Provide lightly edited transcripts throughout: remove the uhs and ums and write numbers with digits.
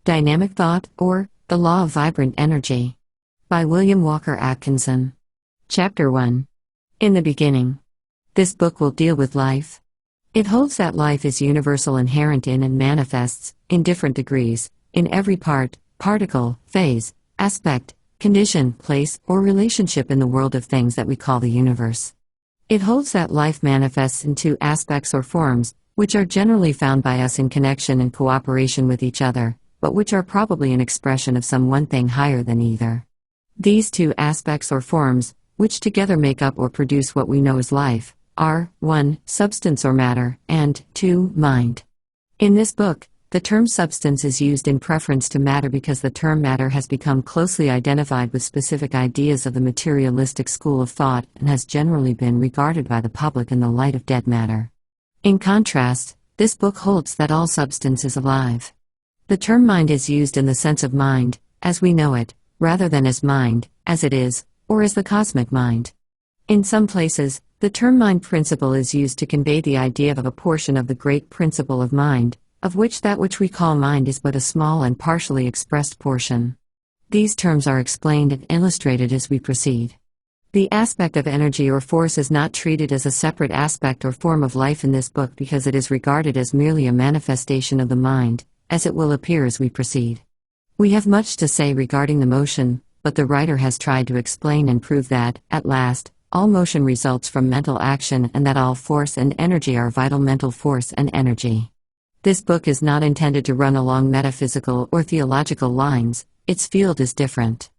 Dynamic Thought, or The Law of Vibrant Energy. By William Walker Atkinson. Chapter 1. In the Beginning. This book will deal with life. It holds that life is universal, inherent in, and manifests, in different degrees, in every part, particle, phase, aspect, condition, place, or relationship in the world of things that we call the universe. It holds that life manifests in two aspects or forms, which are generally found by us in connection and cooperation with each other, but which are probably an expression of some one thing higher than either. These two aspects or forms, which together make up or produce what we know as life, are 1. Substance or matter, and 2. Mind. In this book, the term substance is used in preference to matter because the term matter has become closely identified with specific ideas of the materialistic school of thought and has generally been regarded by the public in the light of dead matter. In contrast, this book holds that all substance is alive. The term mind is used in the sense of mind, as we know it, rather than as mind, as it is, or as the cosmic mind. In some places, the term mind principle is used to convey the idea of a portion of the great principle of mind, of which that which we call mind is but a small and partially expressed portion. These terms are explained and illustrated as we proceed. The aspect of energy or force is not treated as a separate aspect or form of life in this book because it is regarded as merely a manifestation of the mind, as it will appear as we proceed. We have much to say regarding the motion, but the writer has tried to explain and prove that, at last, all motion results from mental action and that all force and energy are vital mental force and energy. This book is not intended to run along metaphysical or theological lines, its field is different.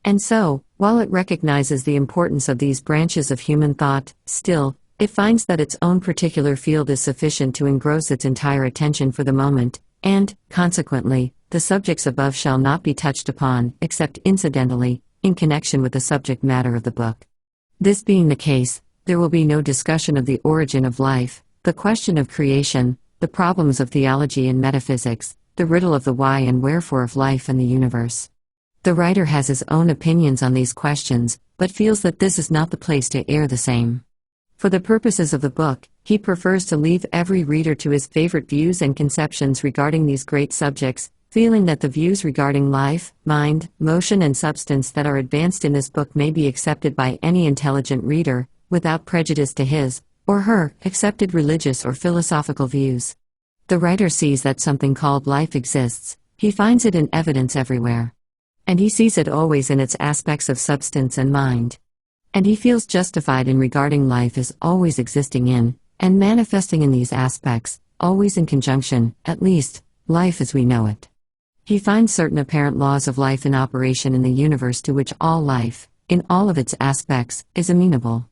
And so, while it recognizes the importance of these branches of human thought, still, it finds that its own particular field is sufficient to engross its entire attention for the moment, and, consequently, the subjects above shall not be touched upon, except incidentally, in connection with the subject matter of the book. This being the case, there will be no discussion of the origin of life, the question of creation, the problems of theology and metaphysics, the riddle of the why and wherefore of life and the universe. The writer has his own opinions on these questions, but feels that this is not the place to air the same. For the purposes of the book, he prefers to leave every reader to his favorite views and conceptions regarding these great subjects, feeling that the views regarding life, mind, motion and substance that are advanced in this book may be accepted by any intelligent reader, without prejudice to his, or her, accepted religious or philosophical views. The writer sees that something called life exists, he finds it in evidence everywhere. And he sees it always in its aspects of substance and mind. And he feels justified in regarding life as always existing in, and manifesting in these aspects, always in conjunction, at least, life as we know it. He finds certain apparent laws of life in operation in the universe to which all life, in all of its aspects, is amenable.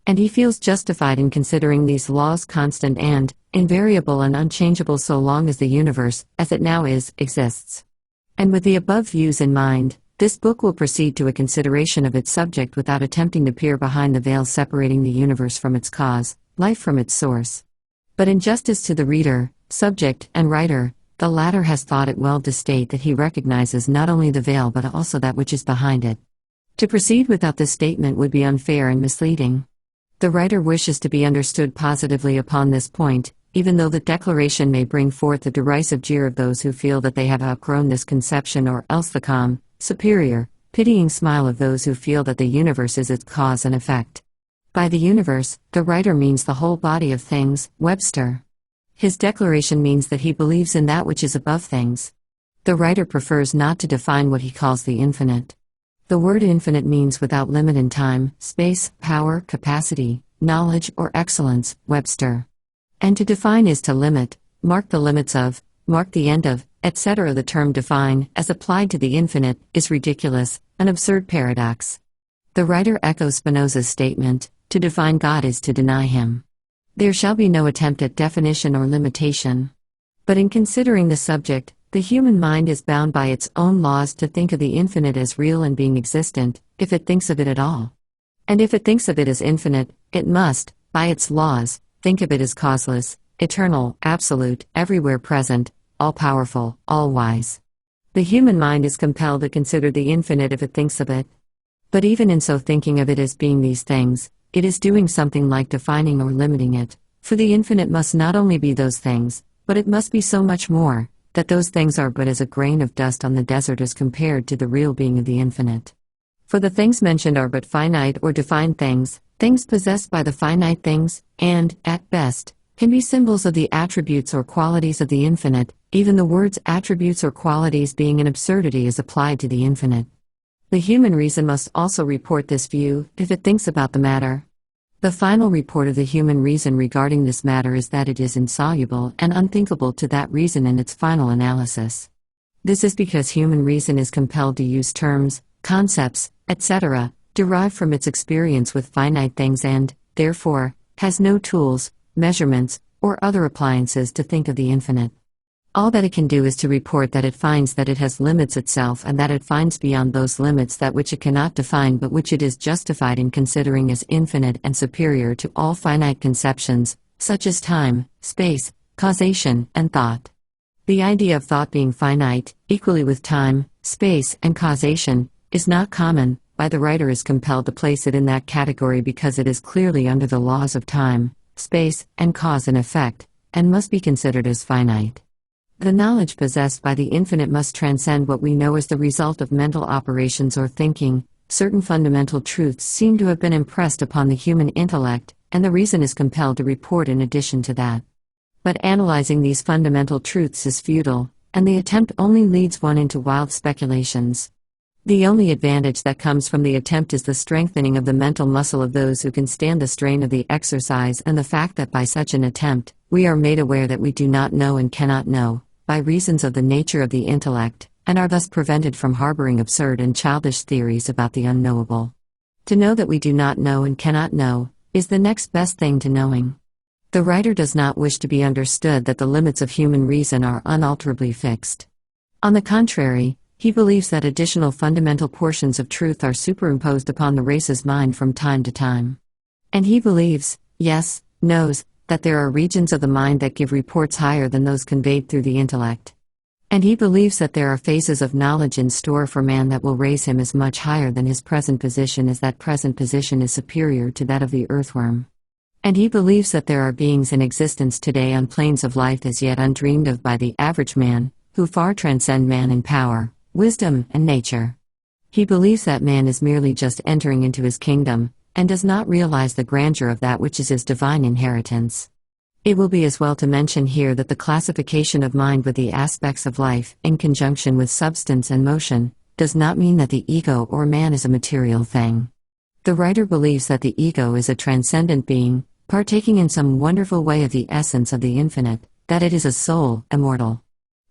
And he feels justified in considering these laws constant and, invariable and unchangeable so long as the universe, as it now is, exists. And with the above views in mind, this book will proceed to a consideration of its subject without attempting to peer behind the veil separating the universe from its cause, life from its source. But in justice to the reader, subject, and writer, the latter has thought it well to state that he recognizes not only the veil but also that which is behind it. To proceed without this statement would be unfair and misleading. The writer wishes to be understood positively upon this point, even though the declaration may bring forth the derisive jeer of those who feel that they have outgrown this conception, or else the calm, superior, pitying smile of those who feel that the universe is its cause and effect. By the universe, the writer means the whole body of things, Webster. His declaration means that he believes in that which is above things. The writer prefers not to define what he calls the infinite. The word infinite means without limit in time, space, power, capacity, knowledge, or excellence, Webster. And to define is to limit, mark the limits of, mark the end of, etc. The term define, as applied to the infinite, is ridiculous, an absurd paradox. The writer echoes Spinoza's statement, to define God is to deny him. There shall be no attempt at definition or limitation. But in considering the subject, the human mind is bound by its own laws to think of the infinite as real and being existent, if it thinks of it at all. And if it thinks of it as infinite, it must, by its laws, think of it as causeless, eternal, absolute, everywhere present, all-powerful, all-wise. The human mind is compelled to consider the infinite if it thinks of it. But even in so thinking of it as being these things, it is doing something like defining or limiting it, for the infinite must not only be those things, but it must be so much more, that those things are but as a grain of dust on the desert as compared to the real being of the infinite. For the things mentioned are but finite or defined things, things possessed by the finite things, and, at best, can be symbols of the attributes or qualities of the infinite, even the words attributes or qualities being an absurdity as applied to the infinite. The human reason must also report this view, if it thinks about the matter. The final report of the human reason regarding this matter is that it is insoluble and unthinkable to that reason in its final analysis. This is because human reason is compelled to use terms, concepts, etc., derived from its experience with finite things and, therefore, has no tools, measurements, or other appliances to think of the infinite. All that it can do is to report that it finds that it has limits itself and that it finds beyond those limits that which it cannot define but which it is justified in considering as infinite and superior to all finite conceptions, such as time, space, causation, and thought. The idea of thought being finite, equally with time, space, and causation, is not common. The writer is compelled to place it in that category because it is clearly under the laws of time, space, and cause and effect, and must be considered as finite. The knowledge possessed by the infinite must transcend what we know as the result of mental operations or thinking. Certain fundamental truths seem to have been impressed upon the human intellect, and the reason is compelled to report in addition to that. But analyzing these fundamental truths is futile, and the attempt only leads one into wild speculations. The only advantage that comes from the attempt is the strengthening of the mental muscle of those who can stand the strain of the exercise and the fact that by such an attempt, we are made aware that we do not know and cannot know, by reasons of the nature of the intellect, and are thus prevented from harboring absurd and childish theories about the unknowable. To know that we do not know and cannot know, is the next best thing to knowing. The writer does not wish to be understood that the limits of human reason are unalterably fixed. On the contrary, he believes that additional fundamental portions of truth are superimposed upon the race's mind from time to time. And he believes, yes, knows, that there are regions of the mind that give reports higher than those conveyed through the intellect. And he believes that there are phases of knowledge in store for man that will raise him as much higher than his present position as that present position is superior to that of the earthworm. And he believes that there are beings in existence today on planes of life as yet undreamed of by the average man, who far transcend man in power, wisdom, and nature. He believes that man is merely just entering into his kingdom, and does not realize the grandeur of that which is his divine inheritance. It will be as well to mention here that the classification of mind with the aspects of life, in conjunction with substance and motion, does not mean that the ego or man is a material thing. The writer believes that the ego is a transcendent being, partaking in some wonderful way of the essence of the infinite, that it is a soul, immortal.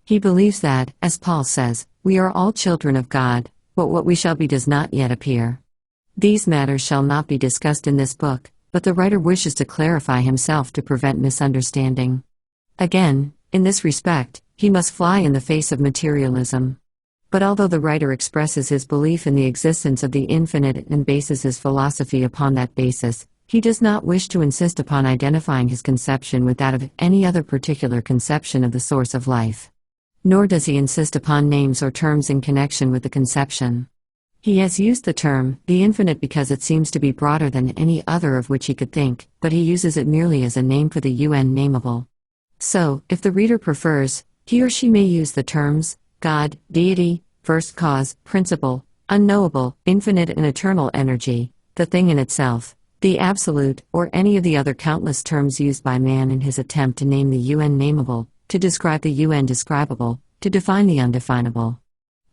He believes that, as Paul says, we are all children of God, but what we shall be does not yet appear. These matters shall not be discussed in this book, but the writer wishes to clarify himself to prevent misunderstanding. Again, in this respect, he must fly in the face of materialism. But although the writer expresses his belief in the existence of the infinite and bases his philosophy upon that basis, he does not wish to insist upon identifying his conception with that of any other particular conception of the source of life. Nor does he insist upon names or terms in connection with the conception. He has used the term, the infinite, because it seems to be broader than any other of which he could think, but he uses it merely as a name for the unnameable. So, if the reader prefers, he or she may use the terms, God, deity, first cause, principle, unknowable, infinite and eternal energy, the thing in itself, the absolute, or any of the other countless terms used by man in his attempt to name the unnameable, to describe the undescribable, to define the undefinable.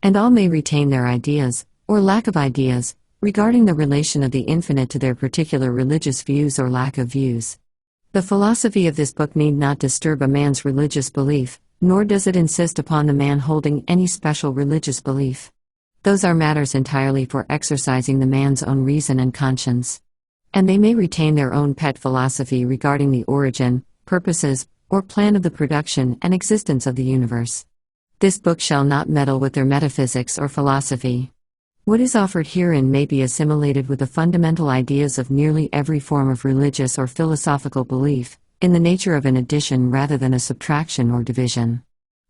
And all may retain their ideas, or lack of ideas, regarding the relation of the infinite to their particular religious views or lack of views. The philosophy of this book need not disturb a man's religious belief, nor does it insist upon the man holding any special religious belief. Those are matters entirely for exercising the man's own reason and conscience. And they may retain their own pet philosophy regarding the origin, purposes, or plan of the production and existence of the universe. This book shall not meddle with their metaphysics or philosophy. What is offered herein may be assimilated with the fundamental ideas of nearly every form of religious or philosophical belief, in the nature of an addition rather than a subtraction or division.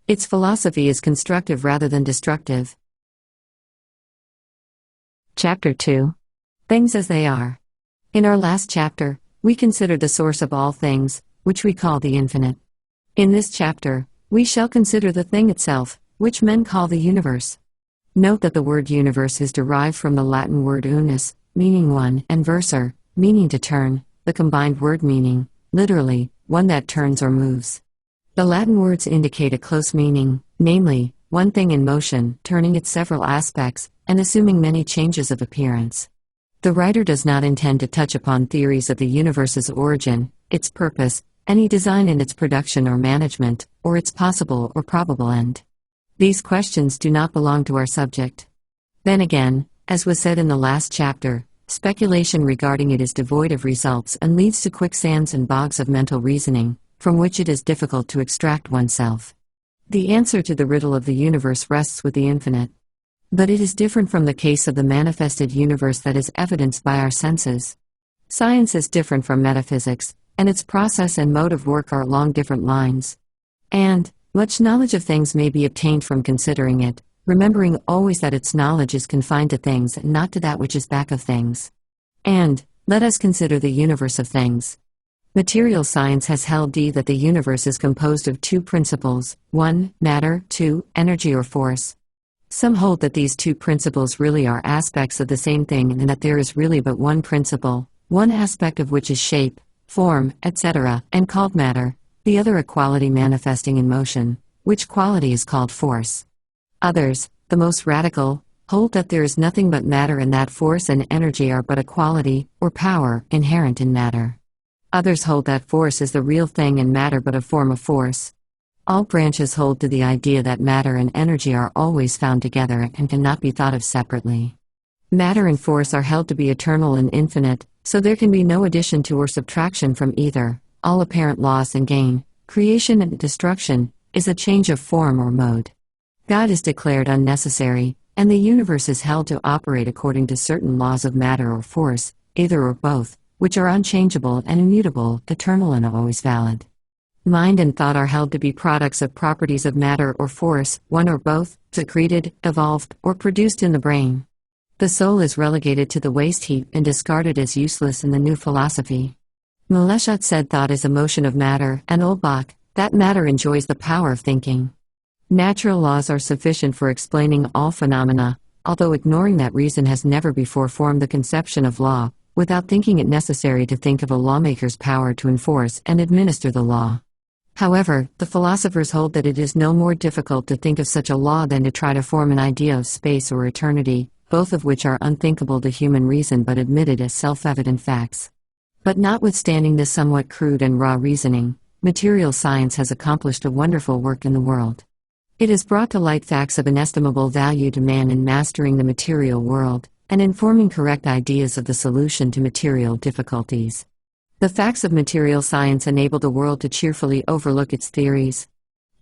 Its philosophy is constructive rather than destructive. Chapter 2. Things as they are. In our last chapter, we considered the source of all things, which we call the infinite. In this chapter, We shall consider the thing itself, which men call the universe. Note that the word universe is derived from the Latin word unus, meaning one, and versor, meaning to turn, the combined word meaning, literally, one that turns or moves. The Latin words indicate a close meaning, namely, one thing in motion, turning its several aspects, and assuming many changes of appearance. The writer does not intend to touch upon theories of the universe's origin, its purpose, any design in its production or management, or its possible or probable end. These questions do not belong to our subject. Then again, as was said in the last chapter, speculation regarding it is devoid of results and leads to quicksands and bogs of mental reasoning, from which it is difficult to extract oneself. The answer to the riddle of the universe rests with the infinite. But it is different from the case of the manifested universe that is evidenced by our senses. Science is different from metaphysics, and its process and mode of work are along different lines. And much knowledge of things may be obtained from considering it, remembering always that its knowledge is confined to things and not to that which is back of things. And let us consider the universe of things. Material science has held that the universe is composed of two principles, 1, matter, 2, energy or force. Some hold that these two principles really are aspects of the same thing and that there is really but one principle, one aspect of which is shape, form, etc., and called matter, the other a quality manifesting in motion, which quality is called force. Others, the most radical, hold that there is nothing but matter and that force and energy are but a quality, or power, inherent in matter. Others hold that force is the real thing and matter but a form of force. All branches hold to the idea that matter and energy are always found together and cannot be thought of separately. Matter and force are held to be eternal and infinite, so there can be no addition to or subtraction from either. All apparent loss and gain, creation and destruction, is a change of form or mode. God is declared unnecessary, and the universe is held to operate according to certain laws of matter or force, either or both, which are unchangeable and immutable, eternal and always valid. Mind and thought are held to be products of properties of matter or force, one or both, secreted, evolved, or produced in the brain. The soul is relegated to the waste heap and discarded as useless in the new philosophy. Maleshut said thought is a motion of matter, and Olbach, that matter enjoys the power of thinking. Natural laws are sufficient for explaining all phenomena, although ignoring that reason has never before formed the conception of law, without thinking it necessary to think of a lawmaker's power to enforce and administer the law. However, the philosophers hold that it is no more difficult to think of such a law than to try to form an idea of space or eternity, both of which are unthinkable to human reason but admitted as self-evident facts. But notwithstanding this somewhat crude and raw reasoning, material science has accomplished a wonderful work in the world. It has brought to light facts of inestimable value to man in mastering the material world, and in forming correct ideas of the solution to material difficulties. The facts of material science enable the world to cheerfully overlook its theories.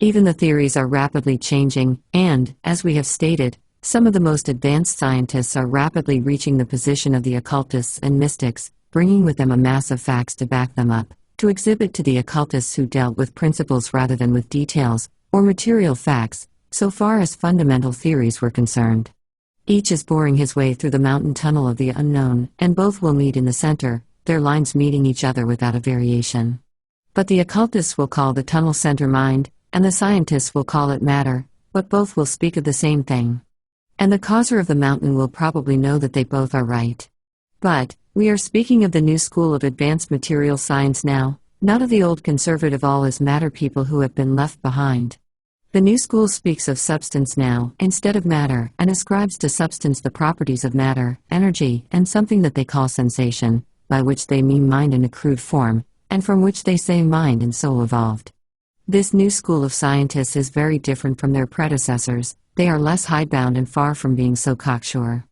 Even the theories are rapidly changing, and, as we have stated, some of the most advanced scientists are rapidly reaching the position of the occultists and mystics, bringing with them a mass of facts to back them up, to exhibit to the occultists who dealt with principles rather than with details, or material facts, so far as fundamental theories were concerned. Each is boring his way through the mountain tunnel of the unknown, and both will meet in the center, their lines meeting each other without a variation. But the occultists will call the tunnel center mind, and the scientists will call it matter, but both will speak of the same thing. And the causer of the mountain will probably know that they both are right. But we are speaking of the new school of advanced material science now, not of the old conservative all is matter people who have been left behind. The new school speaks of substance now, instead of matter, and ascribes to substance the properties of matter, energy, and something that they call sensation, by which they mean mind in a crude form, and from which they say mind and soul evolved. This new school of scientists is very different from their predecessors. They are less hidebound and far from being so cocksure.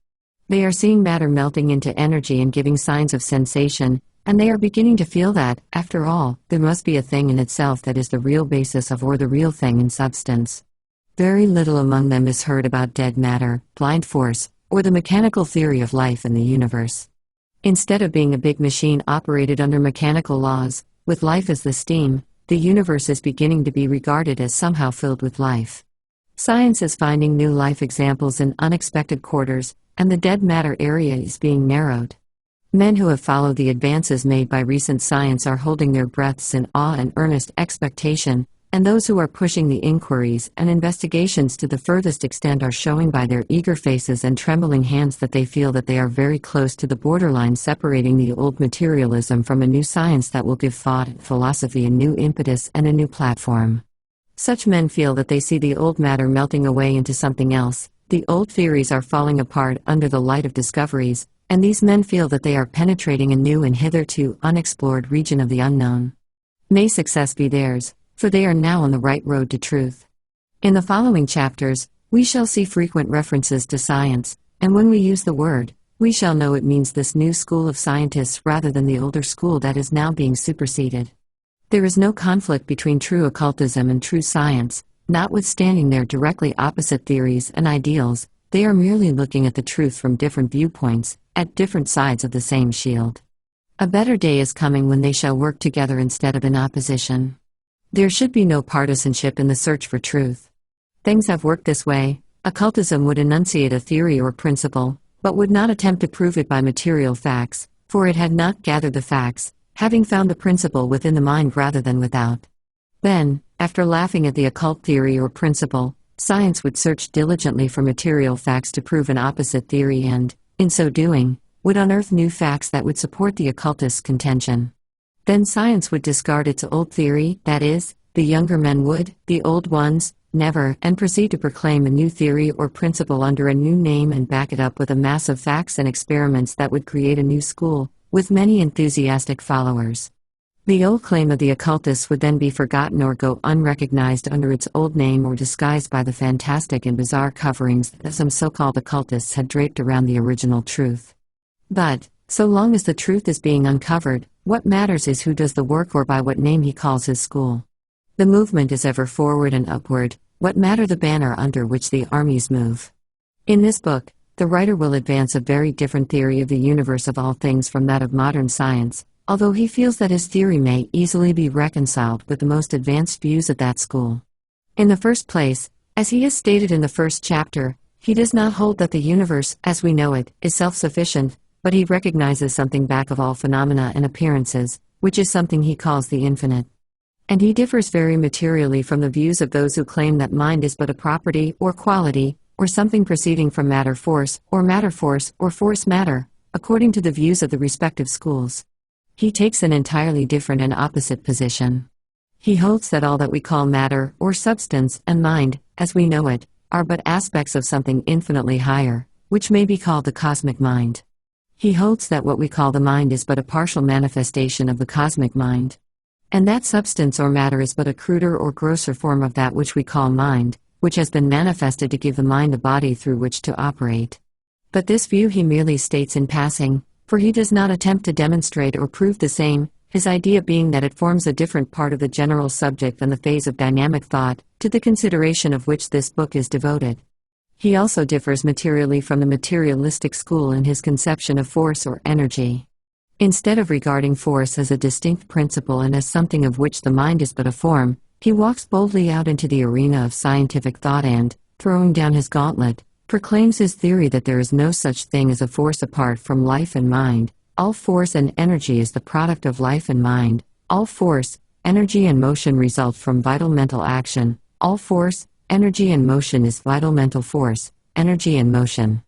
They are seeing matter melting into energy and giving signs of sensation, and they are beginning to feel that, after all, there must be a thing in itself that is the real basis of or the real thing in substance. Very little among them is heard about dead matter, blind force, or the mechanical theory of life in the universe. Instead of being a big machine operated under mechanical laws, with life as the steam, the universe is beginning to be regarded as somehow filled with life. Science is finding new life examples in unexpected quarters, and the dead matter area is being narrowed. Men who have followed the advances made by recent science are holding their breaths in awe and earnest expectation, and those who are pushing the inquiries and investigations to the furthest extent are showing by their eager faces and trembling hands that they feel that they are very close to the borderline separating the old materialism from a new science that will give thought and philosophy a new impetus and a new platform. Such men feel that they see the old matter melting away into something else, the old theories are falling apart under the light of discoveries, and these men feel that they are penetrating a new and hitherto unexplored region of the unknown. May success be theirs, for they are now on the right road to truth. In the following chapters, we shall see frequent references to science, and when we use the word, we shall know it means this new school of scientists rather than the older school that is now being superseded. There is no conflict between true occultism and true science, notwithstanding their directly opposite theories and ideals, they are merely looking at the truth from different viewpoints, at different sides of the same shield. A better day is coming when they shall work together instead of in opposition. There should be no partisanship in the search for truth. Things have worked this way. Occultism would enunciate a theory or principle, but would not attempt to prove it by material facts, for it had not gathered the facts, having found the principle within the mind rather than without. Then, after laughing at the occult theory or principle, science would search diligently for material facts to prove an opposite theory and, in so doing, would unearth new facts that would support the occultist's contention. Then science would discard its old theory, that is, the younger men would, the old ones, never, and proceed to proclaim a new theory or principle under a new name and back it up with a mass of facts and experiments that would create a new school, with many enthusiastic followers. The old claim of the occultists would then be forgotten or go unrecognized under its old name or disguised by the fantastic and bizarre coverings that some so-called occultists had draped around the original truth. But, so long as the truth is being uncovered, what matters is who does the work or by what name he calls his school. The movement is ever forward and upward, what matter the banner under which the armies move. In this book, the writer will advance a very different theory of the universe of all things from that of modern science, although he feels that his theory may easily be reconciled with the most advanced views of that school. In the first place, as he has stated in the first chapter, he does not hold that the universe, as we know it, is self-sufficient, but he recognizes something back of all phenomena and appearances, which is something he calls the infinite. And he differs very materially from the views of those who claim that mind is but a property or quality, or something proceeding from matter force or force matter, according to the views of the respective schools. He takes an entirely different and opposite position. He holds that all that we call matter or substance and mind, as we know it, are but aspects of something infinitely higher, which may be called the cosmic mind. He holds that what we call the mind is but a partial manifestation of the cosmic mind. And that substance or matter is but a cruder or grosser form of that which we call mind, which has been manifested to give the mind a body through which to operate. But this view he merely states in passing, for he does not attempt to demonstrate or prove the same, his idea being that it forms a different part of the general subject than the phase of dynamic thought, to the consideration of which this book is devoted. He also differs materially from the materialistic school in his conception of force or energy. Instead of regarding force as a distinct principle and as something of which the mind is but a form, he walks boldly out into the arena of scientific thought and, throwing down his gauntlet, proclaims his theory that there is no such thing as a force apart from life and mind. All force and energy is the product of life and mind. All force, energy and motion result from vital mental action. All force, energy and motion is vital mental force, energy and motion.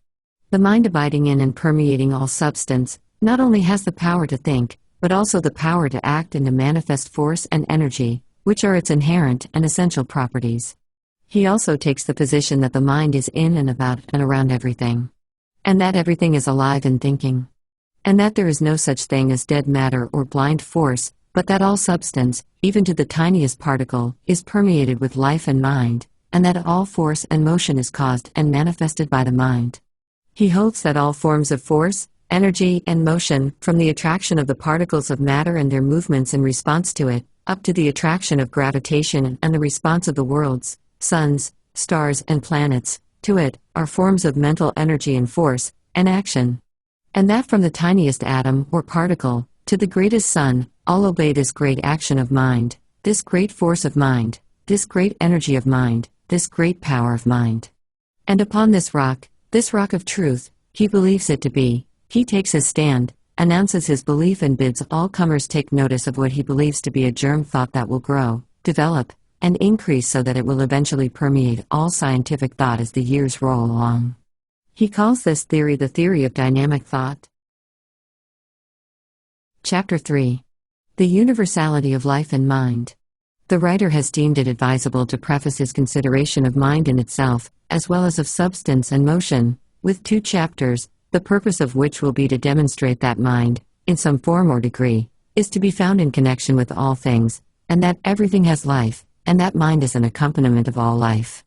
The mind abiding in and permeating all substance, not only has the power to think, but also the power to act and to manifest force and energy, which are its inherent and essential properties. He also takes the position that the mind is in and about and around everything. And that everything is alive and thinking. And that there is no such thing as dead matter or blind force, but that all substance, even to the tiniest particle, is permeated with life and mind, and that all force and motion is caused and manifested by the mind. He holds that all forms of force, energy, and motion, from the attraction of the particles of matter and their movements in response to it, up to the attraction of gravitation and the response of the worlds, suns, stars, and planets, to it, are forms of mental energy and force, and action. And that from the tiniest atom or particle, to the greatest sun, all obey this great action of mind, this great force of mind, this great energy of mind, this great power of mind. And upon this rock of truth, he believes it to be, he takes his stand, announces his belief and bids all comers take notice of what he believes to be a germ thought that will grow, develop, and increase so that it will eventually permeate all scientific thought as the years roll along. He calls this theory the theory of dynamic thought. Chapter 3. The Universality of Life and Mind. The writer has deemed it advisable to preface his consideration of mind in itself, as well as of substance and motion, with 2 chapters, the purpose of which will be to demonstrate that mind, in some form or degree, is to be found in connection with all things, and that everything has life, and that mind is an accompaniment of all life.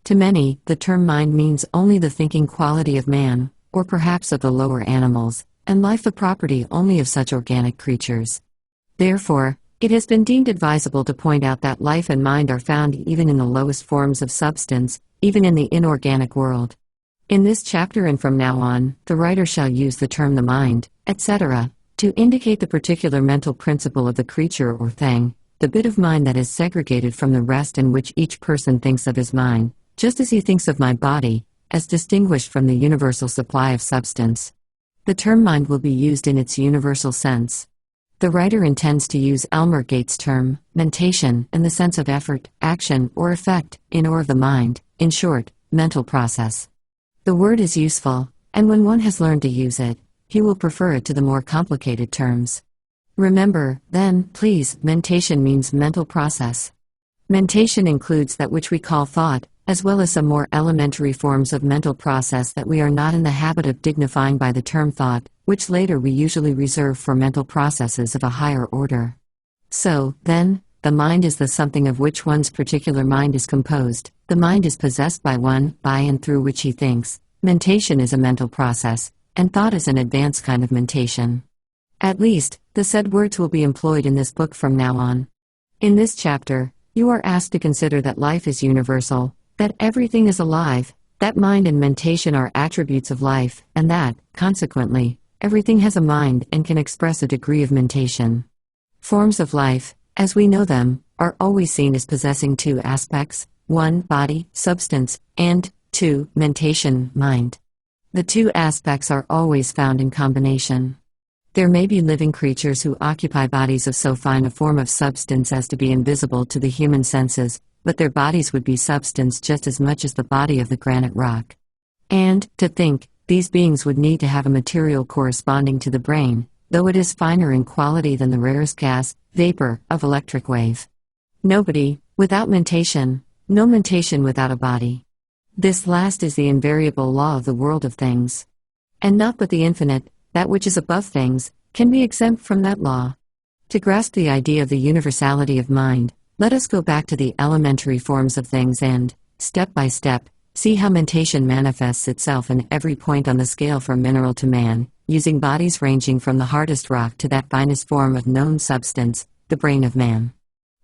To many, the term mind means only the thinking quality of man, or perhaps of the lower animals, and life the property only of such organic creatures. Therefore, it has been deemed advisable to point out that life and mind are found even in the lowest forms of substance, even in the inorganic world. In this chapter and from now on, the writer shall use the term the mind, etc., to indicate the particular mental principle of the creature or thing, the bit of mind that is segregated from the rest in which each person thinks of his mind, just as he thinks of my body, as distinguished from the universal supply of substance. The term mind will be used in its universal sense. The writer intends to use Elmer Gates' term, mentation, in the sense of effort, action, or effect, in or of the mind, in short, mental process. The word is useful, and when one has learned to use it, he will prefer it to the more complicated terms. Remember, then, please, mentation means mental process. Mentation includes that which we call thought, as well as some more elementary forms of mental process that we are not in the habit of dignifying by the term thought, which later we usually reserve for mental processes of a higher order. So, then, the mind is the something of which one's particular mind is composed. The mind is possessed by one, by and through which he thinks. Mentation is a mental process, and thought is an advanced kind of mentation. At least, the said words will be employed in this book from now on. In this chapter, you are asked to consider that life is universal, that everything is alive, that mind and mentation are attributes of life, and that, consequently, everything has a mind and can express a degree of mentation. Forms of life, as we know them, are always seen as possessing 2 aspects: 1, body, substance, and 2, mentation, mind. The 2 aspects are always found in combination. There may be living creatures who occupy bodies of so fine a form of substance as to be invisible to the human senses, but their bodies would be substance just as much as the body of the granite rock. And, to think, these beings would need to have a material corresponding to the brain, though it is finer in quality than the rarest gas, vapor, of electric wave. Nobody, without mentation, no mentation without a body. This last is the invariable law of the world of things. And not but the infinite, that which is above things, can be exempt from that law. To grasp the idea of the universality of mind, let us go back to the elementary forms of things and, step by step, see how mentation manifests itself in every point on the scale from mineral to man, using bodies ranging from the hardest rock to that finest form of known substance, the brain of man.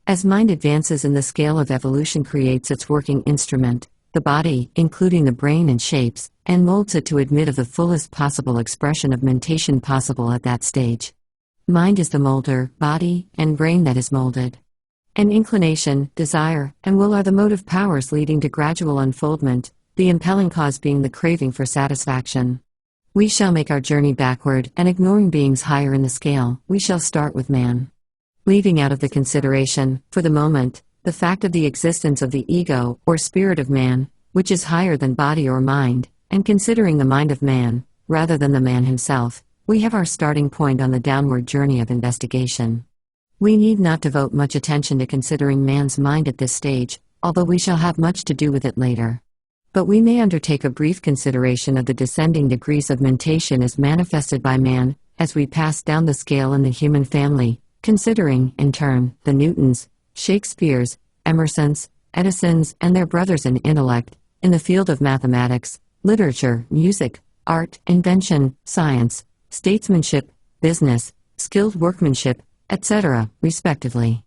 As mind advances in the scale of evolution creates its working instrument, the body, including the brain and shapes, and molds it to admit of the fullest possible expression of mentation possible at that stage. Mind is the molder, body, and brain that is molded. And inclination, desire, and will are the motive powers leading to gradual unfoldment, the impelling cause being the craving for satisfaction. We shall make our journey backward, and ignoring beings higher in the scale, we shall start with man. Leaving out of the consideration, for the moment, the fact of the existence of the ego, or spirit of man, which is higher than body or mind, and considering the mind of man, rather than the man himself, we have our starting point on the downward journey of investigation. We need not devote much attention to considering man's mind at this stage, although we shall have much to do with it later. But we may undertake a brief consideration of the descending degrees of mentation as manifested by man, as we pass down the scale in the human family, considering, in turn, the Newtons, Shakespeares, Emersons, Edisons, and their brothers in intellect, in the field of mathematics, literature, music, art, invention, science, statesmanship, business, skilled workmanship, etc., respectively.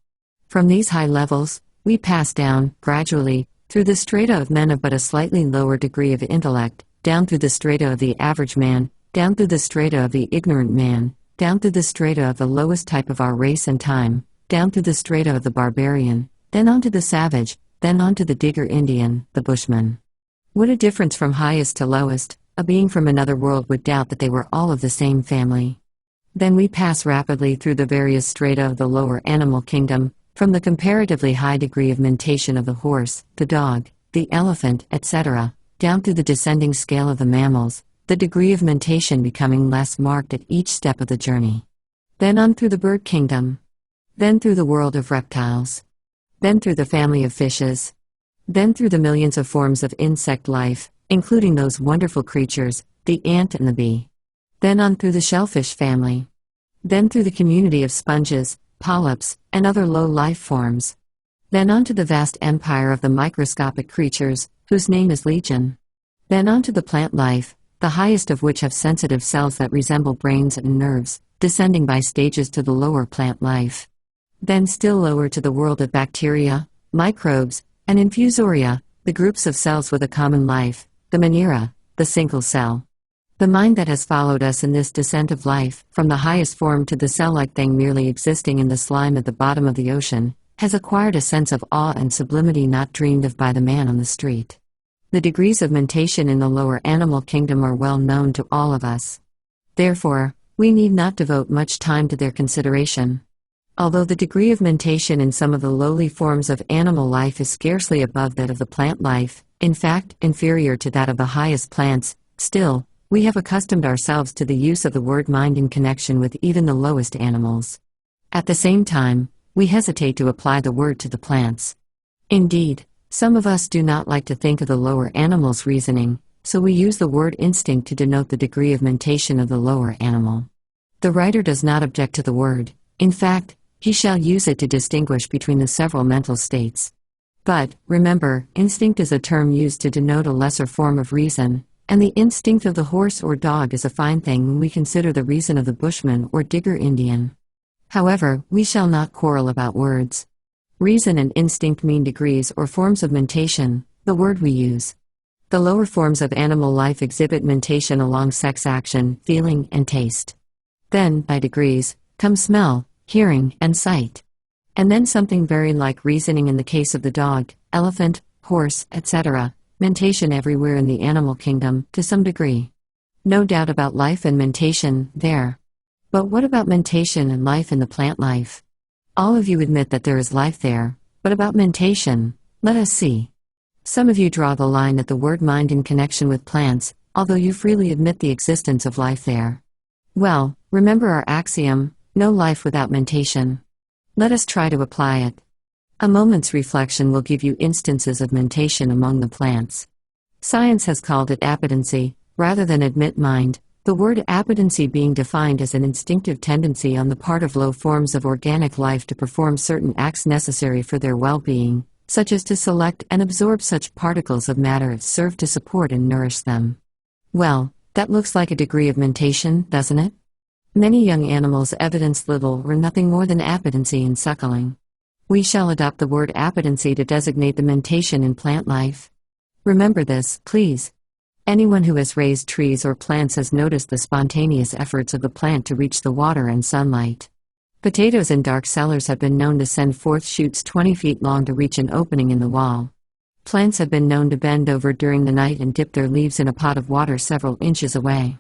From these high levels, we pass down, gradually, through the strata of men of but a slightly lower degree of intellect, down through the strata of the average man, down through the strata of the ignorant man, down through the strata of the lowest type of our race and time, down through the strata of the barbarian, then on to the savage, then on to the digger Indian, the bushman. What a difference from highest to lowest! A being from another world would doubt that they were all of the same family. Then we pass rapidly through the various strata of the lower animal kingdom, From the comparatively high degree of mentation of the horse, the dog, the elephant, etc., down through the descending scale of the mammals, the degree of mentation becoming less marked at each step of the journey. Then on through the bird kingdom. Then through the world of reptiles. Then through the family of fishes. Then through the millions of forms of insect life, including those wonderful creatures, the ant and the bee. Then on through the shellfish family. Then through the community of sponges, polyps, and other low life forms. Then on to the vast empire of the microscopic creatures, whose name is Legion. Then on to the plant life, the highest of which have sensitive cells that resemble brains and nerves, descending by stages to the lower plant life. Then still lower to the world of bacteria, microbes, and infusoria, the groups of cells with a common life, the Monera, the single cell. The mind that has followed us in this descent of life, from the highest form to the cell-like thing merely existing in the slime at the bottom of the ocean, has acquired a sense of awe and sublimity not dreamed of by the man on the street. The degrees of mentation in the lower animal kingdom are well known to all of us. Therefore, we need not devote much time to their consideration. Although the degree of mentation in some of the lowly forms of animal life is scarcely above that of the plant life, in fact, inferior to that of the highest plants, still, we have accustomed ourselves to the use of the word mind in connection with even the lowest animals. At the same time, we hesitate to apply the word to the plants. Indeed, some of us do not like to think of the lower animals' reasoning, so we use the word instinct to denote the degree of mentation of the lower animal. The writer does not object to the word, in fact, he shall use it to distinguish between the several mental states. But, remember, instinct is a term used to denote a lesser form of reason, and the instinct of the horse or dog is a fine thing when we consider the reason of the bushman or digger Indian. However, we shall not quarrel about words. Reason and instinct mean degrees or forms of mentation, the word we use. The lower forms of animal life exhibit mentation along sex action, feeling, and taste. Then, by degrees, come smell, hearing, and sight. And then something very like reasoning in the case of the dog, elephant, horse, etc., mentation everywhere in the animal kingdom, to some degree. No doubt about life and mentation, there. But what about mentation and life in the plant life? All of you admit that there is life there, but about mentation, let us see. Some of you draw the line at the word mind in connection with plants, although you freely admit the existence of life there. Well, remember our axiom, no life without mentation. Let us try to apply it. A moment's reflection will give you instances of mentation among the plants. Science has called it appetency, rather than admit mind, the word appetency being defined as an instinctive tendency on the part of low forms of organic life to perform certain acts necessary for their well-being, such as to select and absorb such particles of matter as serve to support and nourish them. Well, that looks like a degree of mentation, doesn't it? Many young animals evidence little or nothing more than appetency in suckling. We shall adopt the word appetency to designate the mentation in plant life. Remember this, please. Anyone who has raised trees or plants has noticed the spontaneous efforts of the plant to reach the water and sunlight. Potatoes in dark cellars have been known to send forth shoots 20 feet long to reach an opening in the wall. Plants have been known to bend over during the night and dip their leaves in a pot of water several inches away.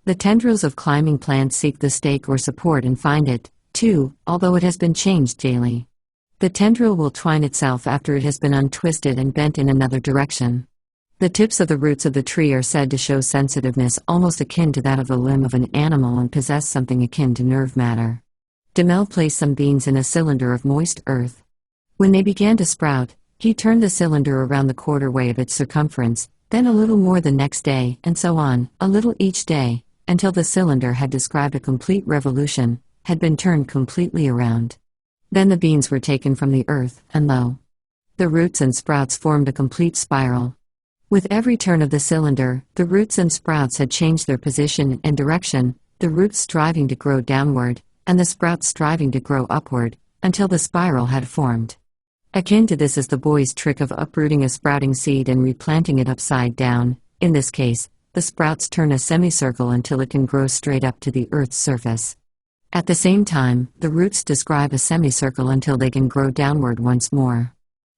The tendrils of climbing plants seek the stake or support and find it, too, although it has been changed daily. The tendril will twine itself after it has been untwisted and bent in another direction. The tips of the roots of the tree are said to show sensitiveness almost akin to that of the limb of an animal and possess something akin to nerve matter. Demel placed some beans in a cylinder of moist earth. When they began to sprout, he turned the cylinder around the quarter-way of its circumference, then a little more the next day, and so on, a little each day, until the cylinder had described a complete revolution, had been turned completely around. Then the beans were taken from the earth, and lo! The roots and sprouts formed a complete spiral. With every turn of the cylinder, the roots and sprouts had changed their position and direction, the roots striving to grow downward, and the sprouts striving to grow upward, until the spiral had formed. Akin to this is the boy's trick of uprooting a sprouting seed and replanting it upside down. In this case, the sprouts turn a semicircle until it can grow straight up to the earth's surface. At the same time, the roots describe a semicircle until they can grow downward once more.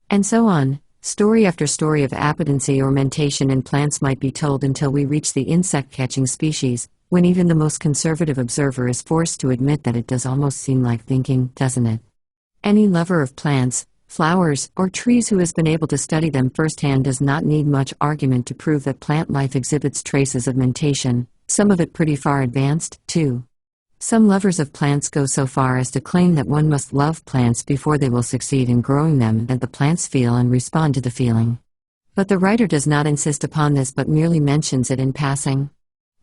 And so on, story after story of appetency or mentation in plants might be told until we reach the insect-catching species, when even the most conservative observer is forced to admit that it does almost seem like thinking, doesn't it? Any lover of plants, flowers, or trees who has been able to study them firsthand does not need much argument to prove that plant life exhibits traces of mentation, some of it pretty far advanced, too. Some lovers of plants go so far as to claim that one must love plants before they will succeed in growing them and that the plants feel and respond to the feeling. But the writer does not insist upon this but merely mentions it in passing.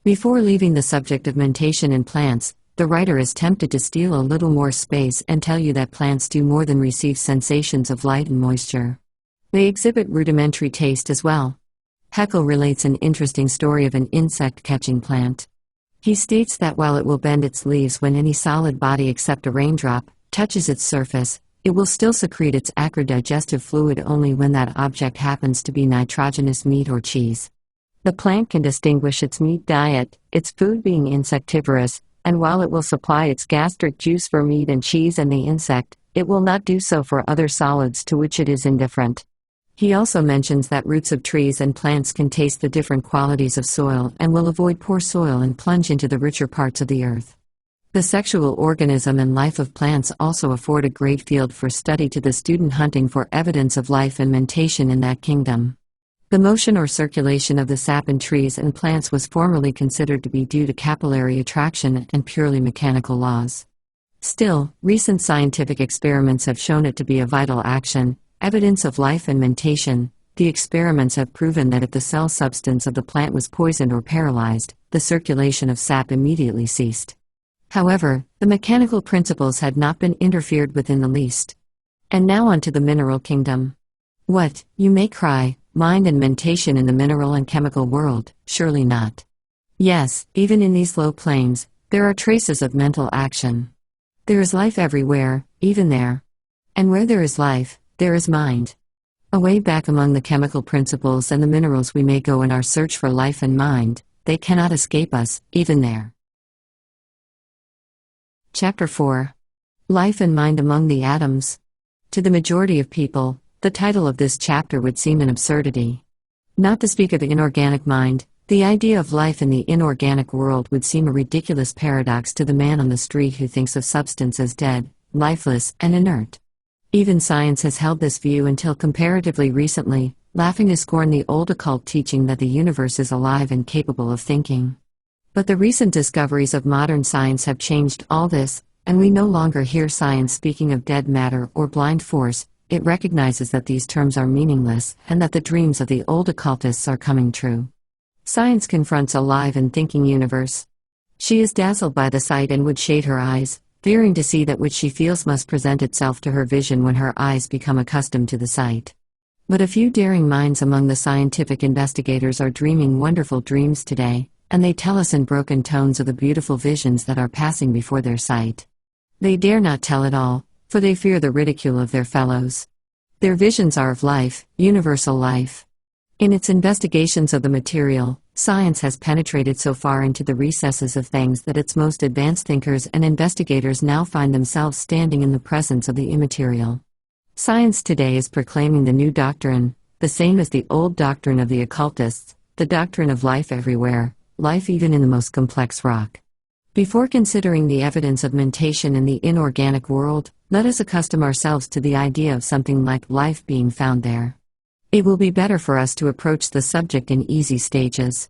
Before leaving the subject of mentation in plants, the writer is tempted to steal a little more space and tell you that plants do more than receive sensations of light and moisture. They exhibit rudimentary taste as well. Haeckel relates an interesting story of an insect-catching plant. He states that while it will bend its leaves when any solid body except a raindrop touches its surface, it will still secrete its acrid digestive fluid only when that object happens to be nitrogenous meat or cheese. The plant can distinguish its meat diet, its food being insectivorous, and while it will supply its gastric juice for meat and cheese and the insect, it will not do so for other solids to which it is indifferent. He also mentions that roots of trees and plants can taste the different qualities of soil and will avoid poor soil and plunge into the richer parts of the earth. The sexual organism and life of plants also afford a great field for study to the student hunting for evidence of life and mentation in that kingdom. The motion or circulation of the sap in trees and plants was formerly considered to be due to capillary attraction and purely mechanical laws. Still, recent scientific experiments have shown it to be a vital action, evidence of life and mentation. The experiments have proven that if the cell substance of the plant was poisoned or paralyzed, the circulation of sap immediately ceased. However, the mechanical principles had not been interfered with in the least. And now on to the mineral kingdom. What, you may cry, mind and mentation in the mineral and chemical world? Surely not. Yes, even in these low planes, there are traces of mental action. There is life everywhere, even there. And where there is life, there is mind. Away back among the chemical principles and the minerals we may go in our search for life and mind, they cannot escape us, even there. Chapter 4. Life and Mind Among the Atoms. To the majority of people, the title of this chapter would seem an absurdity. Not to speak of inorganic mind, the idea of life in the inorganic world would seem a ridiculous paradox to the man on the street who thinks of substance as dead, lifeless, and inert. Even science has held this view until comparatively recently, laughing to scorn the old occult teaching that the universe is alive and capable of thinking. But the recent discoveries of modern science have changed all this, and we no longer hear science speaking of dead matter or blind force. It recognizes that these terms are meaningless and that the dreams of the old occultists are coming true. Science confronts a live and thinking universe. She is dazzled by the sight and would shade her eyes, fearing to see that which she feels must present itself to her vision when her eyes become accustomed to the sight. But a few daring minds among the scientific investigators are dreaming wonderful dreams today, and they tell us in broken tones of the beautiful visions that are passing before their sight. They dare not tell it all, for they fear the ridicule of their fellows. Their visions are of life, universal life. In its investigations of the material, science has penetrated so far into the recesses of things that its most advanced thinkers and investigators now find themselves standing in the presence of the immaterial. Science today is proclaiming the new doctrine, the same as the old doctrine of the occultists, the doctrine of life everywhere, life even in the most complex rock. Before considering the evidence of mentation in the inorganic world, let us accustom ourselves to the idea of something like life being found there. It will be better for us to approach the subject in easy stages.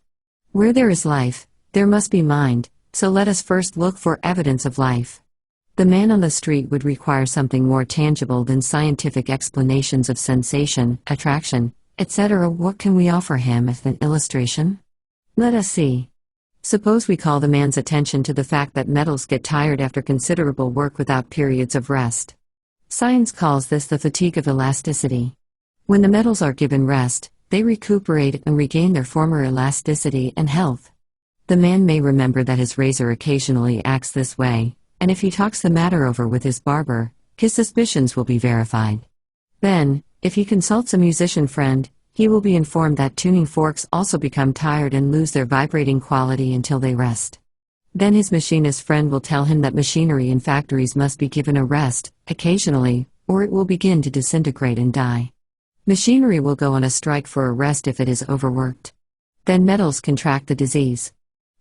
Where there is life, there must be mind, so let us first look for evidence of life. The man on the street would require something more tangible than scientific explanations of sensation, attraction, etc. What can we offer him as an illustration? Let us see. Suppose we call the man's attention to the fact that metals get tired after considerable work without periods of rest. Science calls this the fatigue of elasticity. When the metals are given rest, they recuperate and regain their former elasticity and health. The man may remember that his razor occasionally acts this way, and if he talks the matter over with his barber, his suspicions will be verified. Then, if he consults a musician friend, he will be informed that tuning forks also become tired and lose their vibrating quality until they rest. Then his machinist friend will tell him that machinery in factories must be given a rest, occasionally, or it will begin to disintegrate and die. Machinery will go on a strike for a rest if it is overworked. Then metals contract the disease.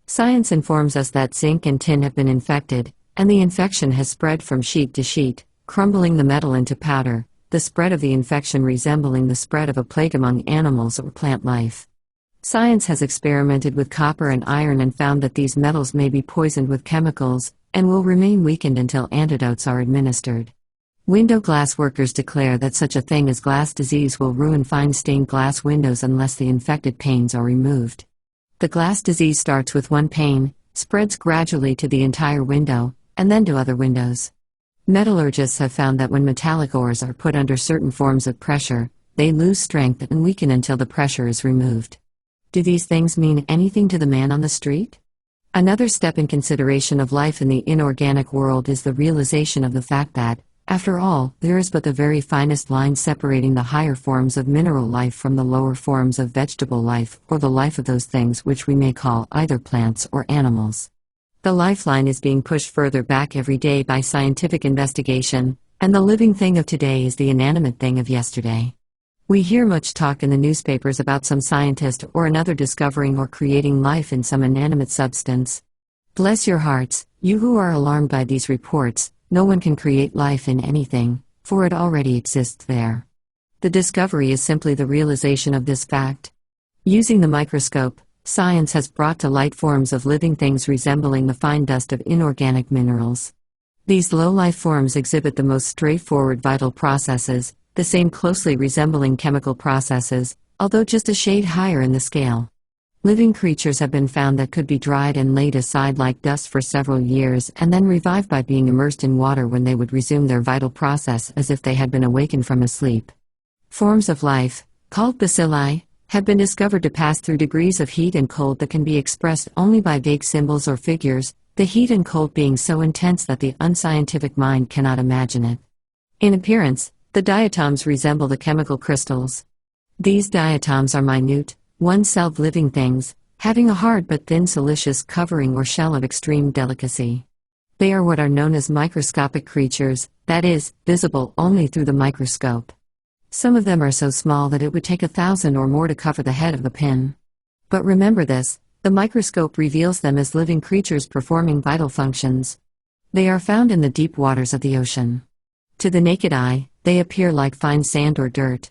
Science informs us that zinc and tin have been infected, and the infection has spread from sheet to sheet, crumbling the metal into powder, the spread of the infection resembling the spread of a plague among animals or plant life. Science has experimented with copper and iron and found that these metals may be poisoned with chemicals, and will remain weakened until antidotes are administered. Window glass workers declare that such a thing as glass disease will ruin fine stained glass windows unless the infected panes are removed. The glass disease starts with one pane, spreads gradually to the entire window, and then to other windows. Metallurgists have found that when metallic ores are put under certain forms of pressure, they lose strength and weaken until the pressure is removed. Do these things mean anything to the man on the street? Another step in consideration of life in the inorganic world is the realization of the fact that, after all, there is but the very finest line separating the higher forms of mineral life from the lower forms of vegetable life, or the life of those things which we may call either plants or animals. The lifeline is being pushed further back every day by scientific investigation, and the living thing of today is the inanimate thing of yesterday. We hear much talk in the newspapers about some scientist or another discovering or creating life in some inanimate substance. Bless your hearts, you who are alarmed by these reports. No one can create life in anything, for it already exists there. The discovery is simply the realization of this fact. Using the microscope, science has brought to light forms of living things resembling the fine dust of inorganic minerals. These low-life forms exhibit the most straightforward vital processes, the same closely resembling chemical processes, although just a shade higher in the scale. Living creatures have been found that could be dried and laid aside like dust for several years and then revived by being immersed in water when they would resume their vital process as if they had been awakened from a sleep. Forms of life, called bacilli, have been discovered to pass through degrees of heat and cold that can be expressed only by vague symbols or figures, the heat and cold being so intense that the unscientific mind cannot imagine it. In appearance, the diatoms resemble the chemical crystals. These diatoms are minute, one-celled living things, having a hard but thin siliceous covering or shell of extreme delicacy. They are what are known as microscopic creatures, that is, visible only through the microscope. Some of them are so small that it would take 1,000 or more to cover the head of a pin. But remember this, the microscope reveals them as living creatures performing vital functions. They are found in the deep waters of the ocean. To the naked eye, they appear like fine sand or dirt.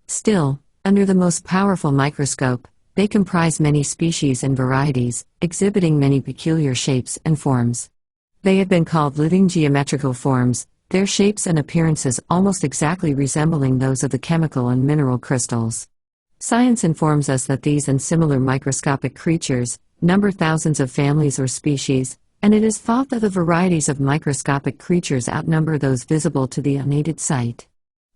Still, under the most powerful microscope, they comprise many species and varieties, exhibiting many peculiar shapes and forms. They have been called living geometrical forms, their shapes and appearances almost exactly resembling those of the chemical and mineral crystals. Science informs us that these and similar microscopic creatures number thousands of families or species, and it is thought that the varieties of microscopic creatures outnumber those visible to the unaided sight.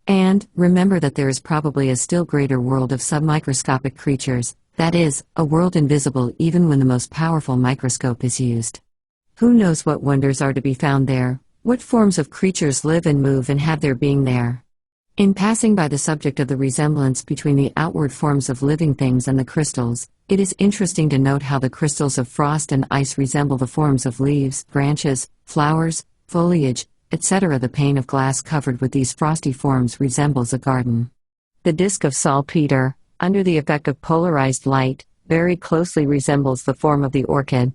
And, remember that there is probably a still greater world of submicroscopic creatures, that is, a world invisible even when the most powerful microscope is used. Who knows what wonders are to be found there, what forms of creatures live and move and have their being there. In passing by the subject of the resemblance between the outward forms of living things and the crystals, it is interesting to note how the crystals of frost and ice resemble the forms of leaves, branches, flowers, foliage, etc. The pane of glass covered with these frosty forms resembles a garden. The disk of saltpeter, under the effect of polarized light, very closely resembles the form of the orchid.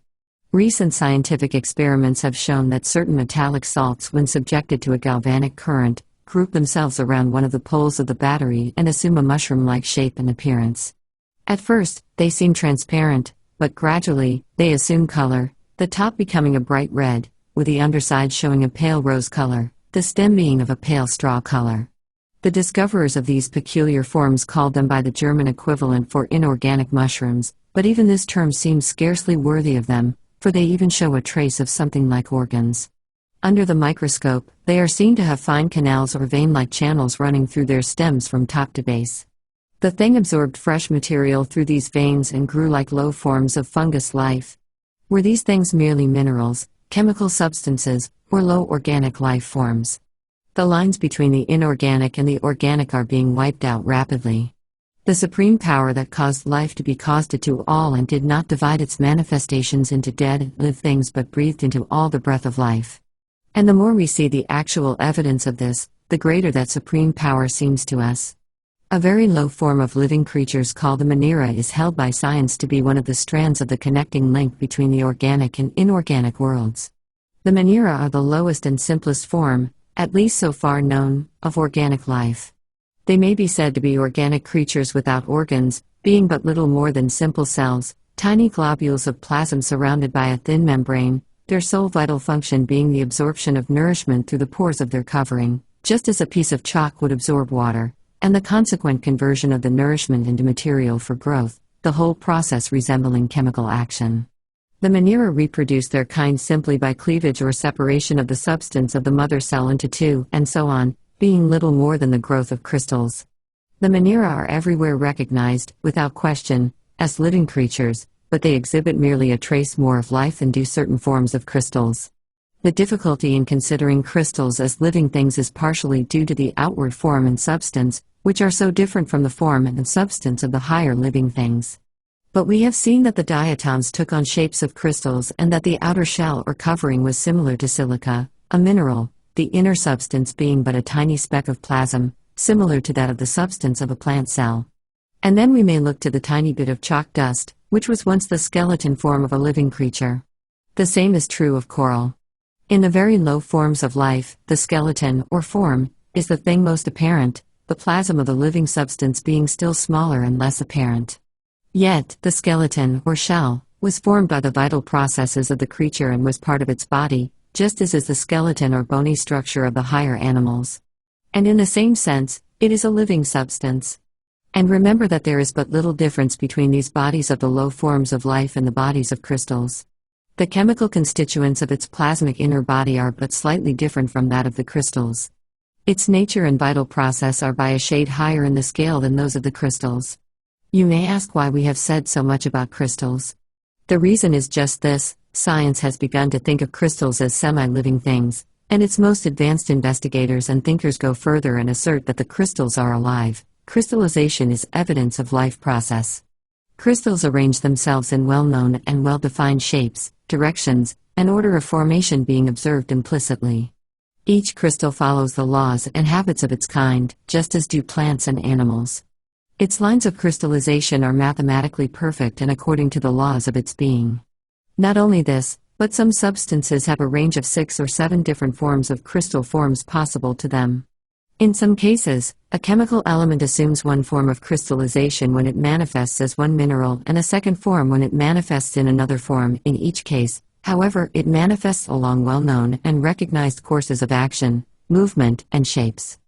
Recent scientific experiments have shown that certain metallic salts, when subjected to a galvanic current, group themselves around one of the poles of the battery and assume a mushroom-like shape and appearance. At first, they seem transparent, but gradually, they assume color, the top becoming a bright red, with the underside showing a pale rose color, the stem being of a pale straw color. The discoverers of these peculiar forms called them by the German equivalent for inorganic mushrooms, but even this term seems scarcely worthy of them, for they even show a trace of something like organs. Under the microscope, they are seen to have fine canals or vein-like channels running through their stems from top to base. The thing absorbed fresh material through these veins and grew like low forms of fungus life. Were these things merely minerals, chemical substances, or low organic life forms? The lines between the inorganic and the organic are being wiped out rapidly. The supreme power that caused life to be caused it to all and did not divide its manifestations into dead and live things but breathed into all the breath of life. And the more we see the actual evidence of this, the greater that supreme power seems to us. A very low form of living creatures called the Menera is held by science to be one of the strands of the connecting link between the organic and inorganic worlds. The Menera are the lowest and simplest form, at least so far known, of organic life. They may be said to be organic creatures without organs, being but little more than simple cells, tiny globules of plasm surrounded by a thin membrane, their sole vital function being the absorption of nourishment through the pores of their covering, just as a piece of chalk would absorb water, and the consequent conversion of the nourishment into material for growth, the whole process resembling chemical action. The Monera reproduce their kind simply by cleavage or separation of the substance of the mother cell into two, and so on, being little more than the growth of crystals. The Monera are everywhere recognized, without question, as living creatures, but they exhibit merely a trace more of life than do certain forms of crystals. The difficulty in considering crystals as living things is partially due to the outward form and substance, which are so different from the form and substance of the higher living things. But we have seen that the diatoms took on shapes of crystals and that the outer shell or covering was similar to silica, a mineral, the inner substance being but a tiny speck of plasm, similar to that of the substance of a plant cell. And then we may look to the tiny bit of chalk dust, which was once the skeleton form of a living creature. The same is true of coral. In the very low forms of life, the skeleton, or form, is the thing most apparent, the plasm of the living substance being still smaller and less apparent. Yet, the skeleton, or shell, was formed by the vital processes of the creature and was part of its body, just as is the skeleton or bony structure of the higher animals. And in the same sense, it is a living substance. And remember that there is but little difference between these bodies of the low forms of life and the bodies of crystals. The chemical constituents of its plasmic inner body are but slightly different from that of the crystals. Its nature and vital process are by a shade higher in the scale than those of the crystals. You may ask why we have said so much about crystals. The reason is just this: science has begun to think of crystals as semi-living things, and its most advanced investigators and thinkers go further and assert that the crystals are alive. Crystallization is evidence of life process. Crystals arrange themselves in well-known and well-defined shapes, directions, and order of formation being observed implicitly. Each crystal follows the laws and habits of its kind, just as do plants and animals. Its lines of crystallization are mathematically perfect and according to the laws of its being. Not only this, but some substances have a range of 6 or 7 different forms of crystal forms possible to them. In some cases, a chemical element assumes one form of crystallization when it manifests as one mineral and a second form when it manifests in another form. In each case, however, it manifests along well-known and recognized courses of action, movement, and shapes.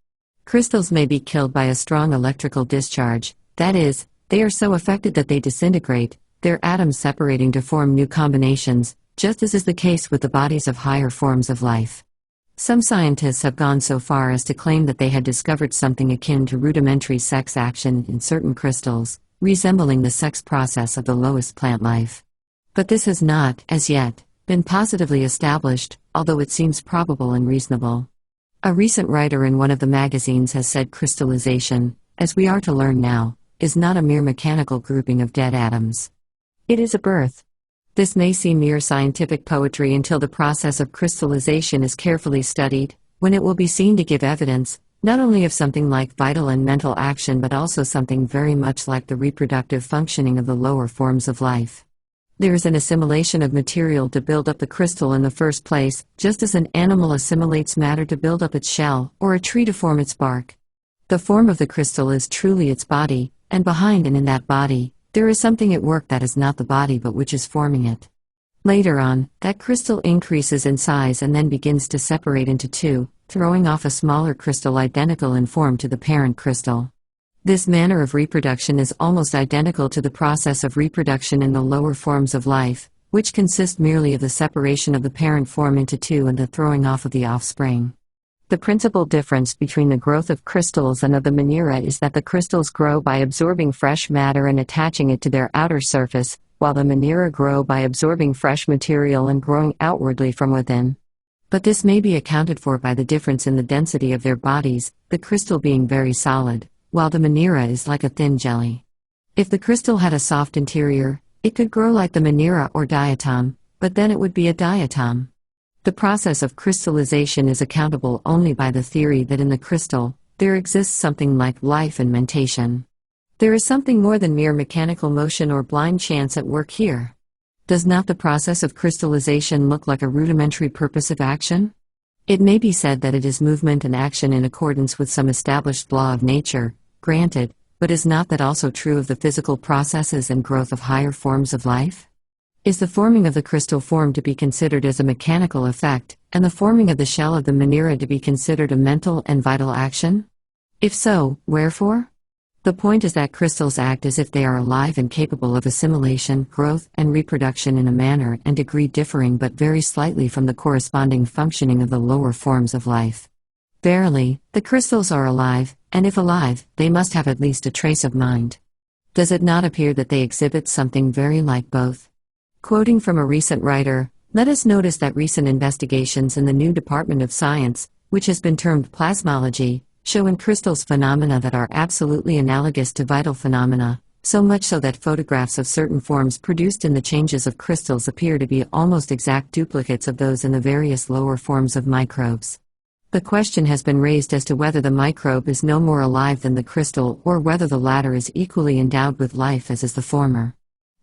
Crystals may be killed by a strong electrical discharge, that is, they are so affected that they disintegrate, their atoms separating to form new combinations, just as is the case with the bodies of higher forms of life. Some scientists have gone so far as to claim that they had discovered something akin to rudimentary sex action in certain crystals, resembling the sex process of the lowest plant life. But this has not, as yet, been positively established, although it seems probable and reasonable. A recent writer in one of the magazines has said crystallization, as we are to learn now, is not a mere mechanical grouping of dead atoms. It is a birth. This may seem mere scientific poetry until the process of crystallization is carefully studied, when it will be seen to give evidence, not only of something like vital and mental action but also something very much like the reproductive functioning of the lower forms of life. There is an assimilation of material to build up the crystal in the first place, just as an animal assimilates matter to build up its shell, or a tree to form its bark. The form of the crystal is truly its body, and behind and in that body, there is something at work that is not the body but which is forming it. Later on, that crystal increases in size and then begins to separate into two, throwing off a smaller crystal identical in form to the parent crystal. This manner of reproduction is almost identical to the process of reproduction in the lower forms of life, which consist merely of the separation of the parent form into two and the throwing off of the offspring. The principal difference between the growth of crystals and of the Monera is that the crystals grow by absorbing fresh matter and attaching it to their outer surface, while the Monera grow by absorbing fresh material and growing outwardly from within. But this may be accounted for by the difference in the density of their bodies, the crystal being very solid, while the Monera is like a thin jelly. If the crystal had a soft interior, it could grow like the Monera or diatom, but then it would be a diatom. The process of crystallization is accountable only by the theory that in the crystal, there exists something like life and mentation. There is something more than mere mechanical motion or blind chance at work here. Does not the process of crystallization look like a rudimentary purposive action? It may be said that it is movement and action in accordance with some established law of nature, granted, but is not that also true of the physical processes and growth of higher forms of life? Is the forming of the crystal form to be considered as a mechanical effect, and the forming of the shell of the Menira to be considered a mental and vital action? If so, wherefore? The point is that crystals act as if they are alive and capable of assimilation, growth, and reproduction in a manner and degree differing but very slightly from the corresponding functioning of the lower forms of life. Verily, the crystals are alive, and if alive, they must have at least a trace of mind. Does it not appear that they exhibit something very like both? Quoting from a recent writer, let us notice that recent investigations in the new department of science, which has been termed plasmology, show in crystals phenomena that are absolutely analogous to vital phenomena, so much so that photographs of certain forms produced in the changes of crystals appear to be almost exact duplicates of those in the various lower forms of microbes. The question has been raised as to whether the microbe is no more alive than the crystal or whether the latter is equally endowed with life as is the former.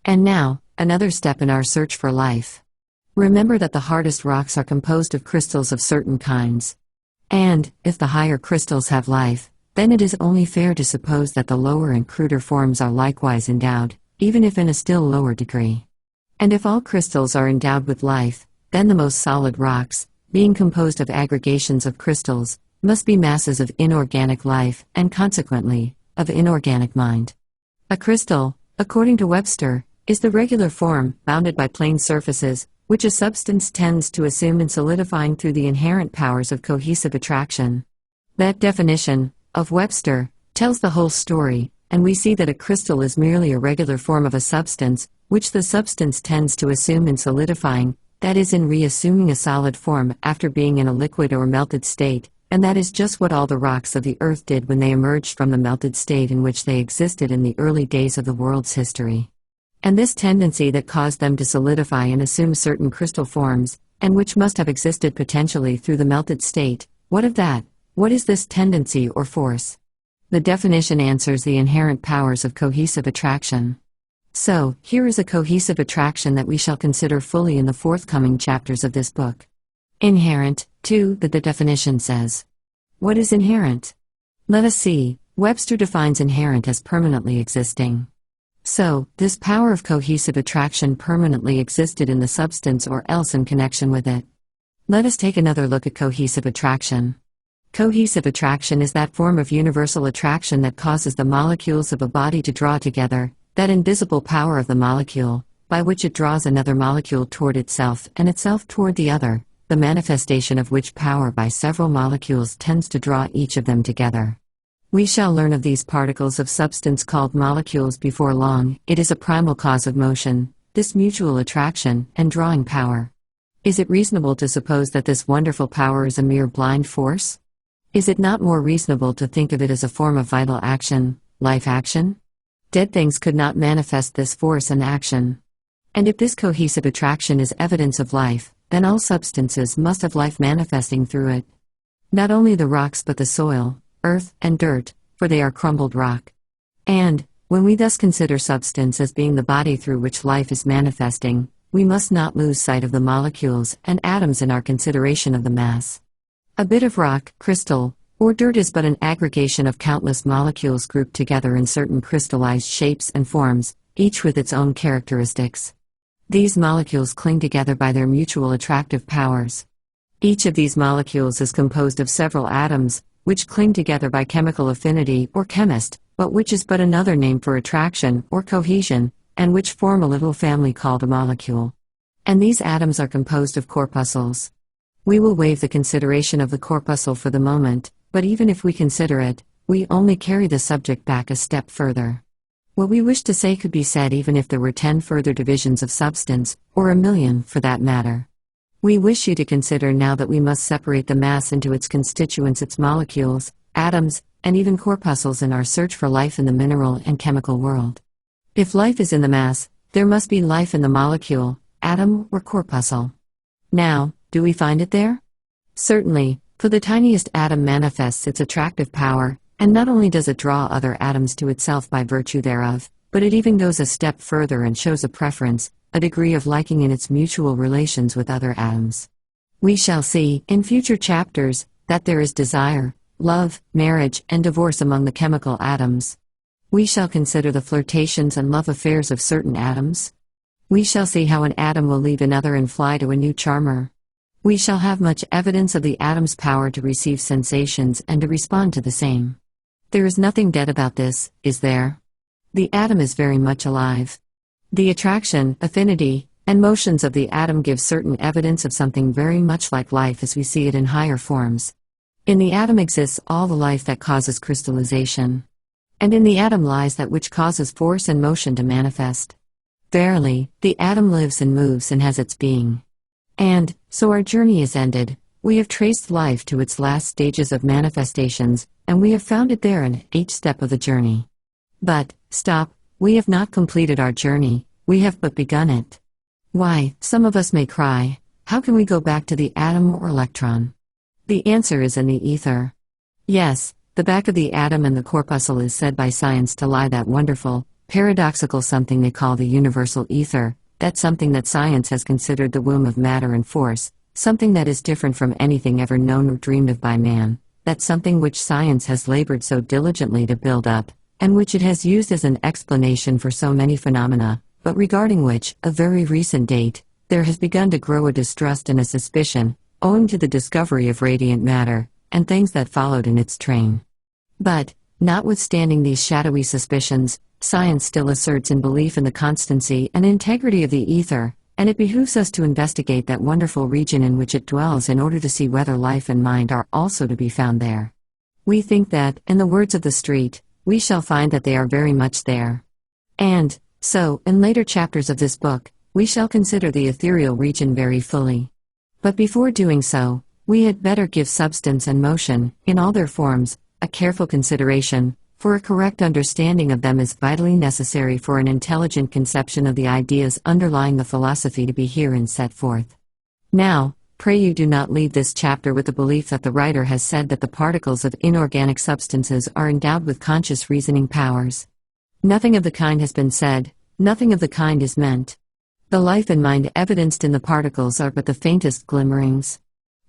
And now, another step in our search for life. Remember that the hardest rocks are composed of crystals of certain kinds. And, if the higher crystals have life, then it is only fair to suppose that the lower and cruder forms are likewise endowed, even if in a still lower degree. And if all crystals are endowed with life, then the most solid rocks, being composed of aggregations of crystals, must be masses of inorganic life, and consequently, of inorganic mind. A crystal, according to Webster, is the regular form, bounded by plane surfaces, which a substance tends to assume in solidifying through the inherent powers of cohesive attraction. That definition, of Webster, tells the whole story, and we see that a crystal is merely a regular form of a substance, which the substance tends to assume in solidifying, that is in reassuming a solid form after being in a liquid or melted state, and that is just what all the rocks of the earth did when they emerged from the melted state in which they existed in the early days of the world's history. And this tendency that caused them to solidify and assume certain crystal forms, and which must have existed potentially through the melted state, what of that? What is this tendency or force? The definition answers the inherent powers of cohesive attraction. So, here is a cohesive attraction that we shall consider fully in the forthcoming chapters of this book. Inherent, too, the definition says. What is inherent? Let us see. Webster defines inherent as permanently existing. So, this power of cohesive attraction permanently existed in the substance or else in connection with it. Let us take another look at cohesive attraction. Cohesive attraction is that form of universal attraction that causes the molecules of a body to draw together, that invisible power of the molecule, by which it draws another molecule toward itself and itself toward the other, the manifestation of which power by several molecules tends to draw each of them together. We shall learn of these particles of substance called molecules before long. It is a primal cause of motion, this mutual attraction and drawing power. Is it reasonable to suppose that this wonderful power is a mere blind force? Is it not more reasonable to think of it as a form of vital action, life action? Dead things could not manifest this force and action. And if this cohesive attraction is evidence of life, then all substances must have life manifesting through it. Not only the rocks but the soil, earth, and dirt, for they are crumbled rock. And, when we thus consider substance as being the body through which life is manifesting, we must not lose sight of the molecules and atoms in our consideration of the mass. A bit of rock, crystal, or dirt is but an aggregation of countless molecules grouped together in certain crystallized shapes and forms, each with its own characteristics. These molecules cling together by their mutual attractive powers. Each of these molecules is composed of several atoms, which cling together by chemical affinity or chemist, but which is but another name for attraction or cohesion, and which form a little family called a molecule. And these atoms are composed of corpuscles. We will waive the consideration of the corpuscle for the moment, but even if we consider it, we only carry the subject back a step further. What we wish to say could be said even if there were 10 further divisions of substance, or 1,000,000 for that matter. We wish you to consider now that we must separate the mass into its constituents, its molecules, atoms, and even corpuscles in our search for life in the mineral and chemical world. If life is in the mass, there must be life in the molecule, atom, or corpuscle. Now, do we find it there? Certainly, for the tiniest atom manifests its attractive power, and not only does it draw other atoms to itself by virtue thereof, but it even goes a step further and shows a preference, a degree of liking in its mutual relations with other atoms. We shall see, in future chapters, that there is desire, love, marriage, and divorce among the chemical atoms. We shall consider the flirtations and love affairs of certain atoms. We shall see how an atom will leave another and fly to a new charmer. We shall have much evidence of the atom's power to receive sensations and to respond to the same. There is nothing dead about this, is there? The atom is very much alive. The attraction, affinity, and motions of the atom give certain evidence of something very much like life as we see it in higher forms. In the atom exists all the life that causes crystallization. And in the atom lies that which causes force and motion to manifest. Verily, the atom lives and moves and has its being. And, so our journey is ended, we have traced life to its last stages of manifestations, and we have found it there in each step of the journey. But, stop, we have not completed our journey, we have but begun it. Why, some of us may cry, how can we go back to the atom or electron? The answer is in the ether. Yes, the back of the atom and the corpuscle is said by science to lie that wonderful, paradoxical something they call the universal ether, that something that science has considered the womb of matter and force, something that is different from anything ever known or dreamed of by man, that something which science has labored so diligently to build up, and which it has used as an explanation for so many phenomena, but regarding which, a very recent date, there has begun to grow a distrust and a suspicion, owing to the discovery of radiant matter, and things that followed in its train. But, notwithstanding these shadowy suspicions, science still asserts in belief in the constancy and integrity of the ether, and it behooves us to investigate that wonderful region in which it dwells in order to see whether life and mind are also to be found there. We think that, in the words of the street, we shall find that they are very much there. And, so, in later chapters of this book, we shall consider the ethereal region very fully. But before doing so, we had better give substance and motion, in all their forms, a careful consideration, for a correct understanding of them is vitally necessary for an intelligent conception of the ideas underlying the philosophy to be herein set forth. Now, pray you do not leave this chapter with the belief that the writer has said that the particles of inorganic substances are endowed with conscious reasoning powers. Nothing of the kind has been said, nothing of the kind is meant. The life and mind evidenced in the particles are but the faintest glimmerings.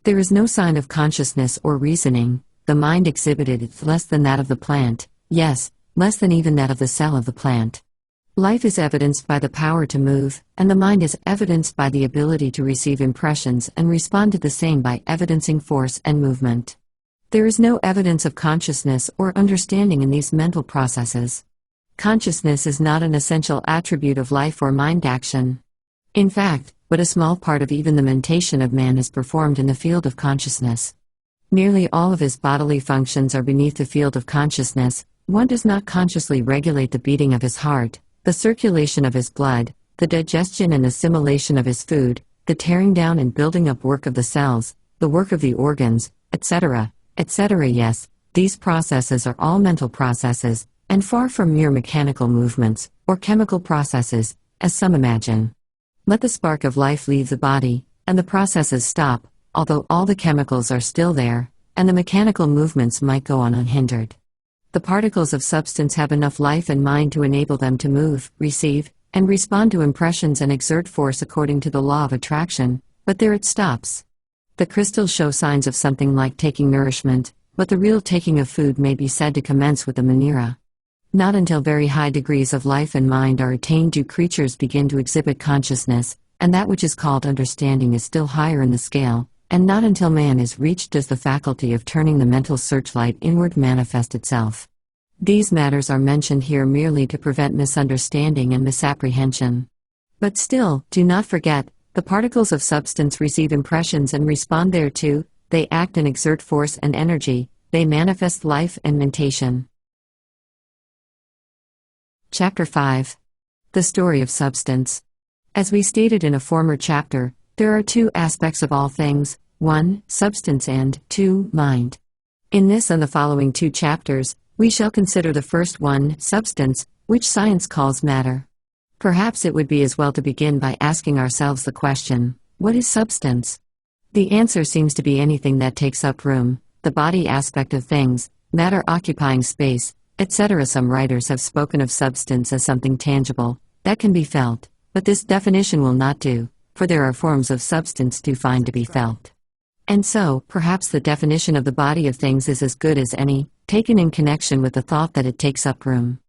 There is no sign of consciousness or reasoning, the mind exhibited is less than that of the plant, yes, less than even that of the cell of the plant. Life is evidenced by the power to move, and the mind is evidenced by the ability to receive impressions and respond to the same by evidencing force and movement. There is no evidence of consciousness or understanding in these mental processes. Consciousness is not an essential attribute of life or mind action. In fact, but a small part of even the mentation of man is performed in the field of consciousness. Nearly all of his bodily functions are beneath the field of consciousness. One does not consciously regulate the beating of his heart, the circulation of his blood, the digestion and assimilation of his food, the tearing down and building up work of the cells, the work of the organs, etc., etc. Yes, these processes are all mental processes, and far from mere mechanical movements, or chemical processes, as some imagine. Let the spark of life leave the body, and the processes stop, although all the chemicals are still there, and the mechanical movements might go on unhindered. The particles of substance have enough life and mind to enable them to move, receive, and respond to impressions and exert force according to the law of attraction, but there it stops. The crystals show signs of something like taking nourishment, but the real taking of food may be said to commence with the manera. Not until very high degrees of life and mind are attained do creatures begin to exhibit consciousness, and that which is called understanding is still higher in the scale, and not until man is reached does the faculty of turning the mental searchlight inward manifest itself. These matters are mentioned here merely to prevent misunderstanding and misapprehension. But still, do not forget, the particles of substance receive impressions and respond thereto, they act and exert force and energy, they manifest life and mentation. Chapter 5. The Story of Substance. As we stated in a former chapter, there are two aspects of all things, 1. Substance and 2. Mind. In this and the following two chapters, we shall consider the first one, substance, which science calls matter. Perhaps it would be as well to begin by asking ourselves the question, what is substance? The answer seems to be anything that takes up room, the body aspect of things, matter occupying space, etc. Some writers have spoken of substance as something tangible, that can be felt, but this definition will not do, for there are forms of substance too fine to be felt. And so, perhaps the definition of the body of things is as good as any, taken in connection with the thought that it takes up room.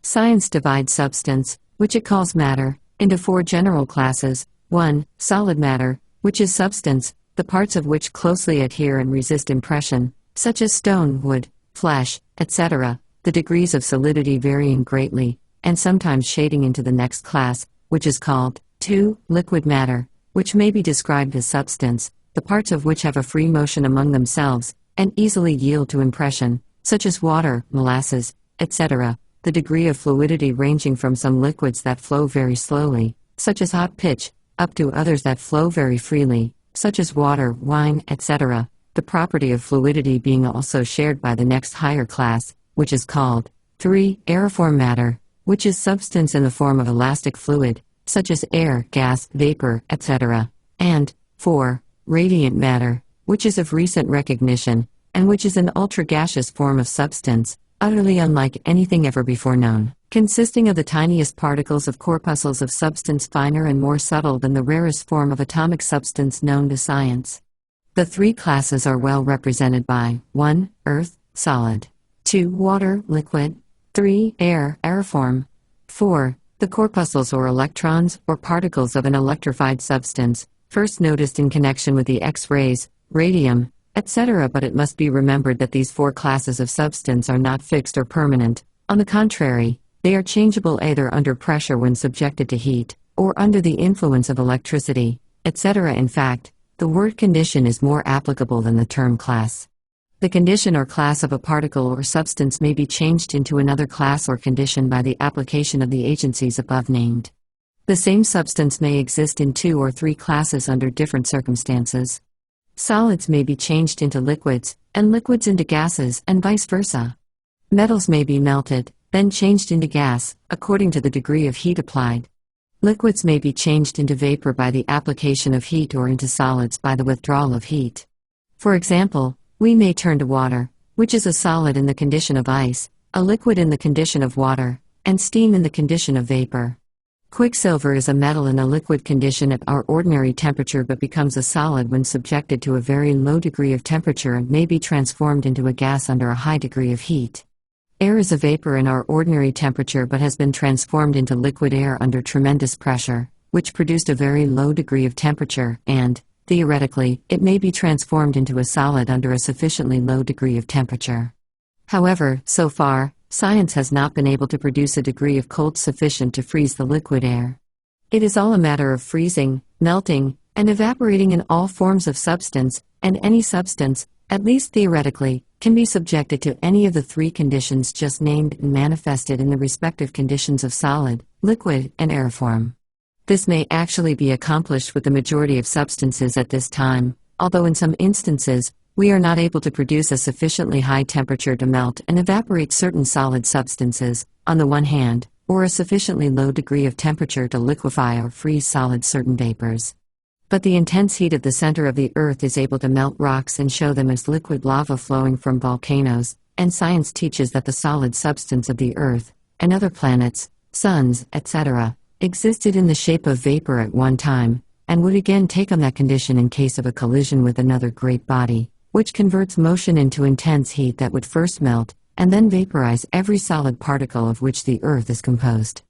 Science divides substance, which it calls matter, into 4 general classes. 1. Solid matter, which is substance, the parts of which closely adhere and resist impression, such as stone, wood, flesh, etc., the degrees of solidity varying greatly, and sometimes shading into the next class, which is called 2. Liquid matter, which may be described as substance, the parts of which have a free motion among themselves, and easily yield to impression, such as water, molasses, etc., the degree of fluidity ranging from some liquids that flow very slowly, such as hot pitch, up to others that flow very freely, such as water, wine, etc., the property of fluidity being also shared by the next higher class, which is called 3. Aeriform matter, which is substance in the form of elastic fluid, such as air, gas, vapor, etc., and 4. Radiant matter, which is of recent recognition, and which is an ultra-gaseous form of substance, utterly unlike anything ever before known, consisting of the tiniest particles of corpuscles of substance finer and more subtle than the rarest form of atomic substance known to science. The 3 classes are well represented by 1. Earth, solid; 2. Water, liquid; 3. Air, aeriform; 4. The corpuscles or electrons, or particles of an electrified substance, first noticed in connection with the X-rays, radium, etc. But it must be remembered that these 4 classes of substance are not fixed or permanent. On the contrary, they are changeable either under pressure when subjected to heat, or under the influence of electricity, etc. In fact, the word condition is more applicable than the term class. The condition or class of a particle or substance may be changed into another class or condition by the application of the agencies above named. The same substance may exist in 2 or 3 classes under different circumstances. Solids may be changed into liquids, and liquids into gases, and vice versa. Metals may be melted, then changed into gas, according to the degree of heat applied. Liquids may be changed into vapor by the application of heat or into solids by the withdrawal of heat. For example, we may turn to water, which is a solid in the condition of ice, a liquid in the condition of water, and steam in the condition of vapor. Quicksilver is a metal in a liquid condition at our ordinary temperature but becomes a solid when subjected to a very low degree of temperature and may be transformed into a gas under a high degree of heat. Air is a vapor in our ordinary temperature but has been transformed into liquid air under tremendous pressure, which produced a very low degree of temperature, and, theoretically, it may be transformed into a solid under a sufficiently low degree of temperature. However, so far, science has not been able to produce a degree of cold sufficient to freeze the liquid air. It is all a matter of freezing, melting, and evaporating in all forms of substance, and any substance, at least theoretically, can be subjected to any of the 3 conditions just named and manifested in the respective conditions of solid, liquid, and aeriform. This may actually be accomplished with the majority of substances at this time, although in some instances, we are not able to produce a sufficiently high temperature to melt and evaporate certain solid substances, on the one hand, or a sufficiently low degree of temperature to liquefy or freeze solid certain vapors. But the intense heat of the center of the Earth is able to melt rocks and show them as liquid lava flowing from volcanoes, and science teaches that the solid substance of the Earth, and other planets, suns, etc., existed in the shape of vapor at one time, and would again take on that condition in case of a collision with another great body, which converts motion into intense heat that would first melt, and then vaporize every solid particle of which the Earth is composed.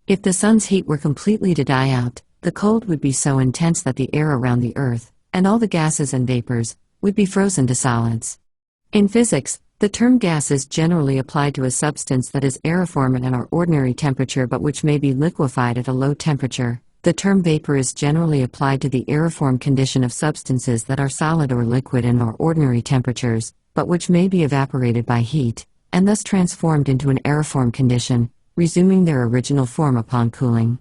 If the sun's heat were completely to die out, the cold would be so intense that the air around the Earth, and all the gases and vapors, would be frozen to solids. In physics, the term gas is generally applied to a substance that is aeriform at our ordinary temperature but which may be liquefied at a low temperature. The term vapor is generally applied to the aeriform condition of substances that are solid or liquid in our ordinary temperatures, but which may be evaporated by heat, and thus transformed into an aeriform condition, resuming their original form upon cooling.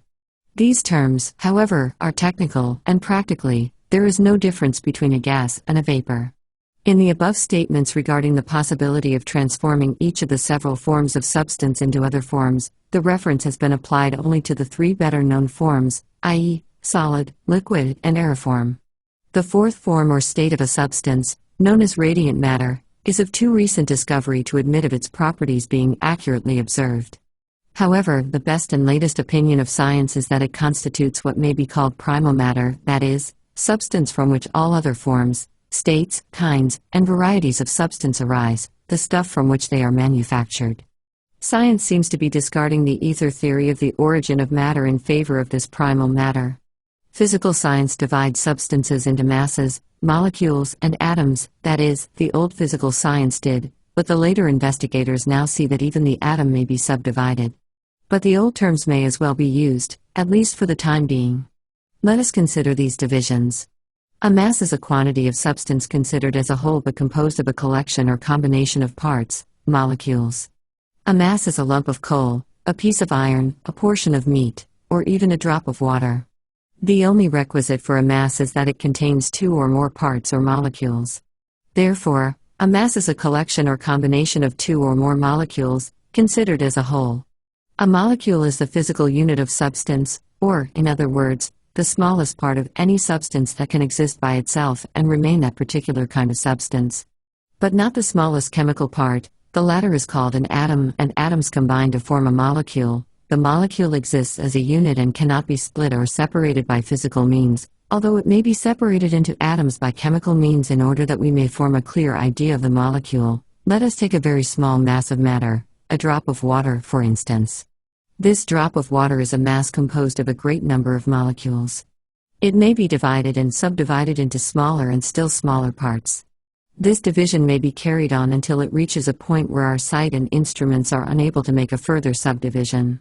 These terms, however, are technical, and practically, there is no difference between a gas and a vapor. In the above statements regarding the possibility of transforming each of the several forms of substance into other forms, the reference has been applied only to the 3 better-known forms, i.e., solid, liquid, and aeriform. The 4th form or state of a substance, known as radiant matter, is of too recent discovery to admit of its properties being accurately observed. However, the best and latest opinion of science is that it constitutes what may be called primal matter, that is, substance from which all other forms, states, kinds, and varieties of substance arise, the stuff from which they are manufactured. Science seems to be discarding the ether theory of the origin of matter in favor of this primal matter. Physical science divides substances into masses, molecules, and atoms, that is, the old physical science did, but the later investigators now see that even the atom may be subdivided. But the old terms may as well be used, at least for the time being. Let us consider these divisions. A mass is a quantity of substance considered as a whole but composed of a collection or combination of parts, molecules. A mass is a lump of coal, a piece of iron, a portion of meat, or even a drop of water. The only requisite for a mass is that it contains two or more parts or molecules. Therefore, a mass is a collection or combination of two or more molecules, considered as a whole. A molecule is the physical unit of substance, or, in other words, the smallest part of any substance that can exist by itself and remain that particular kind of substance. But not the smallest chemical part, the latter is called an atom, and atoms combine to form a molecule. The molecule exists as a unit and cannot be split or separated by physical means, although it may be separated into atoms by chemical means in order that we may form a clear idea of the molecule. Let us take a very small mass of matter, a drop of water, for instance. This drop of water is a mass composed of a great number of molecules. It may be divided and subdivided into smaller and still smaller parts. This division may be carried on until it reaches a point where our sight and instruments are unable to make a further subdivision.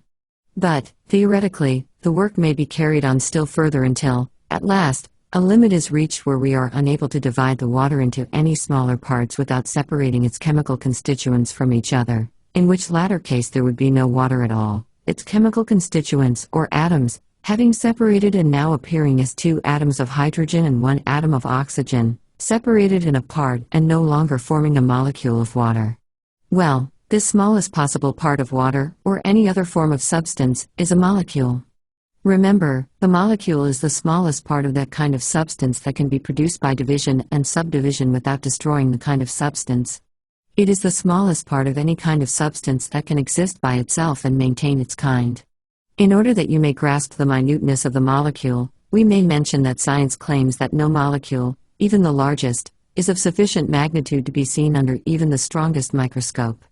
But, theoretically, the work may be carried on still further until, at last, a limit is reached where we are unable to divide the water into any smaller parts without separating its chemical constituents from each other, in which latter case there would be no water at all. Its chemical constituents, or atoms, having separated and now appearing as two atoms of hydrogen and one atom of oxygen, separated and apart and no longer forming a molecule of water. Well, this smallest possible part of water, or any other form of substance, is a molecule. Remember, the molecule is the smallest part of that kind of substance that can be produced by division and subdivision without destroying the kind of substance. It is the smallest part of any kind of substance that can exist by itself and maintain its kind. In order that you may grasp the minuteness of the molecule, we may mention that science claims that no molecule, even the largest, is of sufficient magnitude to be seen under even the strongest microscope.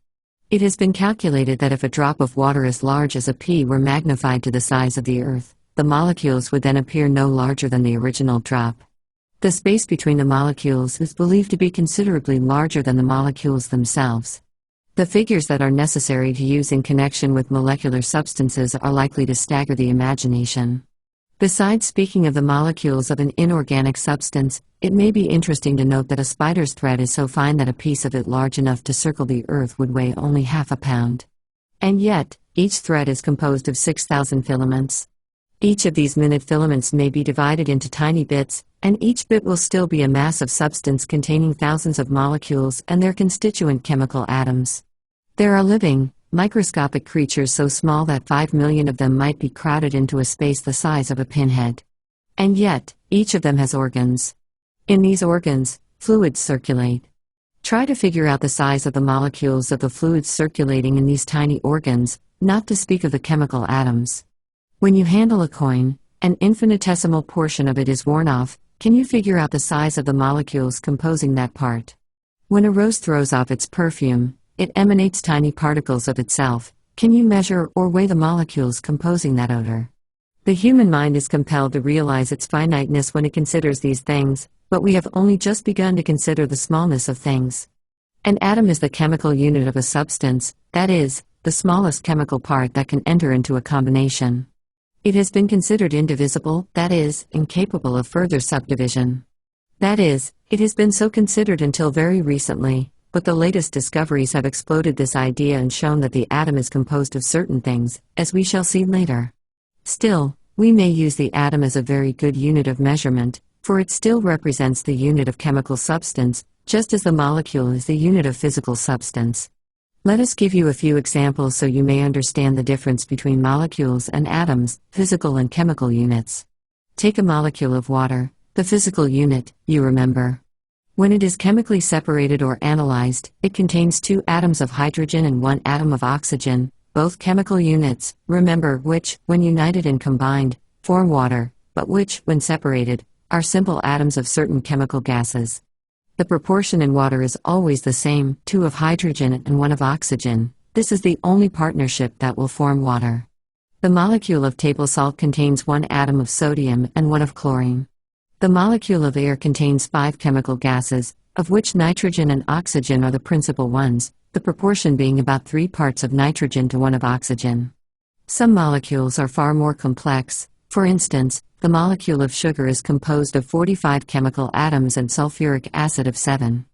It has been calculated that if a drop of water as large as a pea were magnified to the size of the Earth, the molecules would then appear no larger than the original drop. The space between the molecules is believed to be considerably larger than the molecules themselves. The figures that are necessary to use in connection with molecular substances are likely to stagger the imagination. Besides speaking of the molecules of an inorganic substance, it may be interesting to note that a spider's thread is so fine that a piece of it large enough to circle the Earth would weigh only half a pound. And yet, each thread is composed of 6,000 filaments. Each of these minute filaments may be divided into tiny bits, and each bit will still be a mass of substance containing thousands of molecules and their constituent chemical atoms. There are living, microscopic creatures so small that 5 million of them might be crowded into a space the size of a pinhead. And yet, each of them has organs. In these organs, fluids circulate. Try to figure out the size of the molecules of the fluids circulating in these tiny organs, not to speak of the chemical atoms. When you handle a coin, an infinitesimal portion of it is worn off. Can you figure out the size of the molecules composing that part? When a rose throws off its perfume, it emanates tiny particles of itself. Can you measure or weigh the molecules composing that odor? The human mind is compelled to realize its finiteness when it considers these things, but we have only just begun to consider the smallness of things. An atom is the chemical unit of a substance, that is, the smallest chemical part that can enter into a combination. It has been considered indivisible, that is, incapable of further subdivision. That is, it has been so considered until very recently, but the latest discoveries have exploded this idea and shown that the atom is composed of certain things, as we shall see later. Still, we may use the atom as a very good unit of measurement, for it still represents the unit of chemical substance, just as the molecule is the unit of physical substance. Let us give you a few examples so you may understand the difference between molecules and atoms, physical and chemical units. Take a molecule of water, the physical unit, you remember. When it is chemically separated or analyzed, it contains 2 atoms of hydrogen and 1 atom of oxygen, both chemical units, remember, which, when united and combined, form water, but which, when separated, are simple atoms of certain chemical gases. The proportion in water is always the same, 2 of hydrogen and 1 of oxygen. This is the only partnership that will form water. The molecule of table salt contains 1 atom of sodium and 1 of chlorine. The molecule of air contains 5 chemical gases, of which nitrogen and oxygen are the principal ones, the proportion being about 3 parts of nitrogen to 1 of oxygen. Some molecules are far more complex. For instance, the molecule of sugar is composed of 45 chemical atoms and sulfuric acid of 7.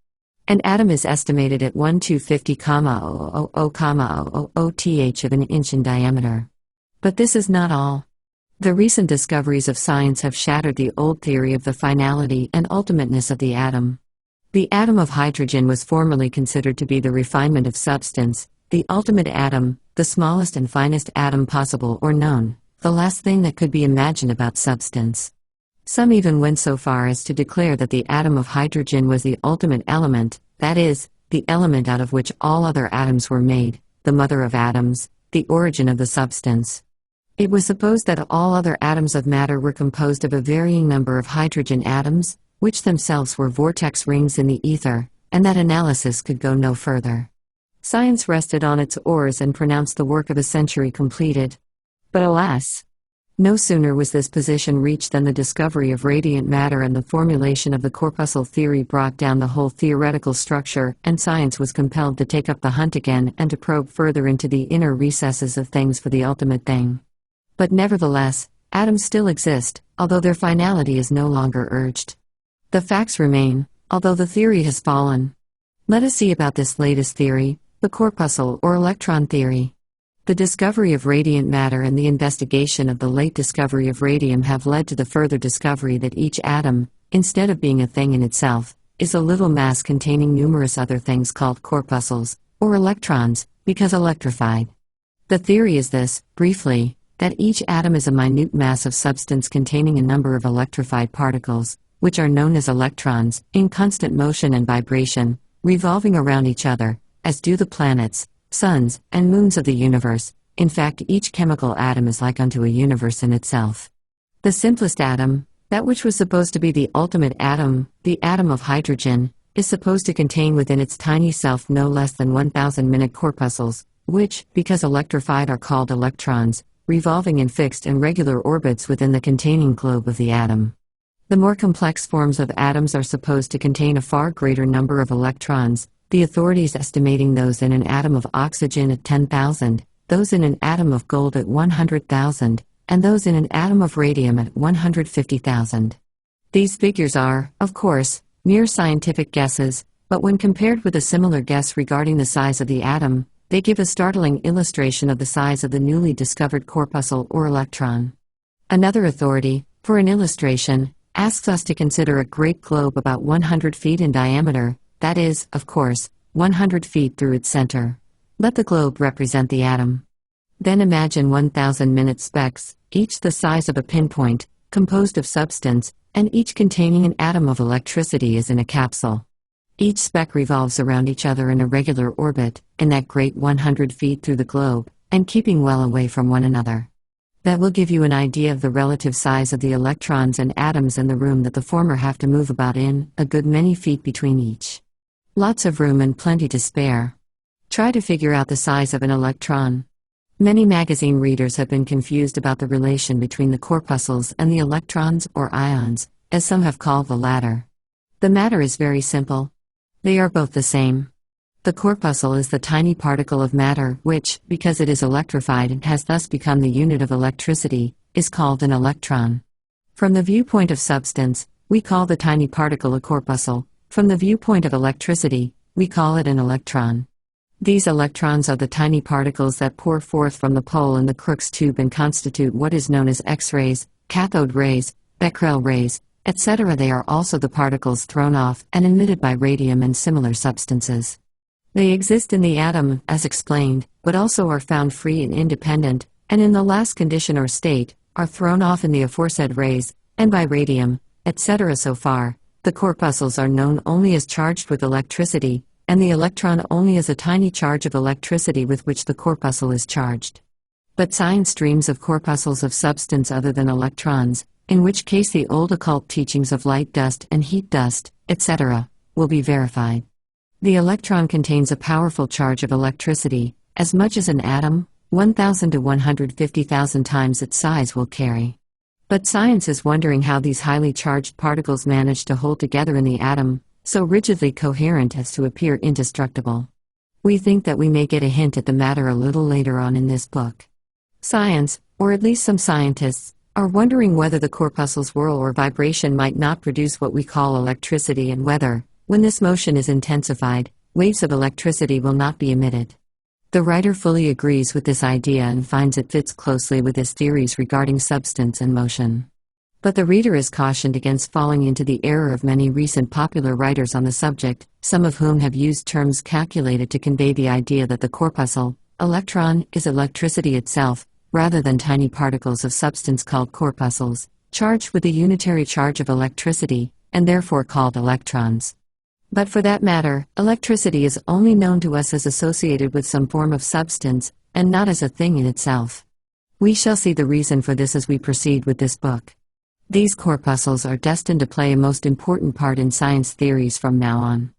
An atom is estimated at 1/250,000,000,000th of an inch in diameter. But this is not all. The recent discoveries of science have shattered the old theory of the finality and ultimateness of the atom. The atom of hydrogen was formerly considered to be the refinement of substance, the ultimate atom, the smallest and finest atom possible or known, the last thing that could be imagined about substance. Some even went so far as to declare that the atom of hydrogen was the ultimate element, that is, the element out of which all other atoms were made, the mother of atoms, the origin of the substance. It was supposed that all other atoms of matter were composed of a varying number of hydrogen atoms, which themselves were vortex rings in the ether, and that analysis could go no further. Science rested on its oars and pronounced the work of a century completed. But alas! No sooner was this position reached than the discovery of radiant matter and the formulation of the corpuscle theory brought down the whole theoretical structure, and science was compelled to take up the hunt again and to probe further into the inner recesses of things for the ultimate thing. But nevertheless, atoms still exist, although their finality is no longer urged. The facts remain, although the theory has fallen. Let us see about this latest theory, the corpuscle or electron theory. The discovery of radiant matter and the investigation of the late discovery of radium have led to the further discovery that each atom, instead of being a thing in itself, is a little mass containing numerous other things called corpuscles, or electrons, because electrified. The theory is this, briefly, that each atom is a minute mass of substance containing a number of electrified particles, which are known as electrons, in constant motion and vibration, revolving around each other, as do the planets, suns, and moons of the universe. In fact, each chemical atom is like unto a universe in itself. The simplest atom, that which was supposed to be the ultimate atom, the atom of hydrogen, is supposed to contain within its tiny self no less than 1,000 minute corpuscles, which, because electrified, are called electrons, revolving in fixed and regular orbits within the containing globe of the atom. The more complex forms of atoms are supposed to contain a far greater number of electrons, the authorities estimating those in an atom of oxygen at 10,000, those in an atom of gold at 100,000, and those in an atom of radium at 150,000. These figures are, of course, mere scientific guesses, but when compared with a similar guess regarding the size of the atom, they give a startling illustration of the size of the newly discovered corpuscle or electron. Another authority, for an illustration, asks us to consider a great globe about 100 feet in diameter, that is, of course, 100 feet through its center. Let the globe represent the atom. Then imagine 1,000 minute specks, each the size of a pinpoint, composed of substance, and each containing an atom of electricity as in a capsule. Each speck revolves around each other in a regular orbit, in that great 100 feet through the globe, and keeping well away from one another. That will give you an idea of the relative size of the electrons and atoms in the room that the former have to move about in, a good many feet between each. Lots of room and plenty to spare. Try to figure out the size of an electron. Many magazine readers have been confused about the relation between the corpuscles and the electrons, or ions, as some have called the latter. The matter is very simple. They are both the same. The corpuscle is the tiny particle of matter which, because it is electrified and has thus become the unit of electricity, is called an electron. From the viewpoint of substance, we call the tiny particle a corpuscle. From the viewpoint of electricity, we call it an electron. These electrons are the tiny particles that pour forth from the pole in the Crookes tube and constitute what is known as X-rays, cathode rays, Becquerel rays, etc. They are also the particles thrown off and emitted by radium and similar substances. They exist in the atom, as explained, but also are found free and independent, and in the last condition or state, are thrown off in the aforesaid rays, and by radium, etc. So far, the corpuscles are known only as charged with electricity, and the electron only as a tiny charge of electricity with which the corpuscle is charged. But science dreams of corpuscles of substance other than electrons, in which case the old occult teachings of light dust and heat dust, etc., will be verified. The electron contains a powerful charge of electricity, as much as an atom, 1,000 to 150,000 times its size will carry. But science is wondering how these highly charged particles manage to hold together in the atom, so rigidly coherent as to appear indestructible. We think that we may get a hint at the matter a little later on in this book. Science, or at least some scientists, are wondering whether the corpuscle's whirl or vibration might not produce what we call electricity and whether, when this motion is intensified, waves of electricity will not be emitted. The writer fully agrees with this idea and finds it fits closely with his theories regarding substance and motion. But the reader is cautioned against falling into the error of many recent popular writers on the subject, some of whom have used terms calculated to convey the idea that the corpuscle, electron, is electricity itself, rather than tiny particles of substance called corpuscles, charged with a unitary charge of electricity, and therefore called electrons. But for that matter, electricity is only known to us as associated with some form of substance, and not as a thing in itself. We shall see the reason for this as we proceed with this book. These corpuscles are destined to play a most important part in science theories from now on.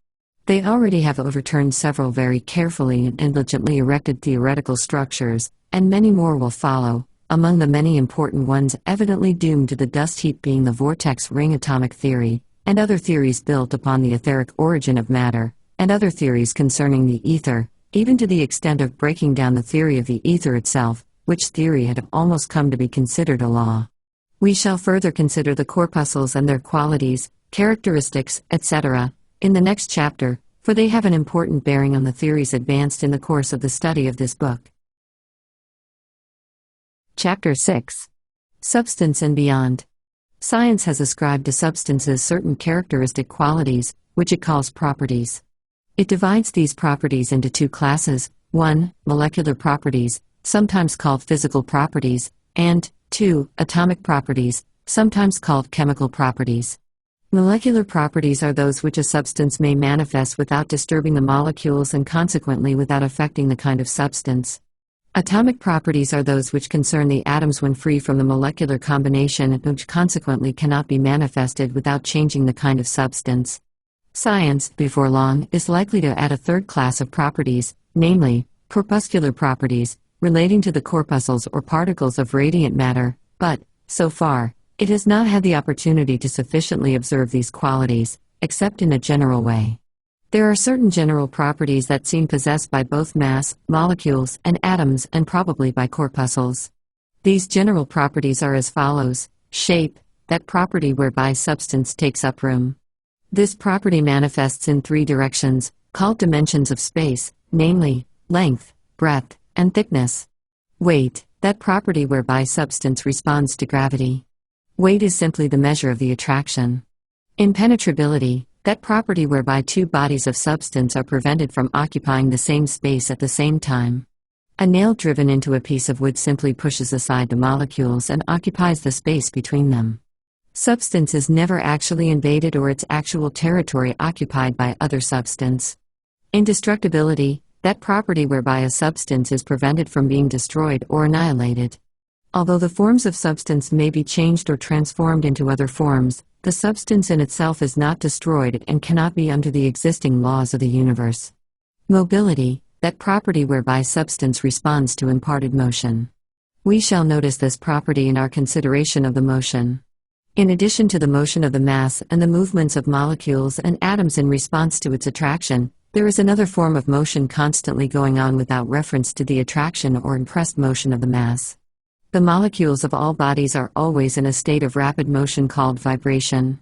They already have overturned several very carefully and diligently erected theoretical structures, and many more will follow, among the many important ones evidently doomed to the dust heap being the vortex ring atomic theory, and other theories built upon the etheric origin of matter, and other theories concerning the ether, even to the extent of breaking down the theory of the ether itself, which theory had almost come to be considered a law. We shall further consider the corpuscles and their qualities, characteristics, etc., in the next chapter, for they have an important bearing on the theories advanced in the course of the study of this book. Chapter 6. Substance and Beyond. Science has ascribed to substances certain characteristic qualities, which it calls properties. It divides these properties into two classes: 1. Molecular properties, sometimes called physical properties, and 2. Atomic properties, sometimes called chemical properties. Molecular properties are those which a substance may manifest without disturbing the molecules and consequently without affecting the kind of substance. Atomic properties are those which concern the atoms when free from the molecular combination and which consequently cannot be manifested without changing the kind of substance. Science, before long, is likely to add a third class of properties, namely, corpuscular properties, relating to the corpuscles or particles of radiant matter, but, so far, it has not had the opportunity to sufficiently observe these qualities, except in a general way. There are certain general properties that seem possessed by both mass, molecules, and atoms, and probably by corpuscles. These general properties are as follows: shape, that property whereby substance takes up room. This property manifests in three directions, called dimensions of space, namely, length, breadth, and thickness. Weight, that property whereby substance responds to gravity. Weight is simply the measure of the attraction. Impenetrability, that property whereby two bodies of substance are prevented from occupying the same space at the same time. A nail driven into a piece of wood simply pushes aside the molecules and occupies the space between them. Substance is never actually invaded or its actual territory occupied by other substance. Indestructibility, that property whereby a substance is prevented from being destroyed or annihilated. Although the forms of substance may be changed or transformed into other forms, the substance in itself is not destroyed and cannot be under the existing laws of the universe. Mobility, that property whereby substance responds to imparted motion. We shall notice this property in our consideration of the motion. In addition to the motion of the mass and the movements of molecules and atoms in response to its attraction, there is another form of motion constantly going on without reference to the attraction or impressed motion of the mass. The molecules of all bodies are always in a state of rapid motion called vibration.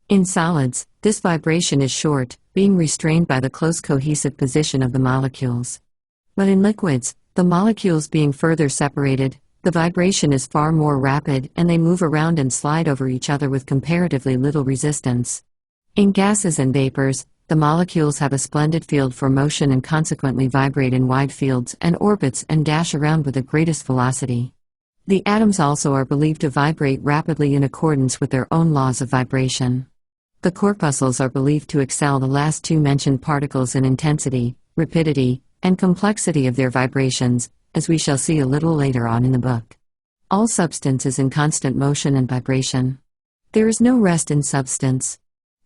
In solids, this vibration is short, being restrained by the close cohesive position of the molecules. But in liquids, the molecules being further separated, the vibration is far more rapid and they move around and slide over each other with comparatively little resistance. In gases and vapors, the molecules have a splendid field for motion and consequently vibrate in wide fields and orbits and dash around with the greatest velocity. The atoms also are believed to vibrate rapidly in accordance with their own laws of vibration. The corpuscles are believed to excel the last two mentioned particles in intensity, rapidity, and complexity of their vibrations, as we shall see a little later on in the book. All substance is in constant motion and vibration. There is no rest in substance.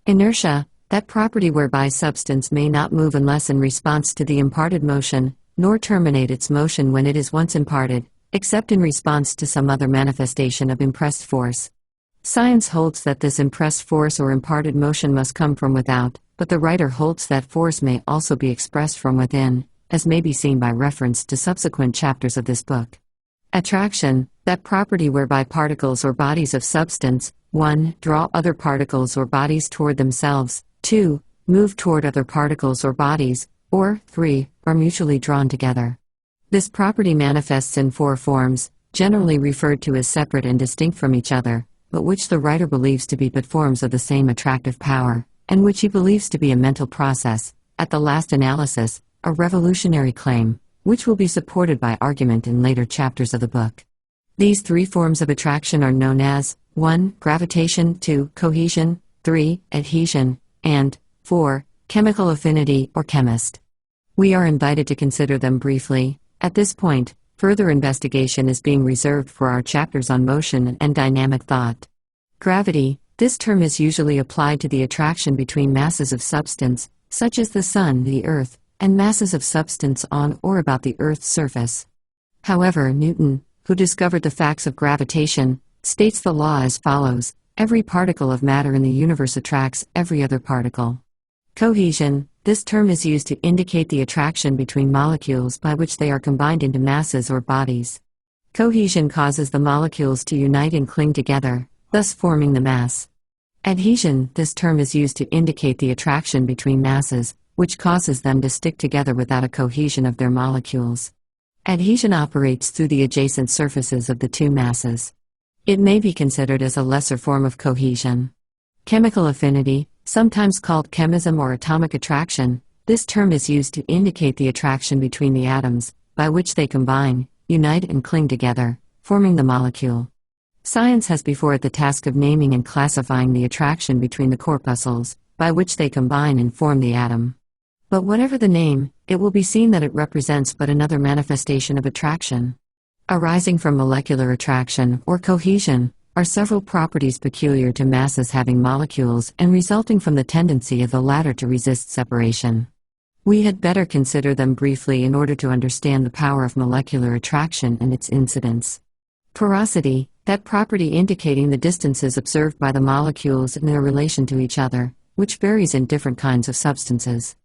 Inertia, that property whereby substance may not move unless in response to the imparted motion, nor terminate its motion when it is once imparted, except in response to some other manifestation of impressed force. Science holds that this impressed force or imparted motion must come from without, but the writer holds that force may also be expressed from within, as may be seen by reference to subsequent chapters of this book. Attraction, that property whereby particles or bodies of substance, 1. Draw other particles or bodies toward themselves, 2. Move toward other particles or bodies, or 3. Are mutually drawn together. This property manifests in 4 forms, generally referred to as separate and distinct from each other, but which the writer believes to be but forms of the same attractive power, and which he believes to be a mental process, at the last analysis, a revolutionary claim, which will be supported by argument in later chapters of the book. These 3 forms of attraction are known as 1. Gravitation, 2. Cohesion, 3. Adhesion, and 4. Chemical affinity or chemist. We are invited to consider them briefly. At this point, further investigation is being reserved for our chapters on motion and dynamic thought. Gravity, this term is usually applied to the attraction between masses of substance, such as the Sun, the Earth, and masses of substance on or about the Earth's surface. However, Newton, who discovered the facts of gravitation, states the law as follows: every particle of matter in the universe attracts every other particle. Cohesion, this term is used to indicate the attraction between molecules by which they are combined into masses or bodies. Cohesion causes the molecules to unite and cling together, thus forming the mass. Adhesion, this term is used to indicate the attraction between masses, which causes them to stick together without a cohesion of their molecules. Adhesion operates through the adjacent surfaces of the 2 masses. It may be considered as a lesser form of cohesion. Chemical affinity, sometimes called chemism or atomic attraction, this term is used to indicate the attraction between the atoms, by which they combine, unite and cling together, forming the molecule. Science has before it the task of naming and classifying the attraction between the corpuscles, by which they combine and form the atom. But whatever the name, it will be seen that it represents but another manifestation of attraction. Arising from molecular attraction, or cohesion, are several properties peculiar to masses having molecules and resulting from the tendency of the latter to resist separation. We had better consider them briefly in order to understand the power of molecular attraction and its incidence. Porosity, that property indicating the distances observed by the molecules in their relation to each other, which varies in different kinds of substances.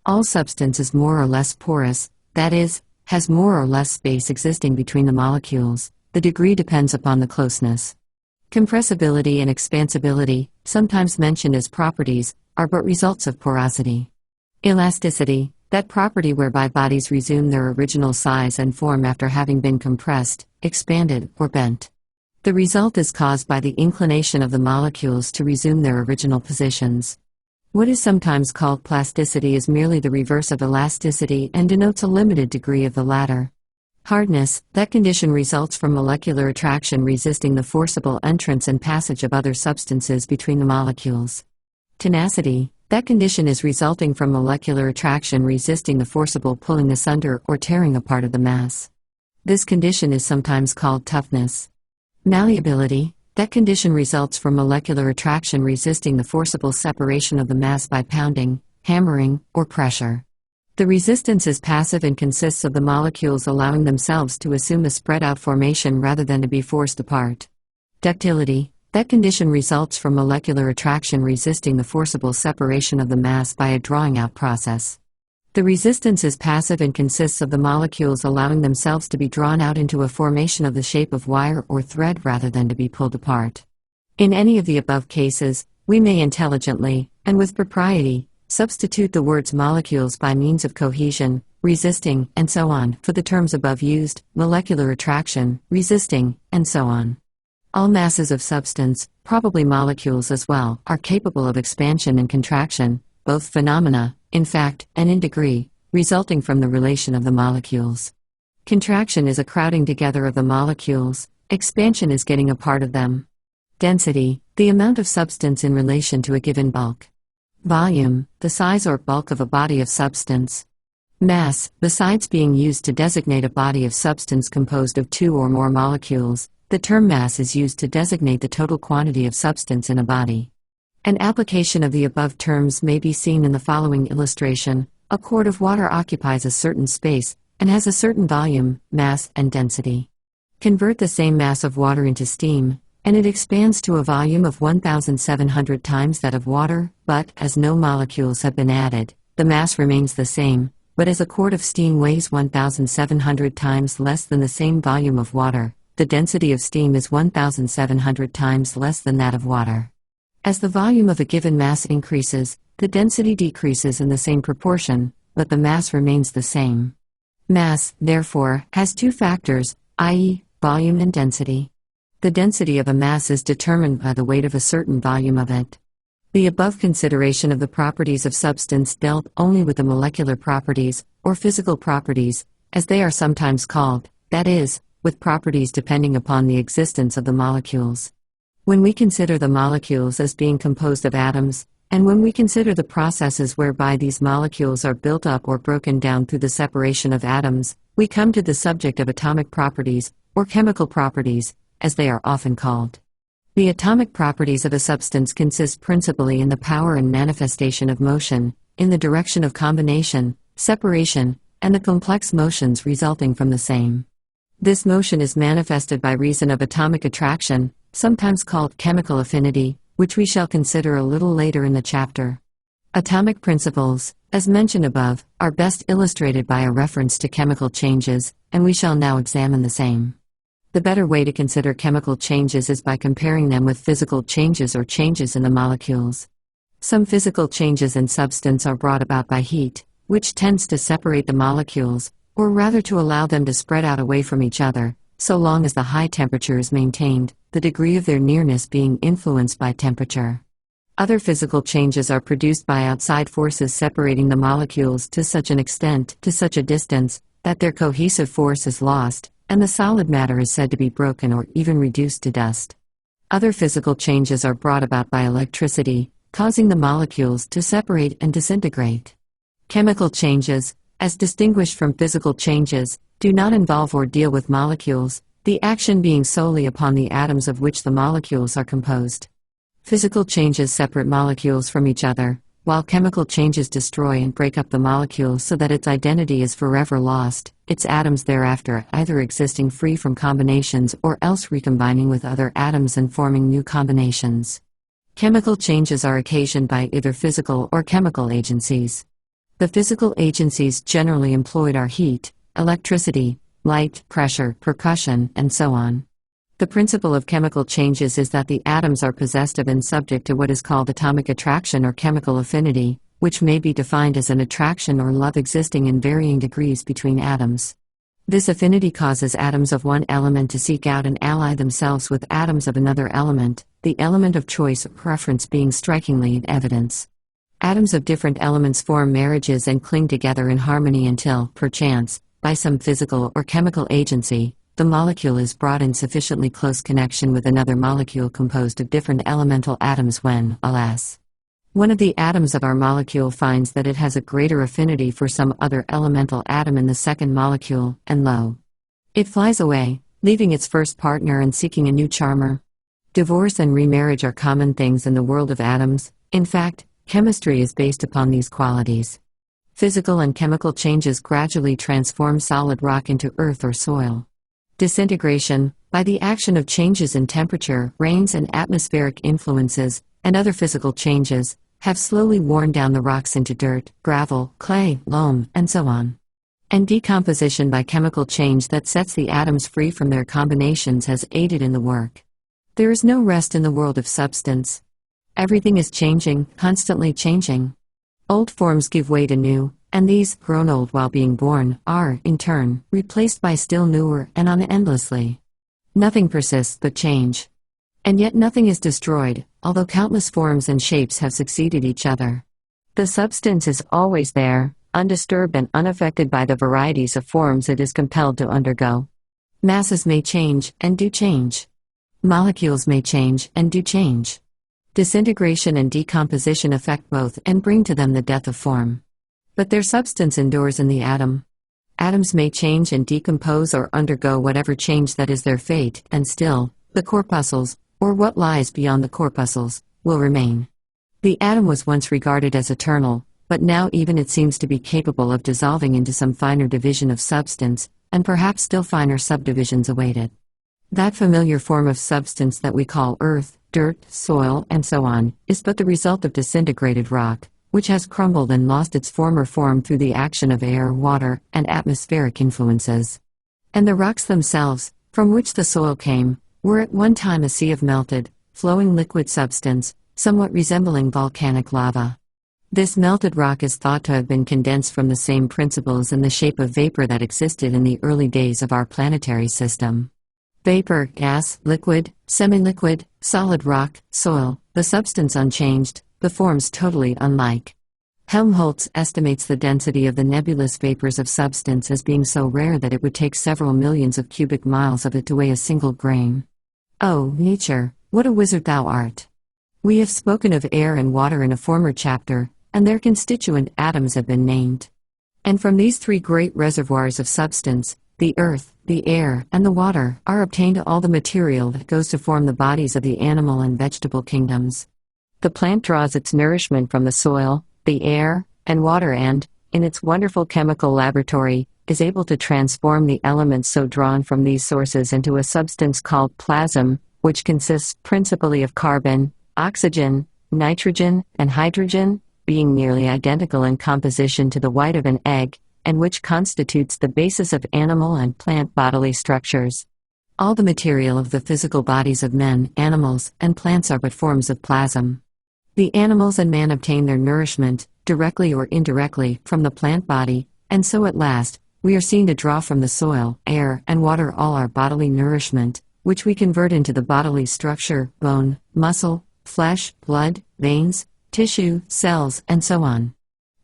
All substance is more or less porous, that is, has more or less space existing between the molecules. The degree depends upon the closeness. Compressibility and expansibility, sometimes mentioned as properties, are but results of porosity. Elasticity, that property whereby bodies resume their original size and form after having been compressed, expanded, or bent. The result is caused by the inclination of the molecules to resume their original positions. What is sometimes called plasticity is merely the reverse of elasticity and denotes a limited degree of the latter. Hardness, that condition results from molecular attraction resisting the forcible entrance and passage of other substances between the molecules. Tenacity, that condition is resulting from molecular attraction resisting the forcible pulling asunder or tearing apart of the mass. This condition is sometimes called toughness. Malleability, that condition results from molecular attraction resisting the forcible separation of the mass by pounding, hammering, or pressure. The resistance is passive and consists of the molecules allowing themselves to assume a spread-out formation rather than to be forced apart. Ductility, that condition results from molecular attraction resisting the forcible separation of the mass by a drawing-out process. The resistance is passive and consists of the molecules allowing themselves to be drawn out into a formation of the shape of wire or thread rather than to be pulled apart. In any of the above cases, we may intelligently, and with propriety, substitute the words molecules by means of cohesion, resisting, and so on, for the terms above used, molecular attraction, resisting, and so on. All masses of substance, probably molecules as well, are capable of expansion and contraction, both phenomena, in fact, and in degree, resulting from the relation of the molecules. Contraction is a crowding together of the molecules, expansion is getting apart of them. Density, the amount of substance in relation to a given bulk. Volume, the size or bulk of a body of substance. Mass, besides being used to designate a body of substance composed of 2 or more molecules, the term mass is used to designate the total quantity of substance in a body. An application of the above terms may be seen in the following illustration. A quart of water occupies a certain space, and has a certain volume, mass, and density. Convert the same mass of water into steam, and it expands to a volume of 1,700 times that of water, but, as no molecules have been added, the mass remains the same, but as a quart of steam weighs 1,700 times less than the same volume of water, the density of steam is 1,700 times less than that of water. As the volume of a given mass increases, the density decreases in the same proportion, but the mass remains the same. Mass, therefore, has two factors, i.e., volume and density. The density of a mass is determined by the weight of a certain volume of it. The above consideration of the properties of substance dealt only with the molecular properties, or physical properties, as they are sometimes called, that is, with properties depending upon the existence of the molecules. When we consider the molecules as being composed of atoms, and when we consider the processes whereby these molecules are built up or broken down through the separation of atoms, we come to the subject of atomic properties, or chemical properties, as they are often called. The atomic properties of a substance consist principally in the power and manifestation of motion, in the direction of combination, separation, and the complex motions resulting from the same. This motion is manifested by reason of atomic attraction, sometimes called chemical affinity, which we shall consider a little later in the chapter. Atomic principles, as mentioned above, are best illustrated by a reference to chemical changes, and we shall now examine the same. The better way to consider chemical changes is by comparing them with physical changes or changes in the molecules. Some physical changes in substance are brought about by heat, which tends to separate the molecules, or rather to allow them to spread out away from each other, so long as the high temperature is maintained, the degree of their nearness being influenced by temperature. Other physical changes are produced by outside forces separating the molecules to such an extent, to such a distance, that their cohesive force is lost, and the solid matter is said to be broken or even reduced to dust. Other physical changes are brought about by electricity, causing the molecules to separate and disintegrate. Chemical changes, as distinguished from physical changes, do not involve or deal with molecules, the action being solely upon the atoms of which the molecules are composed. Physical changes separate molecules from each other, while chemical changes destroy and break up the molecule so that its identity is forever lost, its atoms thereafter either existing free from combinations or else recombining with other atoms and forming new combinations. Chemical changes are occasioned by either physical or chemical agencies. The physical agencies generally employed are heat, electricity, light, pressure, percussion, and so on. The principle of chemical changes is that the atoms are possessed of and subject to what is called atomic attraction or chemical affinity, which may be defined as an attraction or love existing in varying degrees between atoms. This affinity causes atoms of one element to seek out and ally themselves with atoms of another element, the element of choice or preference being strikingly in evidence. Atoms of different elements form marriages and cling together in harmony until, perchance, by some physical or chemical agency, the molecule is brought in sufficiently close connection with another molecule composed of different elemental atoms when, alas, one of the atoms of our molecule finds that it has a greater affinity for some other elemental atom in the second molecule, and lo, it flies away, leaving its first partner and seeking a new charmer. Divorce and remarriage are common things in the world of atoms. In fact, chemistry is based upon these qualities. Physical and chemical changes gradually transform solid rock into earth or soil. Disintegration, by the action of changes in temperature, rains and atmospheric influences, and other physical changes, have slowly worn down the rocks into dirt, gravel, clay, loam, and so on. And decomposition by chemical change that sets the atoms free from their combinations has aided in the work. There is no rest in the world of substance. Everything is changing, constantly changing. Old forms give way to new, and these, grown old while being born, are, in turn, replaced by still newer, and on endlessly. Nothing persists but change. And yet nothing is destroyed, although countless forms and shapes have succeeded each other. The substance is always there, undisturbed and unaffected by the varieties of forms it is compelled to undergo. Masses may change, and do change. Molecules may change, and do change. Disintegration and decomposition affect both and bring to them the death of form. But their substance endures in the atom. Atoms may change and decompose or undergo whatever change that is their fate, and still, the corpuscles, or what lies beyond the corpuscles, will remain. The atom was once regarded as eternal, but now even it seems to be capable of dissolving into some finer division of substance, and perhaps still finer subdivisions await it. That familiar form of substance that we call earth, dirt, soil, and so on, is but the result of disintegrated rock, which has crumbled and lost its former form through the action of air, water, and atmospheric influences. And the rocks themselves, from which the soil came, were at one time a sea of melted, flowing liquid substance, somewhat resembling volcanic lava. This melted rock is thought to have been condensed from the same principles in the shape of vapor that existed in the early days of our planetary system. Vapor, gas, liquid, semi-liquid, solid rock, soil, the substance unchanged, the forms totally unlike. Helmholtz estimates the density of the nebulous vapors of substance as being so rare that it would take several millions of cubic miles of it to weigh a single grain. Oh, nature, what a wizard thou art! We have spoken of air and water in a former chapter, and their constituent atoms have been named. And from these three great reservoirs of substance, the earth, the air, and the water, are obtained all the material that goes to form the bodies of the animal and vegetable kingdoms. The plant draws its nourishment from the soil, the air, and water and, in its wonderful chemical laboratory, is able to transform the elements so drawn from these sources into a substance called plasm, which consists principally of carbon, oxygen, nitrogen, and hydrogen, being nearly identical in composition to the white of an egg, and which constitutes the basis of animal and plant bodily structures. All the material of the physical bodies of men, animals, and plants are but forms of plasm. The animals and man obtain their nourishment, directly or indirectly, from the plant body, and so at last, we are seen to draw from the soil, air, and water all our bodily nourishment, which we convert into the bodily structure, bone, muscle, flesh, blood, veins, tissue, cells, and so on.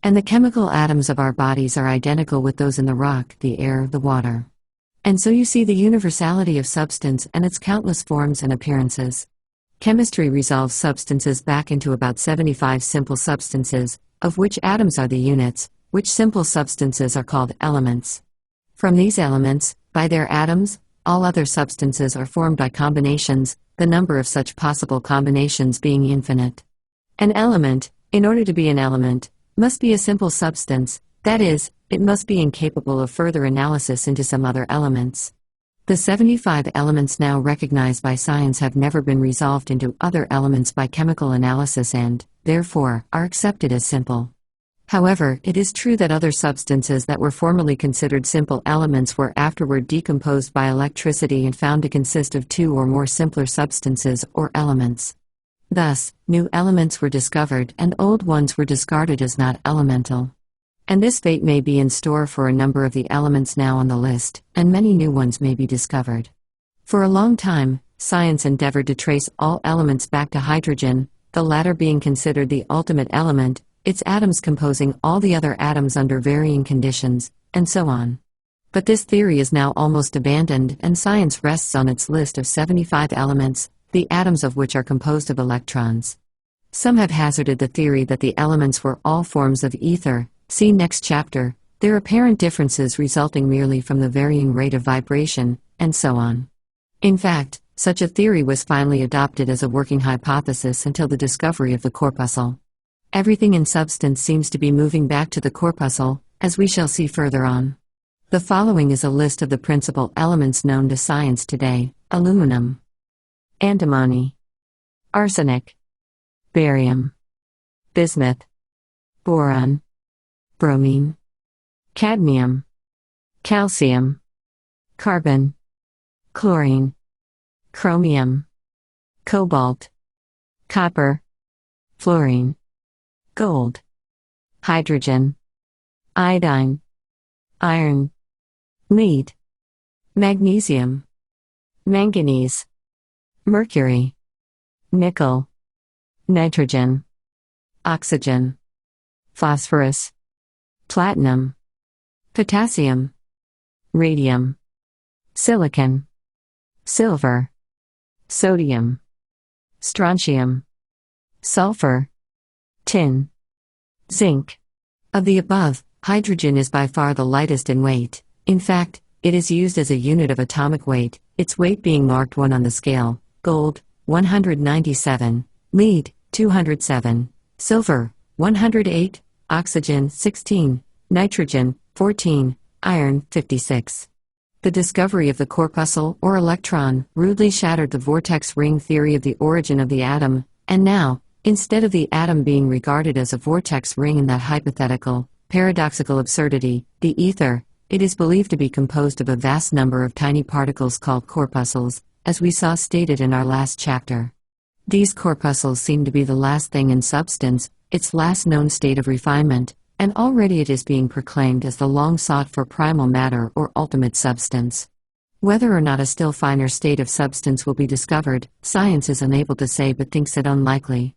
And the chemical atoms of our bodies are identical with those in the rock, the air, the water. And so you see the universality of substance and its countless forms and appearances. Chemistry resolves substances back into about 75 simple substances, of which atoms are the units, which simple substances are called elements. From these elements, by their atoms, all other substances are formed by combinations, the number of such possible combinations being infinite. An element, in order to be an element, must be a simple substance, that is, it must be incapable of further analysis into some other elements. The 75 elements now recognized by science have never been resolved into other elements by chemical analysis and, therefore, are accepted as simple. However, it is true that other substances that were formerly considered simple elements were afterward decomposed by electricity and found to consist of two or more simpler substances or elements. Thus, new elements were discovered and old ones were discarded as not elemental. And this fate may be in store for a number of the elements now on the list, and many new ones may be discovered. For a long time, science endeavored to trace all elements back to hydrogen, the latter being considered the ultimate element, its atoms composing all the other atoms under varying conditions, and so on. But this theory is now almost abandoned, and science rests on its list of 75 elements, the atoms of which are composed of electrons. Some have hazarded the theory that the elements were all forms of ether. See next chapter, their apparent differences resulting merely from the varying rate of vibration, and so on. In fact, such a theory was finally adopted as a working hypothesis until the discovery of the corpuscle. Everything in substance seems to be moving back to the corpuscle, as we shall see further on. The following is a list of the principal elements known to science today: aluminum, antimony, arsenic, barium, bismuth, boron, bromine, cadmium, calcium, carbon, chlorine, chromium, cobalt, copper, fluorine, gold, hydrogen, iodine, iron, lead, magnesium, manganese, mercury, nickel, nitrogen, oxygen, phosphorus, platinum, potassium, radium, silicon, silver, sodium, strontium, sulfur, tin, zinc. Of the above, hydrogen is by far the lightest in weight. In fact, it is used as a unit of atomic weight, its weight being marked 1 on the scale: gold, 197, lead, 207, silver, 108, oxygen, 16, nitrogen, 14, iron, 56. The discovery of the corpuscle, or electron, rudely shattered the vortex ring theory of the origin of the atom, and now, instead of the atom being regarded as a vortex ring in that hypothetical, paradoxical absurdity, the ether, it is believed to be composed of a vast number of tiny particles called corpuscles, as we saw stated in our last chapter. These corpuscles seem to be the last thing in substance, its last known state of refinement, and already it is being proclaimed as the long-sought-for primal matter or ultimate substance. Whether or not a still finer state of substance will be discovered, science is unable to say but thinks it unlikely.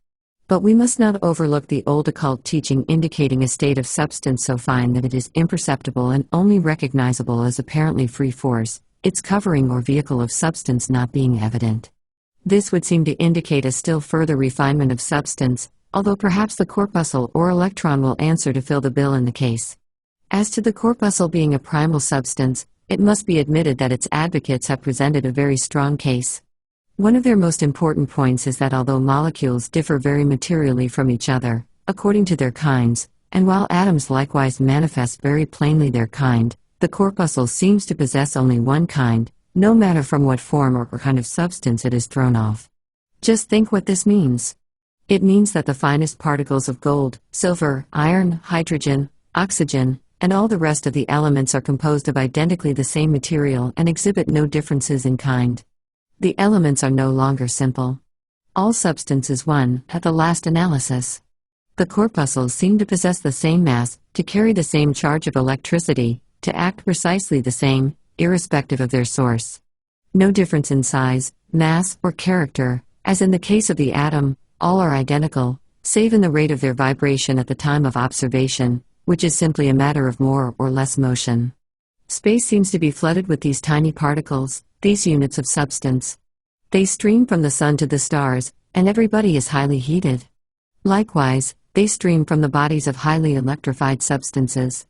But we must not overlook the old occult teaching indicating a state of substance so fine that it is imperceptible and only recognizable as apparently free force, its covering or vehicle of substance not being evident. This would seem to indicate a still further refinement of substance, although perhaps the corpuscle or electron will answer to fill the bill in the case. As to the corpuscle being a primal substance, it must be admitted that its advocates have presented a very strong case. One of their most important points is that although molecules differ very materially from each other, according to their kinds, and while atoms likewise manifest very plainly their kind, the corpuscle seems to possess only one kind, no matter from what form or kind of substance it is thrown off. Just think what this means. It means that the finest particles of gold, silver, iron, hydrogen, oxygen, and all the rest of the elements are composed of identically the same material and exhibit no differences in kind. The elements are no longer simple. All substance is one, at the last analysis. The corpuscles seem to possess the same mass, to carry the same charge of electricity, to act precisely the same, irrespective of their source. No difference in size, mass, or character, as in the case of the atom, all are identical, save in the rate of their vibration at the time of observation, which is simply a matter of more or less motion. Space seems to be flooded with these tiny particles, these units of substance. They stream from the sun to the stars, and everybody is highly heated. Likewise, they stream from the bodies of highly electrified substances.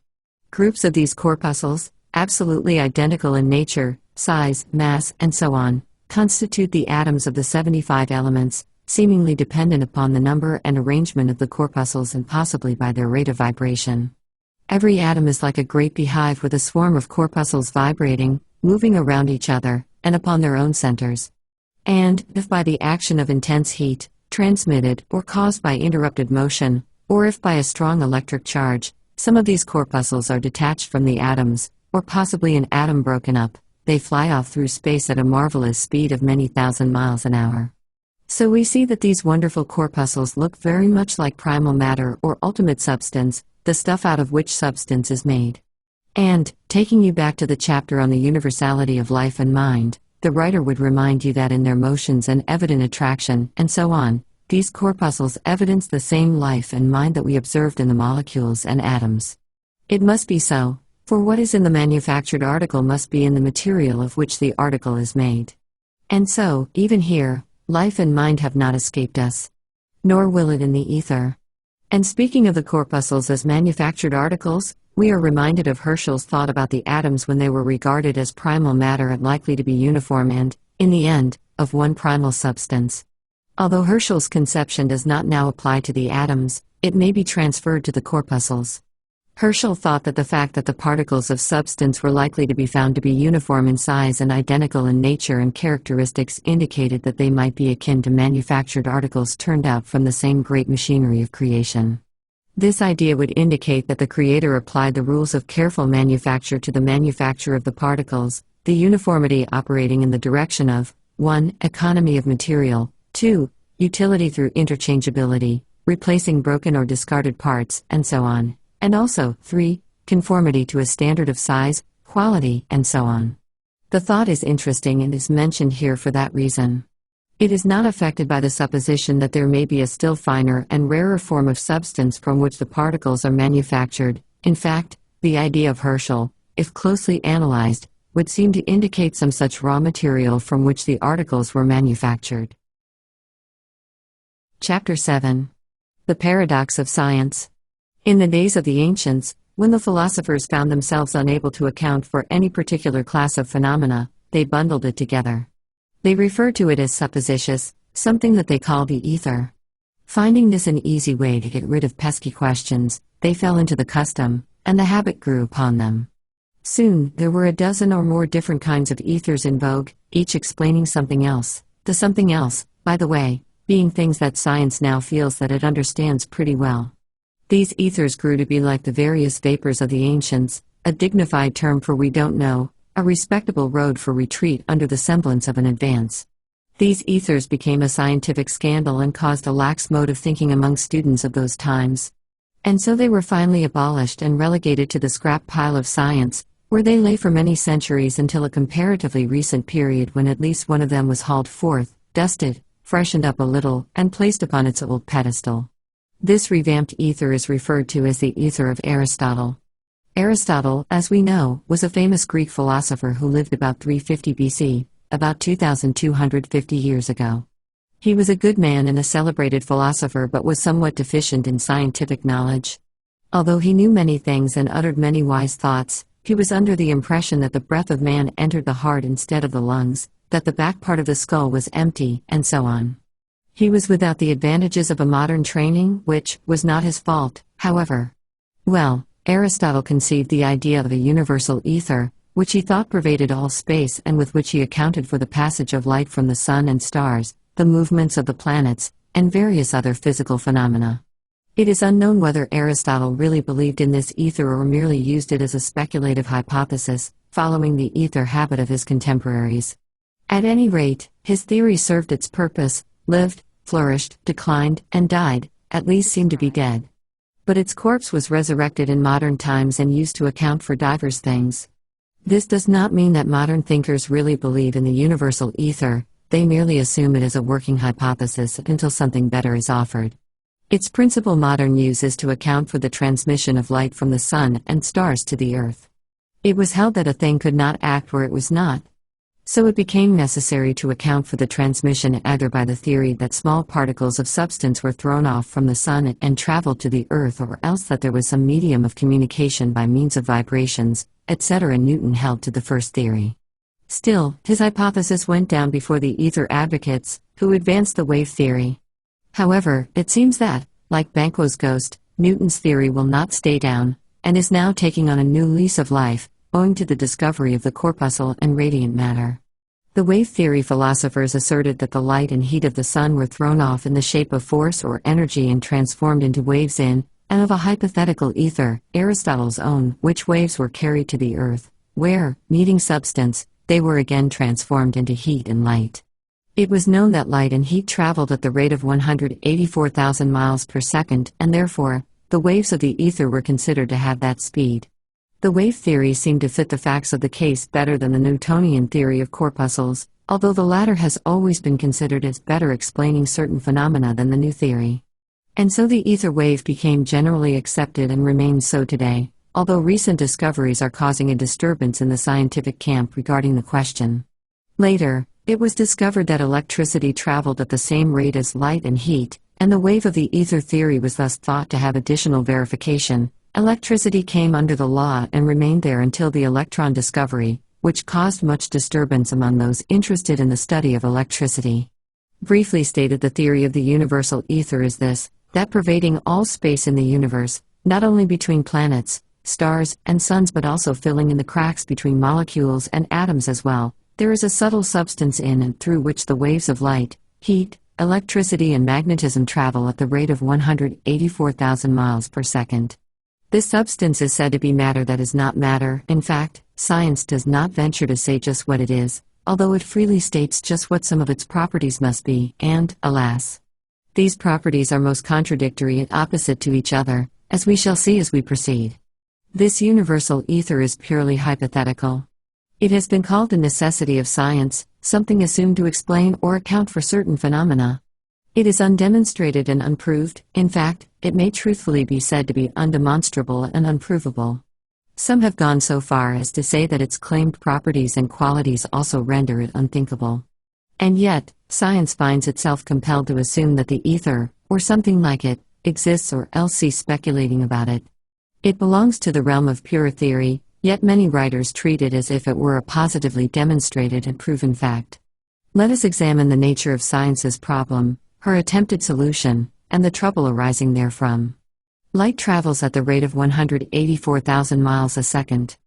Groups of these corpuscles, absolutely identical in nature, size, mass, and so on, constitute the atoms of the 75 elements, seemingly dependent upon the number and arrangement of the corpuscles and possibly by their rate of vibration. Every atom is like a great beehive with a swarm of corpuscles vibrating, moving around each other, and upon their own centers. And, if by the action of intense heat, transmitted or caused by interrupted motion, or if by a strong electric charge, some of these corpuscles are detached from the atoms, or possibly an atom broken up, they fly off through space at a marvelous speed of many thousand miles an hour. So we see that these wonderful corpuscles look very much like primal matter or ultimate substance, the stuff out of which substance is made. And, taking you back to the chapter on the universality of life and mind, the writer would remind you that in their motions and evident attraction, and so on, these corpuscles evidence the same life and mind that we observed in the molecules and atoms. It must be so, for what is in the manufactured article must be in the material of which the article is made. And so, even here, life and mind have not escaped us. Nor will it in the ether. And speaking of the corpuscles as manufactured articles, we are reminded of Herschel's thought about the atoms when they were regarded as primal matter and likely to be uniform and, in the end, of one primal substance. Although Herschel's conception does not now apply to the atoms, it may be transferred to the corpuscles. Herschel thought that the fact that the particles of substance were likely to be found to be uniform in size and identical in nature and characteristics indicated that they might be akin to manufactured articles turned out from the same great machinery of creation. This idea would indicate that the Creator applied the rules of careful manufacture to the manufacture of the particles, the uniformity operating in the direction of 1. Economy of material, 2. Utility through interchangeability, replacing broken or discarded parts, and so on. And also, 3. Conformity to a standard of size, quality, and so on. The thought is interesting and is mentioned here for that reason. It is not affected by the supposition that there may be a still finer and rarer form of substance from which the particles are manufactured. In fact, the idea of Herschel, if closely analyzed, would seem to indicate some such raw material from which the articles were manufactured. Chapter 7. The Paradox of Science. In the days of the ancients, when the philosophers found themselves unable to account for any particular class of phenomena, they bundled it together. They referred to it as supposititious, something that they call the ether. Finding this an easy way to get rid of pesky questions, they fell into the custom, and the habit grew upon them. Soon, there were a dozen or more different kinds of ethers in vogue, each explaining something else, the something else, by the way, being things that science now feels that it understands pretty well. These ethers grew to be like the various vapors of the ancients, a dignified term for we don't know, a respectable road for retreat under the semblance of an advance. These ethers became a scientific scandal and caused a lax mode of thinking among students of those times. And so they were finally abolished and relegated to the scrap pile of science, where they lay for many centuries until a comparatively recent period when at least one of them was hauled forth, dusted, freshened up a little, and placed upon its old pedestal. This revamped ether is referred to as the ether of Aristotle. Aristotle, as we know, was a famous Greek philosopher who lived about 350 BC, about 2,250 years ago. He was a good man and a celebrated philosopher but was somewhat deficient in scientific knowledge. Although he knew many things and uttered many wise thoughts, he was under the impression that the breath of man entered the heart instead of the lungs, that the back part of the skull was empty, and so on. He was without the advantages of a modern training, which was not his fault, however. Well, Aristotle conceived the idea of a universal ether, which he thought pervaded all space and with which he accounted for the passage of light from the sun and stars, the movements of the planets, and various other physical phenomena. It is unknown whether Aristotle really believed in this ether or merely used it as a speculative hypothesis, following the ether habit of his contemporaries. At any rate, his theory served its purpose, lived, flourished, declined, and died, at least seemed to be dead. But its corpse was resurrected in modern times and used to account for divers things. This does not mean that modern thinkers really believe in the universal ether, they merely assume it as a working hypothesis until something better is offered. Its principal modern use is to account for the transmission of light from the sun and stars to the earth. It was held that a thing could not act where it was not. So it became necessary to account for the transmission either by the theory that small particles of substance were thrown off from the sun and traveled to the earth, or else that there was some medium of communication by means of vibrations, etc. Newton held to the first theory. Still, his hypothesis went down before the ether advocates, who advanced the wave theory. However, it seems that, like Banquo's ghost, Newton's theory will not stay down, and is now taking on a new lease of life, owing to the discovery of the corpuscle and radiant matter. The wave theory philosophers asserted that the light and heat of the sun were thrown off in the shape of force or energy and transformed into waves in, and of a hypothetical ether, Aristotle's own, which waves were carried to the earth, where, meeting substance, they were again transformed into heat and light. It was known that light and heat traveled at the rate of 184,000 miles per second, and therefore, the waves of the ether were considered to have that speed. The wave theory seemed to fit the facts of the case better than the Newtonian theory of corpuscles, although the latter has always been considered as better explaining certain phenomena than the new theory. And so the ether wave became generally accepted and remains so today, although recent discoveries are causing a disturbance in the scientific camp regarding the question. Later, it was discovered that electricity traveled at the same rate as light and heat, and the wave of the ether theory was thus thought to have additional verification. Electricity came under the law and remained there until the electron discovery, which caused much disturbance among those interested in the study of electricity. Briefly stated, the theory of the universal ether is this, that pervading all space in the universe, not only between planets, stars, and suns but also filling in the cracks between molecules and atoms as well, there is a subtle substance in and through which the waves of light, heat, electricity and magnetism travel at the rate of 184,000 miles per second. This substance is said to be matter that is not matter. In fact, science does not venture to say just what it is, although it freely states just what some of its properties must be, and, alas, these properties are most contradictory and opposite to each other, as we shall see as we proceed. This universal ether is purely hypothetical. It has been called the necessity of science, something assumed to explain or account for certain phenomena. It is undemonstrated and unproved. In fact, it may truthfully be said to be undemonstrable and unprovable. Some have gone so far as to say that its claimed properties and qualities also render it unthinkable. And yet, science finds itself compelled to assume that the ether, or something like it, exists or else cease speculating about it. It belongs to the realm of pure theory, yet many writers treat it as if it were a positively demonstrated and proven fact. Let us examine the nature of science's problem, her attempted solution, and the trouble arising therefrom. Light travels at the rate of 184,000 miles a second.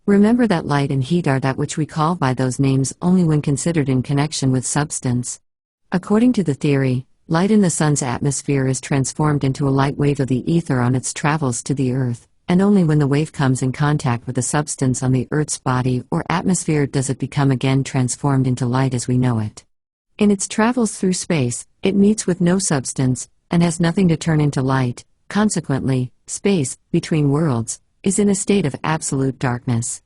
Remember that light and heat are that which we call by those names only when considered in connection with substance. According to the theory, light in the sun's atmosphere is transformed into a light wave of the ether on its travels to the earth, and only when the wave comes in contact with the substance on the earth's body or atmosphere does it become again transformed into light as we know it. In its travels through space, it meets with no substance, and has nothing to turn into light. Consequently, space, between worlds, is in a state of absolute darkness.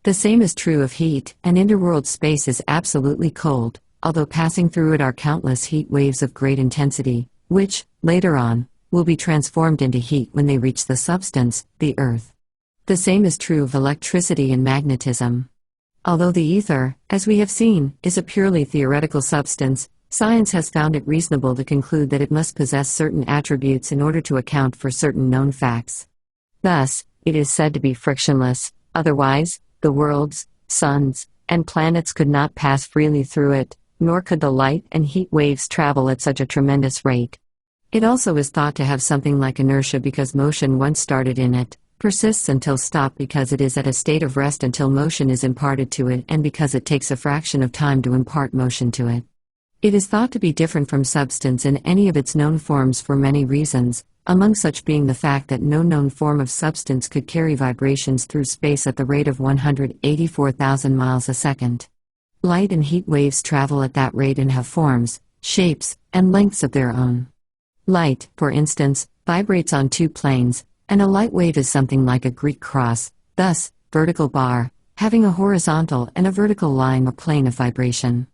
The same is true of heat, and interworld space is absolutely cold, although passing through it are countless heat waves of great intensity, which, later on, will be transformed into heat when they reach the substance, the earth. The same is true of electricity and magnetism. Although the ether, as we have seen, is a purely theoretical substance, science has found it reasonable to conclude that it must possess certain attributes in order to account for certain known facts. Thus, it is said to be frictionless, otherwise, the worlds, suns, and planets could not pass freely through it, nor could the light and heat waves travel at such a tremendous rate. It also is thought to have something like inertia because motion once started in it, persists until stopped because it is at a state of rest until motion is imparted to it and because it takes a fraction of time to impart motion to it. It is thought to be different from substance in any of its known forms for many reasons, among such being the fact that no known form of substance could carry vibrations through space at the rate of 184,000 miles a second. Light and heat waves travel at that rate and have forms, shapes, and lengths of their own. Light, for instance, vibrates on two planes, and a light wave is something like a Greek cross, thus, vertical bar, having a horizontal and a vertical line or plane of vibration.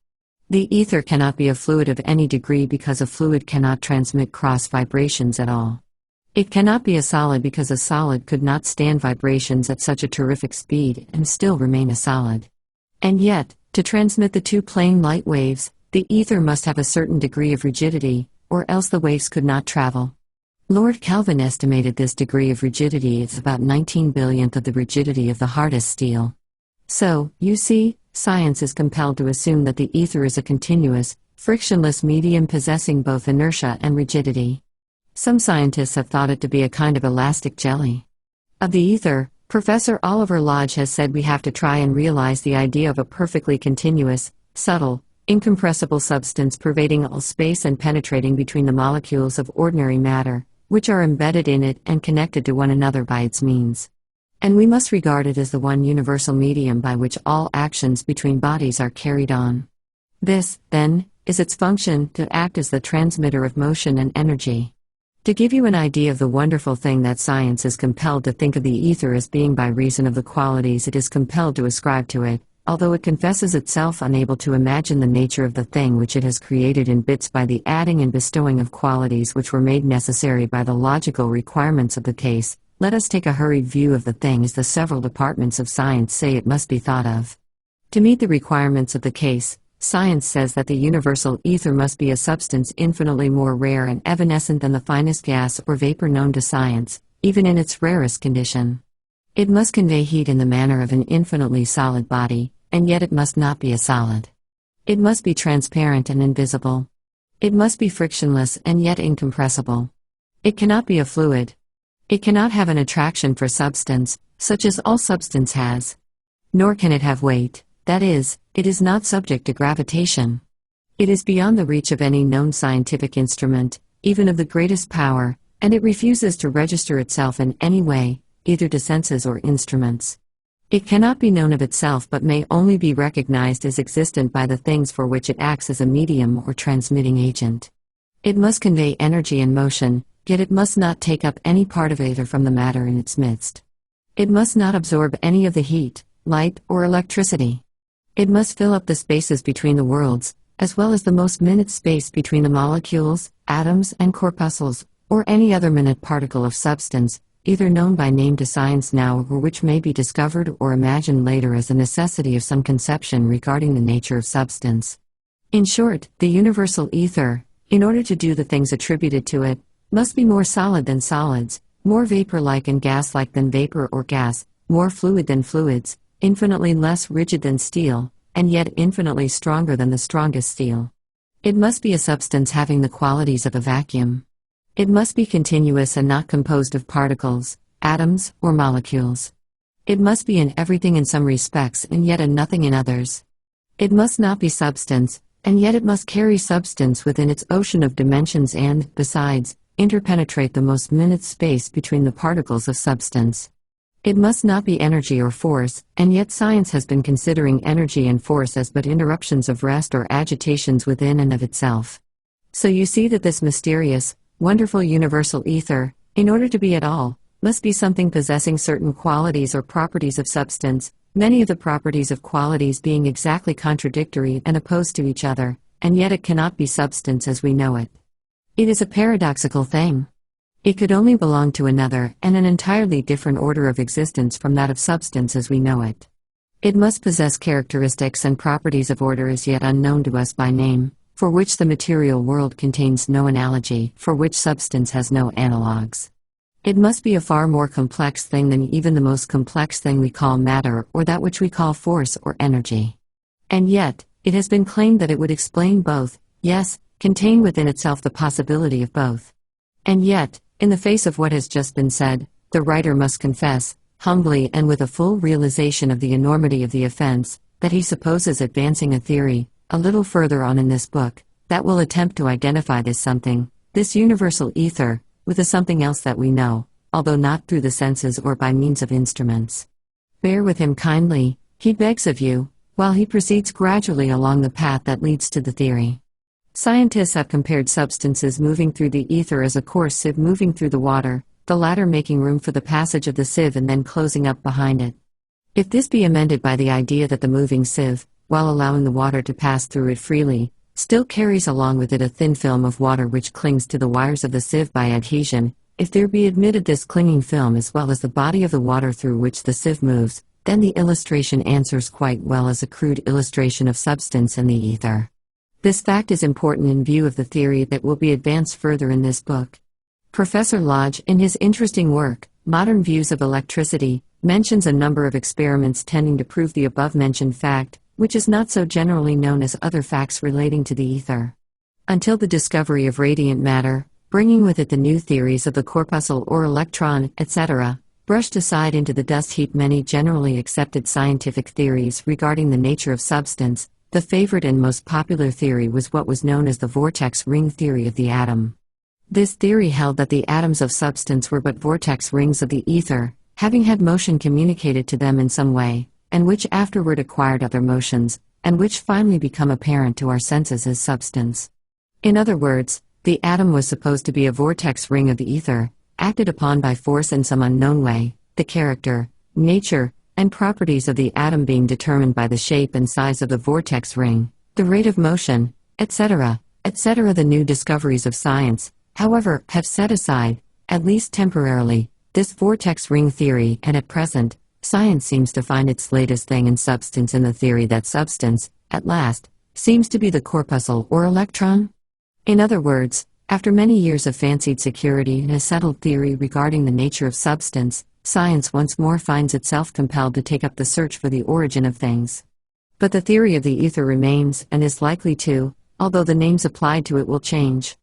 The ether cannot be a fluid of any degree because a fluid cannot transmit cross vibrations at all. It cannot be a solid because a solid could not stand vibrations at such a terrific speed and still remain a solid. And yet, to transmit the two-plane light waves, the ether must have a certain degree of rigidity, or else the waves could not travel. Lord Kelvin estimated this degree of rigidity as about 19 billionth of the rigidity of the hardest steel. So, you see, science is compelled to assume that the ether is a continuous, frictionless medium possessing both inertia and rigidity. Some scientists have thought it to be a kind of elastic jelly. Of the ether, Professor Oliver Lodge has said we have to try and realize the idea of a perfectly continuous, subtle, incompressible substance pervading all space and penetrating between the molecules of ordinary matter, which are embedded in it and connected to one another by its means. And we must regard it as the one universal medium by which all actions between bodies are carried on. This, then, is its function, to act as the transmitter of motion and energy. To give you an idea of the wonderful thing that science is compelled to think of the ether as being by reason of the qualities it is compelled to ascribe to it, although it confesses itself unable to imagine the nature of the thing which it has created in bits by the adding and bestowing of qualities which were made necessary by the logical requirements of the case, let us take a hurried view of the thing as the several departments of science say it must be thought of. To meet the requirements of the case, science says that the universal ether must be a substance infinitely more rare and evanescent than the finest gas or vapor known to science, even in its rarest condition. It must convey heat in the manner of an infinitely solid body, and yet it must not be a solid. It must be transparent and invisible. It must be frictionless and yet incompressible. It cannot be a fluid. It cannot have an attraction for substance, such as all substance has. Nor can it have weight, that is, it is not subject to gravitation. It is beyond the reach of any known scientific instrument, even of the greatest power, and it refuses to register itself in any way, either to senses or instruments. It cannot be known of itself but may only be recognized as existent by the things for which it acts as a medium or transmitting agent. It must convey energy and motion, yet it must not take up any part of it or from the matter in its midst. It must not absorb any of the heat, light, or electricity. It must fill up the spaces between the worlds, as well as the most minute space between the molecules, atoms, and corpuscles, or any other minute particle of substance, either known by name to science now or which may be discovered or imagined later as a necessity of some conception regarding the nature of substance. In short, the universal ether, in order to do the things attributed to it, must be more solid than solids, more vapor-like and gas-like than vapor or gas, more fluid than fluids, infinitely less rigid than steel, and yet infinitely stronger than the strongest steel. It must be a substance having the qualities of a vacuum. It must be continuous and not composed of particles, atoms, or molecules. It must be in everything in some respects and yet in nothing in others. It must not be substance, and yet it must carry substance within its ocean of dimensions and, besides, interpenetrate the most minute space between the particles of substance. It must not be energy or force, and yet science has been considering energy and force as but interruptions of rest or agitations within and of itself. So you see that this mysterious, wonderful universal ether, in order to be at all, must be something possessing certain qualities or properties of substance, many of the properties of qualities being exactly contradictory and opposed to each other, and yet it cannot be substance as we know it. It is a paradoxical thing. It could only belong to another and an entirely different order of existence from that of substance as we know it. It must possess characteristics and properties of order as yet unknown to us by name, for which the material world contains no analogy, for which substance has no analogues. It must be a far more complex thing than even the most complex thing we call matter or that which we call force or energy. And yet, it has been claimed that it would explain both, yes, contain within itself the possibility of both. And yet, in the face of what has just been said, the writer must confess, humbly and with a full realization of the enormity of the offense, that he supposes advancing a theory, a little further on in this book, that will attempt to identify this something, this universal ether, with a something else that we know, although not through the senses or by means of instruments. Bear with him kindly, he begs of you, while he proceeds gradually along the path that leads to the theory. Scientists have compared substances moving through the ether as a coarse sieve moving through the water, the latter making room for the passage of the sieve and then closing up behind it. If this be amended by the idea that the moving sieve, while allowing the water to pass through it freely, still carries along with it a thin film of water which clings to the wires of the sieve by adhesion, if there be admitted this clinging film as well as the body of the water through which the sieve moves, then the illustration answers quite well as a crude illustration of substance in the ether. This fact is important in view of the theory that will be advanced further in this book. Professor Lodge, in his interesting work, Modern Views of Electricity, mentions a number of experiments tending to prove the above-mentioned fact, which is not so generally known as other facts relating to the ether. Until the discovery of radiant matter, bringing with it the new theories of the corpuscle or electron, etc., brushed aside into the dust heap many generally accepted scientific theories regarding the nature of substance, the favorite and most popular theory was what was known as the vortex ring theory of the atom. This theory held that the atoms of substance were but vortex rings of the ether, having had motion communicated to them in some way, and which afterward acquired other motions, and which finally become apparent to our senses as substance. In other words, the atom was supposed to be a vortex ring of the ether, acted upon by force in some unknown way, the character, nature, and properties of the atom being determined by the shape and size of the vortex ring, the rate of motion, etc., etc. The new discoveries of science, however, have set aside, at least temporarily, this vortex ring theory, and at present, science seems to find its latest thing in substance in the theory that substance, at last, seems to be the corpuscle or electron. In other words, after many years of fancied security and a settled theory regarding the nature of substance, science once more finds itself compelled to take up the search for the origin of things. But the theory of the ether remains and is likely to, although the names applied to it will change.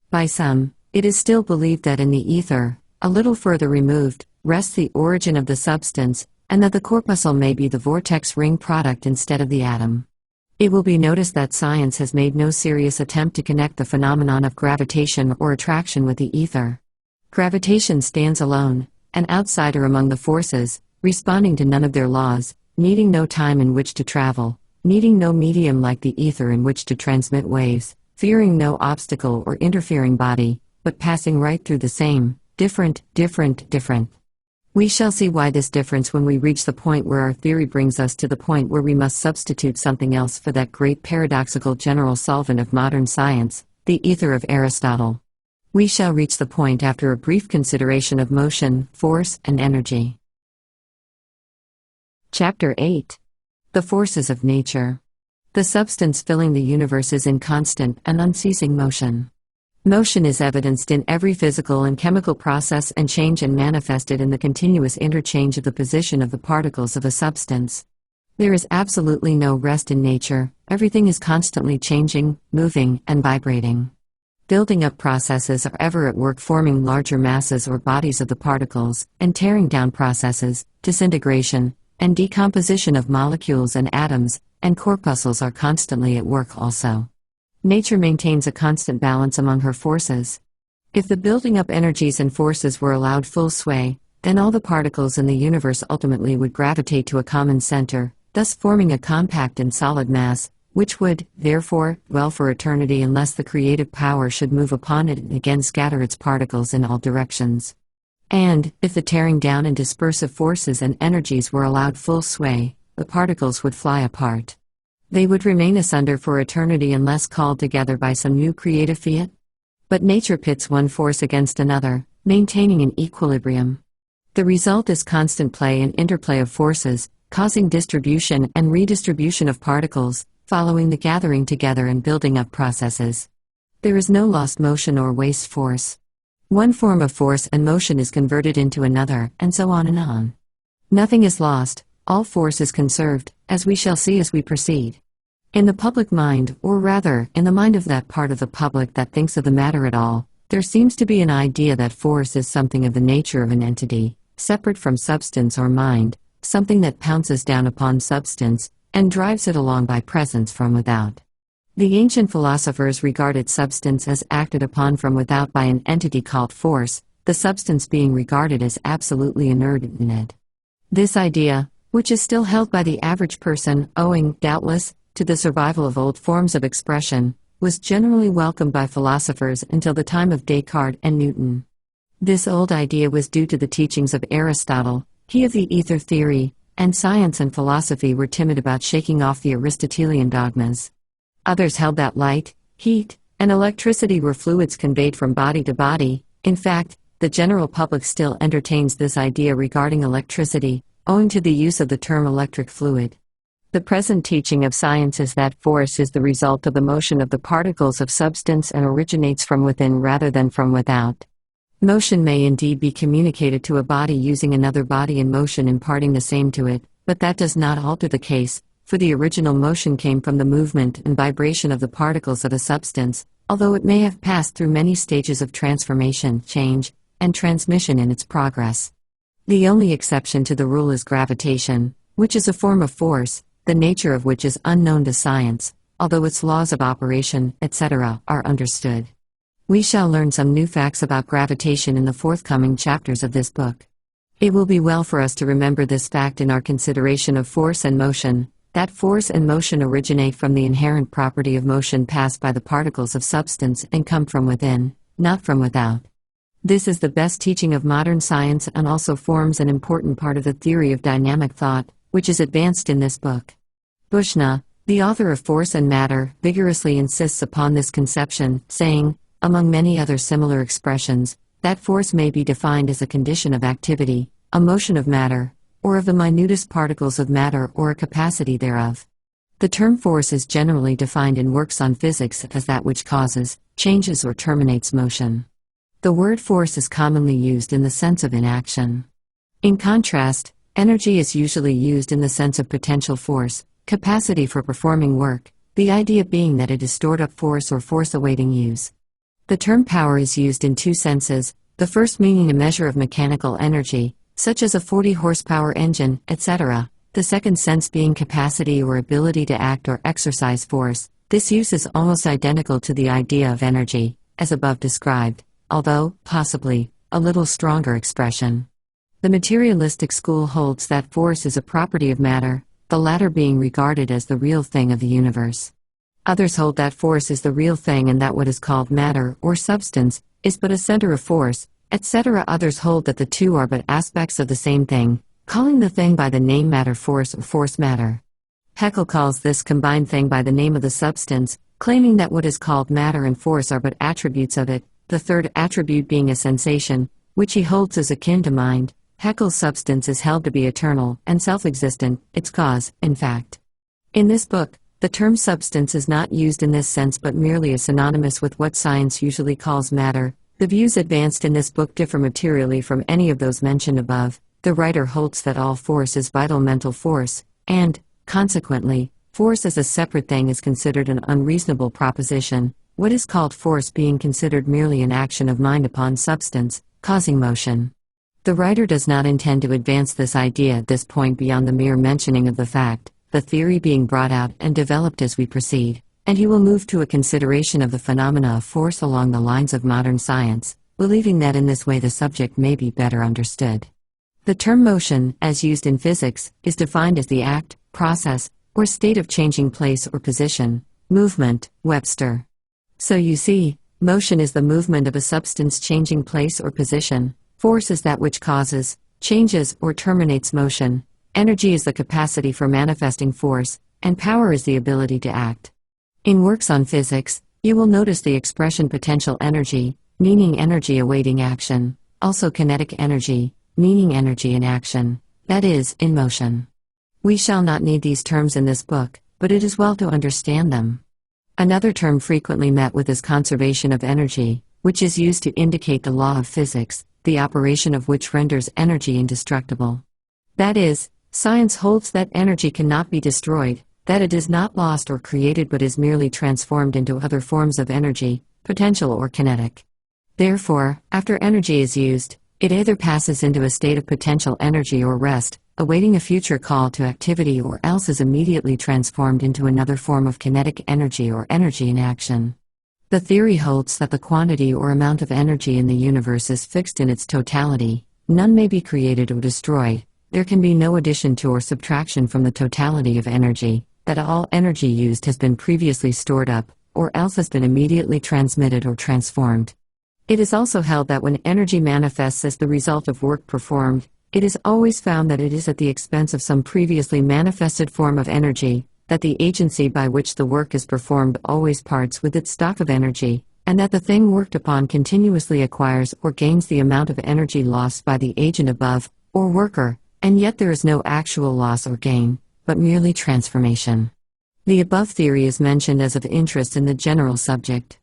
By some, it is still believed that in the ether, a little further removed, rests the origin of the substance, and that the corpuscle may be the vortex ring product instead of the atom. It will be noticed that science has made no serious attempt to connect the phenomenon of gravitation or attraction with the ether. Gravitation stands alone, an outsider among the forces, responding to none of their laws, needing no time in which to travel, needing no medium like the ether in which to transmit waves, fearing no obstacle or interfering body, but passing right through the same, different. We shall see why this difference when we reach the point where our theory brings us to the point where we must substitute something else for that great paradoxical general solvent of modern science, the ether of Aristotle. We shall reach the point after a brief consideration of motion, force, and energy. Chapter 8. The Forces of Nature. The substance filling the universe is in constant and unceasing motion. Motion is evidenced in every physical and chemical process and change and manifested in the continuous interchange of the position of the particles of a substance. There is absolutely no rest in nature, everything is constantly changing, moving, and vibrating. Building up processes are ever at work forming larger masses or bodies of the particles, and tearing down processes, disintegration, and decomposition of molecules and atoms, and corpuscles are constantly at work also. Nature maintains a constant balance among her forces. If the building up energies and forces were allowed full sway, then all the particles in the universe ultimately would gravitate to a common center, thus forming a compact and solid mass, which would, therefore, dwell for eternity unless the creative power should move upon it and again scatter its particles in all directions. And, if the tearing down and dispersive forces and energies were allowed full sway, the particles would fly apart. They would remain asunder for eternity unless called together by some new creative fiat. But nature pits one force against another, maintaining an equilibrium. The result is constant play and interplay of forces, causing distribution and redistribution of particles, following the gathering together and building up processes. There is no lost motion or waste force. One form of force and motion is converted into another, and so on and on. Nothing is lost, all force is conserved, as we shall see as we proceed. In the public mind, or rather, in the mind of that part of the public that thinks of the matter at all, there seems to be an idea that force is something of the nature of an entity, separate from substance or mind, something that pounces down upon substance, and drives it along by presence from without. The ancient philosophers regarded substance as acted upon from without by an entity called force, the substance being regarded as absolutely inert in it. This idea, which is still held by the average person, owing, doubtless, to the survival of old forms of expression, was generally welcomed by philosophers until the time of Descartes and Newton. This old idea was due to the teachings of Aristotle, he of the ether theory, and science and philosophy were timid about shaking off the Aristotelian dogmas. Others held that light, heat, and electricity were fluids conveyed from body to body. In fact, the general public still entertains this idea regarding electricity, owing to the use of the term electric fluid. The present teaching of science is that force is the result of the motion of the particles of substance and originates from within rather than from without. Motion may indeed be communicated to a body using another body in motion imparting the same to it, but that does not alter the case, for the original motion came from the movement and vibration of the particles of a substance, although it may have passed through many stages of transformation, change, and transmission in its progress. The only exception to the rule is gravitation, which is a form of force, the nature of which is unknown to science, although its laws of operation, etc., are understood. We shall learn some new facts about gravitation in the forthcoming chapters of this book. It will be well for us to remember this fact in our consideration of force and motion, that force and motion originate from the inherent property of motion passed by the particles of substance and come from within, not from without. This is the best teaching of modern science and also forms an important part of the theory of dynamic thought, which is advanced in this book. Bushnell, the author of Force and Matter, vigorously insists upon this conception, saying, among many other similar expressions, that force may be defined as a condition of activity, a motion of matter, or of the minutest particles of matter or a capacity thereof. The term force is generally defined in works on physics as that which causes, changes or terminates motion. The word force is commonly used in the sense of inaction. In contrast, energy is usually used in the sense of potential force, capacity for performing work, the idea being that it is stored up force or force awaiting use. The term power is used in two senses, the first meaning a measure of mechanical energy, such as a 40-horsepower engine, etc., the second sense being capacity or ability to act or exercise force. This use is almost identical to the idea of energy, as above described, although, possibly, a little stronger expression. The materialistic school holds that force is a property of matter, the latter being regarded as the real thing of the universe. Others hold that force is the real thing and that what is called matter, or substance, is but a center of force, etc. Others hold that the two are but aspects of the same thing, calling the thing by the name matter-force or force-matter. Haeckel calls this combined thing by the name of the substance, claiming that what is called matter and force are but attributes of it, the third attribute being a sensation, which he holds is akin to mind. Haeckel's substance is held to be eternal and self-existent, its cause, in fact. In this book, the term substance is not used in this sense but merely is synonymous with what science usually calls matter. The views advanced in this book differ materially from any of those mentioned above. The writer holds that all force is vital mental force, and, consequently, force as a separate thing is considered an unreasonable proposition, what is called force being considered merely an action of mind upon substance, causing motion. The writer does not intend to advance this idea at this point beyond the mere mentioning of the fact, the theory being brought out and developed as we proceed, and he will move to a consideration of the phenomena of force along the lines of modern science, believing that in this way the subject may be better understood. The term motion, as used in physics, is defined as the act, process, or state of changing place or position, movement, Webster. So you see, motion is the movement of a substance changing place or position, force is that which causes, changes, or terminates motion, energy is the capacity for manifesting force, and power is the ability to act. In works on physics, you will notice the expression potential energy, meaning energy awaiting action, also kinetic energy, meaning energy in action, that is, in motion. We shall not need these terms in this book, but it is well to understand them. Another term frequently met with is conservation of energy, which is used to indicate the law of physics, the operation of which renders energy indestructible. That is, science holds that energy cannot be destroyed, that it is not lost or created but is merely transformed into other forms of energy, potential or kinetic. Therefore, after energy is used, it either passes into a state of potential energy or rest, awaiting a future call to activity, or else is immediately transformed into another form of kinetic energy or energy in action. The theory holds that the quantity or amount of energy in the universe is fixed in its totality, none may be created or destroyed, there can be no addition to or subtraction from the totality of energy, that all energy used has been previously stored up, or else has been immediately transmitted or transformed. It is also held that when energy manifests as the result of work performed, it is always found that it is at the expense of some previously manifested form of energy, that the agency by which the work is performed always parts with its stock of energy, and that the thing worked upon continuously acquires or gains the amount of energy lost by the agent above, or worker, and yet there is no actual loss or gain, but merely transformation. The above theory is mentioned as of interest in the general subject.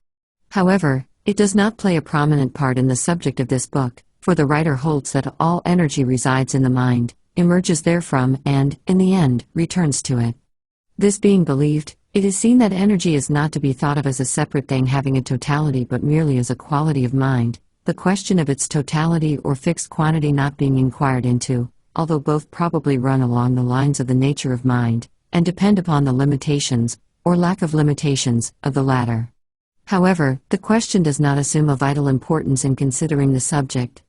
However, it does not play a prominent part in the subject of this book, for the writer holds that all energy resides in the mind, emerges therefrom and, in the end, returns to it. This being believed, it is seen that energy is not to be thought of as a separate thing having a totality but merely as a quality of mind, the question of its totality or fixed quantity not being inquired into, although both probably run along the lines of the nature of mind, and depend upon the limitations, or lack of limitations, of the latter. However, the question does not assume a vital importance in considering the subject.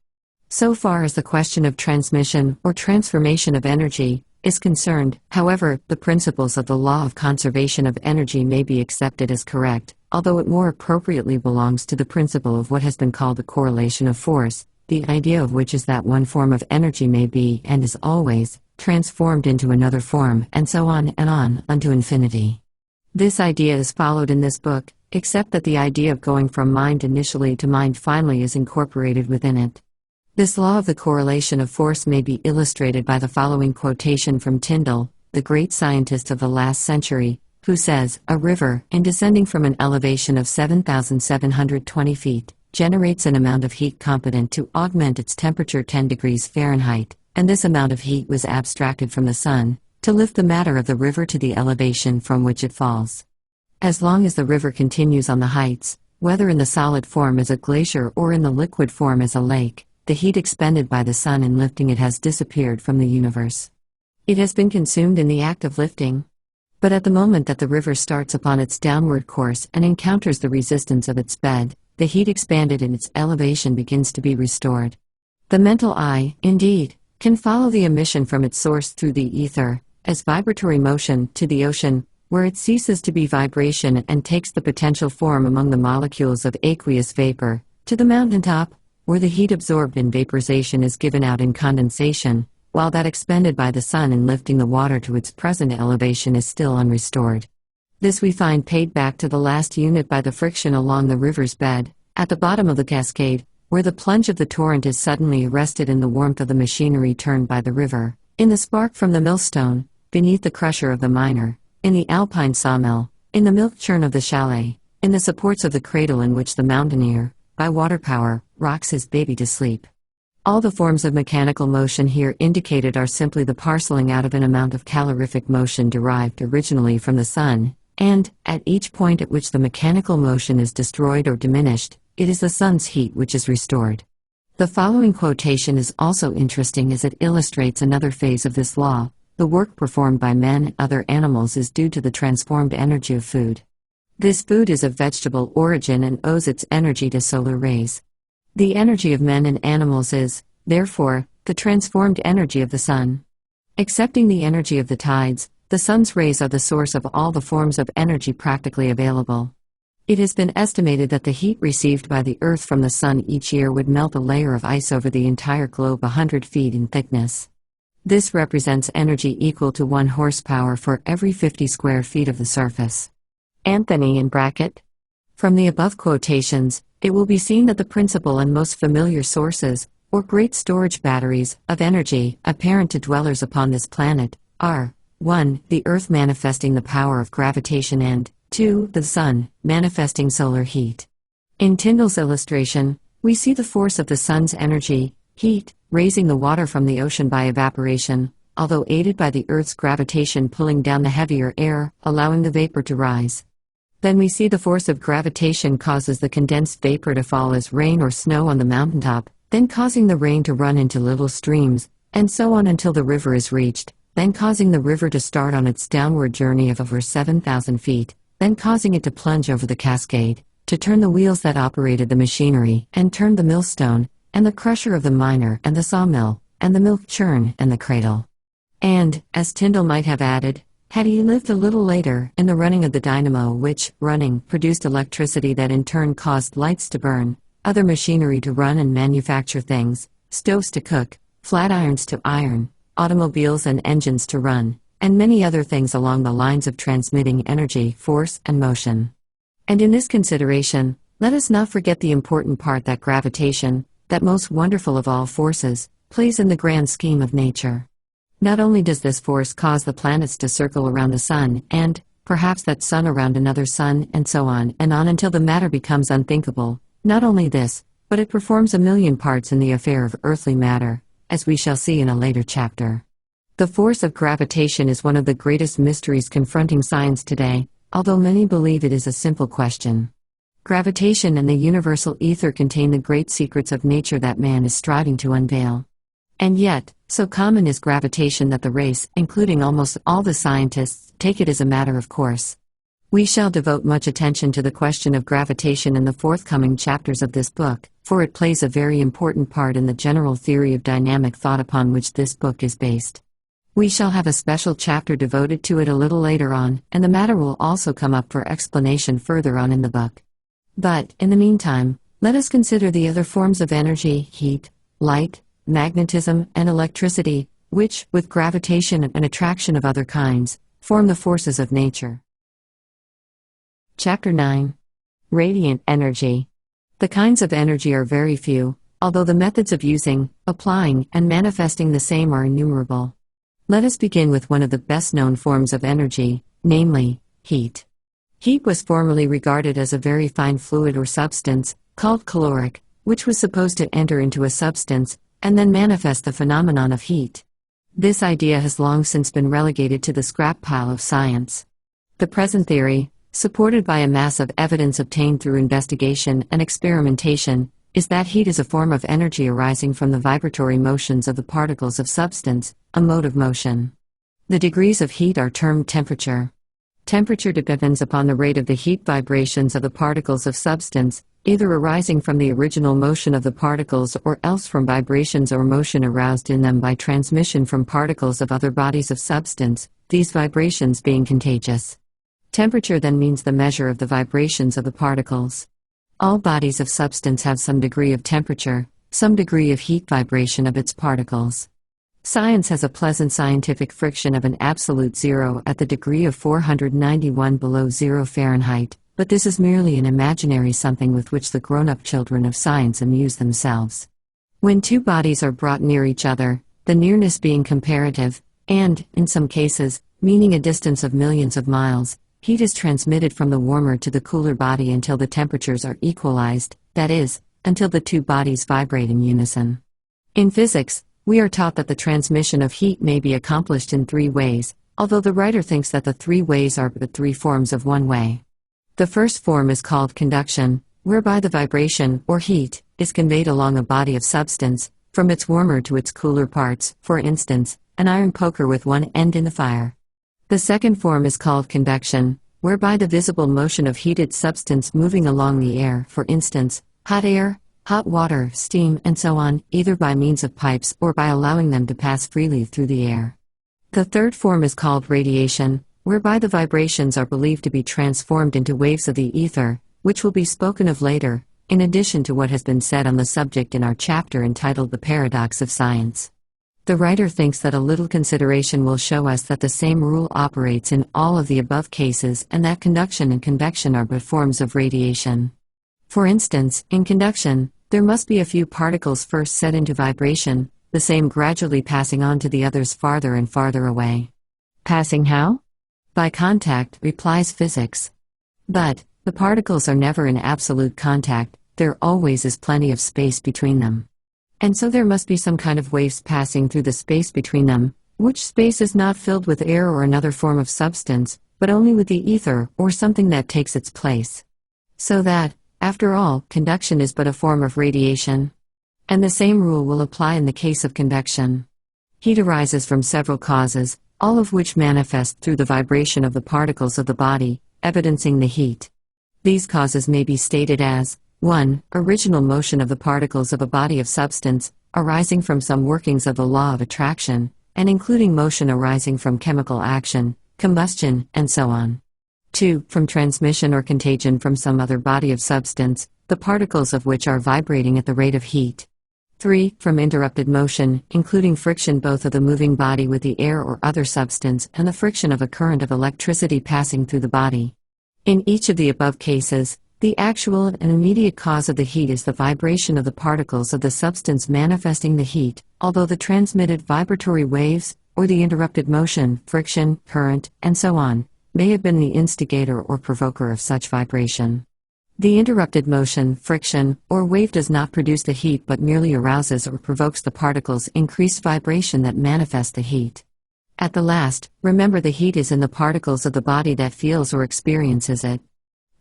So far as the question of transmission or transformation of energy is concerned, however, the principles of the law of conservation of energy may be accepted as correct, although it more appropriately belongs to the principle of what has been called the correlation of force, the idea of which is that one form of energy may be, and is always, transformed into another form, and so on unto infinity. This idea is followed in this book, except that the idea of going from mind initially to mind finally is incorporated within it. This law of the correlation of force may be illustrated by the following quotation from Tyndall, the great scientist of the last century, who says, "A river, in descending from an elevation of 7,720 feet, generates an amount of heat competent to augment its temperature 10 degrees Fahrenheit, and this amount of heat was abstracted from the sun, to lift the matter of the river to the elevation from which it falls. As long as the river continues on the heights, whether in the solid form as a glacier or in the liquid form as a lake, the heat expended by the sun in lifting it has disappeared from the universe. It has been consumed in the act of lifting. But at the moment that the river starts upon its downward course and encounters the resistance of its bed, the heat expanded in its elevation begins to be restored. The mental eye, indeed, can follow the emission from its source through the ether, as vibratory motion, to the ocean, where it ceases to be vibration and takes the potential form among the molecules of aqueous vapor, to the mountaintop, where the heat absorbed in vaporization is given out in condensation, while that expended by the sun in lifting the water to its present elevation is still unrestored. This we find paid back to the last unit by the friction along the river's bed, at the bottom of the cascade, where the plunge of the torrent is suddenly arrested in the warmth of the machinery turned by the river, in the spark from the millstone, beneath the crusher of the miner, in the alpine sawmill, in the milk churn of the chalet, in the supports of the cradle in which the mountaineer, by water power, rocks his baby to sleep. All the forms of mechanical motion here indicated are simply the parceling out of an amount of calorific motion derived originally from the sun, And, at each point at which the mechanical motion is destroyed or diminished, it is the sun's heat which is restored. The following quotation is also interesting as it illustrates another phase of this law. The work performed by men and other animals is due to the transformed energy of food. This food is of vegetable origin and owes its energy to solar rays. The energy of men and animals is, therefore, the transformed energy of the sun. Excepting the energy of the tides, the sun's rays are the source of all the forms of energy practically available. It has been estimated that the heat received by the Earth from the sun each year would melt a layer of ice over the entire globe 100 feet in thickness. This represents energy equal to 1 horsepower for every 50 square feet of the surface. Anthony in bracket. From the above quotations, it will be seen that the principal and most familiar sources, or great storage batteries, of energy, apparent to dwellers upon this planet, are 1. The Earth manifesting the power of gravitation and 2. The Sun, manifesting solar heat. In Tyndall's illustration, we see the force of the Sun's energy, heat, raising the water from the ocean by evaporation, although aided by the Earth's gravitation pulling down the heavier air, allowing the vapor to rise. Then we see the force of gravitation causes the condensed vapor to fall as rain or snow on the mountaintop, then causing the rain to run into little streams, and so on until the river is reached, then causing the river to start on its downward journey of over 7,000 feet, then causing it to plunge over the cascade, to turn the wheels that operated the machinery, and turn the millstone, and the crusher of the miner, and the sawmill, and the milk churn, and the cradle. And, as Tyndall might have added, had he lived a little later, in the running of the dynamo which, running, produced electricity that in turn caused lights to burn, other machinery to run and manufacture things, stoves to cook, flat irons to iron, automobiles and engines to run, and many other things along the lines of transmitting energy, force, and motion. And in this consideration, let us not forget the important part that gravitation, that most wonderful of all forces, plays in the grand scheme of nature. Not only does this force cause the planets to circle around the sun, and, perhaps that sun around another sun, and so on until the matter becomes unthinkable, not only this, but it performs a million parts in the affair of earthly matter, as we shall see in a later chapter. The force of gravitation is one of the greatest mysteries confronting science today, although many believe it is a simple question. Gravitation and the universal ether contain the great secrets of nature that man is striving to unveil. And yet, so common is gravitation that the race, including almost all the scientists, take it as a matter of course. We shall devote much attention to the question of gravitation in the forthcoming chapters of this book, for it plays a very important part in the general theory of dynamic thought upon which this book is based. We shall have a special chapter devoted to it a little later on, and the matter will also come up for explanation further on in the book. But, in the meantime, let us consider the other forms of energy, heat, light, magnetism, and electricity, which, with gravitation and attraction of other kinds, form the forces of nature. Chapter 9. Radiant Energy. The kinds of energy are very few, although the methods of using, applying, and manifesting the same are innumerable. Let us begin with one of the best-known forms of energy, namely, heat. Heat was formerly regarded as a very fine fluid or substance, called caloric, which was supposed to enter into a substance, and then manifest the phenomenon of heat. This idea has long since been relegated to the scrap pile of science. The present theory, supported by a mass of evidence obtained through investigation and experimentation, is that heat is a form of energy arising from the vibratory motions of the particles of substance, a mode of motion. The degrees of heat are termed temperature. Temperature depends upon the rate of the heat vibrations of the particles of substance, either arising from the original motion of the particles or else from vibrations or motion aroused in them by transmission from particles of other bodies of substance, these vibrations being contagious. Temperature then means the measure of the vibrations of the particles. All bodies of substance have some degree of temperature, some degree of heat vibration of its particles. Science has a pleasant scientific friction of an absolute zero at the degree of 491 below zero Fahrenheit, but this is merely an imaginary something with which the grown-up children of science amuse themselves. When two bodies are brought near each other, the nearness being comparative, and, in some cases, meaning a distance of millions of miles, heat is transmitted from the warmer to the cooler body until the temperatures are equalized, that is, until the two bodies vibrate in unison. In physics, we are taught that the transmission of heat may be accomplished in three ways: although the writer thinks that the three ways are but three forms of one way. The first form is called conduction, whereby the vibration, or heat, is conveyed along a body of substance, from its warmer to its cooler parts, for instance, an iron poker with one end in the fire. The second form is called convection, whereby the visible motion of heated substance moving along the air, for instance, hot air, hot water, steam, and so on, either by means of pipes or by allowing them to pass freely through the air. The third form is called radiation, whereby the vibrations are believed to be transformed into waves of the ether, which will be spoken of later, in addition to what has been said on the subject in our chapter entitled The Paradox of Science. The writer thinks that a little consideration will show us that the same rule operates in all of the above cases and that conduction and convection are but forms of radiation. For instance, in conduction, there must be a few particles first set into vibration, the same gradually passing on to the others farther and farther away. Passing how? By contact, replies physics. But the particles are never in absolute contact, there always is plenty of space between them. And so there must be some kind of waves passing through the space between them, which space is not filled with air or another form of substance, but only with the ether or something that takes its place. So that, after all, conduction is but a form of radiation. And the same rule will apply in the case of convection. Heat arises from several causes, all of which manifest through the vibration of the particles of the body, evidencing the heat. These causes may be stated as 1. Original motion of the particles of a body of substance, arising from some workings of the law of attraction, and including motion arising from chemical action, combustion, and so on. 2. From transmission or contagion from some other body of substance, the particles of which are vibrating at the rate of heat. 3. From interrupted motion, including friction both of the moving body with the air or other substance and the friction of a current of electricity passing through the body. In each of the above cases, the actual and immediate cause of the heat is the vibration of the particles of the substance manifesting the heat, although the transmitted vibratory waves, or the interrupted motion, friction, current, and so on, may have been the instigator or provoker of such vibration. The interrupted motion, friction, or wave does not produce the heat but merely arouses or provokes the particles' increased vibration that manifest the heat. At the last, remember the heat is in the particles of the body that feels or experiences it.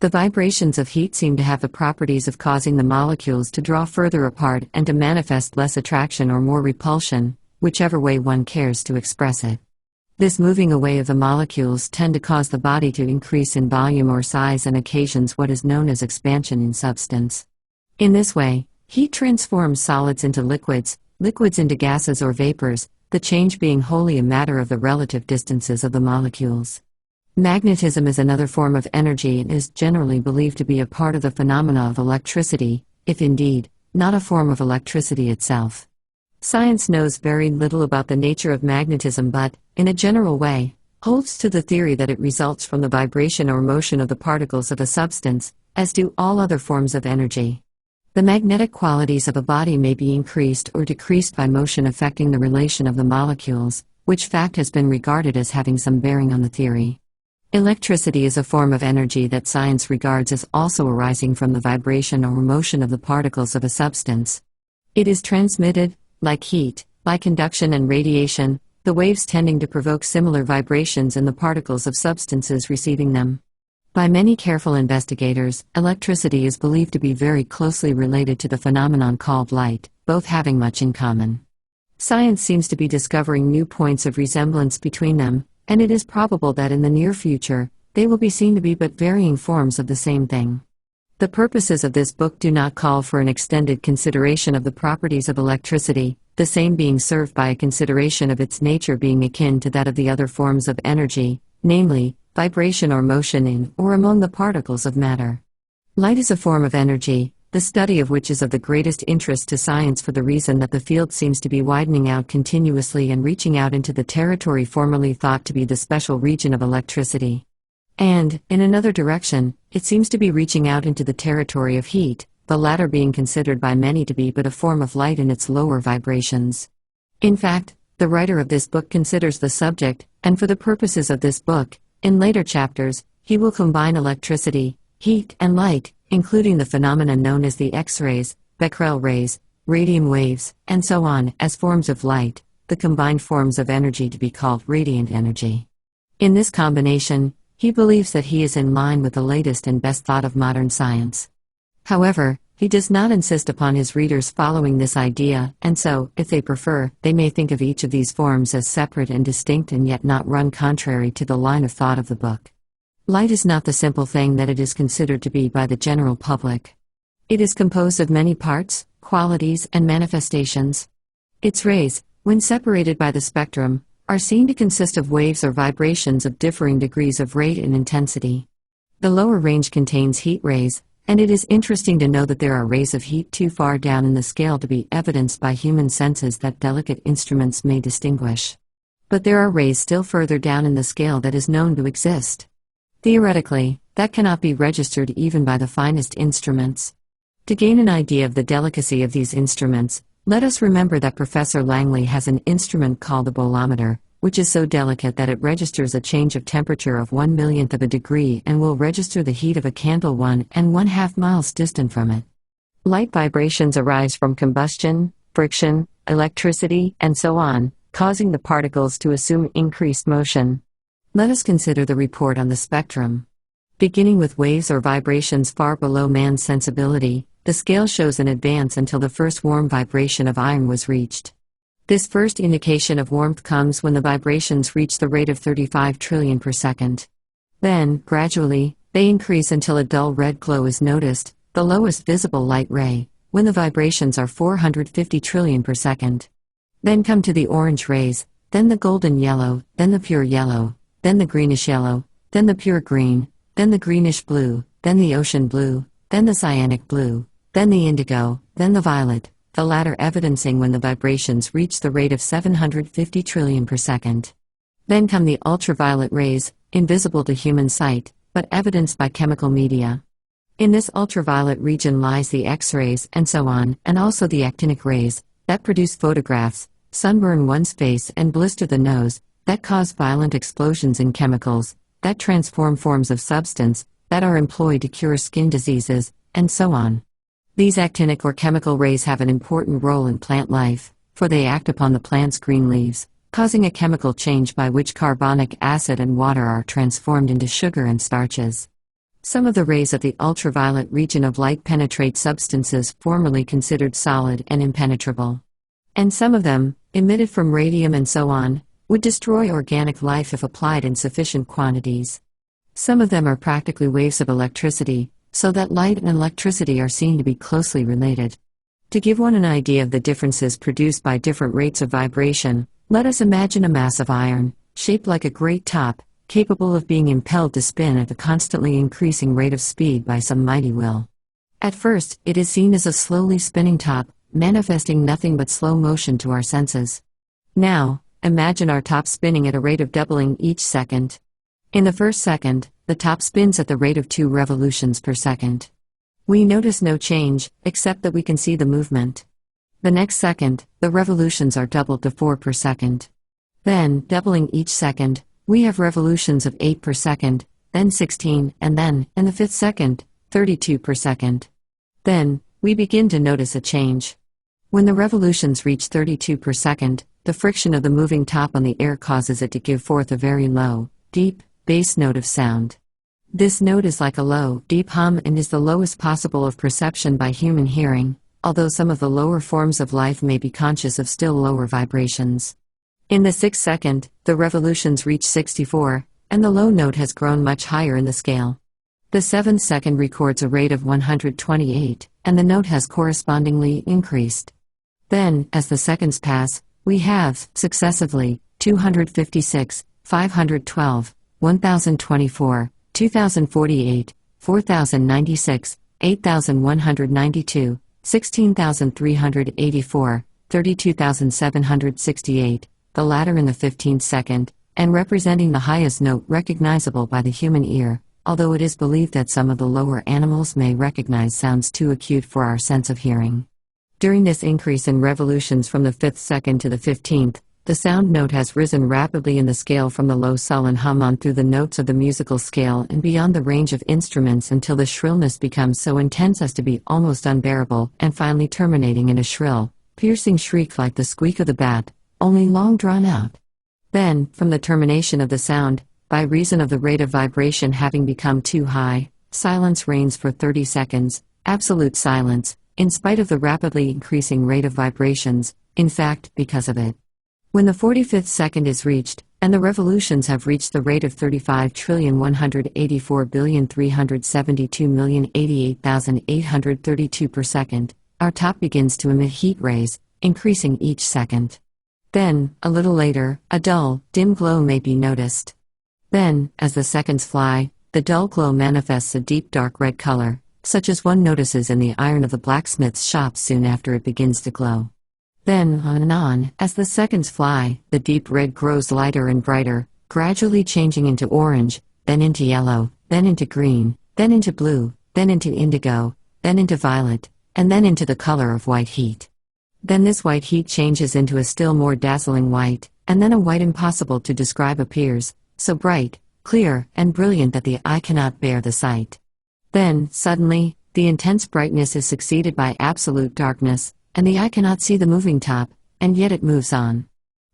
The vibrations of heat seem to have the properties of causing the molecules to draw further apart and to manifest less attraction or more repulsion, whichever way one cares to express it. This moving away of the molecules tend to cause the body to increase in volume or size and occasions what is known as expansion in substance. In this way, heat transforms solids into liquids, liquids into gases or vapors, the change being wholly a matter of the relative distances of the molecules. Magnetism is another form of energy and is generally believed to be a part of the phenomena of electricity, if indeed, not a form of electricity itself. Science knows very little about the nature of magnetism but, in a general way, holds to the theory that it results from the vibration or motion of the particles of a substance, as do all other forms of energy. The magnetic qualities of a body may be increased or decreased by motion affecting the relation of the molecules, which fact has been regarded as having some bearing on the theory. Electricity is a form of energy that science regards as also arising from the vibration or motion of the particles of a substance. It is transmitted, like heat, by conduction and radiation, the waves tending to provoke similar vibrations in the particles of substances receiving them. By many careful investigators, electricity is believed to be very closely related to the phenomenon called light, both having much in common. Science seems to be discovering new points of resemblance between them, and it is probable that in the near future, they will be seen to be but varying forms of the same thing. The purposes of this book do not call for an extended consideration of the properties of electricity, the same being served by a consideration of its nature being akin to that of the other forms of energy, namely, vibration or motion in or among the particles of matter. Light is a form of energy, the study of which is of the greatest interest to science for the reason that the field seems to be widening out continuously and reaching out into the territory formerly thought to be the special region of electricity. And, in another direction, it seems to be reaching out into the territory of heat, the latter being considered by many to be but a form of light in its lower vibrations. In fact, the writer of this book considers the subject, and for the purposes of this book, in later chapters, he will combine electricity, heat, and light, including the phenomena known as the X-rays, Becquerel rays, radium waves, and so on, as forms of light, the combined forms of energy to be called radiant energy. In this combination, he believes that he is in line with the latest and best thought of modern science. However, he does not insist upon his readers following this idea, and so, if they prefer, they may think of each of these forms as separate and distinct and yet not run contrary to the line of thought of the book. Light is not the simple thing that it is considered to be by the general public. It is composed of many parts, qualities, and manifestations. Its rays, when separated by the spectrum, are seen to consist of waves or vibrations of differing degrees of rate and intensity. The lower range contains heat rays, and it is interesting to know that there are rays of heat too far down in the scale to be evidenced by human senses that delicate instruments may distinguish. But there are rays still further down in the scale that is known to exist. Theoretically, that cannot be registered even by the finest instruments. To gain an idea of the delicacy of these instruments, let us remember that Professor Langley has an instrument called the bolometer, which is so delicate that it registers a change of temperature of 1/millionth of a degree and will register the heat of a candle 1½ miles distant from it. Light vibrations arise from combustion, friction, electricity, and so on, causing the particles to assume increased motion. Let us consider the report on the spectrum. Beginning with waves or vibrations far below man's sensibility, the scale shows an advance until the first warm vibration of iron was reached. This first indication of warmth comes when the vibrations reach the rate of 35 trillion per second. Then, gradually, they increase until a dull red glow is noticed, the lowest visible light ray, when the vibrations are 450 trillion per second. Then come to the orange rays, then the golden yellow, then the pure yellow, then the greenish yellow, then the pure green, then the greenish blue, then the ocean blue, then the cyanic blue, then the indigo, then the violet, the latter evidencing when the vibrations reach the rate of 750 trillion per second. Then come the ultraviolet rays, invisible to human sight, but evidenced by chemical media. In this ultraviolet region lies the X-rays and so on, and also the actinic rays, that produce photographs, sunburn one's face and blister the nose, that cause violent explosions in chemicals, that transform forms of substance, that are employed to cure skin diseases, and so on. These actinic or chemical rays have an important role in plant life, for they act upon the plant's green leaves, causing a chemical change by which carbonic acid and water are transformed into sugar and starches. Some of the rays of the ultraviolet region of light penetrate substances formerly considered solid and impenetrable. And some of them, emitted from radium and so on, would destroy organic life if applied in sufficient quantities. Some of them are practically waves of electricity, so that light and electricity are seen to be closely related. To give one an idea of the differences produced by different rates of vibration, let us imagine a mass of iron, shaped like a great top, capable of being impelled to spin at a constantly increasing rate of speed by some mighty will. At first, it is seen as a slowly spinning top, manifesting nothing but slow motion to our senses. Now, imagine our top spinning at a rate of doubling each second. In the first second, the top spins at the rate of 2 revolutions per second. We notice no change, except that we can see the movement. The next second, the revolutions are doubled to 4 per second. Then, doubling each second, we have revolutions of 8 per second, then 16, and then, in the fifth second, 32 per second. Then, we begin to notice a change. When the revolutions reach 32 per second, the friction of the moving top on the air causes it to give forth a very low, deep, bass note of sound. This note is like a low, deep hum and is the lowest possible of perception by human hearing, although some of the lower forms of life may be conscious of still lower vibrations. In the sixth second, the revolutions reach 64, and the low note has grown much higher in the scale. The seventh second records a rate of 128, and the note has correspondingly increased. Then, as the seconds pass, we have, successively, 256, 512, 1024, 2048, 4096, 8192, 16384, 32768, the latter in the 15th second, and representing the highest note recognizable by the human ear, although it is believed that some of the lower animals may recognize sounds too acute for our sense of hearing. During this increase in revolutions from the 5th second to the 15th, the sound note has risen rapidly in the scale from the low sullen hum on through the notes of the musical scale and beyond the range of instruments until the shrillness becomes so intense as to be almost unbearable, and finally terminating in a shrill, piercing shriek like the squeak of the bat, only long drawn out. Then, from the termination of the sound, by reason of the rate of vibration having become too high, silence reigns for 30 seconds, absolute silence, in spite of the rapidly increasing rate of vibrations, in fact, because of it. When the 45th second is reached, and the revolutions have reached the rate of 35,184,372,088,832 per second, our top begins to emit heat rays, increasing each second. Then, a little later, a dull, dim glow may be noticed. Then, as the seconds fly, the dull glow manifests a deep dark red color, such as one notices in the iron of the blacksmith's shop soon after it begins to glow. Then, on and on, as the seconds fly, the deep red grows lighter and brighter, gradually changing into orange, then into yellow, then into green, then into blue, then into indigo, then into violet, and then into the color of white heat. Then this white heat changes into a still more dazzling white, and then a white impossible to describe appears, so bright, clear, and brilliant that the eye cannot bear the sight. Then, suddenly, the intense brightness is succeeded by absolute darkness, and the eye cannot see the moving top, and yet it moves on.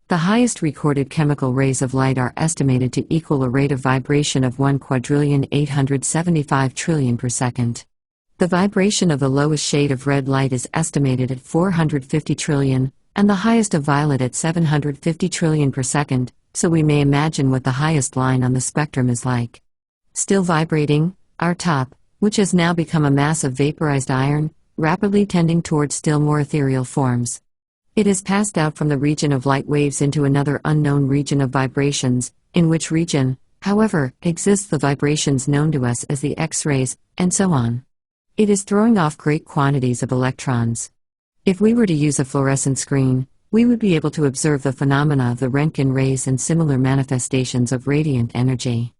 The highest recorded chemical rays of light are estimated to equal a rate of vibration of 1,875,000,000,000,000 per second. The vibration of the lowest shade of red light is estimated at 450 trillion, and the highest of violet at 750 trillion per second, so we may imagine what the highest line on the spectrum is like. Still vibrating, our top, which has now become a mass of vaporized iron, rapidly tending towards still more ethereal forms. It has passed out from the region of light waves into another unknown region of vibrations, in which region, however, exists the vibrations known to us as the X-rays, and so on. It is throwing off great quantities of electrons. If we were to use a fluorescent screen, we would be able to observe the phenomena of the Röntgen rays and similar manifestations of radiant energy.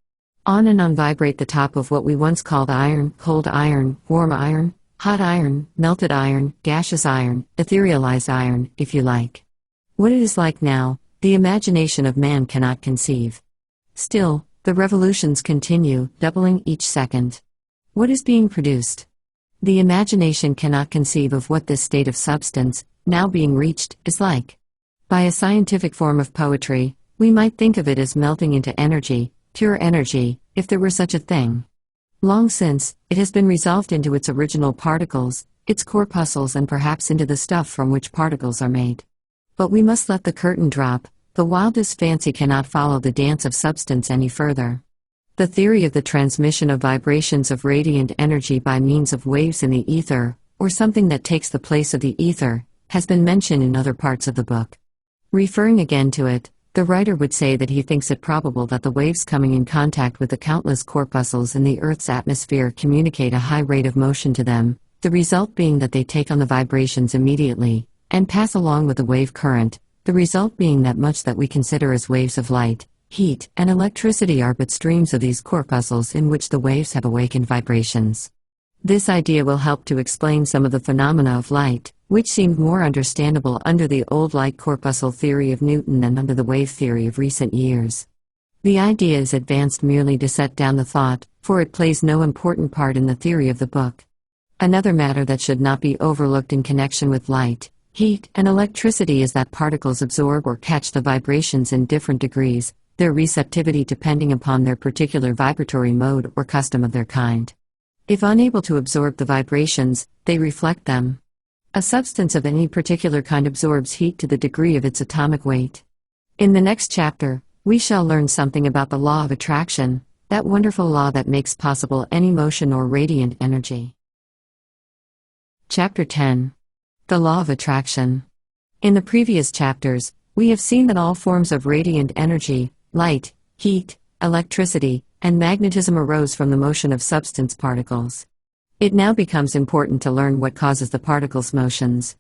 On and on vibrate the top of what we once called iron, cold iron, warm iron, hot iron, melted iron, gaseous iron, etherealized iron, if you like. What it is like now, the imagination of man cannot conceive. Still, the revolutions continue, doubling each second. What is being produced? The imagination cannot conceive of what this state of substance, now being reached, is like. By a scientific form of poetry, we might think of it as melting into energy, pure energy, if there were such a thing. Long since, it has been resolved into its original particles, its corpuscles, and perhaps into the stuff from which particles are made. But we must let the curtain drop. The wildest fancy cannot follow the dance of substance any further. The theory of the transmission of vibrations of radiant energy by means of waves in the ether, or something that takes the place of the ether, has been mentioned in other parts of the book. Referring again to it, the writer would say that he thinks it probable that the waves coming in contact with the countless corpuscles in the Earth's atmosphere communicate a high rate of motion to them, the result being that they take on the vibrations immediately, and pass along with the wave current, the result being that much that we consider as waves of light, heat, and electricity are but streams of these corpuscles in which the waves have awakened vibrations. This idea will help to explain some of the phenomena of light, which seemed more understandable under the old light corpuscle theory of Newton than under the wave theory of recent years. The idea is advanced merely to set down the thought, for it plays no important part in the theory of the book. Another matter that should not be overlooked in connection with light, heat, and electricity is that particles absorb or catch the vibrations in different degrees, their receptivity depending upon their particular vibratory mode or custom of their kind. If unable to absorb the vibrations, they reflect them. A substance of any particular kind absorbs heat to the degree of its atomic weight. In the next chapter, we shall learn something about the law of attraction, that wonderful law that makes possible any motion or radiant energy. Chapter 10. The Law of Attraction. In the previous chapters, we have seen that all forms of radiant energy, light, heat, electricity, and magnetism arose from the motion of substance particles. It now becomes important to learn what causes the particles' motions.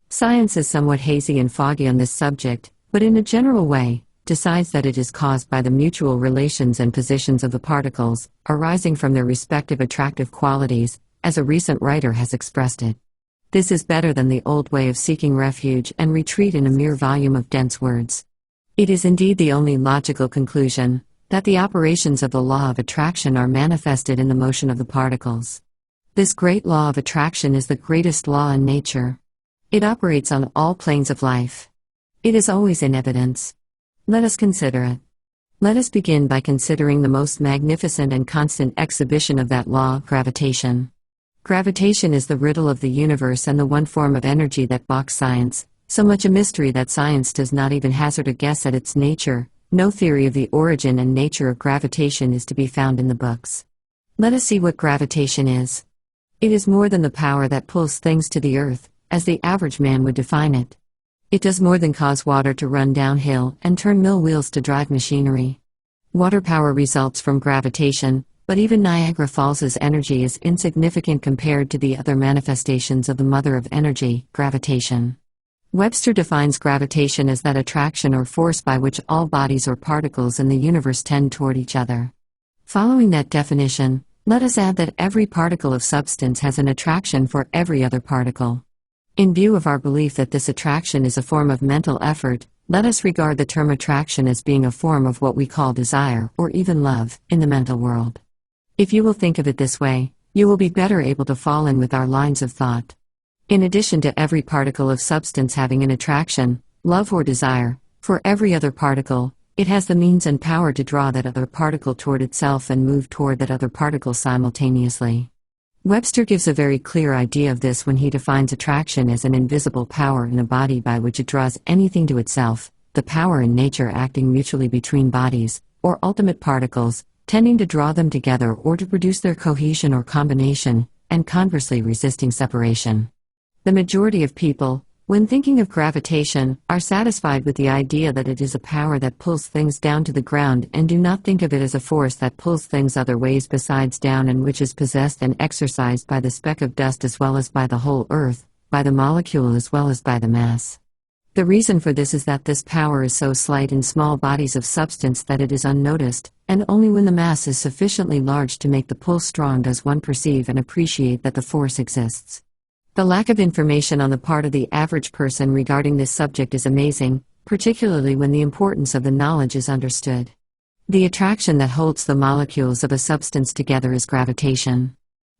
Science is somewhat hazy and foggy on this subject, but in a general way, decides that it is caused by the mutual relations and positions of the particles, arising from their respective attractive qualities, as a recent writer has expressed it. This is better than the old way of seeking refuge and retreat in a mere volume of dense words. It is indeed the only logical conclusion, that the operations of the law of attraction are manifested in the motion of the particles. This great law of attraction is the greatest law in nature. It operates on all planes of life. It is always in evidence. Let us consider it. Let us begin by considering the most magnificent and constant exhibition of that law, gravitation. Gravitation is the riddle of the universe and the one form of energy that balks science, so much a mystery that science does not even hazard a guess at its nature. No theory of the origin and nature of gravitation is to be found in the books. Let us see what gravitation is. It is more than the power that pulls things to the earth, as the average man would define it. It does more than cause water to run downhill and turn mill wheels to drive machinery. Water power results from gravitation, but even Niagara Falls's energy is insignificant compared to the other manifestations of the mother of energy, gravitation. Webster defines gravitation as that attraction or force by which all bodies or particles in the universe tend toward each other. Following that definition, let us add that every particle of substance has an attraction for every other particle. In view of our belief that this attraction is a form of mental effort, let us regard the term attraction as being a form of what we call desire, or even love, in the mental world. If you will think of it this way, you will be better able to fall in with our lines of thought. In addition to every particle of substance having an attraction, love or desire, for every other particle, it has the means and power to draw that other particle toward itself and move toward that other particle simultaneously. Webster gives a very clear idea of this when he defines attraction as an invisible power in a body by which it draws anything to itself, the power in nature acting mutually between bodies, or ultimate particles, tending to draw them together or to produce their cohesion or combination, and conversely resisting separation. The majority of people, when thinking of gravitation, are satisfied with the idea that it is a power that pulls things down to the ground and do not think of it as a force that pulls things other ways besides down and which is possessed and exercised by the speck of dust as well as by the whole earth, by the molecule as well as by the mass. The reason for this is that this power is so slight in small bodies of substance that it is unnoticed, and only when the mass is sufficiently large to make the pull strong does one perceive and appreciate that the force exists. The lack of information on the part of the average person regarding this subject is amazing, particularly when the importance of the knowledge is understood. The attraction that holds the molecules of a substance together is gravitation.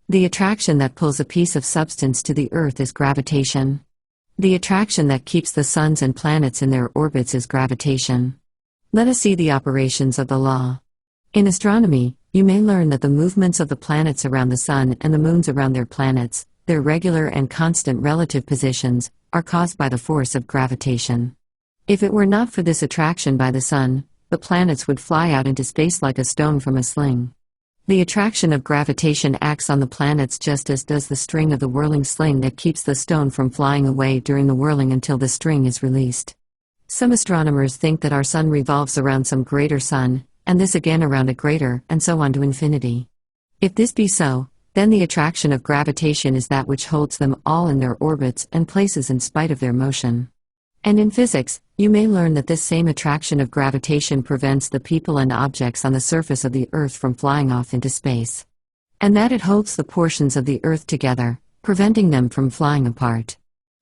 The attraction that pulls a piece of substance to the earth is gravitation. The attraction that keeps the suns and planets in their orbits is gravitation. Let us see the operations of the law. In astronomy, you may learn that the movements of the planets around the sun and the moons around their planets, their regular and constant relative positions, are caused by the force of gravitation. If it were not for this attraction by the sun, the planets would fly out into space like a stone from a sling. The attraction of gravitation acts on the planets just as does the string of the whirling sling that keeps the stone from flying away during the whirling until the string is released. Some astronomers think that our sun revolves around some greater sun, and this again around a greater, and so on to infinity. If this be so, then the attraction of gravitation is that which holds them all in their orbits and places in spite of their motion. And in physics, you may learn that this same attraction of gravitation prevents the people and objects on the surface of the Earth from flying off into space. And that it holds the portions of the Earth together, preventing them from flying apart.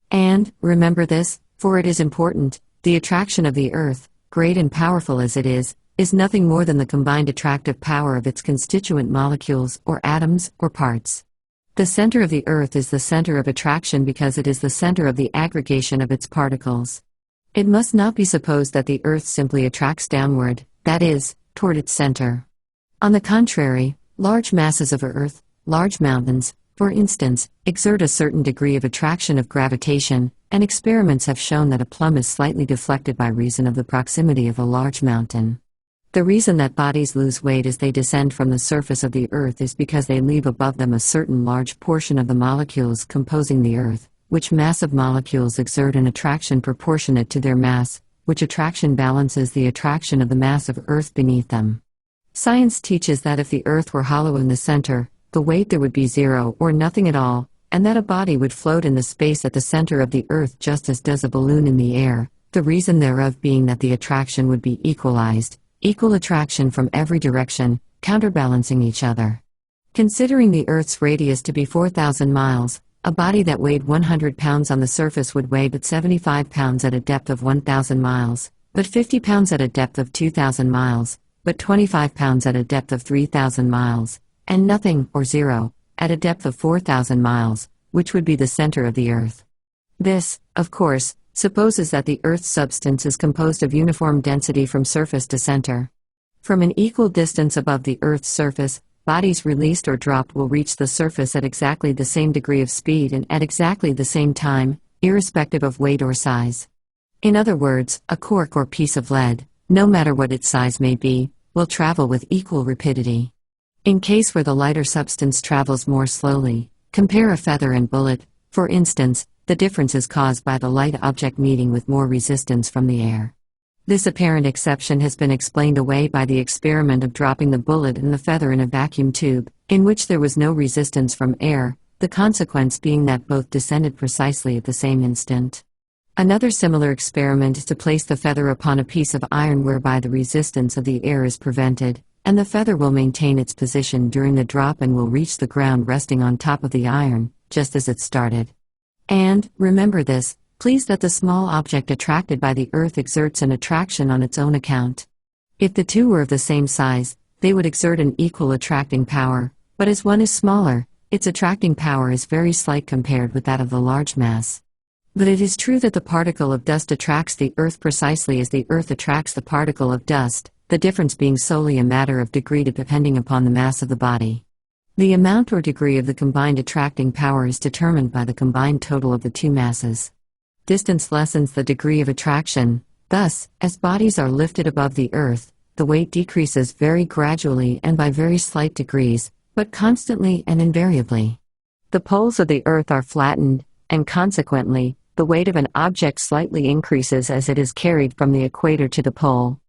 And, remember this, for it is important, the attraction of the Earth, great and powerful as it is nothing more than the combined attractive power of its constituent molecules, or atoms, or parts. The center of the Earth is the center of attraction because it is the center of the aggregation of its particles. It must not be supposed that the Earth simply attracts downward, that is, toward its center. On the contrary, large masses of Earth, large mountains, for instance, exert a certain degree of attraction of gravitation, and experiments have shown that a plum is slightly deflected by reason of the proximity of a large mountain. The reason that bodies lose weight as they descend from the surface of the Earth is because they leave above them a certain large portion of the molecules composing the Earth, which mass of molecules exert an attraction proportionate to their mass, which attraction balances the attraction of the mass of Earth beneath them. Science teaches that if the Earth were hollow in the center, the weight there would be zero or nothing at all, and that a body would float in the space at the center of the Earth just as does a balloon in the air, the reason thereof being that the attraction would be equalized. Equal attraction from every direction, counterbalancing each other. Considering the Earth's radius to be 4,000 miles, a body that weighed 100 pounds on the surface would weigh but 75 pounds at a depth of 1,000 miles, but 50 pounds at a depth of 2,000 miles, but 25 pounds at a depth of 3,000 miles, and nothing, or zero, at a depth of 4,000 miles, which would be the center of the Earth. This, of course, supposes that the Earth's substance is composed of uniform density from surface to center. From an equal distance above the Earth's surface, bodies released or dropped will reach the surface at exactly the same degree of speed and at exactly the same time, irrespective of weight or size. In other words, a cork or piece of lead, no matter what its size may be, will travel with equal rapidity. In case where the lighter substance travels more slowly, compare a feather and bullet. For instance, the difference is caused by the light object meeting with more resistance from the air. This apparent exception has been explained away by the experiment of dropping the bullet and the feather in a vacuum tube, in which there was no resistance from air, the consequence being that both descended precisely at the same instant. Another similar experiment is to place the feather upon a piece of iron whereby the resistance of the air is prevented, and the feather will maintain its position during the drop and will reach the ground resting on top of the iron, just as it started. And, remember this, please, that the small object attracted by the Earth exerts an attraction on its own account. If the two were of the same size, they would exert an equal attracting power, but as one is smaller, its attracting power is very slight compared with that of the large mass. But it is true that the particle of dust attracts the Earth precisely as the Earth attracts the particle of dust, the difference being solely a matter of degree depending upon the mass of the body. The amount or degree of the combined attracting power is determined by the combined total of the two masses. Distance lessens the degree of attraction, thus, as bodies are lifted above the Earth, the weight decreases very gradually and by very slight degrees, but constantly and invariably. The poles of the Earth are flattened, and consequently, the weight of an object slightly increases as it is carried from the equator to the pole.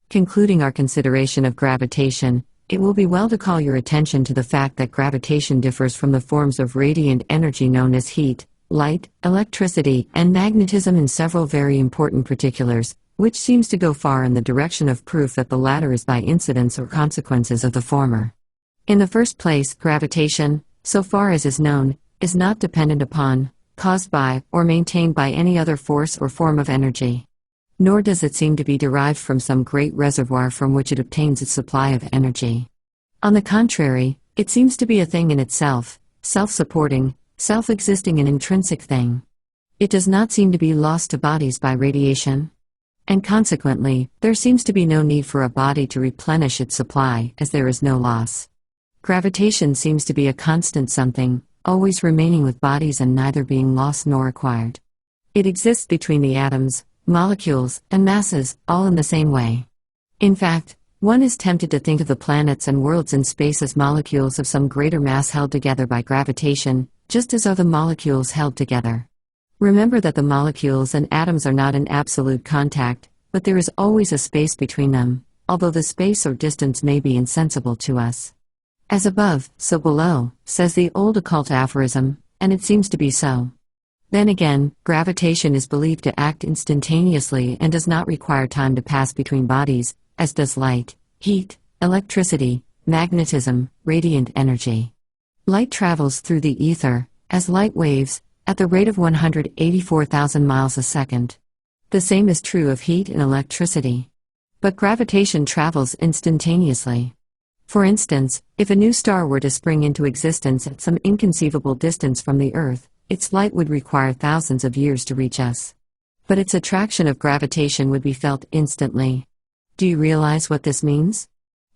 Concluding our consideration of gravitation, it will be well to call your attention to the fact that gravitation differs from the forms of radiant energy known as heat, light, electricity, and magnetism in several very important particulars, which seems to go far in the direction of proof that the latter is by incidence or consequences of the former. In the first place, gravitation, so far as is known, is not dependent upon, caused by, or maintained by any other force or form of energy. Nor does it seem to be derived from some great reservoir from which it obtains its supply of energy. On the contrary, it seems to be a thing in itself, self-supporting, self-existing and intrinsic thing. It does not seem to be lost to bodies by radiation. And consequently, there seems to be no need for a body to replenish its supply, as there is no loss. Gravitation seems to be a constant something, always remaining with bodies and neither being lost nor acquired. It exists between the atoms, molecules, and masses, all in the same way. In fact, one is tempted to think of the planets and worlds in space as molecules of some greater mass held together by gravitation, just as are the molecules held together. Remember that the molecules and atoms are not in absolute contact, but there is always a space between them, although the space or distance may be insensible to us. As above, so below, says the old occult aphorism, and it seems to be so. Then again, gravitation is believed to act instantaneously and does not require time to pass between bodies, as does light, heat, electricity, magnetism, radiant energy. Light travels through the ether, as light waves, at the rate of 184,000 miles a second. The same is true of heat and electricity. But gravitation travels instantaneously. For instance, if a new star were to spring into existence at some inconceivable distance from the Earth, its light would require thousands of years to reach us. But its attraction of gravitation would be felt instantly. Do you realize what this means?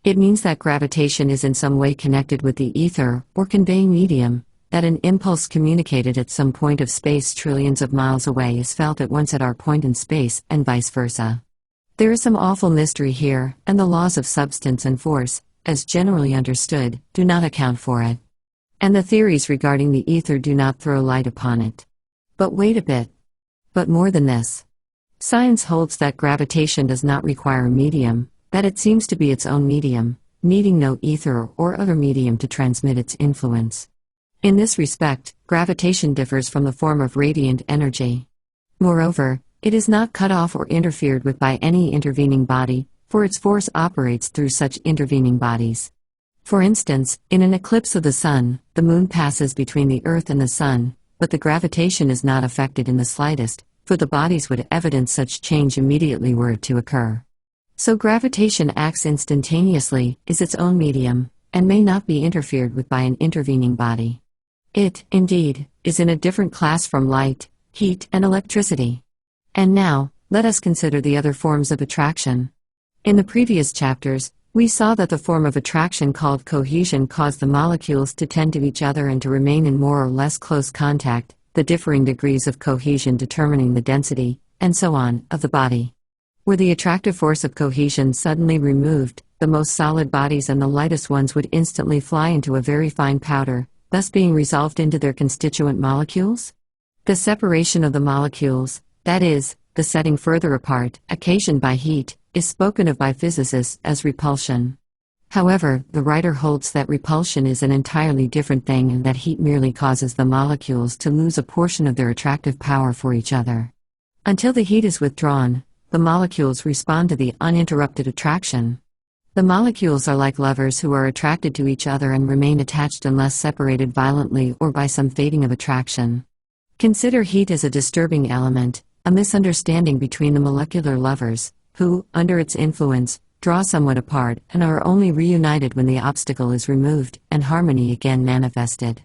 It means that gravitation is in some way connected with the ether, or conveying medium, that an impulse communicated at some point of space trillions of miles away is felt at once at our point in space, and vice versa. There is some awful mystery here, and the laws of substance and force, as generally understood, do not account for it. And the theories regarding the ether do not throw light upon it. But wait a bit. But more than this. Science holds that gravitation does not require a medium, that it seems to be its own medium, needing no ether or other medium to transmit its influence. In this respect, gravitation differs from the form of radiant energy. Moreover, it is not cut off or interfered with by any intervening body, for its force operates through such intervening bodies. For instance, in an eclipse of the sun, the moon passes between the Earth and the sun, but the gravitation is not affected in the slightest, for the bodies would evidence such change immediately were it to occur. So gravitation acts instantaneously, is its own medium, and may not be interfered with by an intervening body. It, indeed, is in a different class from light, heat, and electricity. And now, let us consider the other forms of attraction. In the previous chapters, We saw that the form of attraction called cohesion caused the molecules to tend to each other and to remain in more or less close contact, the differing degrees of cohesion determining the density, and so on, of the body. Were the attractive force of cohesion suddenly removed, the most solid bodies and the lightest ones would instantly fly into a very fine powder, thus being resolved into their constituent molecules? The separation of the molecules, that is, the setting further apart, occasioned by heat, is spoken of by physicists as repulsion. However, the writer holds that repulsion is an entirely different thing and that heat merely causes the molecules to lose a portion of their attractive power for each other. Until the heat is withdrawn, the molecules respond to the uninterrupted attraction. The molecules are like lovers who are attracted to each other and remain attached unless separated violently or by some fading of attraction. Consider heat as a disturbing element, a misunderstanding between the molecular lovers, who, under its influence, draw somewhat apart and are only reunited when the obstacle is removed and harmony again manifested.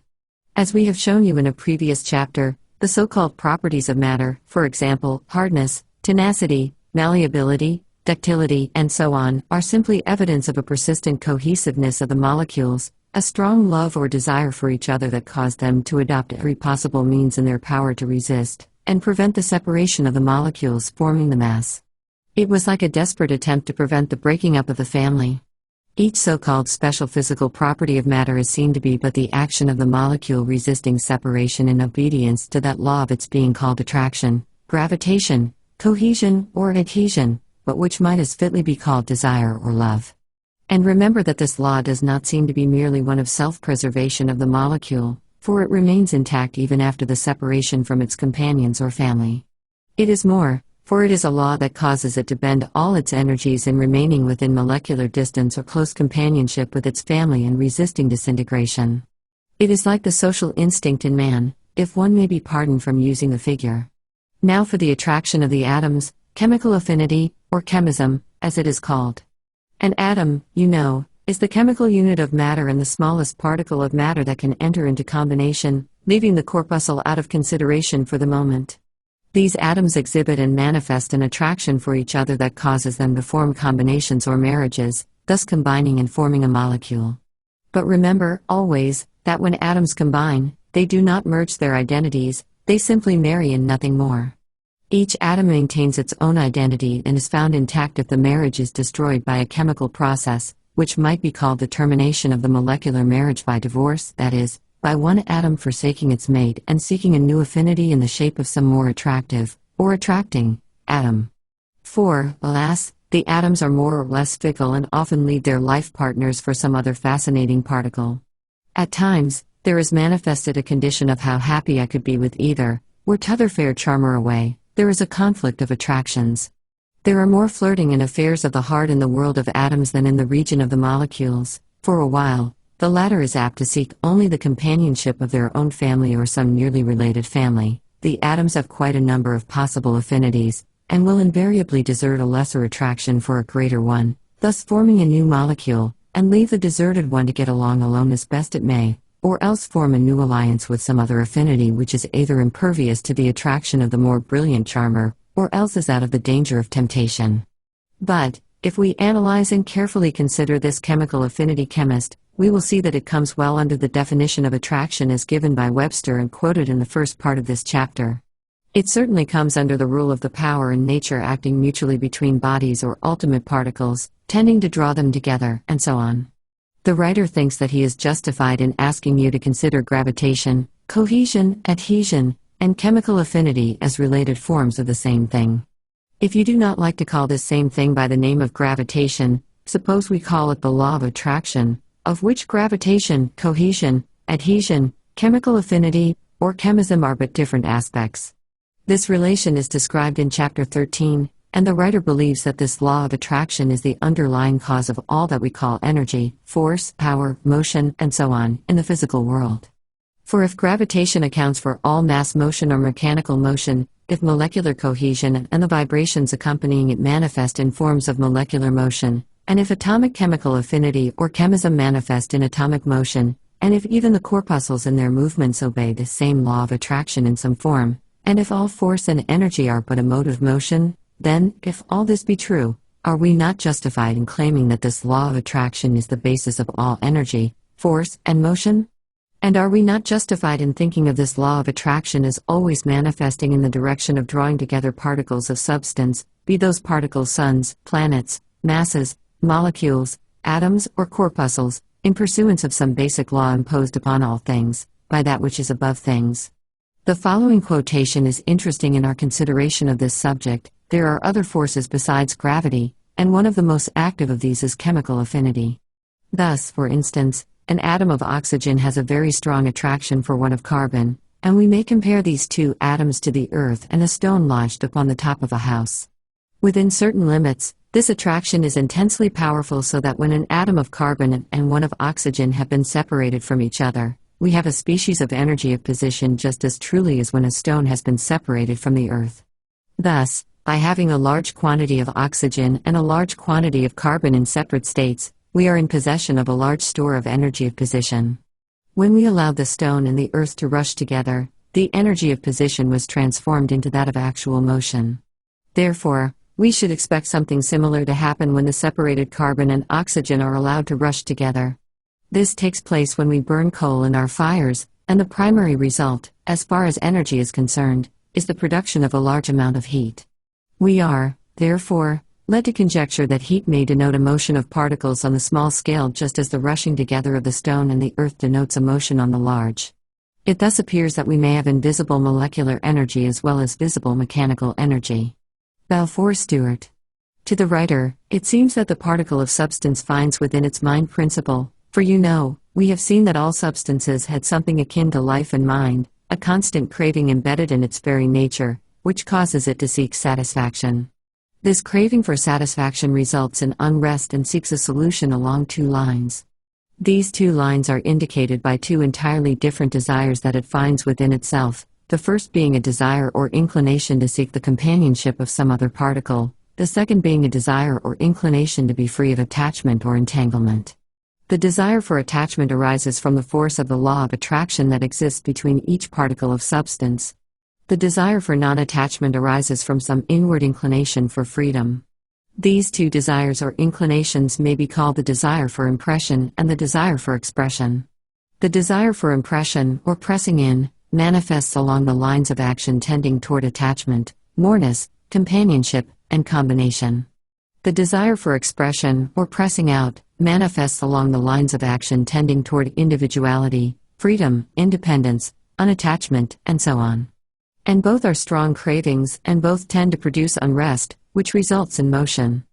As we have shown you in a previous chapter, the so-called properties of matter, for example, hardness, tenacity, malleability, ductility, and so on, are simply evidence of a persistent cohesiveness of the molecules, a strong love or desire for each other that caused them to adopt every possible means in their power to resist and prevent the separation of the molecules forming the mass. It was like a desperate attempt to prevent the breaking up of the family. Each so-called special physical property of matter is seen to be but the action of the molecule resisting separation in obedience to that law of its being called attraction, gravitation, cohesion, or adhesion, but which might as fitly be called desire or love. And remember that this law does not seem to be merely one of self-preservation of the molecule, for it remains intact even after the separation from its companions or family. It is more, for it is a law that causes it to bend all its energies in remaining within molecular distance or close companionship with its family and resisting disintegration. It is like the social instinct in man, if one may be pardoned from using the figure. Now for the attraction of the atoms, chemical affinity, or chemism, as it is called. An atom, you know, is the chemical unit of matter and the smallest particle of matter that can enter into combination, leaving the corpuscle out of consideration for the moment. These atoms exhibit and manifest an attraction for each other that causes them to form combinations or marriages, thus combining and forming a molecule. But remember, always, that when atoms combine, they do not merge their identities, they simply marry and nothing more. Each atom maintains its own identity and is found intact if the marriage is destroyed by a chemical process, which might be called the termination of the molecular marriage by divorce, that is, by one atom forsaking its mate and seeking a new affinity in the shape of some more attractive, or attracting, atom. For, alas, the atoms are more or less fickle and often leave their life partners for some other fascinating particle. At times, there is manifested a condition of how happy I could be with either, were t'other fair charmer away, there is a conflict of attractions. There are more flirting and affairs of the heart in the world of atoms than in the region of the molecules. For a while, the latter is apt to seek only the companionship of their own family or some nearly related family. The atoms have quite a number of possible affinities, and will invariably desert a lesser attraction for a greater one, thus forming a new molecule, and leave the deserted one to get along alone as best it may, or else form a new alliance with some other affinity which is either impervious to the attraction of the more brilliant charmer, or else is out of the danger of temptation. But, if we analyze and carefully consider this chemical affinity chemist, we will see that it comes well under the definition of attraction as given by Webster and quoted in the first part of this chapter. It certainly comes under the rule of the power in nature acting mutually between bodies or ultimate particles, tending to draw them together, and so on. The writer thinks that he is justified in asking you to consider gravitation, cohesion, adhesion, and chemical affinity as related forms of the same thing. If you do not like to call this same thing by the name of gravitation, suppose we call it the law of attraction, of which gravitation, cohesion, adhesion, chemical affinity, or chemism are but different aspects. This relation is described in Chapter 13, and the writer believes that this law of attraction is the underlying cause of all that we call energy, force, power, motion, and so on, in the physical world. For if gravitation accounts for all mass motion or mechanical motion, if molecular cohesion and the vibrations accompanying it manifest in forms of molecular motion, and if atomic chemical affinity or chemism manifest in atomic motion, and if even the corpuscles in their movements obey the same law of attraction in some form, and if all force and energy are but a mode of motion, then, if all this be true, Are we not justified in claiming that this law of attraction is the basis of all energy, force, and motion? And are we not justified in thinking of this law of attraction as always manifesting in the direction of drawing together particles of substance, be those particles suns, planets, masses, molecules, atoms, or corpuscles, in pursuance of some basic law imposed upon all things, by that which is above things? The following quotation is interesting in our consideration of this subject. There are other forces besides gravity, and one of the most active of these is chemical affinity. Thus, for instance, an atom of oxygen has a very strong attraction for one of carbon, and we may compare these two atoms to the earth and a stone lodged upon the top of a house. Within certain limits, this attraction is intensely powerful, so that when an atom of carbon and one of oxygen have been separated from each other, we have a species of energy of position just as truly as when a stone has been separated from the earth. Thus, by having a large quantity of oxygen and a large quantity of carbon in separate states, we are in possession of a large store of energy of position. When we allowed the stone and the earth to rush together, the energy of position was transformed into that of actual motion. Therefore, we should expect something similar to happen when the separated carbon and oxygen are allowed to rush together. This takes place when we burn coal in our fires, and the primary result, as far as energy is concerned, is the production of a large amount of heat. We are, therefore, led to conjecture that heat may denote a motion of particles on the small scale, just as the rushing together of the stone and the earth denotes a motion on the large. It thus appears that we may have invisible molecular energy as well as visible mechanical energy. Balfour Stewart. To the writer, it seems that the particle of substance finds within its mind principle, for we have seen that all substances had something akin to life and mind, a constant craving embedded in its very nature, which causes it to seek satisfaction. This craving for satisfaction results in unrest and seeks a solution along two lines. These two lines are indicated by two entirely different desires that it finds within itself, the first being a desire or inclination to seek the companionship of some other particle, the second being a desire or inclination to be free of attachment or entanglement. The desire for attachment arises from the force of the law of attraction that exists between each particle of substance. The desire for non-attachment arises from some inward inclination for freedom. These two desires or inclinations may be called the desire for impression and the desire for expression. The desire for impression, or pressing in, manifests along the lines of action tending toward attachment, moreness, companionship, and combination. The desire for expression, or pressing out, manifests along the lines of action tending toward individuality, freedom, independence, unattachment, and so on. And both are strong cravings, and both tend to produce unrest, which results in motion.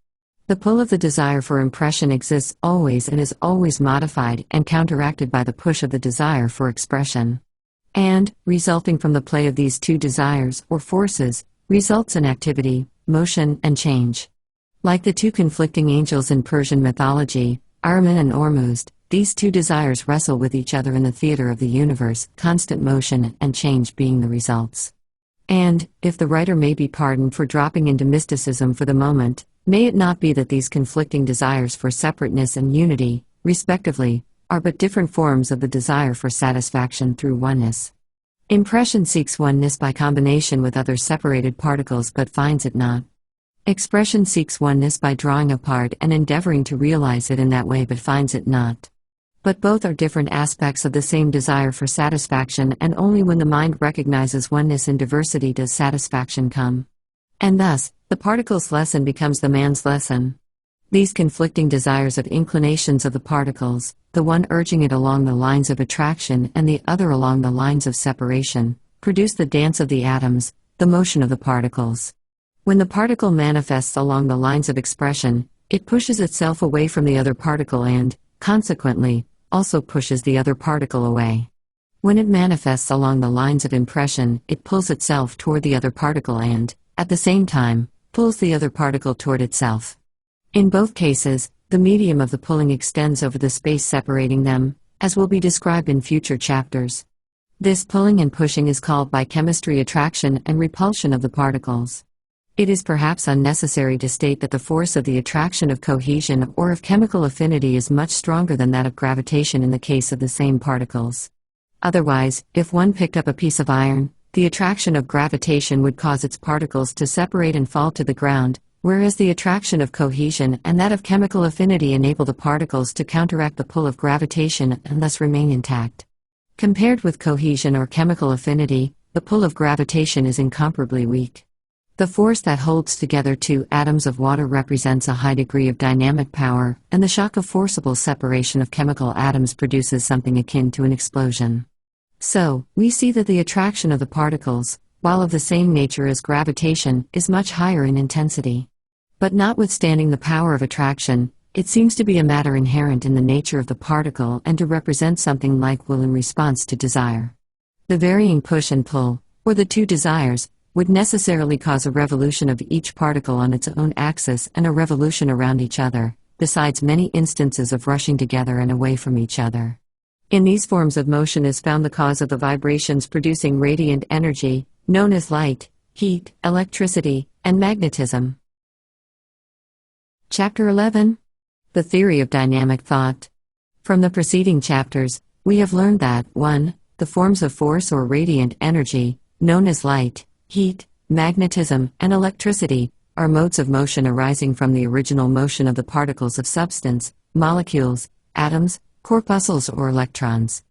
The pull of the desire for impression exists always and is always modified and counteracted by the push of the desire for expression. And, resulting from the play of these two desires, or forces, results in activity, motion, and change. Like the two conflicting angels in Persian mythology, Ahriman and Ormuzd, these two desires wrestle with each other in the theater of the universe, constant motion and change being the results. And, if the writer may be pardoned for dropping into mysticism for the moment, may it not be that these conflicting desires for separateness and unity, respectively, are but different forms of the desire for satisfaction through oneness? Impression seeks oneness by combination with other separated particles but finds it not. Expression seeks oneness by drawing apart and endeavoring to realize it in that way but finds it not. But both are different aspects of the same desire for satisfaction, and only when the mind recognizes oneness in diversity does satisfaction come. And thus, the particle's lesson becomes the man's lesson. These conflicting desires of inclinations of the particles, the one urging it along the lines of attraction and the other along the lines of separation, produce the dance of the atoms, the motion of the particles. When the particle manifests along the lines of expression, it pushes itself away from the other particle and, consequently, also pushes the other particle away. When it manifests along the lines of impression, it pulls itself toward the other particle and, at the same time, pulls the other particle toward itself. In both cases, the medium of the pulling extends over the space separating them, as will be described in future chapters. This pulling and pushing is called by chemistry attraction and repulsion of the particles. It is perhaps unnecessary to state that the force of the attraction of cohesion or of chemical affinity is much stronger than that of gravitation in the case of the same particles. Otherwise, if one picked up a piece of iron, the attraction of gravitation would cause its particles to separate and fall to the ground, whereas the attraction of cohesion and that of chemical affinity enable the particles to counteract the pull of gravitation and thus remain intact. Compared with cohesion or chemical affinity, the pull of gravitation is incomparably weak. The force that holds together two atoms of water represents a high degree of dynamic power, and the shock of forcible separation of chemical atoms produces something akin to an explosion. So, we see that the attraction of the particles, while of the same nature as gravitation, is much higher in intensity. But notwithstanding the power of attraction, it seems to be a matter inherent in the nature of the particle and to represent something like will in response to desire. The varying push and pull, or the two desires, would necessarily cause a revolution of each particle on its own axis and a revolution around each other, besides many instances of rushing together and away from each other. In these forms of motion is found the cause of the vibrations producing radiant energy, known as light, heat, electricity, and magnetism. Chapter 11. The Theory of Dynamic Thought. From the preceding chapters, we have learned that 1. The forms of force or radiant energy, known as light, heat, magnetism, and electricity, are modes of motion arising from the original motion of the particles of substance, molecules, atoms, corpuscles or electrons.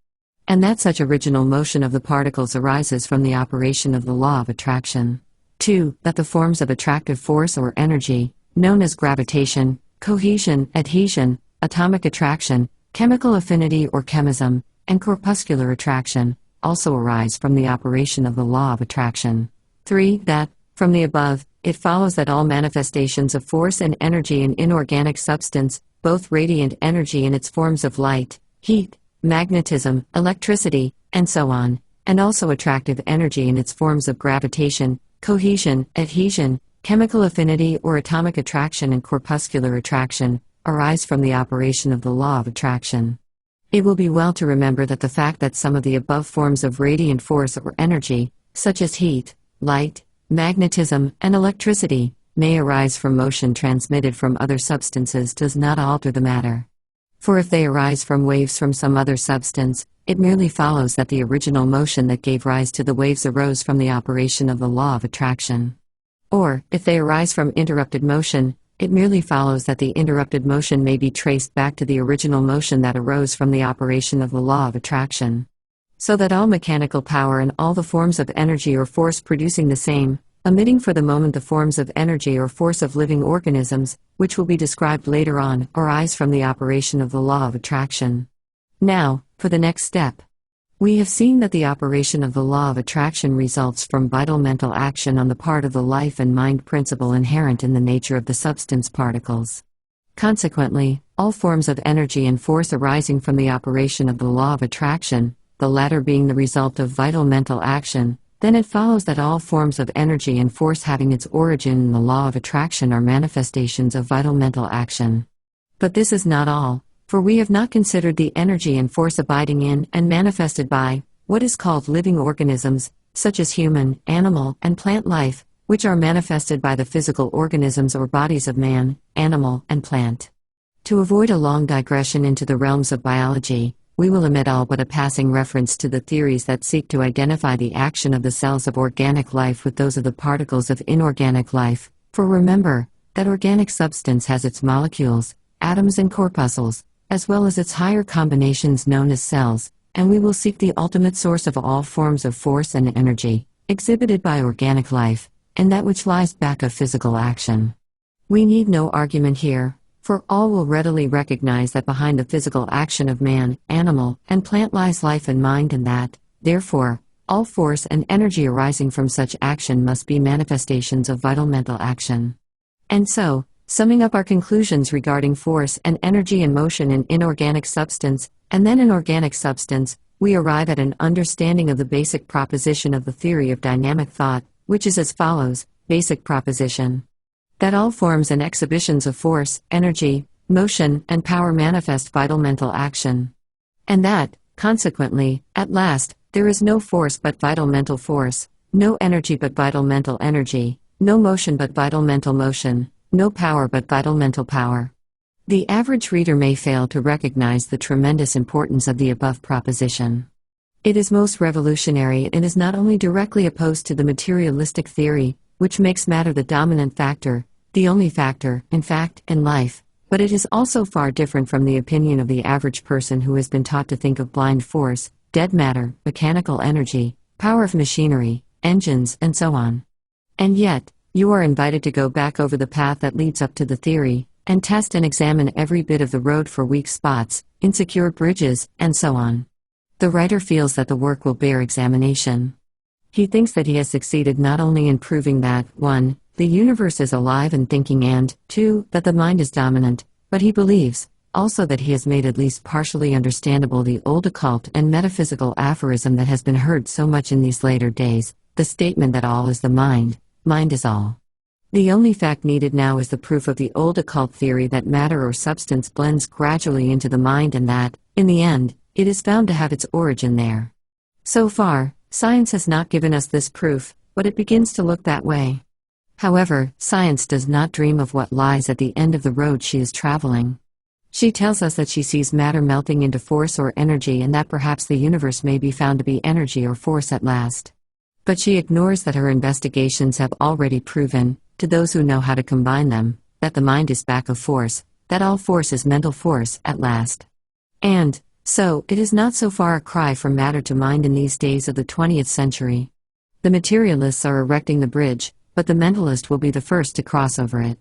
And that such original motion of the particles arises from the operation of the law of attraction. 2. That the forms of attractive force or energy, known as gravitation, cohesion, adhesion, atomic attraction, chemical affinity or chemism, and corpuscular attraction, also arise from the operation of the law of attraction. 3. That, from the above, it follows that all manifestations of force and energy in inorganic substance, both radiant energy in its forms of light, heat, magnetism, electricity, and so on, and also attractive energy in its forms of gravitation, cohesion, adhesion, chemical affinity or atomic attraction and corpuscular attraction, arise from the operation of the law of attraction. It will be well to remember that the fact that some of the above forms of radiant force or energy, such as heat, light, magnetism, and electricity, may arise from motion transmitted from other substances does not alter the matter. For if they arise from waves from some other substance, it merely follows that the original motion that gave rise to the waves arose from the operation of the law of attraction. Or, if they arise from interrupted motion, it merely follows that the interrupted motion may be traced back to the original motion that arose from the operation of the law of attraction. So that all mechanical power and all the forms of energy or force producing the same, omitting for the moment the forms of energy or force of living organisms, which will be described later on, arise from the operation of the law of attraction. Now, for the next step. We have seen that the operation of the law of attraction results from vital mental action on the part of the life and mind principle inherent in the nature of the substance particles. Consequently, all forms of energy and force arising from the operation of the law of attraction, the latter being the result of vital mental action, then it follows that all forms of energy and force having its origin in the law of attraction are manifestations of vital mental action. But this is not all, for we have not considered the energy and force abiding in and manifested by what is called living organisms, such as human, animal, and plant life, which are manifested by the physical organisms or bodies of man, animal, and plant. To avoid a long digression into the realms of biology, we will omit all but a passing reference to the theories that seek to identify the action of the cells of organic life with those of the particles of inorganic life, for remember, that organic substance has its molecules, atoms and corpuscles, as well as its higher combinations known as cells, and we will seek the ultimate source of all forms of force and energy, exhibited by organic life, and that which lies back of physical action. We need no argument here, for all will readily recognize that behind the physical action of man, animal, and plant lies life and mind, and that, therefore, all force and energy arising from such action must be manifestations of vital mental action. And so, summing up our conclusions regarding force and energy and motion in inorganic substance, and then in organic substance, we arrive at an understanding of the basic proposition of the theory of dynamic thought, which is as follows: basic proposition. That all forms and exhibitions of force, energy, motion, and power manifest vital mental action. And that, consequently, at last, there is no force but vital mental force, no energy but vital mental energy, no motion but vital mental motion, no power but vital mental power. The average reader may fail to recognize the tremendous importance of the above proposition. It is most revolutionary and is not only directly opposed to the materialistic theory, which makes matter the dominant factor, the only factor, in fact, in life, but it is also far different from the opinion of the average person who has been taught to think of blind force, dead matter, mechanical energy, power of machinery, engines, and so on. And yet, you are invited to go back over the path that leads up to the theory, and test and examine every bit of the road for weak spots, insecure bridges, and so on. The writer feels that the work will bear examination. He thinks that he has succeeded not only in proving that, 1. The universe is alive and thinking, and 2. That the mind is dominant, but he believes, also, that he has made at least partially understandable the old occult and metaphysical aphorism that has been heard so much in these later days, the statement that all is the mind is all. The only fact needed now is the proof of the old occult theory that matter or substance blends gradually into the mind and that, in the end, it is found to have its origin there. So far, science has not given us this proof, but it begins to look that way. However, science does not dream of what lies at the end of the road she is traveling. She tells us that she sees matter melting into force or energy and that perhaps the universe may be found to be energy or force at last. But she ignores that her investigations have already proven, to those who know how to combine them, that the mind is back of force, that all force is mental force at last. And, so, it is not so far a cry from matter to mind in these days of the 20th century. The materialists are erecting the bridge, but the mentalist will be the first to cross over it.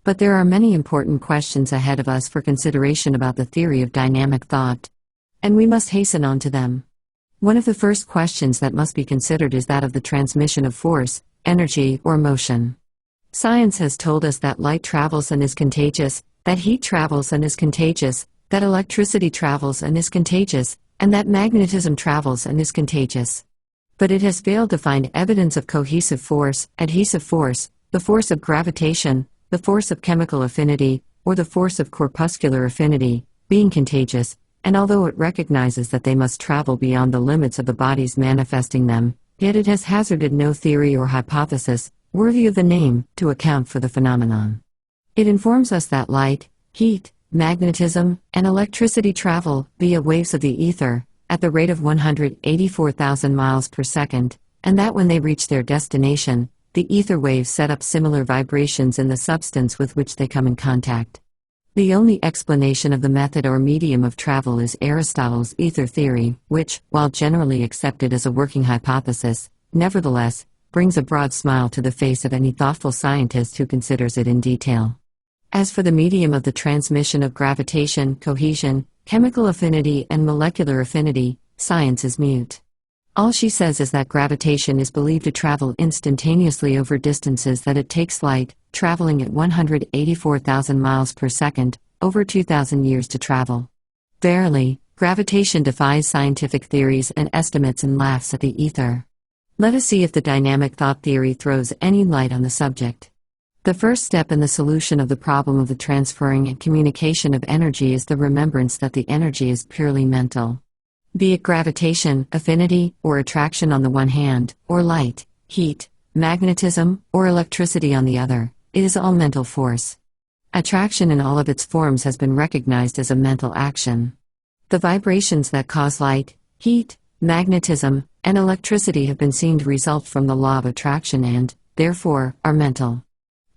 But there are many important questions ahead of us for consideration about the theory of dynamic thought. And we must hasten on to them. One of the first questions that must be considered is that of the transmission of force, energy, or motion. Science has told us that light travels and is contagious, that heat travels and is contagious, that electricity travels and is contagious, and that magnetism travels and is contagious. But it has failed to find evidence of cohesive force, adhesive force, the force of gravitation, the force of chemical affinity, or the force of corpuscular affinity, being contagious, and although it recognizes that they must travel beyond the limits of the bodies manifesting them, yet it has hazarded no theory or hypothesis, worthy of the name, to account for the phenomenon. It informs us that light, heat, magnetism, and electricity travel, via waves of the ether, at the rate of 184,000 miles per second, and that when they reach their destination, the ether waves set up similar vibrations in the substance with which they come in contact. The only explanation of the method or medium of travel is Aristotle's ether theory, which, while generally accepted as a working hypothesis, nevertheless, brings a broad smile to the face of any thoughtful scientist who considers it in detail. As for the medium of the transmission of gravitation, cohesion, chemical affinity, and molecular affinity, science is mute. All she says is that gravitation is believed to travel instantaneously over distances that it takes light, traveling at 184,000 miles per second, over 2,000 years to travel. Verily, gravitation defies scientific theories and estimates and laughs at the ether. Let us see if the dynamic thought theory throws any light on the subject. The first step in the solution of the problem of the transferring and communication of energy is the remembrance that the energy is purely mental. Be it gravitation, affinity, or attraction on the one hand, or light, heat, magnetism, or electricity on the other, it is all mental force. Attraction in all of its forms has been recognized as a mental action. The vibrations that cause light, heat, magnetism, and electricity have been seen to result from the law of attraction and, therefore, are mental.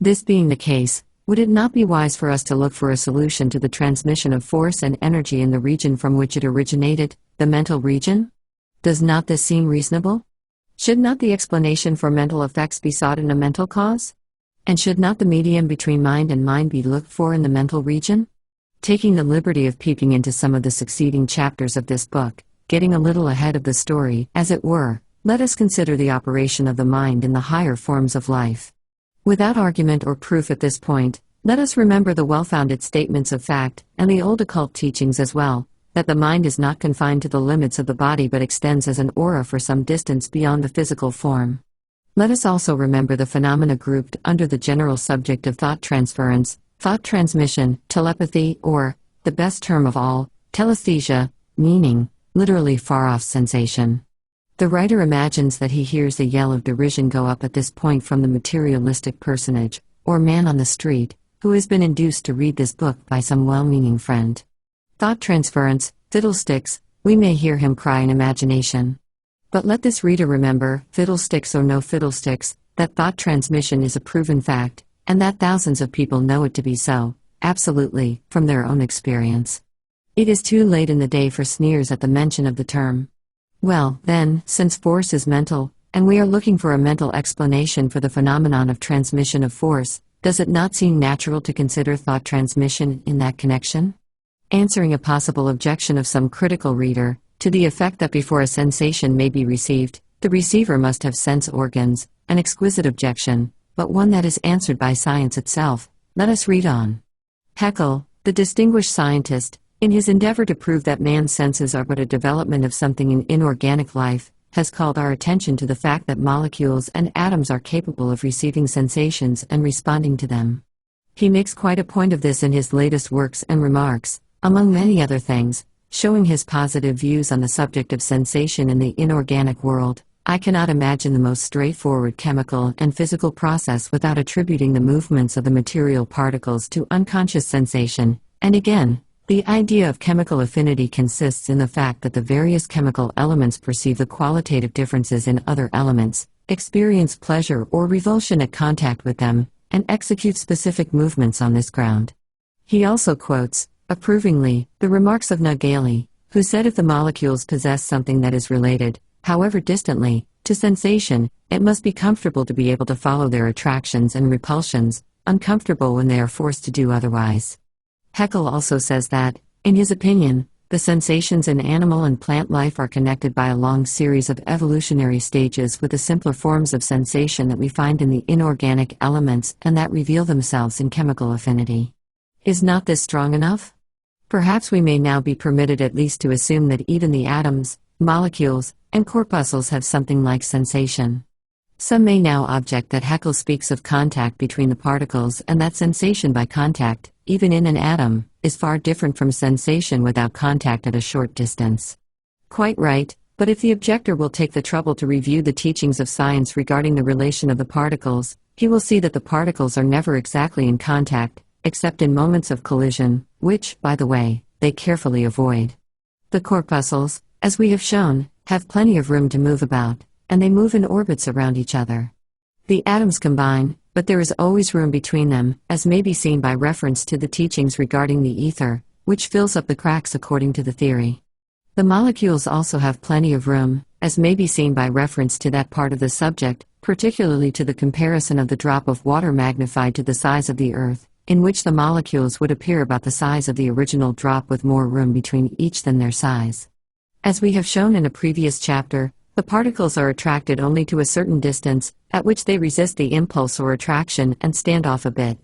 This being the case, would it not be wise for us to look for a solution to the transmission of force and energy in the region from which it originated, the mental region? Does not this seem reasonable? Should not the explanation for mental effects be sought in a mental cause? And should not the medium between mind and mind be looked for in the mental region? Taking the liberty of peeping into some of the succeeding chapters of this book, getting a little ahead of the story, as it were, let us consider the operation of the mind in the higher forms of life. Without argument or proof at this point, let us remember the well-founded statements of fact, and the old occult teachings as well, that the mind is not confined to the limits of the body but extends as an aura for some distance beyond the physical form. Let us also remember the phenomena grouped under the general subject of thought transference, thought transmission, telepathy, or, the best term of all, telesthesia, meaning, literally far-off sensation. The writer imagines that he hears a yell of derision go up at this point from the materialistic personage, or man on the street, who has been induced to read this book by some well-meaning friend. Thought transference, fiddlesticks, we may hear him cry in imagination. But let this reader remember, fiddlesticks or no fiddlesticks, that thought transmission is a proven fact, and that thousands of people know it to be so, absolutely, from their own experience. It is too late in the day for sneers at the mention of the term. Well, then, since force is mental, and we are looking for a mental explanation for the phenomenon of transmission of force, does it not seem natural to consider thought transmission in that connection? Answering a possible objection of some critical reader, to the effect that before a sensation may be received, the receiver must have sense organs, an exquisite objection, but one that is answered by science itself. Let us read on. Haeckel, the distinguished scientist, in his endeavor to prove that man's senses are but a development of something in inorganic life, has called our attention to the fact that molecules and atoms are capable of receiving sensations and responding to them. He makes quite a point of this in his latest works and remarks, among many other things, showing his positive views on the subject of sensation in the inorganic world. I cannot imagine the most straightforward chemical and physical process without attributing the movements of the material particles to unconscious sensation, and again, the idea of chemical affinity consists in the fact that the various chemical elements perceive the qualitative differences in other elements, experience pleasure or revulsion at contact with them, and execute specific movements on this ground. He also quotes, approvingly, the remarks of Naegeli, who said if the molecules possess something that is related, however distantly, to sensation, it must be comfortable to be able to follow their attractions and repulsions, uncomfortable when they are forced to do otherwise. Haeckel also says that, in his opinion, the sensations in animal and plant life are connected by a long series of evolutionary stages with the simpler forms of sensation that we find in the inorganic elements and that reveal themselves in chemical affinity. Is not this strong enough? Perhaps we may now be permitted at least to assume that even the atoms, molecules, and corpuscles have something like sensation. Some may now object that Haeckel speaks of contact between the particles and that sensation by contact, even in an atom, is far different from sensation without contact at a short distance. Quite right, but if the objector will take the trouble to review the teachings of science regarding the relation of the particles, he will see that the particles are never exactly in contact, except in moments of collision, which, by the way, they carefully avoid. The corpuscles, as we have shown, have plenty of room to move about, and they move in orbits around each other. The atoms combine, but there is always room between them, as may be seen by reference to the teachings regarding the ether, which fills up the cracks according to the theory. The molecules also have plenty of room, as may be seen by reference to that part of the subject, particularly to the comparison of the drop of water magnified to the size of the earth, in which the molecules would appear about the size of the original drop with more room between each than their size. As we have shown in a previous chapter, the particles are attracted only to a certain distance, at which they resist the impulse or attraction and stand off a bit.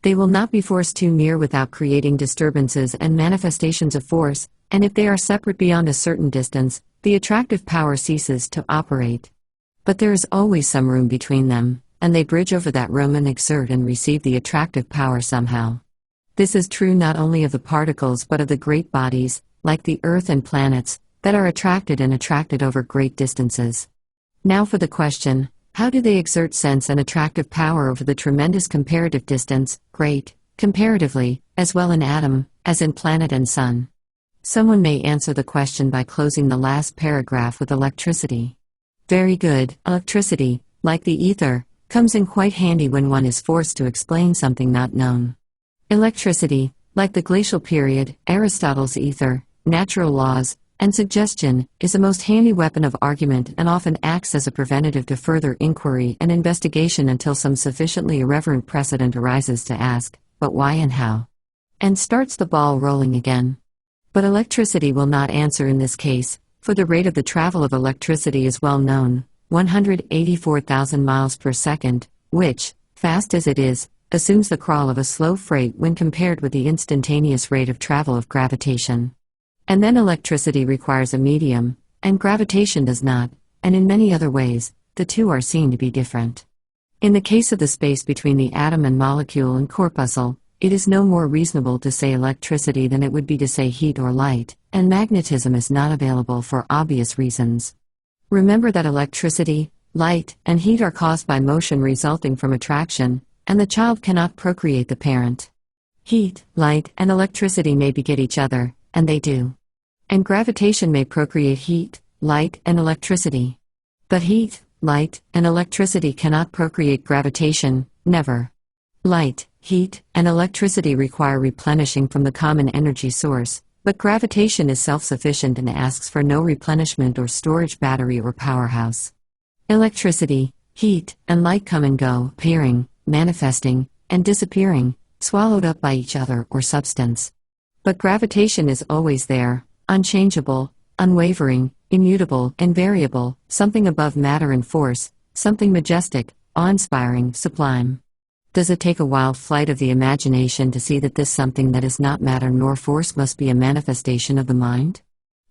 They will not be forced too near without creating disturbances and manifestations of force, and if they are separate beyond a certain distance, the attractive power ceases to operate. But there is always some room between them, and they bridge over that room and exert and receive the attractive power somehow. This is true not only of the particles but of the great bodies, like the Earth and planets, that are attracted over great distances. Now for the question, how do they exert sense and attractive power over the tremendous comparative distance, great, comparatively, as well in atom, as in planet and sun? Someone may answer the question by closing the last paragraph with electricity. Very good, electricity, like the ether, comes in quite handy when one is forced to explain something not known. Electricity, like the glacial period, Aristotle's ether, natural laws, and suggestion, is a most handy weapon of argument and often acts as a preventative to further inquiry and investigation until some sufficiently irreverent precedent arises to ask, but why and how? And starts the ball rolling again. But electricity will not answer in this case, for the rate of the travel of electricity is well known, 184,000 miles per second, which, fast as it is, assumes the crawl of a slow freight when compared with the instantaneous rate of travel of gravitation. And then electricity requires a medium, and gravitation does not, and in many other ways, the two are seen to be different. In the case of the space between the atom and molecule and corpuscle, it is no more reasonable to say electricity than it would be to say heat or light, and magnetism is not available for obvious reasons. Remember that electricity, light, and heat are caused by motion resulting from attraction, and the child cannot procreate the parent. Heat, light, and electricity may beget each other, and they do. And gravitation may procreate heat, light, and electricity. But heat, light, and electricity cannot procreate gravitation, never. Light, heat, and electricity require replenishing from the common energy source, but gravitation is self-sufficient and asks for no replenishment or storage battery or powerhouse. Electricity, heat, and light come and go, appearing, manifesting, and disappearing, swallowed up by each other or substance. But gravitation is always there, unchangeable, unwavering, immutable, invariable, something above matter and force, something majestic, awe-inspiring, sublime. Does it take a wild flight of the imagination to see that this something that is not matter nor force must be a manifestation of the mind?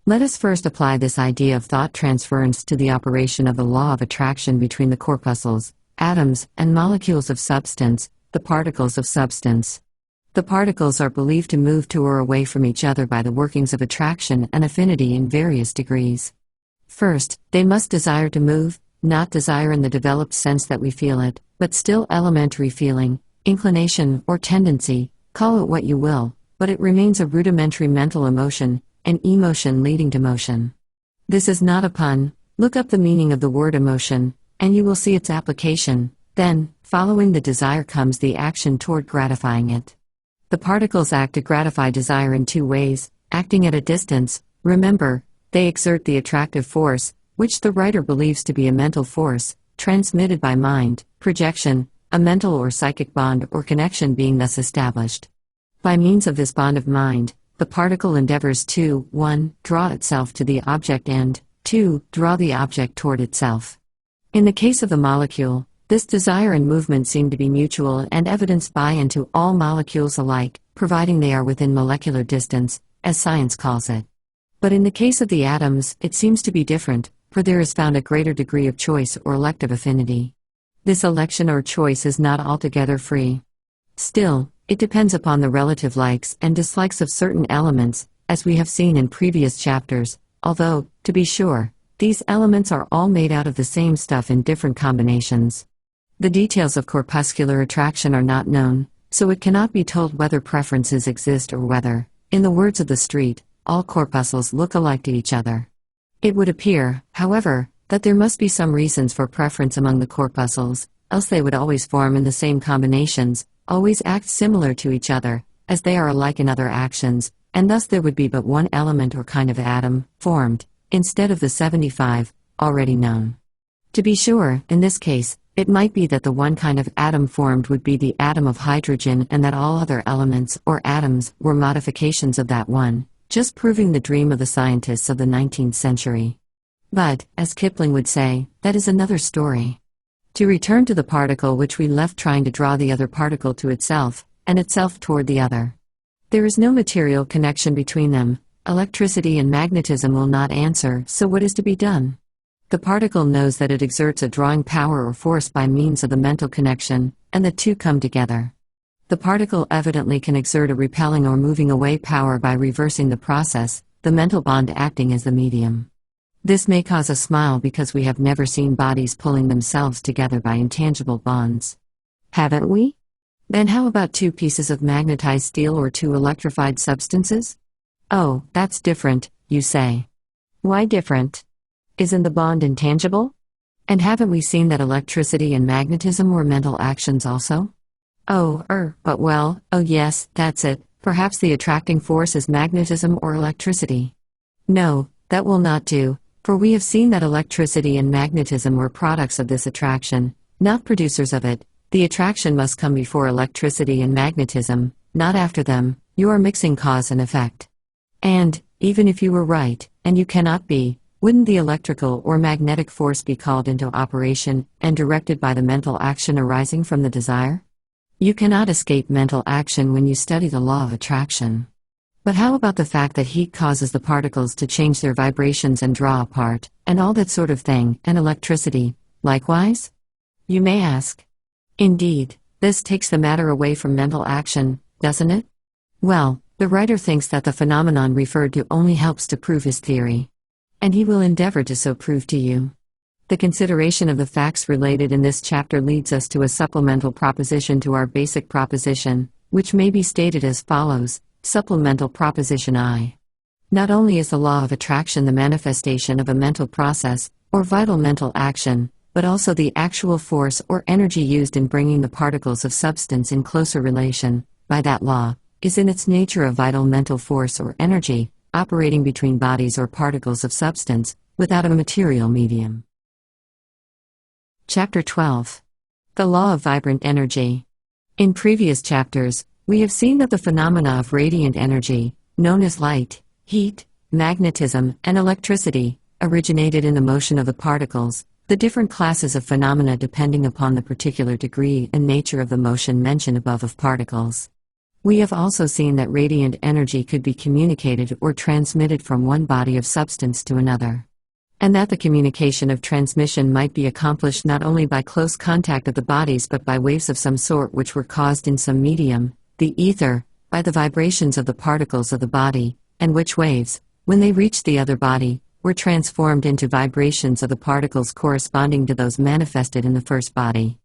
Let us first apply this idea of thought transference to the operation of the law of attraction between the corpuscles, atoms, and molecules of substance, the particles of substance. The particles are believed to move to or away from each other by the workings of attraction and affinity in various degrees. First, they must desire to move, not desire in the developed sense that we feel it, but still elementary feeling, inclination, or tendency, call it what you will, but it remains a rudimentary mental emotion, an emotion leading to motion. This is not a pun. Look up the meaning of the word emotion, and you will see its application. Then, following the desire comes the action toward gratifying it. The particles act to gratify desire in two ways, acting at a distance. Remember, they exert the attractive force, which the writer believes to be a mental force, transmitted by mind, projection, a mental or psychic bond or connection being thus established. By means of this bond of mind, the particle endeavors to 1. Draw itself to the object and 2. Draw the object toward itself. In the case of the molecule, this desire and movement seem to be mutual and evidenced by and to all molecules alike, providing they are within molecular distance, as science calls it. But in the case of the atoms, it seems to be different, for there is found a greater degree of choice or elective affinity. This election or choice is not altogether free. Still, it depends upon the relative likes and dislikes of certain elements, as we have seen in previous chapters, although, to be sure, these elements are all made out of the same stuff in different combinations. The details of corpuscular attraction are not known, so it cannot be told whether preferences exist or whether, in the words of the street, all corpuscles look alike to each other. It would appear, however, that there must be some reasons for preference among the corpuscles, else they would always form in the same combinations, always act similar to each other, as they are alike in other actions, and thus there would be but one element or kind of atom, formed, instead of the 75, already known. To be sure, in this case, it might be that the one kind of atom formed would be the atom of hydrogen and that all other elements, or atoms, were modifications of that one, just proving the dream of the scientists of the 19th century. But, as Kipling would say, that is another story. To return to the particle which we left trying to draw the other particle to itself, and itself toward the other. There is no material connection between them, electricity and magnetism will not answer, so what is to be done? The particle knows that it exerts a drawing power or force by means of the mental connection, and the two come together. The particle evidently can exert a repelling or moving away power by reversing the process, the mental bond acting as the medium. This may cause a smile because we have never seen bodies pulling themselves together by intangible bonds. Haven't we? Then how about two pieces of magnetized steel or two electrified substances? Oh, that's different, you say. Why different? Isn't the bond intangible? And haven't we seen that electricity and magnetism were mental actions also? Oh yes, that's it. Perhaps the attracting force is magnetism or electricity. No, that will not do, for we have seen that electricity and magnetism were products of this attraction, not producers of it. The attraction must come before electricity and magnetism, not after them. You are mixing cause and effect. And, even if you were right, and you cannot be, wouldn't the electrical or magnetic force be called into operation and directed by the mental action arising from the desire? You cannot escape mental action when you study the law of attraction. But how about the fact that heat causes the particles to change their vibrations and draw apart, and all that sort of thing, and electricity, likewise? You may ask. Indeed, this takes the matter away from mental action, doesn't it? Well, the writer thinks that the phenomenon referred to only helps to prove his theory. And he will endeavor to so prove to you. The consideration of the facts related in this chapter leads us to a supplemental proposition to our basic proposition, which may be stated as follows: Supplemental Proposition I. Not only is the law of attraction the manifestation of a mental process, or vital mental action, but also the actual force or energy used in bringing the particles of substance in closer relation, by that law, is in its nature a vital mental force or energy, operating between bodies or particles of substance, without a material medium. Chapter 12. The Law of Vibrant Energy. In previous chapters, we have seen that the phenomena of radiant energy, known as light, heat, magnetism, and electricity, originated in the motion of the particles, the different classes of phenomena depending upon the particular degree and nature of the motion mentioned above of particles. We have also seen that radiant energy could be communicated or transmitted from one body of substance to another, and that the communication of transmission might be accomplished not only by close contact of the bodies but by waves of some sort which were caused in some medium, the ether, by the vibrations of the particles of the body, and which waves, when they reached the other body, were transformed into vibrations of the particles corresponding to those manifested in the first body.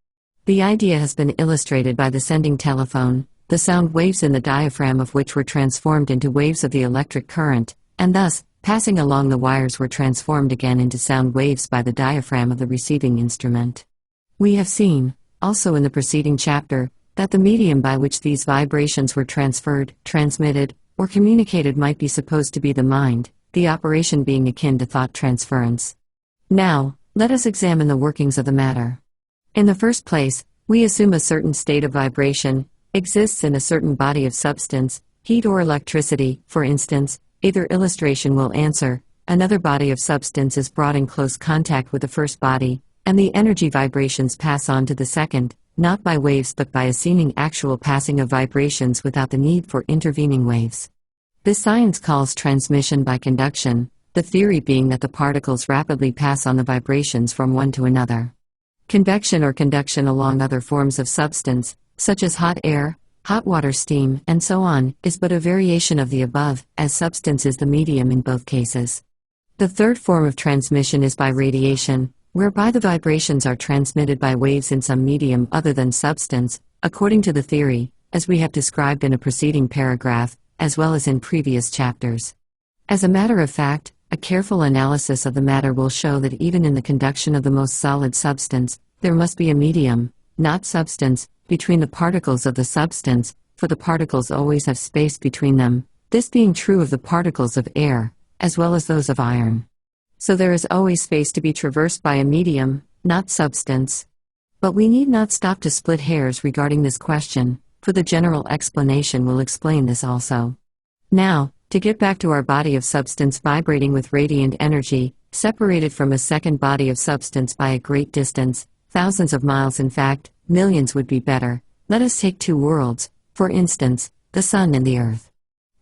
The idea has been illustrated by the sending telephone, the sound waves in the diaphragm of which were transformed into waves of the electric current, and thus, passing along the wires were transformed again into sound waves by the diaphragm of the receiving instrument. We have seen, also in the preceding chapter, that the medium by which these vibrations were transferred, transmitted, or communicated might be supposed to be the mind, the operation being akin to thought transference. Now, let us examine the workings of the matter. In the first place, we assume a certain state of vibration exists in a certain body of substance, heat or electricity, for instance. Either illustration will answer. Another body of substance is brought in close contact with the first body, and the energy vibrations pass on to the second, not by waves but by a seeming actual passing of vibrations without the need for intervening waves. This science calls transmission by conduction, the theory being that the particles rapidly pass on the vibrations from one to another. Convection or conduction along other forms of substance, such as hot air, hot water, steam, and so on, is but a variation of the above, as substance is the medium in both cases. The third form of transmission is by radiation, whereby the vibrations are transmitted by waves in some medium other than substance, according to the theory, as we have described in a preceding paragraph, as well as in previous chapters. As a matter of fact, a careful analysis of the matter will show that even in the conduction of the most solid substance, there must be a medium, not substance, between the particles of the substance, for the particles always have space between them, this being true of the particles of air, as well as those of iron. So there is always space to be traversed by a medium, not substance. But we need not stop to split hairs regarding this question, for the general explanation will explain this also. Now, to get back to our body of substance vibrating with radiant energy, separated from a second body of substance by a great distance, thousands of miles in fact, millions would be better, let us take two worlds, for instance, the Sun and the Earth.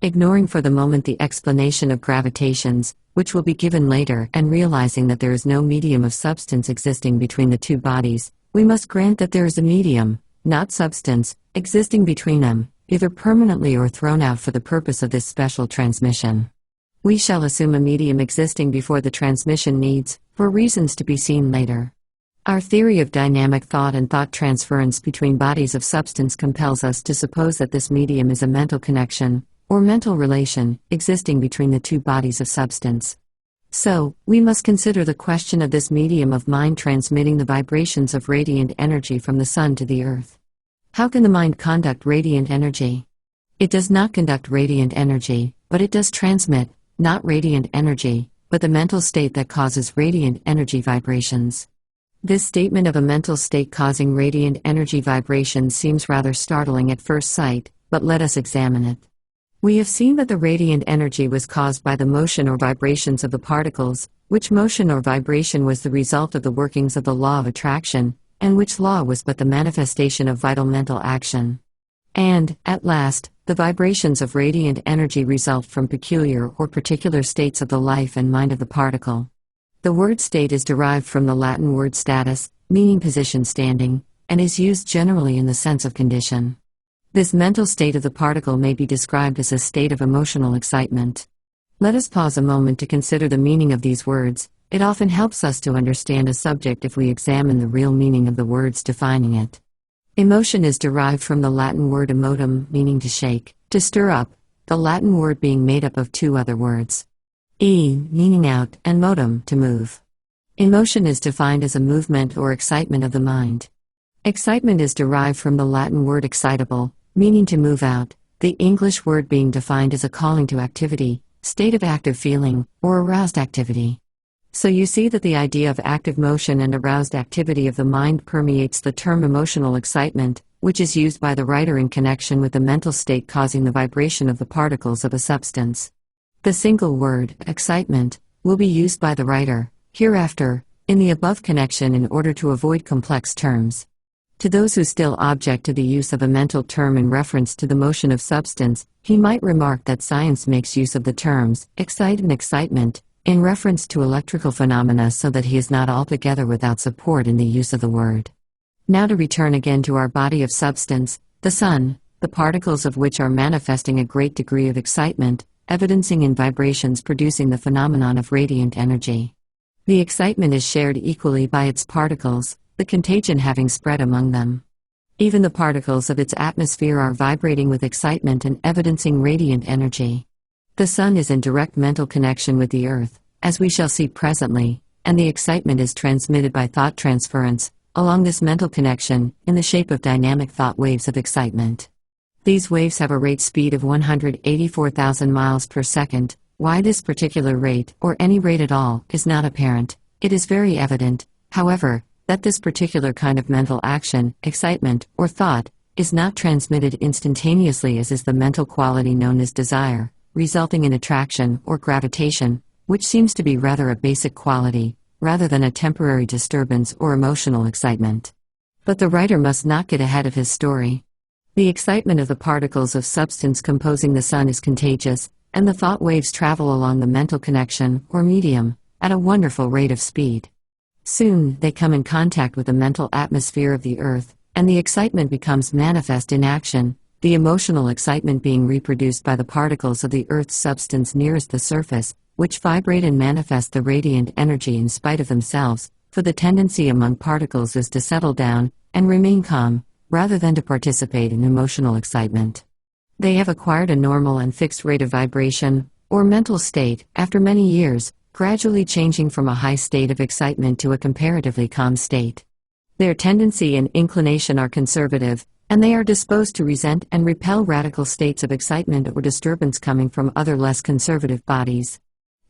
Ignoring for the moment the explanation of gravitations, which will be given later, and realizing that there is no medium of substance existing between the two bodies, we must grant that there is a medium, not substance, existing between them, either permanently or thrown out for the purpose of this special transmission. We shall assume a medium existing before the transmission needs, for reasons to be seen later. Our theory of dynamic thought and thought transference between bodies of substance compels us to suppose that this medium is a mental connection, or mental relation, existing between the two bodies of substance. So, we must consider the question of this medium of mind transmitting the vibrations of radiant energy from the Sun to the Earth. How can the mind conduct radiant energy? It does not conduct radiant energy, but it does transmit, not radiant energy, but the mental state that causes radiant energy vibrations. This statement of a mental state causing radiant energy vibrations seems rather startling at first sight, but let us examine it. We have seen that the radiant energy was caused by the motion or vibrations of the particles, which motion or vibration was the result of the workings of the law of attraction, and which law was but the manifestation of vital mental action. And, at last, the vibrations of radiant energy result from peculiar or particular states of the life and mind of the particle. The word state is derived from the Latin word status, meaning position, standing, and is used generally in the sense of condition. This mental state of the particle may be described as a state of emotional excitement. Let us pause a moment to consider the meaning of these words. It often helps us to understand a subject if we examine the real meaning of the words defining it. Emotion is derived from the Latin word emotum, meaning to shake, to stir up, the Latin word being made up of two other words. Meaning out, and motum, to move. Emotion is defined as a movement or excitement of the mind. Excitement is derived from the Latin word excitable, meaning to move out, the English word being defined as a calling to activity, state of active feeling, or aroused activity. So you see that the idea of active motion and aroused activity of the mind permeates the term emotional excitement, which is used by the writer in connection with the mental state causing the vibration of the particles of a substance. The single word, excitement, will be used by the writer, hereafter, in the above connection in order to avoid complex terms. To those who still object to the use of a mental term in reference to the motion of substance, he might remark that science makes use of the terms excite and excitement in reference to electrical phenomena, so that he is not altogether without support in the use of the word. Now to return again to our body of substance, the sun, the particles of which are manifesting a great degree of excitement, evidencing in vibrations producing the phenomenon of radiant energy. The excitement is shared equally by its particles, the contagion having spread among them. Even the particles of its atmosphere are vibrating with excitement and evidencing radiant energy. The sun is in direct mental connection with the earth, as we shall see presently, and the excitement is transmitted by thought transference, along this mental connection, in the shape of dynamic thought waves of excitement. These waves have a rate speed of 184,000 miles per second. Why this particular rate, or any rate at all, is not apparent. It is very evident, however, that this particular kind of mental action, excitement, or thought, is not transmitted instantaneously, as is the mental quality known as desire, resulting in attraction or gravitation, which seems to be rather a basic quality, rather than a temporary disturbance or emotional excitement. But the writer must not get ahead of his story. The excitement of the particles of substance composing the sun is contagious, and the thought waves travel along the mental connection, or medium, at a wonderful rate of speed. Soon, they come in contact with the mental atmosphere of the earth, and the excitement becomes manifest in action, the emotional excitement being reproduced by the particles of the earth's substance nearest the surface, which vibrate and manifest the radiant energy in spite of themselves, for the tendency among particles is to settle down and remain calm, rather than to participate in emotional excitement. They have acquired a normal and fixed rate of vibration, or mental state, after many years, gradually changing from a high state of excitement to a comparatively calm state. Their tendency and inclination are conservative, and they are disposed to resent and repel radical states of excitement or disturbance coming from other less conservative bodies.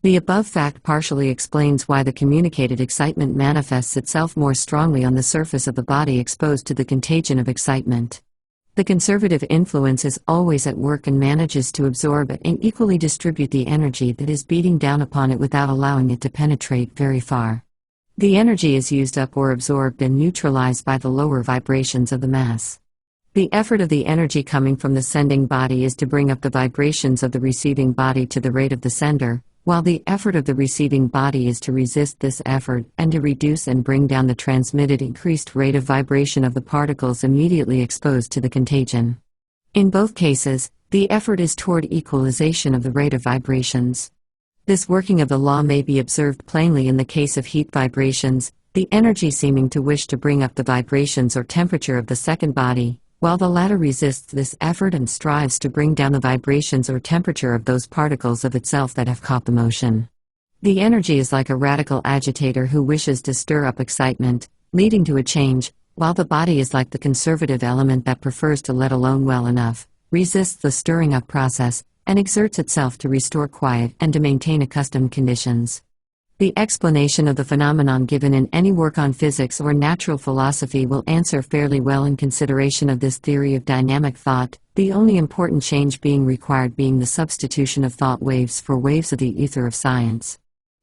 The above fact partially explains why the communicated excitement manifests itself more strongly on the surface of the body exposed to the contagion of excitement. The conservative influence is always at work and manages to absorb and equally distribute the energy that is beating down upon it without allowing it to penetrate very far. The energy is used up or absorbed and neutralized by the lower vibrations of the mass. The effort of the energy coming from the sending body is to bring up the vibrations of the receiving body to the rate of the sender, while the effort of the receiving body is to resist this effort and to reduce and bring down the transmitted increased rate of vibration of the particles immediately exposed to the contagion. In both cases, the effort is toward equalization of the rate of vibrations. This working of the law may be observed plainly in the case of heat vibrations, the energy seeming to wish to bring up the vibrations or temperature of the second body, while the latter resists this effort and strives to bring down the vibrations or temperature of those particles of itself that have caught the motion. The energy is like a radical agitator who wishes to stir up excitement, leading to a change, while the body is like the conservative element that prefers to let alone well enough, resists the stirring up process, and exerts itself to restore quiet and to maintain accustomed conditions. The explanation of the phenomenon given in any work on physics or natural philosophy will answer fairly well in consideration of this theory of dynamic thought, the only important change being required being the substitution of thought waves for waves of the ether of science.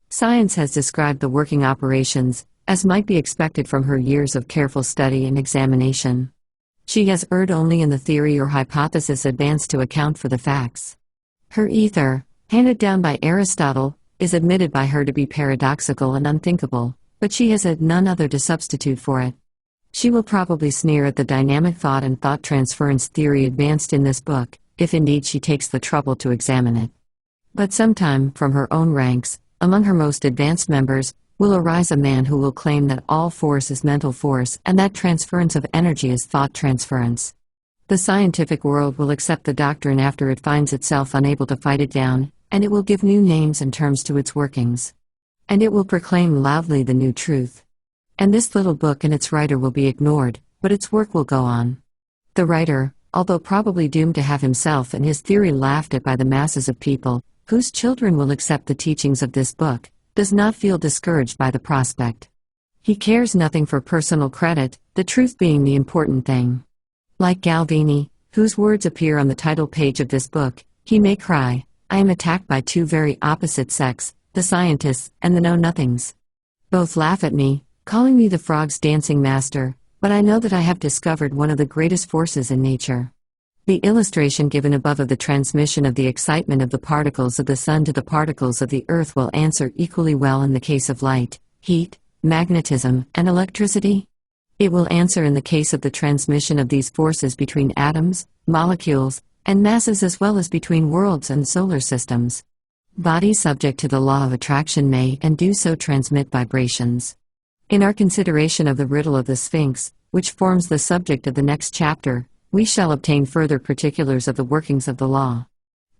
Science has described the working operations, as might be expected from her years of careful study and examination. She has erred only in the theory or hypothesis advanced to account for the facts. Her ether, handed down by Aristotle, is admitted by her to be paradoxical and unthinkable, but she has had none other to substitute for it. She will probably sneer at the dynamic thought and thought transference theory advanced in this book, if indeed she takes the trouble to examine it. But sometime, from her own ranks, among her most advanced members, will arise a man who will claim that all force is mental force and that transference of energy is thought transference. The scientific world will accept the doctrine after it finds itself unable to fight it down, and it will give new names and terms to its workings. And it will proclaim loudly the new truth. And this little book and its writer will be ignored, but its work will go on. The writer, although probably doomed to have himself and his theory laughed at by the masses of people, whose children will accept the teachings of this book, does not feel discouraged by the prospect. He cares nothing for personal credit, the truth being the important thing. Like Galvini, whose words appear on the title page of this book, he may cry, "I am attacked by two very opposite sects, the scientists and the know-nothings. Both laugh at me, calling me the frog's dancing master, but I know that I have discovered one of the greatest forces in nature." The illustration given above of the transmission of the excitement of the particles of the sun to the particles of the earth will answer equally well in the case of light, heat, magnetism, and electricity. It will answer in the case of the transmission of these forces between atoms, molecules, and masses as well as between worlds and solar systems. Bodies subject to the law of attraction may and do so transmit vibrations. In our consideration of the riddle of the Sphinx, which forms the subject of the next chapter, we shall obtain further particulars of the workings of the law.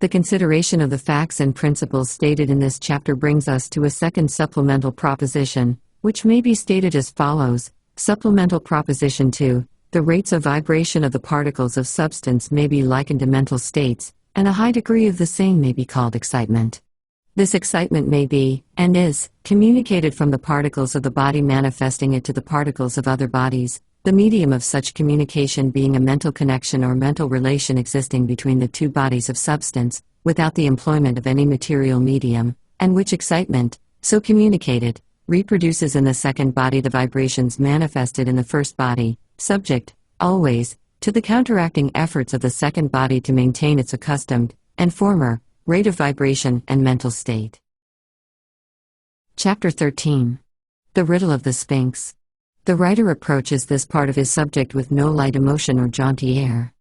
The consideration of the facts and principles stated in this chapter brings us to a second supplemental proposition, which may be stated as follows. Supplemental Proposition 2, the rates of vibration of the particles of substance may be likened to mental states, and a high degree of the same may be called excitement. This excitement may be, and is, communicated from the particles of the body manifesting it to the particles of other bodies, the medium of such communication being a mental connection or mental relation existing between the two bodies of substance, without the employment of any material medium, and which excitement, so communicated, reproduces in the second body the vibrations manifested in the first body, subject, always, to the counteracting efforts of the second body to maintain its accustomed, and former, rate of vibration and mental state. Chapter 13. The Riddle of the Sphinx. The writer approaches this part of his subject with no light emotion or jaunty air.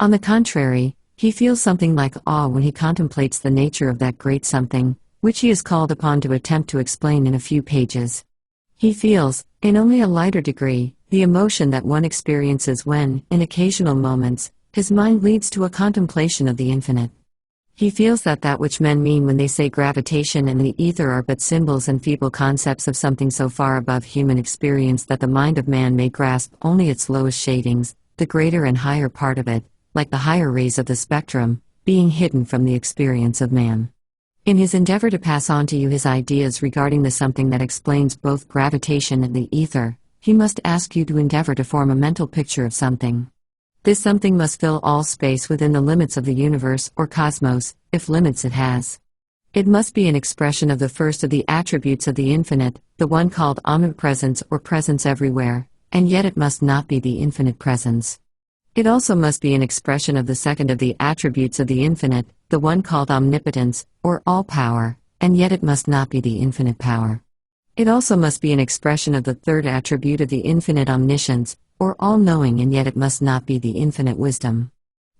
On the contrary, he feels something like awe when he contemplates the nature of that great something, which he is called upon to attempt to explain in a few pages. He feels, in only a lighter degree, the emotion that one experiences when, in occasional moments, his mind leads to a contemplation of the infinite. He feels that which men mean when they say gravitation and the ether are but symbols and feeble concepts of something so far above human experience that the mind of man may grasp only its lowest shadings, the greater and higher part of it, like the higher rays of the spectrum, being hidden from the experience of man. In his endeavor to pass on to you his ideas regarding the something that explains both gravitation and the ether, he must ask you to endeavor to form a mental picture of something. This something must fill all space within the limits of the universe or cosmos, if limits it has. It must be an expression of the first of the attributes of the infinite, the one called omnipresence or presence everywhere, and yet it must not be the infinite presence. It also must be an expression of the second of the attributes of the infinite, the one called omnipotence, or all-power, and yet it must not be the infinite power. It also must be an expression of the third attribute of the infinite omniscience, or all-knowing, and yet it must not be the infinite wisdom.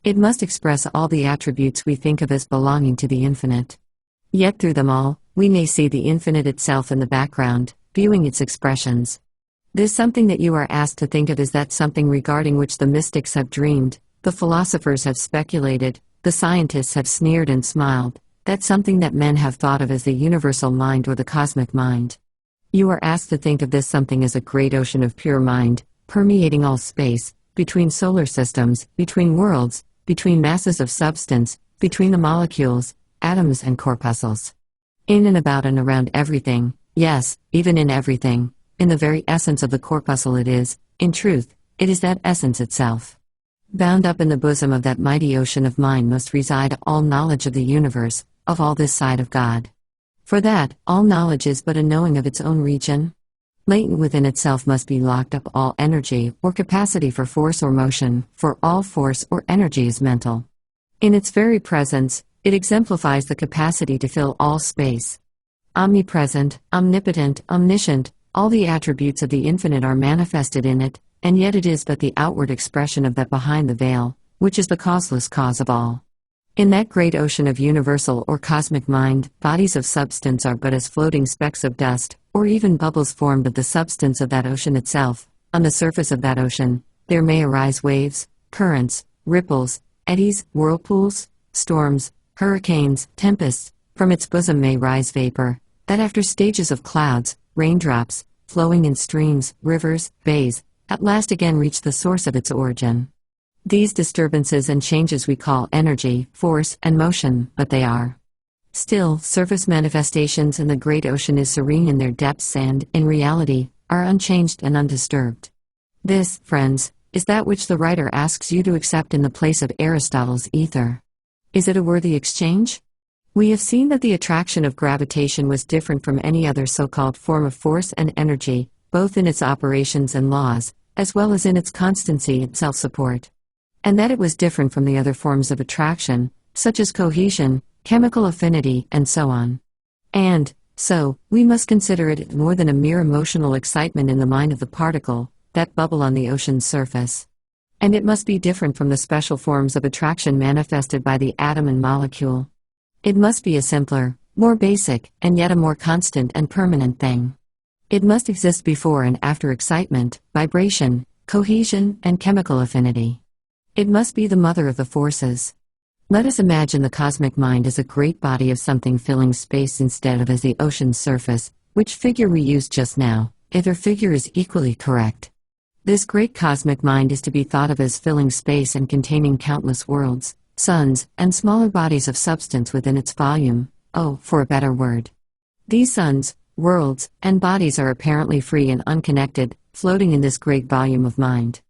It must express all the attributes we think of as belonging to the infinite. Yet through them all, we may see the infinite itself in the background, viewing its expressions. This something that you are asked to think of is that something regarding which the mystics have dreamed, the philosophers have speculated, the scientists have sneered and smiled, that something that men have thought of as the universal mind or the cosmic mind. You are asked to think of this something as a great ocean of pure mind, permeating all space, between solar systems, between worlds, between masses of substance, between the molecules, atoms and corpuscles. In and about and around everything, yes, even in everything, in the very essence of the corpuscle it is, in truth, it is that essence itself. Bound up in the bosom of that mighty ocean of mind must reside all knowledge of the universe, of all this side of God. For that, all knowledge is but a knowing of its own region. Latent within itself must be locked up all energy or capacity for force or motion, for all force or energy is mental. In its very presence, it exemplifies the capacity to fill all space. Omnipresent, omnipotent, omniscient, all the attributes of the infinite are manifested in it, and yet it is but the outward expression of that behind the veil, which is the causeless cause of all. In that great ocean of universal or cosmic mind, bodies of substance are but as floating specks of dust, or even bubbles formed of the substance of that ocean itself. On the surface of that ocean, there may arise waves, currents, ripples, eddies, whirlpools, storms, hurricanes, tempests. From its bosom may rise vapor, that after stages of clouds, raindrops, flowing in streams, rivers, bays, at last again reach the source of its origin. These disturbances and changes we call energy, force, and motion, but they are still surface manifestations, and the great ocean is serene in their depths and, in reality, are unchanged and undisturbed. This, friends, is that which the writer asks you to accept in the place of Aristotle's ether. Is it a worthy exchange? We have seen that the attraction of gravitation was different from any other so-called form of force and energy, both in its operations and laws, as well as in its constancy and self-support. And that it was different from the other forms of attraction, such as cohesion, chemical affinity, and so on. And, so, we must consider it more than a mere emotional excitement in the mind of the particle, that bubble on the ocean's surface. And it must be different from the special forms of attraction manifested by the atom and molecule. It must be a simpler, more basic, and yet a more constant and permanent thing. It must exist before and after excitement, vibration, cohesion, and chemical affinity. It must be the mother of the forces. Let us imagine the cosmic mind as a great body of something filling space instead of as the ocean's surface, which figure we used just now. Either figure is equally correct. This great cosmic mind is to be thought of as filling space and containing countless worlds, suns, and smaller bodies of substance within its volume, for a better word. These suns, worlds, and bodies are apparently free and unconnected, floating in this great volume of mind.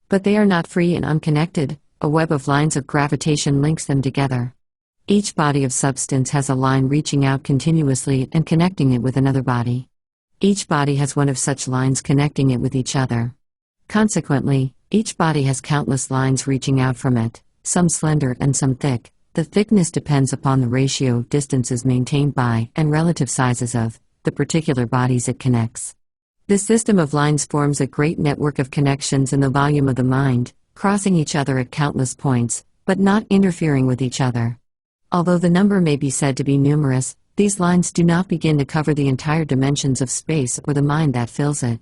But they are not free and unconnected, a web of lines of gravitation links them together. Each body of substance has a line reaching out continuously and connecting it with another body. Each body has one of such lines connecting it with each other. Consequently, each body has countless lines reaching out from it, some slender and some thick. The thickness depends upon the ratio of distances maintained by, and relative sizes of, the particular bodies it connects. This system of lines forms a great network of connections in the volume of the mind, crossing each other at countless points, but not interfering with each other. Although the number may be said to be numerous, these lines do not begin to cover the entire dimensions of space or the mind that fills it.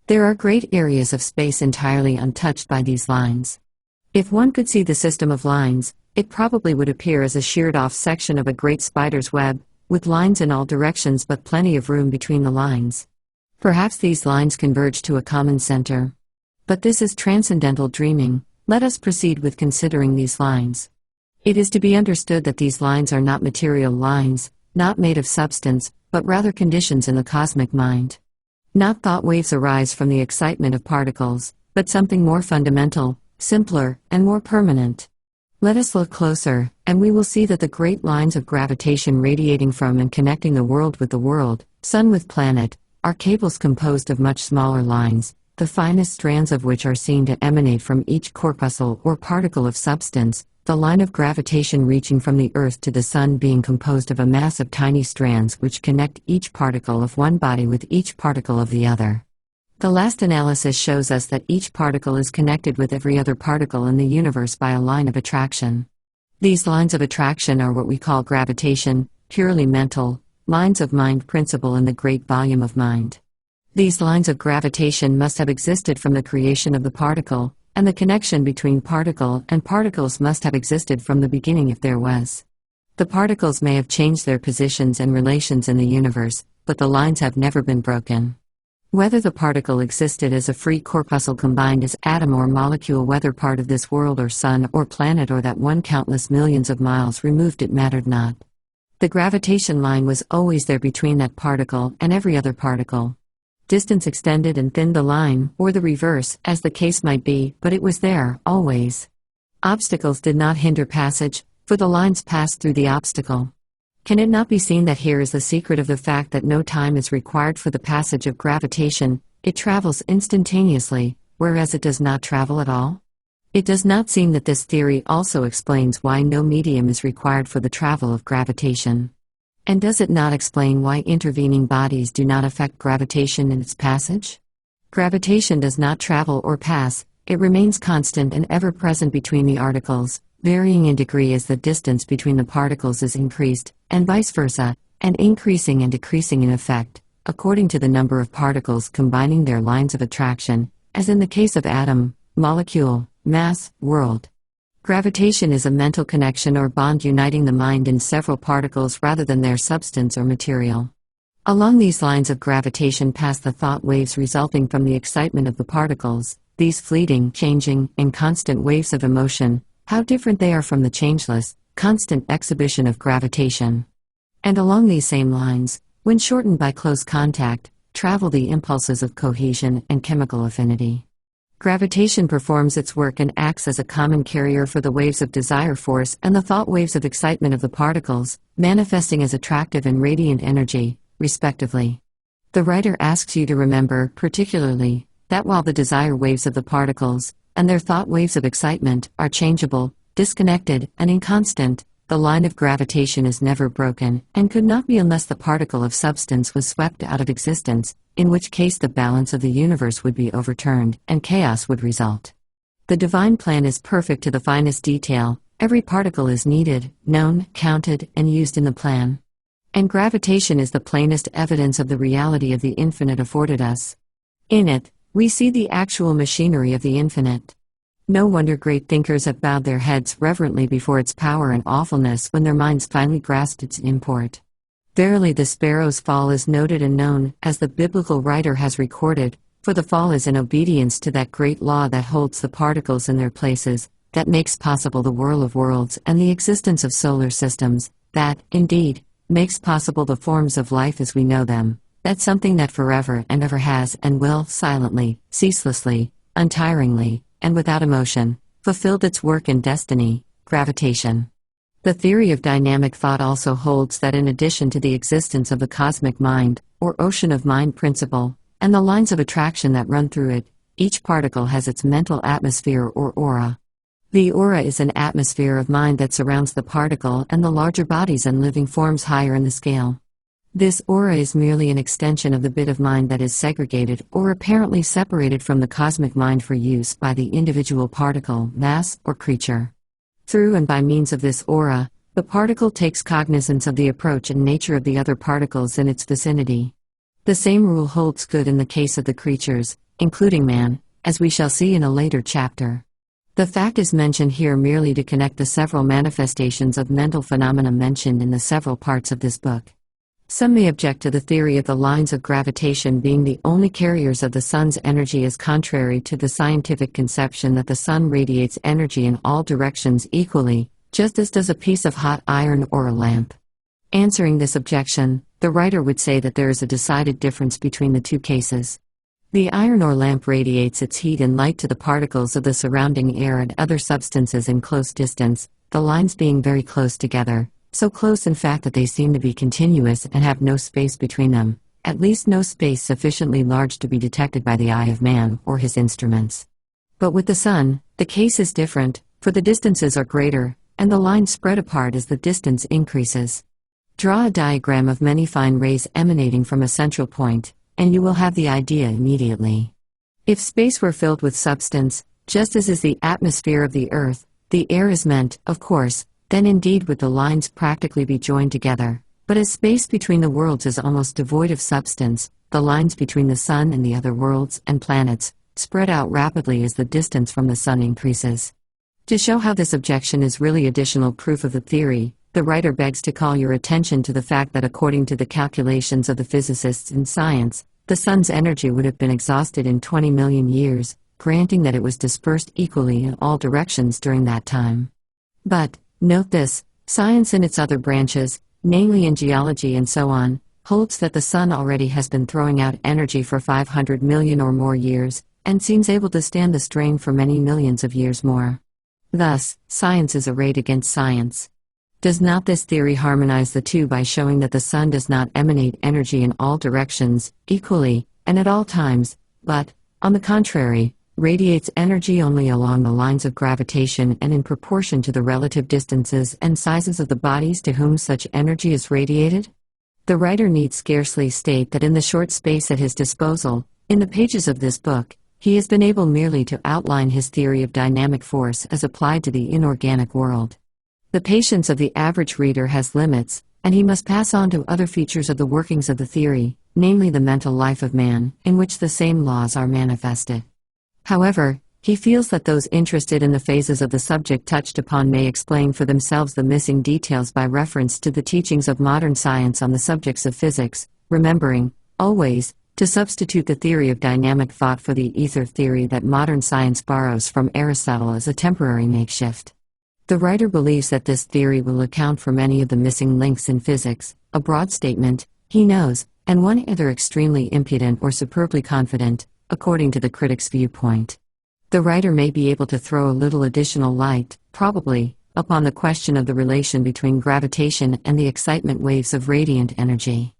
There are great areas of space entirely untouched by these lines. If one could see the system of lines, it probably would appear as a sheared-off section of a great spider's web, with lines in all directions but plenty of room between the lines. Perhaps these lines converge to a common center. But this is transcendental dreaming. Let us proceed with considering these lines. It is to be understood that these lines are not material lines, not made of substance, but rather conditions in the cosmic mind. Not thought waves arise from the excitement of particles, but something more fundamental, simpler, and more permanent. Let us look closer, and we will see that the great lines of gravitation radiating from and connecting the world with the world, sun with planet, are cables composed of much smaller lines, the finest strands of which are seen to emanate from each corpuscle or particle of substance, the line of gravitation reaching from the Earth to the Sun being composed of a mass of tiny strands which connect each particle of one body with each particle of the other. The last analysis shows us that each particle is connected with every other particle in the universe by a line of attraction. These lines of attraction are what we call gravitation, purely mental, lines of mind principle in the great volume of mind. These lines of gravitation must have existed from the creation of the particle, and the connection between particle and particles must have existed from the beginning if there was. The particles may have changed their positions and relations in the universe, but the lines have never been broken. Whether the particle existed as a free corpuscle combined as atom or molecule, whether part of this world or sun or planet or that one countless millions of miles removed, it mattered not. The gravitation line was always there between that particle and every other particle. Distance extended and thinned the line, or the reverse, as the case might be, but it was there, always. Obstacles did not hinder passage, for the lines passed through the obstacle. Can it not be seen that here is the secret of the fact that no time is required for the passage of gravitation? It travels instantaneously, whereas it does not travel at all? It does not seem that this theory also explains why no medium is required for the travel of gravitation. And does it not explain why intervening bodies do not affect gravitation in its passage? Gravitation does not travel or pass, it remains constant and ever present between the articles, varying in degree as the distance between the particles is increased, and vice versa, and increasing and decreasing in effect, according to the number of particles combining their lines of attraction, as in the case of atom, molecule, mass, world. Gravitation is a mental connection or bond uniting the mind in several particles rather than their substance or material. Along these lines of gravitation pass the thought waves resulting from the excitement of the particles, these fleeting, changing, and constant waves of emotion, how different they are from the changeless, constant exhibition of gravitation. And along these same lines, when shortened by close contact, travel the impulses of cohesion and chemical affinity. Gravitation performs its work and acts as a common carrier for the waves of desire force and the thought waves of excitement of the particles, manifesting as attractive and radiant energy, respectively. The writer asks you to remember, particularly, that while the desire waves of the particles, and their thought waves of excitement, are changeable, disconnected, and inconstant, the line of gravitation is never broken, and could not be unless the particle of substance was swept out of existence, in which case the balance of the universe would be overturned, and chaos would result. The divine plan is perfect to the finest detail, every particle is needed, known, counted, and used in the plan. And gravitation is the plainest evidence of the reality of the infinite afforded us. In it, we see the actual machinery of the infinite. No wonder great thinkers have bowed their heads reverently before its power and awfulness when their minds finally grasped its import. Verily the sparrow's fall is noted and known, as the biblical writer has recorded, for the fall is in obedience to that great law that holds the particles in their places, that makes possible the whirl of worlds and the existence of solar systems, that, indeed, makes possible the forms of life as we know them, that something that forever and ever has and will, silently, ceaselessly, untiringly, and without emotion, fulfilled its work and destiny, gravitation. The theory of dynamic thought also holds that in addition to the existence of the cosmic mind, or ocean of mind principle, and the lines of attraction that run through it, each particle has its mental atmosphere or aura. The aura is an atmosphere of mind that surrounds the particle and the larger bodies and living forms higher in the scale. This aura is merely an extension of the bit of mind that is segregated or apparently separated from the cosmic mind for use by the individual particle, mass, or creature. Through and by means of this aura, the particle takes cognizance of the approach and nature of the other particles in its vicinity. The same rule holds good in the case of the creatures, including man, as we shall see in a later chapter. The fact is mentioned here merely to connect the several manifestations of mental phenomena mentioned in the several parts of this book. Some may object to the theory of the lines of gravitation being the only carriers of the sun's energy as contrary to the scientific conception that the sun radiates energy in all directions equally, just as does a piece of hot iron or a lamp. Answering this objection, the writer would say that there is a decided difference between the two cases. The iron or lamp radiates its heat and light to the particles of the surrounding air and other substances in close distance, the lines being very close together. So close in fact that they seem to be continuous and have no space between them, at least no space sufficiently large to be detected by the eye of man or his instruments. But with the sun, the case is different, for the distances are greater, and the lines spread apart as the distance increases. Draw a diagram of many fine rays emanating from a central point, and you will have the idea immediately. If space were filled with substance, just as is the atmosphere of the earth, the air is meant, of course, then indeed would the lines practically be joined together, but as space between the worlds is almost devoid of substance, the lines between the sun and the other worlds and planets spread out rapidly as the distance from the sun increases. To show how this objection is really additional proof of the theory, the writer begs to call your attention to the fact that according to the calculations of the physicists in science, the sun's energy would have been exhausted in 20 million years, granting that it was dispersed equally in all directions during that time. But, note this, science in its other branches, namely in geology and so on, holds that the sun already has been throwing out energy for 500 million or more years, and seems able to stand the strain for many millions of years more. Thus, science is arrayed against science. Does not this theory harmonize the two by showing that the sun does not emanate energy in all directions, equally, and at all times, but, on the contrary, radiates energy only along the lines of gravitation and in proportion to the relative distances and sizes of the bodies to whom such energy is radiated? The writer need scarcely state that in the short space at his disposal, in the pages of this book, he has been able merely to outline his theory of dynamic force as applied to the inorganic world. The patience of the average reader has limits, and he must pass on to other features of the workings of the theory, namely the mental life of man, in which the same laws are manifested. However, he feels that those interested in the phases of the subject touched upon may explain for themselves the missing details by reference to the teachings of modern science on the subjects of physics, remembering, always, to substitute the theory of dynamic thought for the ether theory that modern science borrows from Aristotle as a temporary makeshift. The writer believes that this theory will account for many of the missing links in physics, a broad statement, he knows, and one either extremely impudent or superbly confident, according to the critic's viewpoint. The writer may be able to throw a little additional light, probably, upon the question of the relation between gravitation and the excitement waves of radiant energy.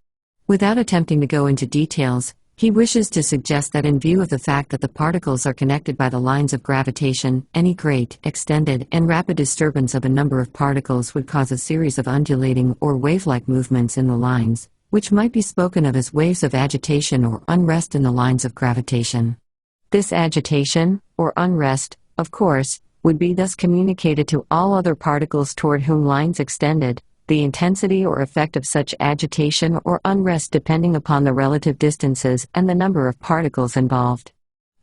Without attempting to go into details, he wishes to suggest that in view of the fact that the particles are connected by the lines of gravitation, any great, extended, and rapid disturbance of a number of particles would cause a series of undulating or wave-like movements in the lines, which might be spoken of as waves of agitation or unrest in the lines of gravitation. This agitation, or unrest, of course, would be thus communicated to all other particles toward whom lines extended, the intensity or effect of such agitation or unrest depending upon the relative distances and the number of particles involved.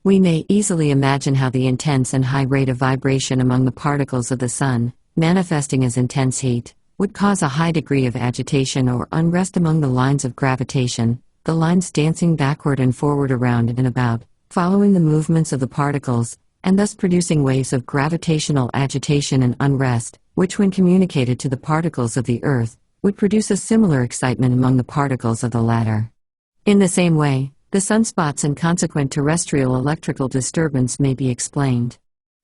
We may easily imagine how the intense and high rate of vibration among the particles of the Sun, manifesting as intense heat, would cause a high degree of agitation or unrest among the lines of gravitation, the lines dancing backward and forward around and about, following the movements of the particles, and thus producing waves of gravitational agitation and unrest, which when communicated to the particles of the Earth, would produce a similar excitement among the particles of the latter. In the same way, the sunspots and consequent terrestrial electrical disturbance may be explained.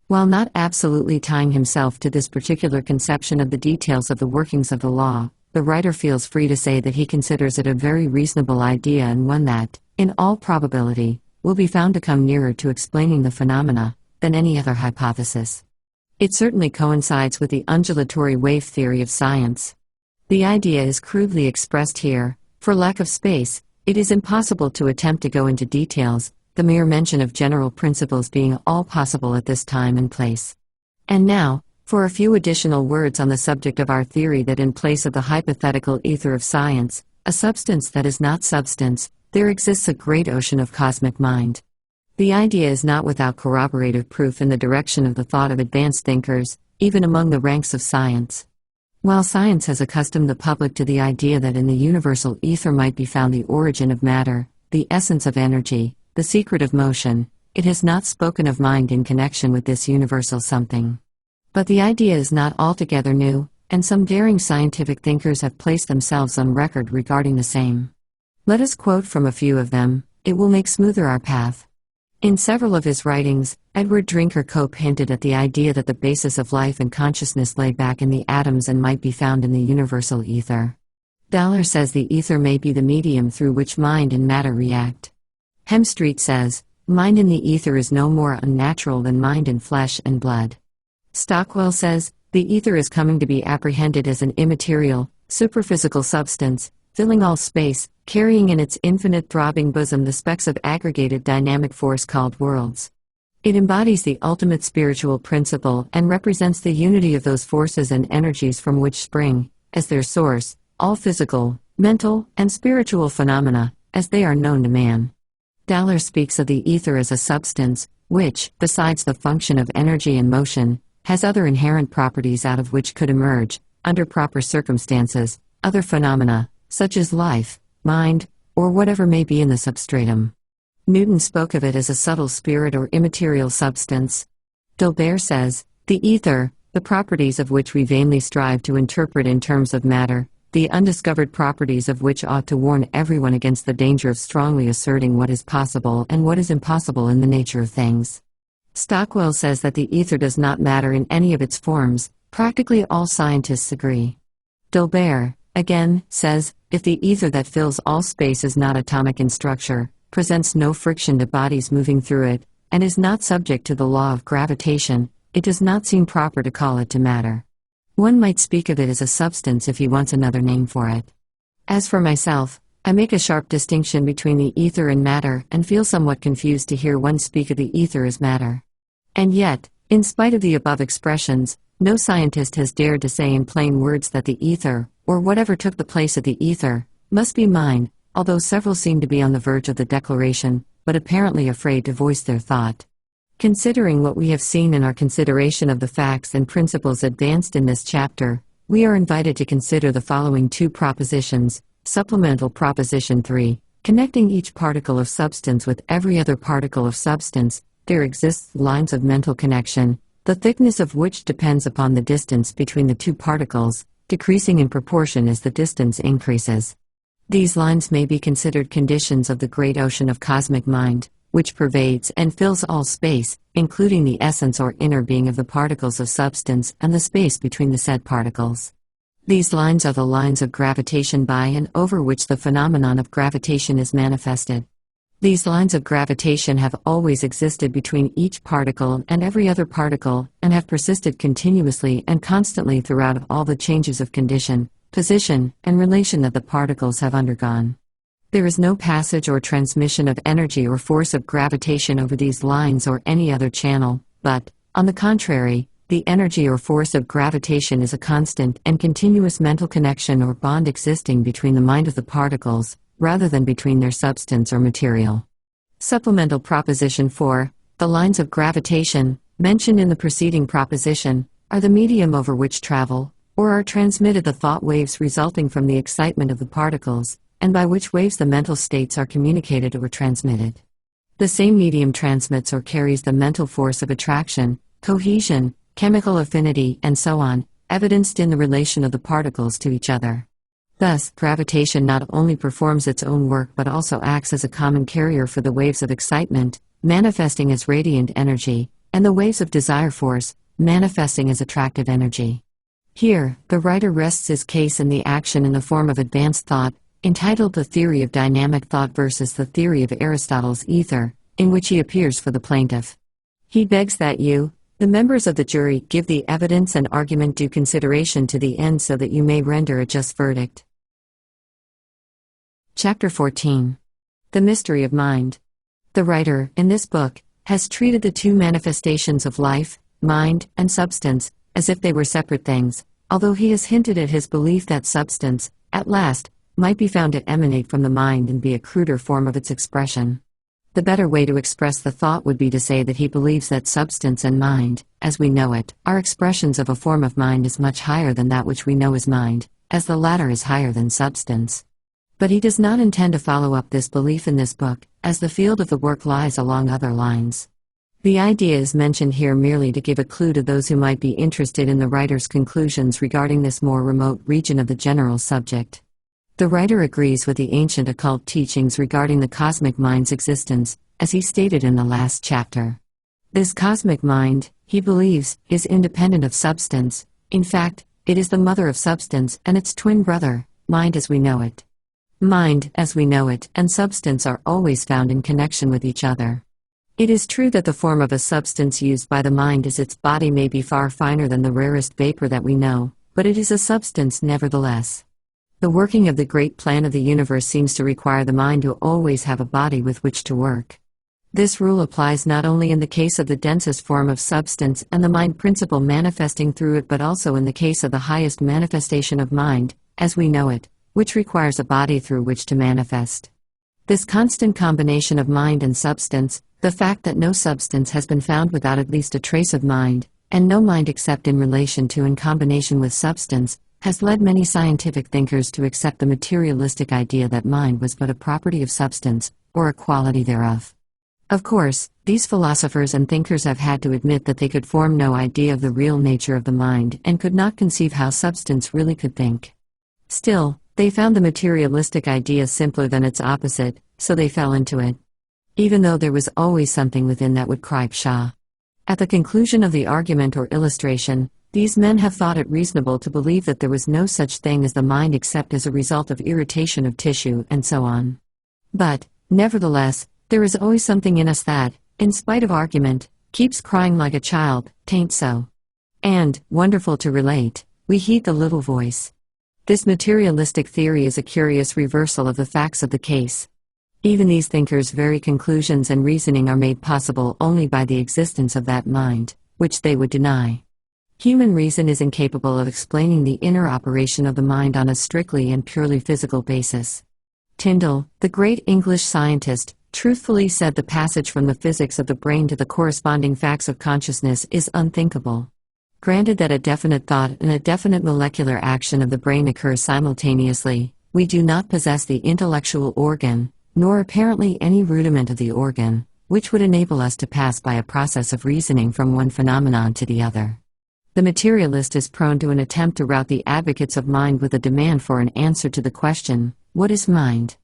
While not absolutely tying himself to this particular conception of the details of the workings of the law, the writer feels free to say that he considers it a very reasonable idea and one that, in all probability, will be found to come nearer to explaining the phenomena than any other hypothesis. It certainly coincides with the undulatory wave theory of science. The idea is crudely expressed here. For lack of space, it is impossible to attempt to go into details, the mere mention of general principles being all possible at this time and place. And now, for a few additional words on the subject of our theory that in place of the hypothetical ether of science, a substance that is not substance, there exists a great ocean of cosmic mind. The idea is not without corroborative proof in the direction of the thought of advanced thinkers, even among the ranks of science. While science has accustomed the public to the idea that in the universal ether might be found the origin of matter, the essence of energy, the secret of motion, it has not spoken of mind in connection with this universal something. But the idea is not altogether new, and some daring scientific thinkers have placed themselves on record regarding the same. Let us quote from a few of them, it will make smoother our path. In several of his writings, Edward Drinker Cope hinted at the idea that the basis of life and consciousness lay back in the atoms and might be found in the universal ether. Dahler says the ether may be the medium through which mind and matter react. Hemstreet says, mind in the ether is no more unnatural than mind in flesh and blood. Stockwell says, the ether is coming to be apprehended as an immaterial, superphysical substance, filling all space, carrying in its infinite throbbing bosom the specks of aggregated dynamic force called worlds. It embodies the ultimate spiritual principle and represents the unity of those forces and energies from which spring, as their source, all physical, mental, and spiritual phenomena, as they are known to man. Dahler speaks of the ether as a substance, which, besides the function of energy and motion, has other inherent properties out of which could emerge, under proper circumstances, other phenomena, such as life, mind, or whatever may be in the substratum. Newton spoke of it as a subtle spirit or immaterial substance. Dilbert says, the ether, the properties of which we vainly strive to interpret in terms of matter, the undiscovered properties of which ought to warn everyone against the danger of strongly asserting what is possible and what is impossible in the nature of things. Stockwell says that the ether does not matter in any of its forms. Practically all scientists agree. Dilbert, again, says, if the ether that fills all space is not atomic in structure, presents no friction to bodies moving through it, and is not subject to the law of gravitation, it does not seem proper to call it to matter. One might speak of it as a substance if he wants another name for it. As for myself, I make a sharp distinction between the ether and matter and feel somewhat confused to hear one speak of the ether as matter. And yet, in spite of the above expressions, no scientist has dared to say in plain words that the ether, or whatever took the place of the ether, must be mind, although several seem to be on the verge of the declaration, but apparently afraid to voice their thought. Considering what we have seen in our consideration of the facts and principles advanced in this chapter, we are invited to consider the following two propositions, Supplemental Proposition 3. Connecting each particle of substance with every other particle of substance, there exists lines of mental connection, the thickness of which depends upon the distance between the two particles, decreasing in proportion as the distance increases. These lines may be considered conditions of the great ocean of cosmic mind, which pervades and fills all space, including the essence or inner being of the particles of substance and the space between the said particles. These lines are the lines of gravitation by and over which the phenomenon of gravitation is manifested. These lines of gravitation have always existed between each particle and every other particle, and have persisted continuously and constantly throughout all the changes of condition, position, and relation that the particles have undergone. There is no passage or transmission of energy or force of gravitation over these lines or any other channel, but, on the contrary, the energy or force of gravitation is a constant and continuous mental connection or bond existing between the mind of the particles, rather than between their substance or material. Supplemental Proposition 4. The lines of gravitation, mentioned in the preceding proposition, are the medium over which travel, or are transmitted the thought waves resulting from the excitement of the particles, and by which waves the mental states are communicated or transmitted. The same medium transmits or carries the mental force of attraction, cohesion, chemical affinity, and so on, evidenced in the relation of the particles to each other. Thus, gravitation not only performs its own work but also acts as a common carrier for the waves of excitement, manifesting as radiant energy, and the waves of desire force, manifesting as attractive energy. Here, the writer rests his case in the action in the form of advanced thought, entitled The Theory of Dynamic Thought versus the Theory of Aristotle's Ether, in which he appears for the plaintiff. He begs that you, the members of the jury, give the evidence and argument due consideration to the end so that you may render a just verdict. Chapter 14. The Mystery of Mind. The writer, in this book, has treated the two manifestations of life, mind, and substance, as if they were separate things, although he has hinted at his belief that substance, at last, might be found to emanate from the mind and be a cruder form of its expression. The better way to express the thought would be to say that he believes that substance and mind, as we know it, are expressions of a form of mind as much higher than that which we know as mind, as the latter is higher than substance. But he does not intend to follow up this belief in this book, as the field of the work lies along other lines. The idea is mentioned here merely to give a clue to those who might be interested in the writer's conclusions regarding this more remote region of the general subject. The writer agrees with the ancient occult teachings regarding the cosmic mind's existence, as he stated in the last chapter. This cosmic mind, he believes, is independent of substance. In fact, it is the mother of substance and its twin brother, mind as we know it. Mind, as we know it, and substance are always found in connection with each other. It is true that the form of a substance used by the mind as its body may be far finer than the rarest vapor that we know, but it is a substance nevertheless. The working of the great plan of the universe seems to require the mind to always have a body with which to work. This rule applies not only in the case of the densest form of substance and the mind principle manifesting through it, but also in the case of the highest manifestation of mind, as we know it, which requires a body through which to manifest. This constant combination of mind and substance, the fact that no substance has been found without at least a trace of mind, and no mind except in relation to and combination with substance, has led many scientific thinkers to accept the materialistic idea that mind was but a property of substance, or a quality thereof. Of course, these philosophers and thinkers have had to admit that they could form no idea of the real nature of the mind and could not conceive how substance really could think. Still, they found the materialistic idea simpler than its opposite, so they fell into it. Even though there was always something within that would cry pshaw. At the conclusion of the argument or illustration, these men have thought it reasonable to believe that there was no such thing as the mind except as a result of irritation of tissue and so on. But, nevertheless, there is always something in us that, in spite of argument, keeps crying like a child, "'Tain't so." And, wonderful to relate, we heed the little voice. This materialistic theory is a curious reversal of the facts of the case. Even these thinkers' very conclusions and reasoning are made possible only by the existence of that mind, which they would deny. Human reason is incapable of explaining the inner operation of the mind on a strictly and purely physical basis. Tyndall, the great English scientist, truthfully said the passage from the physics of the brain to the corresponding facts of consciousness is unthinkable. Granted that a definite thought and a definite molecular action of the brain occur simultaneously, We do not possess the intellectual organ, nor apparently any rudiment of the organ, which would enable us to pass by a process of reasoning from one phenomenon to the other. The materialist is prone to an attempt to rout the advocates of mind with a demand for an answer to the question, what is mind?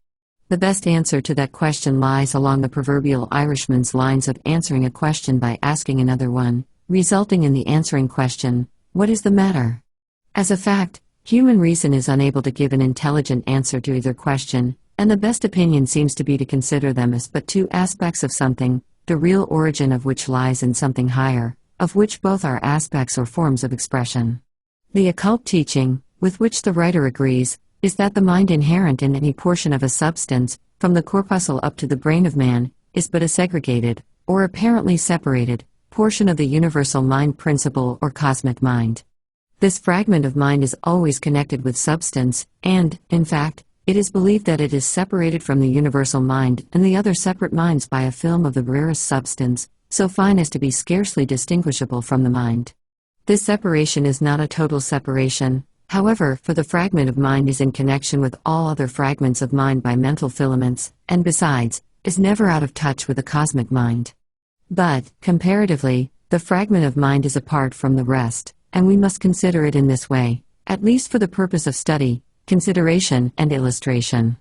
The best answer to that question lies along the proverbial Irishman's lines of answering a question by asking another one, resulting in the answering question, what is the matter? As a fact, human reason is unable to give an intelligent answer to either question, and the best opinion seems to be to consider them as but two aspects of something, the real origin of which lies in something higher, of which both are aspects or forms of expression. The occult teaching, with which the writer agrees, is that the mind inherent in any portion of a substance, from the corpuscle up to the brain of man, is but a segregated, or apparently separated, portion of the universal mind principle or cosmic mind. This fragment of mind is always connected with substance, and, in fact, it is believed that it is separated from the universal mind and the other separate minds by a film of the rarest substance, so fine as to be scarcely distinguishable from the mind. This separation is not a total separation, however, for the fragment of mind is in connection with all other fragments of mind by mental filaments, and besides, is never out of touch with the cosmic mind. But, comparatively, the fragment of mind is apart from the rest, and we must consider it in this way, at least for the purpose of study, consideration, and illustration.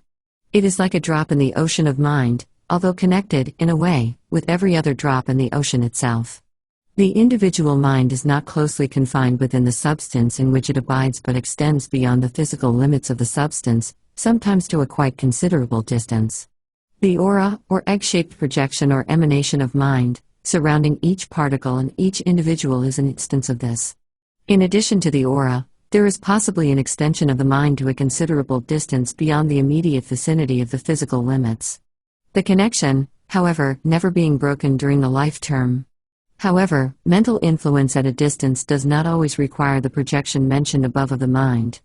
It is like a drop in the ocean of mind, although connected, in a way, with every other drop in the ocean itself. The individual mind is not closely confined within the substance in which it abides but extends beyond the physical limits of the substance, sometimes to a quite considerable distance. The aura, or egg-shaped projection or emanation of mind, surrounding each particle and each individual is an instance of this. In addition to the aura, there is possibly an extension of the mind to a considerable distance beyond the immediate vicinity of the physical limits. The connection, however, never being broken during the life term. However, mental influence at a distance does not always require the projection mentioned above of the mind.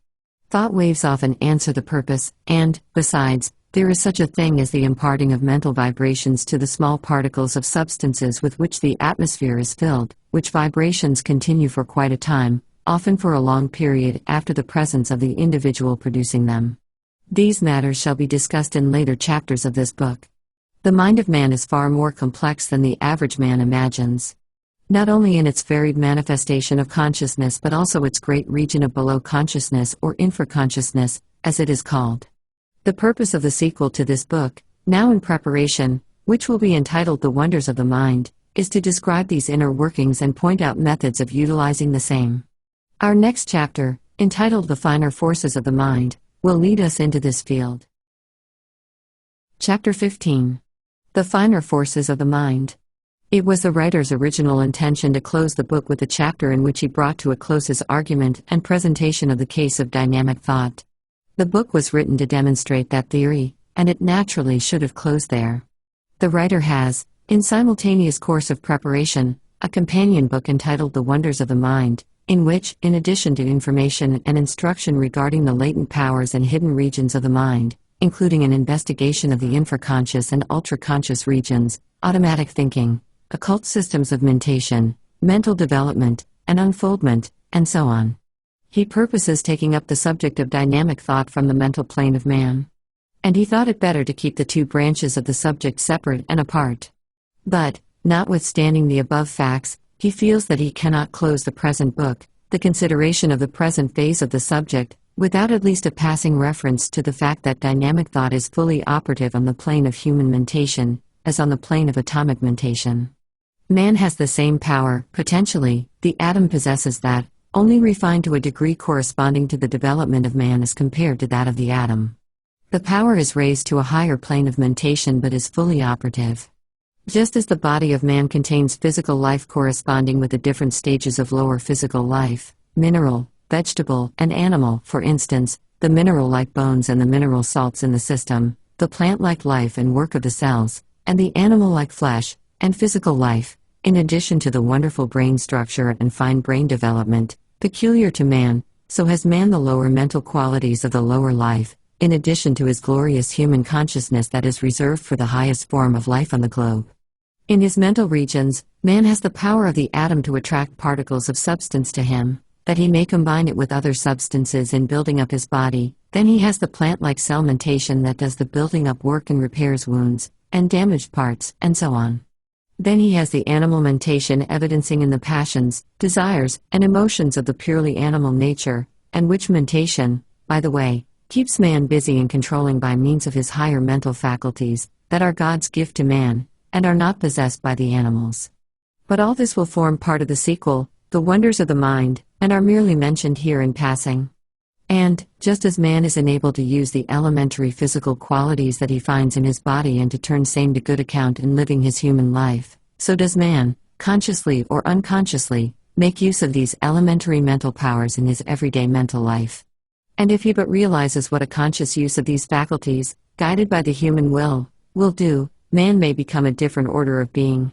Thought waves often answer the purpose, and, besides, there is such a thing as the imparting of mental vibrations to the small particles of substances with which the atmosphere is filled, which vibrations continue for quite a time, often for a long period after the presence of the individual producing them. These matters shall be discussed in later chapters of this book. The mind of man is far more complex than the average man imagines. Not only in its varied manifestation of consciousness but also its great region of below consciousness or infraconsciousness, as it is called. The purpose of the sequel to this book, now in preparation, which will be entitled The Wonders of the Mind, is to describe these inner workings and point out methods of utilizing the same. Our next chapter, entitled The Finer Forces of the Mind, will lead us into this field. Chapter 15. The Finer Forces of the Mind. It was the writer's original intention to close the book with a chapter in which he brought to a close his argument and presentation of the case of dynamic thought. The book was written to demonstrate that theory, and it naturally should have closed there. The writer has, in simultaneous course of preparation, a companion book entitled The Wonders of the Mind, in which, in addition to information and instruction regarding the latent powers and hidden regions of the mind, including an investigation of the infraconscious and ultraconscious regions, automatic thinking, occult systems of mentation, mental development, and unfoldment, and so on. He purposes taking up the subject of dynamic thought from the mental plane of man. And he thought it better to keep the two branches of the subject separate and apart. But, notwithstanding the above facts, he feels that he cannot close the present book, the consideration of the present phase of the subject, without at least a passing reference to the fact that dynamic thought is fully operative on the plane of human mentation, as on the plane of atomic mentation. Man has the same power, potentially, the atom possesses that, only refined to a degree corresponding to the development of man as compared to that of the atom. The power is raised to a higher plane of mentation but is fully operative. Just as the body of man contains physical life corresponding with the different stages of lower physical life, mineral, vegetable, and animal, for instance, the mineral-like bones and the mineral salts in the system, the plant-like life and work of the cells, and the animal-like flesh, and physical life, in addition to the wonderful brain structure and fine brain development, peculiar to man, so has man the lower mental qualities of the lower life, in addition to his glorious human consciousness that is reserved for the highest form of life on the globe. In his mental regions, man has the power of the atom to attract particles of substance to him, that he may combine it with other substances in building up his body, Then he has the plant-like cell mentation that does the building up work and repairs wounds, and damaged parts, and so on. Then he has the animal mentation evidencing in the passions, desires, and emotions of the purely animal nature, and which mentation, by the way, keeps man busy and controlling by means of his higher mental faculties, that are God's gift to man, and are not possessed by the animals. But all this will form part of the sequel, the wonders of the mind, and are merely mentioned here in passing. And, just as man is enabled to use the elementary physical qualities that he finds in his body and to turn same to good account in living his human life, so does man, consciously or unconsciously, make use of these elementary mental powers in his everyday mental life. And if he but realizes what a conscious use of these faculties, guided by the human will do, man may become a different order of being.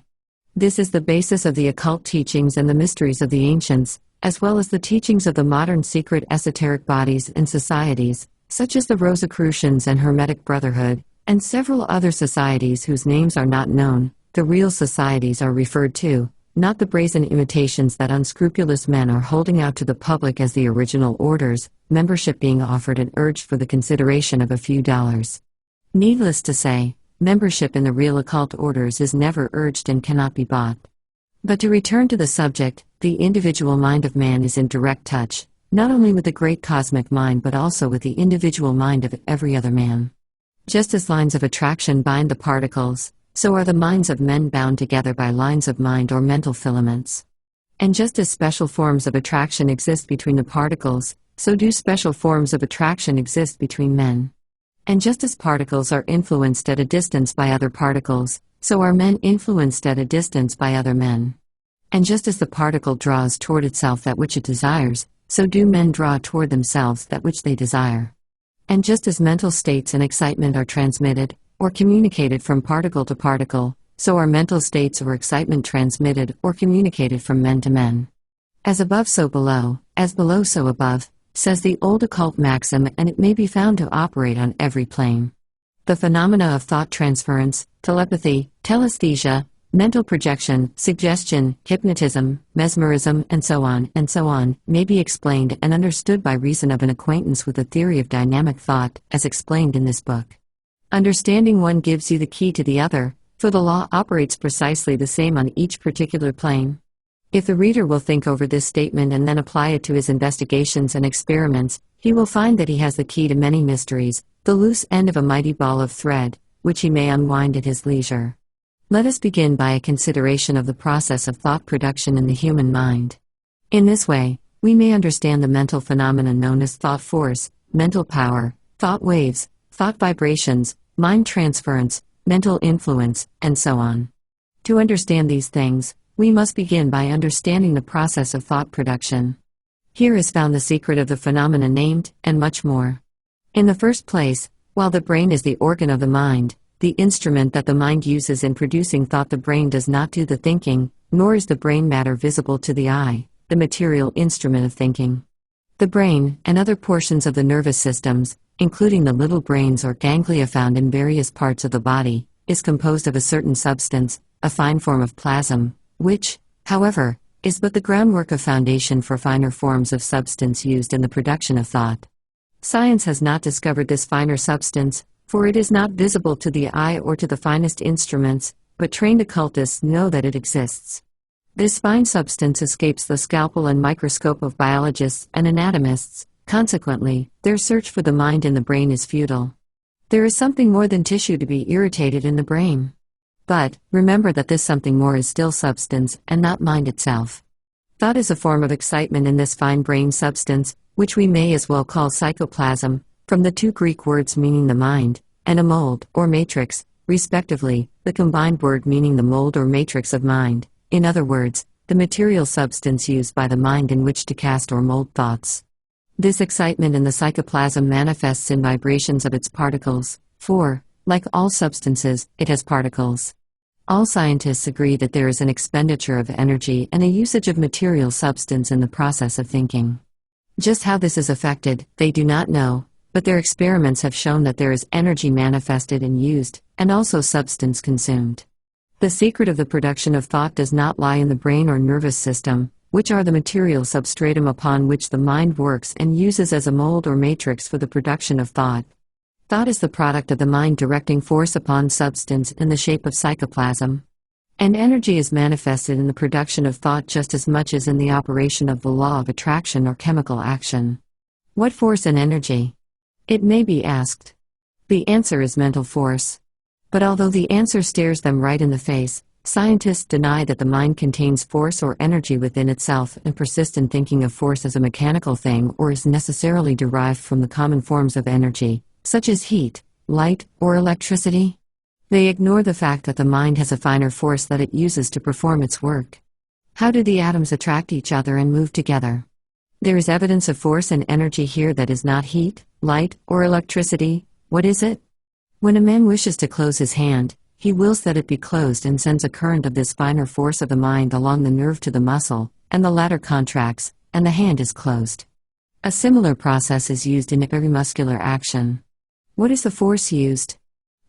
This is the basis of the occult teachings and the mysteries of the ancients, as well as the teachings of the modern secret esoteric bodies and societies, such as the Rosicrucians and Hermetic Brotherhood, and several other societies whose names are not known. The real societies are referred to, not the brazen imitations that unscrupulous men are holding out to the public as the original orders, membership being offered and urged for the consideration of a few dollars. Needless to say, membership in the real occult orders is never urged and cannot be bought. But to return to the subject, the individual mind of man is in direct touch, not only with the great cosmic mind but also with the individual mind of every other man. Just as lines of attraction bind the particles, so are the minds of men bound together by lines of mind or mental filaments. And just as special forms of attraction exist between the particles, so do special forms of attraction exist between men. And just as particles are influenced at a distance by other particles, so are men influenced at a distance by other men. And just as the particle draws toward itself that which it desires, so do men draw toward themselves that which they desire. And just as mental states and excitement are transmitted, or communicated from particle to particle, so are mental states or excitement transmitted or communicated from men to men. As above so below, as below so above, says the old occult maxim, and it may be found to operate on every plane. The phenomena of thought transference, telepathy, telesthesia, mental projection, suggestion, hypnotism, mesmerism, and so on, may be explained and understood by reason of an acquaintance with the theory of dynamic thought, as explained in this book. Understanding one gives you the key to the other, for the law operates precisely the same on each particular plane. If the reader will think over this statement and then apply it to his investigations and experiments, he will find that he has the key to many mysteries, the loose end of a mighty ball of thread, which he may unwind at his leisure. Let us begin by a consideration of the process of thought production in the human mind. In this way, we may understand the mental phenomena known as thought force, mental power, thought waves, thought vibrations, mind transference, mental influence, and so on. To understand these things, we must begin by understanding the process of thought production. Here is found the secret of the phenomena named, and much more. In the first place, while the brain is the organ of the mind, the instrument that the mind uses in producing thought, the brain does not do the thinking, nor is the brain matter visible to the eye, the material instrument of thinking. The brain, and other portions of the nervous systems, including the little brains or ganglia found in various parts of the body, is composed of a certain substance, a fine form of plasm, which, however, is but the groundwork of foundation for finer forms of substance used in the production of thought. Science has not discovered this finer substance, for it is not visible to the eye or to the finest instruments, but trained occultists know that it exists. This fine substance escapes the scalpel and microscope of biologists and anatomists, consequently, their search for the mind in the brain is futile. There is something more than tissue to be irritated in the brain. But, remember that this something more is still substance, and not mind itself. Thought is a form of excitement in this fine brain substance, which we may as well call psychoplasm, from the two Greek words meaning the mind, and a mold, or matrix, respectively, the combined word meaning the mold or matrix of mind, in other words, the material substance used by the mind in which to cast or mold thoughts. This excitement in the psychoplasm manifests in vibrations of its particles, for, like all substances, it has particles. All scientists agree that there is an expenditure of energy and a usage of material substance in the process of thinking. Just how this is affected, they do not know, but their experiments have shown that there is energy manifested and used, and also substance consumed. The secret of the production of thought does not lie in the brain or nervous system, which are the material substratum upon which the mind works and uses as a mold or matrix for the production of thought. Thought is the product of the mind directing force upon substance in the shape of psychoplasm. And energy is manifested in the production of thought just as much as in the operation of the law of attraction or chemical action. What force and energy? It may be asked. The answer is mental force. But although the answer stares them right in the face, scientists deny that the mind contains force or energy within itself and persist in thinking of force as a mechanical thing or is necessarily derived from the common forms of energy, such as heat, light, or electricity. They ignore the fact that the mind has a finer force that it uses to perform its work. How do the atoms attract each other and move together? There is evidence of force and energy here that is not heat, light, or electricity. What is it? When a man wishes to close his hand, he wills that it be closed and sends a current of this finer force of the mind along the nerve to the muscle, and the latter contracts, and the hand is closed. A similar process is used in every muscular action. What is the force used?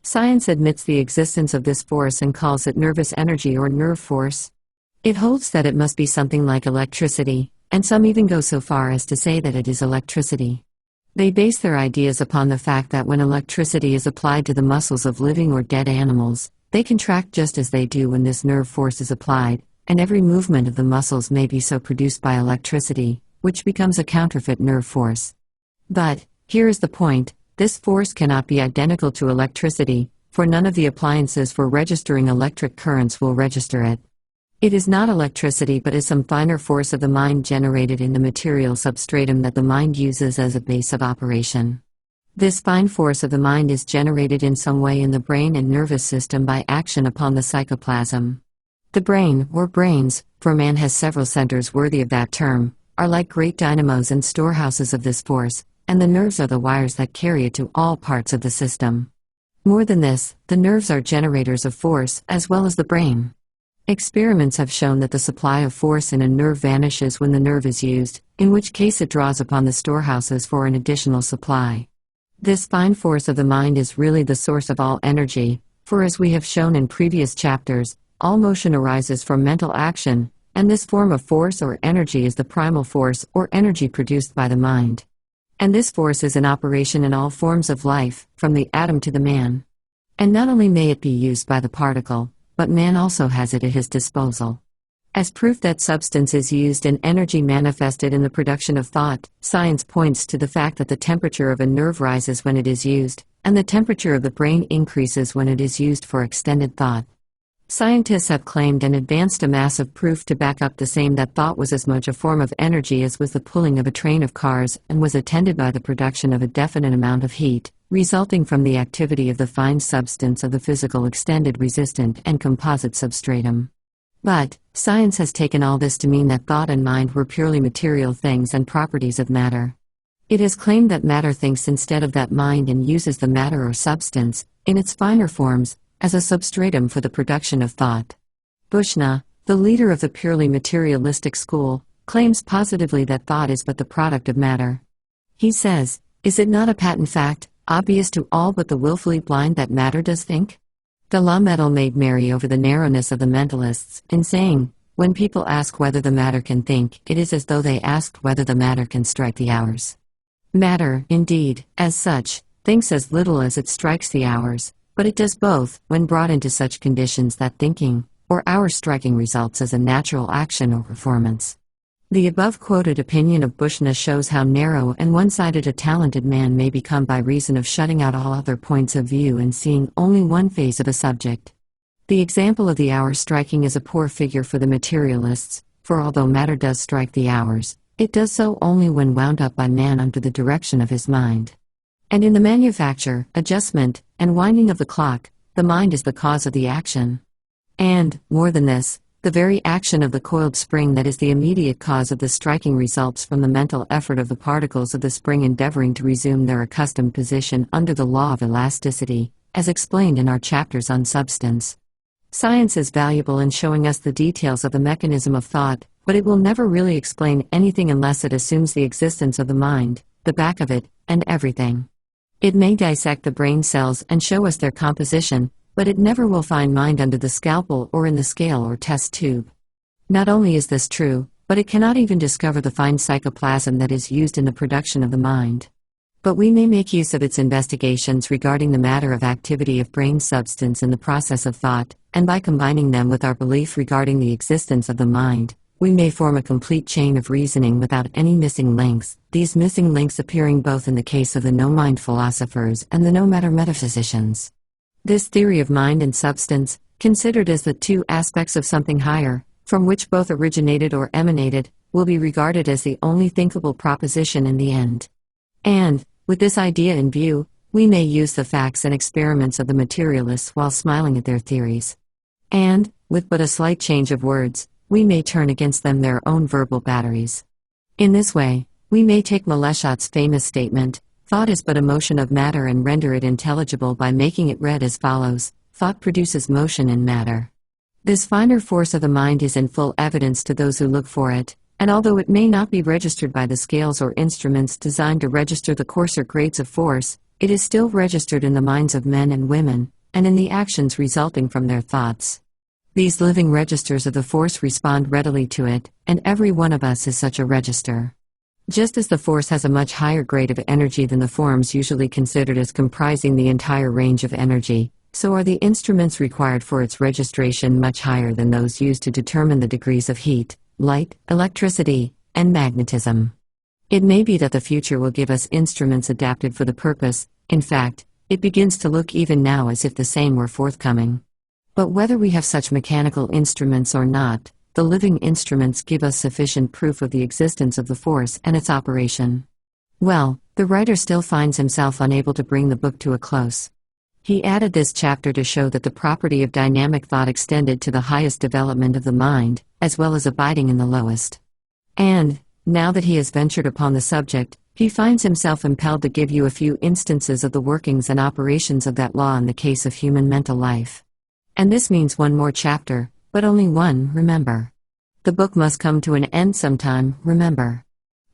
Science admits the existence of this force and calls it nervous energy or nerve force. It holds that it must be something like electricity, and some even go so far as to say that it is electricity. They base their ideas upon the fact that when electricity is applied to the muscles of living or dead animals, they contract just as they do when this nerve force is applied, and every movement of the muscles may be so produced by electricity, which becomes a counterfeit nerve force. But, here is the point, this force cannot be identical to electricity, for none of the appliances for registering electric currents will register it. It is not electricity but is some finer force of the mind generated in the material substratum that the mind uses as a base of operation. This fine force of the mind is generated in some way in the brain and nervous system by action upon the psychoplasm. The brain, or brains, for man has several centers worthy of that term, are like great dynamos and storehouses of this force, and the nerves are the wires that carry it to all parts of the system. More than this, the nerves are generators of force, as well as the brain. Experiments have shown that the supply of force in a nerve vanishes when the nerve is used, in which case it draws upon the storehouses for an additional supply. This fine force of the mind is really the source of all energy, for as we have shown in previous chapters, all motion arises from mental action, and this form of force or energy is the primal force or energy produced by the mind. And this force is in operation in all forms of life, from the atom to the man. And not only may it be used by the particle, but man also has it at his disposal. As proof that substance is used and energy manifested in the production of thought, science points to the fact that the temperature of a nerve rises when it is used, and the temperature of the brain increases when it is used for extended thought. Scientists have claimed and advanced a massive proof to back up the same that thought was as much a form of energy as was the pulling of a train of cars and was attended by the production of a definite amount of heat, resulting from the activity of the fine substance of the physical extended resistant and composite substratum. But, science has taken all this to mean that thought and mind were purely material things and properties of matter. It has claimed that matter thinks instead of that mind and uses the matter or substance, in its finer forms, as a substratum for the production of thought. Bushnell, the leader of the purely materialistic school, claims positively that thought is but the product of matter. He says, "Is it not a patent fact, obvious to all but the willfully blind that matter does think?" The La Mettler made merry over the narrowness of the mentalists, in saying, "When people ask whether the matter can think, it is as though they asked whether the matter can strike the hours." Matter, indeed, as such, thinks as little as it strikes the hours, but it does both, when brought into such conditions that thinking, or hour striking results as a natural action or performance. The above-quoted opinion of Bushnell shows how narrow and one-sided a talented man may become by reason of shutting out all other points of view and seeing only one phase of a subject. The example of the hour striking is a poor figure for the materialists, for although matter does strike the hours, it does so only when wound up by man under the direction of his mind. And in the manufacture, adjustment, and winding of the clock, the mind is the cause of the action. And, more than this, the very action of the coiled spring that is the immediate cause of the striking results from the mental effort of the particles of the spring endeavoring to resume their accustomed position under the law of elasticity, as explained in our chapters on substance. Science is valuable in showing us the details of the mechanism of thought, but it will never really explain anything unless it assumes the existence of the mind, the back of it, and everything. It may dissect the brain cells and show us their composition, but it never will find mind under the scalpel or in the scale or test tube. Not only is this true, but it cannot even discover the fine psychoplasm that is used in the production of the mind. But we may make use of its investigations regarding the matter of activity of brain substance in the process of thought, and by combining them with our belief regarding the existence of the mind, we may form a complete chain of reasoning without any missing links, these missing links appearing both in the case of the no-mind philosophers and the no-matter metaphysicians. This theory of mind and substance, considered as the two aspects of something higher, from which both originated or emanated, will be regarded as the only thinkable proposition in the end. And, with this idea in view, we may use the facts and experiments of the materialists while smiling at their theories. And, with but a slight change of words, we may turn against them their own verbal batteries. In this way, we may take Maleshott's famous statement, "Thought is but a motion of matter," and render it intelligible by making it read as follows: "Thought produces motion in matter." This finer force of the mind is in full evidence to those who look for it, and although it may not be registered by the scales or instruments designed to register the coarser grades of force, it is still registered in the minds of men and women, and in the actions resulting from their thoughts. These living registers of the force respond readily to it, and every one of us is such a register. Just as the force has a much higher grade of energy than the forms usually considered as comprising the entire range of energy, so are the instruments required for its registration much higher than those used to determine the degrees of heat, light, electricity, and magnetism. It may be that the future will give us instruments adapted for the purpose. In fact, it begins to look even now as if the same were forthcoming. But whether we have such mechanical instruments or not, the living instruments give us sufficient proof of the existence of the force and its operation. Well, the writer still finds himself unable to bring the book to a close. He added this chapter to show that the property of dynamic thought extended to the highest development of the mind, as well as abiding in the lowest. And, now that he has ventured upon the subject, he finds himself impelled to give you a few instances of the workings and operations of that law in the case of human mental life. And this means one more chapter, but only one, remember. The book must come to an end sometime, remember.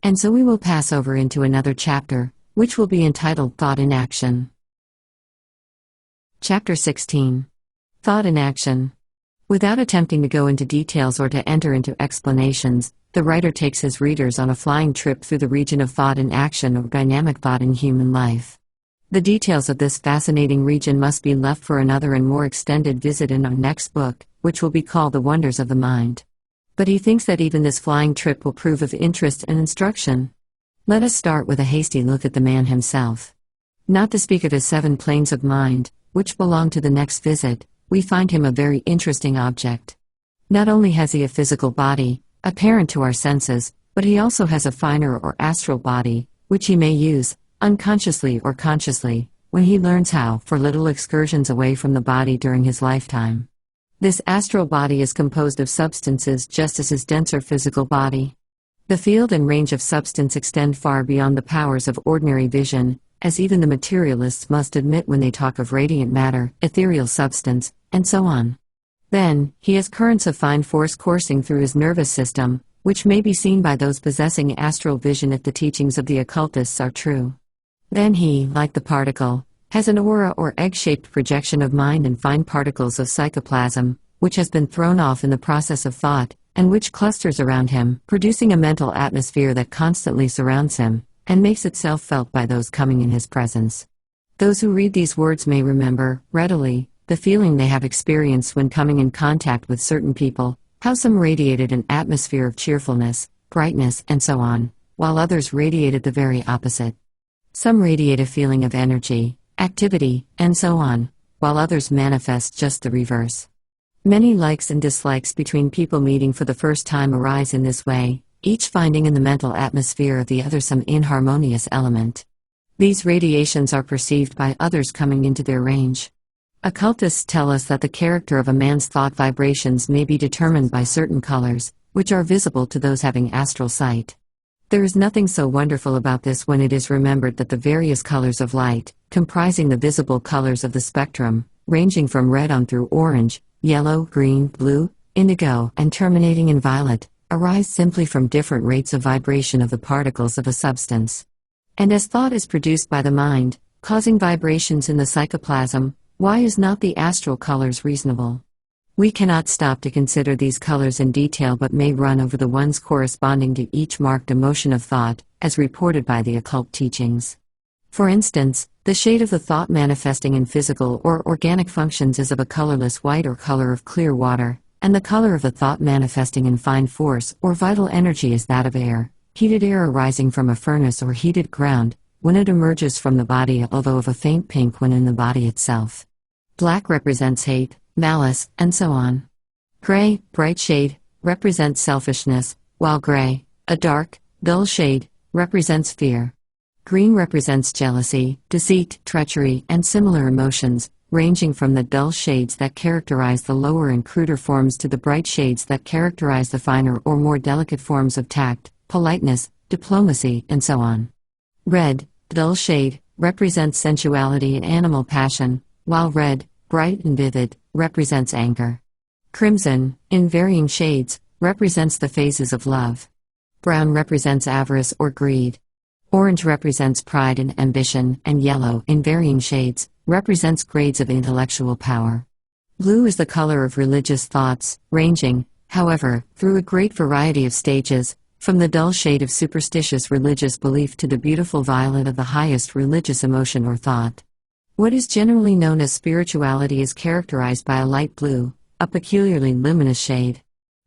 And so we will pass over into another chapter, which will be entitled Thought in Action. Chapter 16. Thought in Action. Without attempting to go into details or to enter into explanations, the writer takes his readers on a flying trip through the region of thought in action or dynamic thought in human life. The details of this fascinating region must be left for another and more extended visit in our next book, which will be called The Wonders of the Mind. But he thinks that even this flying trip will prove of interest and instruction. Let us start with a hasty look at the man himself. Not to speak of his 7 planes of mind, which belong to the next visit, we find him a very interesting object. Not only has he a physical body, apparent to our senses, but he also has a finer or astral body, which he may use, unconsciously or consciously, when he learns how, for little excursions away from the body during his lifetime. This astral body is composed of substances just as his denser physical body. The field and range of substance extend far beyond the powers of ordinary vision, as even the materialists must admit when they talk of radiant matter, ethereal substance, and so on. Then, he has currents of fine force coursing through his nervous system, which may be seen by those possessing astral vision if the teachings of the occultists are true. Then he, like the particle, has an aura or egg-shaped projection of mind and fine particles of psychoplasm, which has been thrown off in the process of thought, and which clusters around him, producing a mental atmosphere that constantly surrounds him, and makes itself felt by those coming in his presence. Those who read these words may remember, readily, the feeling they have experienced when coming in contact with certain people, how some radiated an atmosphere of cheerfulness, brightness, and so on, while others radiated the very opposite. Some radiate a feeling of energy, activity, and so on, while others manifest just the reverse. Many likes and dislikes between people meeting for the first time arise in this way, each finding in the mental atmosphere of the other some inharmonious element. These radiations are perceived by others coming into their range. Occultists tell us that the character of a man's thought vibrations may be determined by certain colors, which are visible to those having astral sight. There is nothing so wonderful about this when it is remembered that the various colors of light, comprising the visible colors of the spectrum, ranging from red on through orange, yellow, green, blue, indigo, and terminating in violet, arise simply from different rates of vibration of the particles of a substance. And as thought is produced by the mind, causing vibrations in the psychoplasm, why is not the astral colors reasonable? We cannot stop to consider these colors in detail but may run over the ones corresponding to each marked emotion of thought, as reported by the occult teachings. For instance, the shade of the thought manifesting in physical or organic functions is of a colorless white or color of clear water, and the color of the thought manifesting in fine force or vital energy is that of air, heated air arising from a furnace or heated ground, when it emerges from the body, although of a faint pink when in the body itself. Black represents hate, malice, and so on. Gray, bright shade, represents selfishness, while gray, a dark, dull shade, represents fear. Green represents jealousy, deceit, treachery, and similar emotions, ranging from the dull shades that characterize the lower and cruder forms to the bright shades that characterize the finer or more delicate forms of tact, politeness, diplomacy, and so on. Red, dull shade, represents sensuality and animal passion, while red, bright and vivid, represents anger. Crimson, in varying shades, represents the phases of love. Brown represents avarice or greed. Orange represents pride and ambition, and yellow, in varying shades, represents grades of intellectual power. Blue is the color of religious thoughts, ranging, however, through a great variety of stages, from the dull shade of superstitious religious belief to the beautiful violet of the highest religious emotion or thought. What is generally known as spirituality is characterized by a light blue, a peculiarly luminous shade.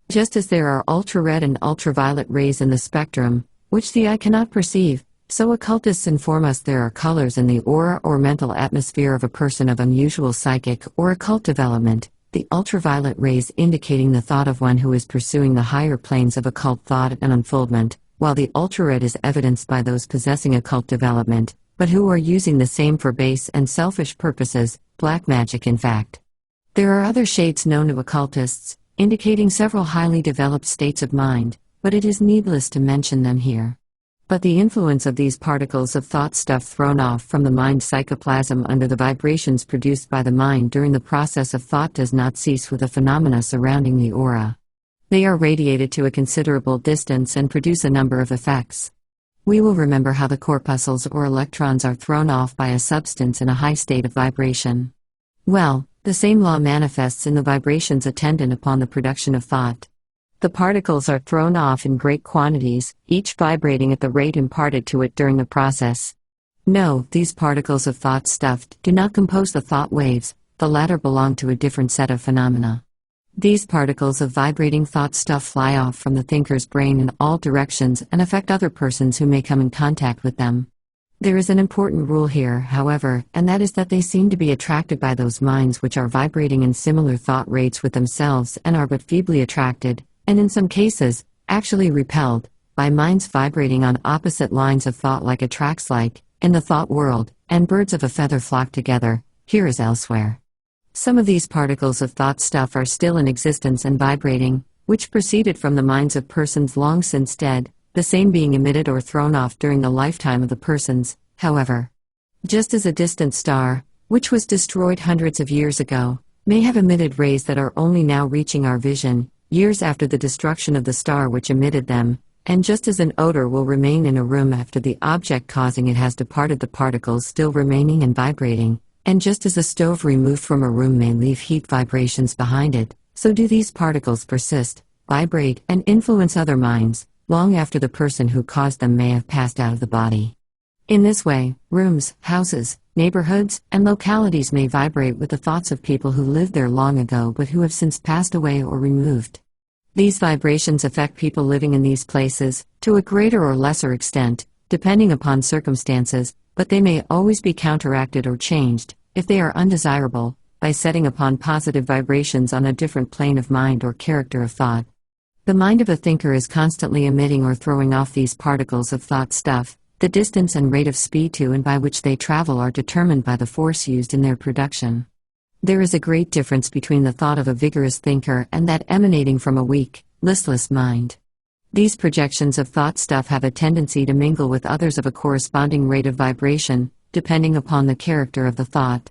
Just as there are ultra-red and ultraviolet rays in the spectrum, which the eye cannot perceive, so occultists inform us there are colors in the aura or mental atmosphere of a person of unusual psychic or occult development, the ultraviolet rays indicating the thought of one who is pursuing the higher planes of occult thought and unfoldment, while the ultra-red is evidenced by those possessing occult development, but who are using the same for base and selfish purposes, black magic in fact. There are other shades known to occultists, indicating several highly developed states of mind, but it is needless to mention them here. But the influence of these particles of thought stuff thrown off from the mind psychoplasm under the vibrations produced by the mind during the process of thought does not cease with the phenomena surrounding the aura. They are radiated to a considerable distance and produce a number of effects. We will remember how the corpuscles or electrons are thrown off by a substance in a high state of vibration. Well, the same law manifests in the vibrations attendant upon the production of thought. The particles are thrown off in great quantities, each vibrating at the rate imparted to it during the process. No, these particles of thought stuff do not compose the thought waves, the latter belong to a different set of phenomena. These particles of vibrating thought stuff fly off from the thinker's brain in all directions and affect other persons who may come in contact with them. There is an important rule here, however, and that is that they seem to be attracted by those minds which are vibrating in similar thought rates with themselves and are but feebly attracted, and in some cases, actually repelled, by minds vibrating on opposite lines of thought like attracts like, in the thought world, and birds of a feather flock together, here as elsewhere. Some of these particles of thought stuff are still in existence and vibrating, which proceeded from the minds of persons long since dead, the same being emitted or thrown off during the lifetime of the persons, however. Just as a distant star, which was destroyed hundreds of years ago, may have emitted rays that are only now reaching our vision, years after the destruction of the star which emitted them, and just as an odor will remain in a room after the object causing it has departed, the particles still remaining and vibrating, and just as a stove removed from a room may leave heat vibrations behind it, so do these particles persist, vibrate, and influence other minds, long after the person who caused them may have passed out of the body. In this way, rooms, houses, neighborhoods, and localities may vibrate with the thoughts of people who lived there long ago but who have since passed away or removed. These vibrations affect people living in these places, to a greater or lesser extent, depending upon circumstances, but they may always be counteracted or changed, if they are undesirable, by setting upon positive vibrations on a different plane of mind or character of thought. The mind of a thinker is constantly emitting or throwing off these particles of thought stuff. The distance and rate of speed to and by which they travel are determined by the force used in their production. There is a great difference between the thought of a vigorous thinker and that emanating from a weak, listless mind. These projections of thought stuff have a tendency to mingle with others of a corresponding rate of vibration, depending upon the character of the thought.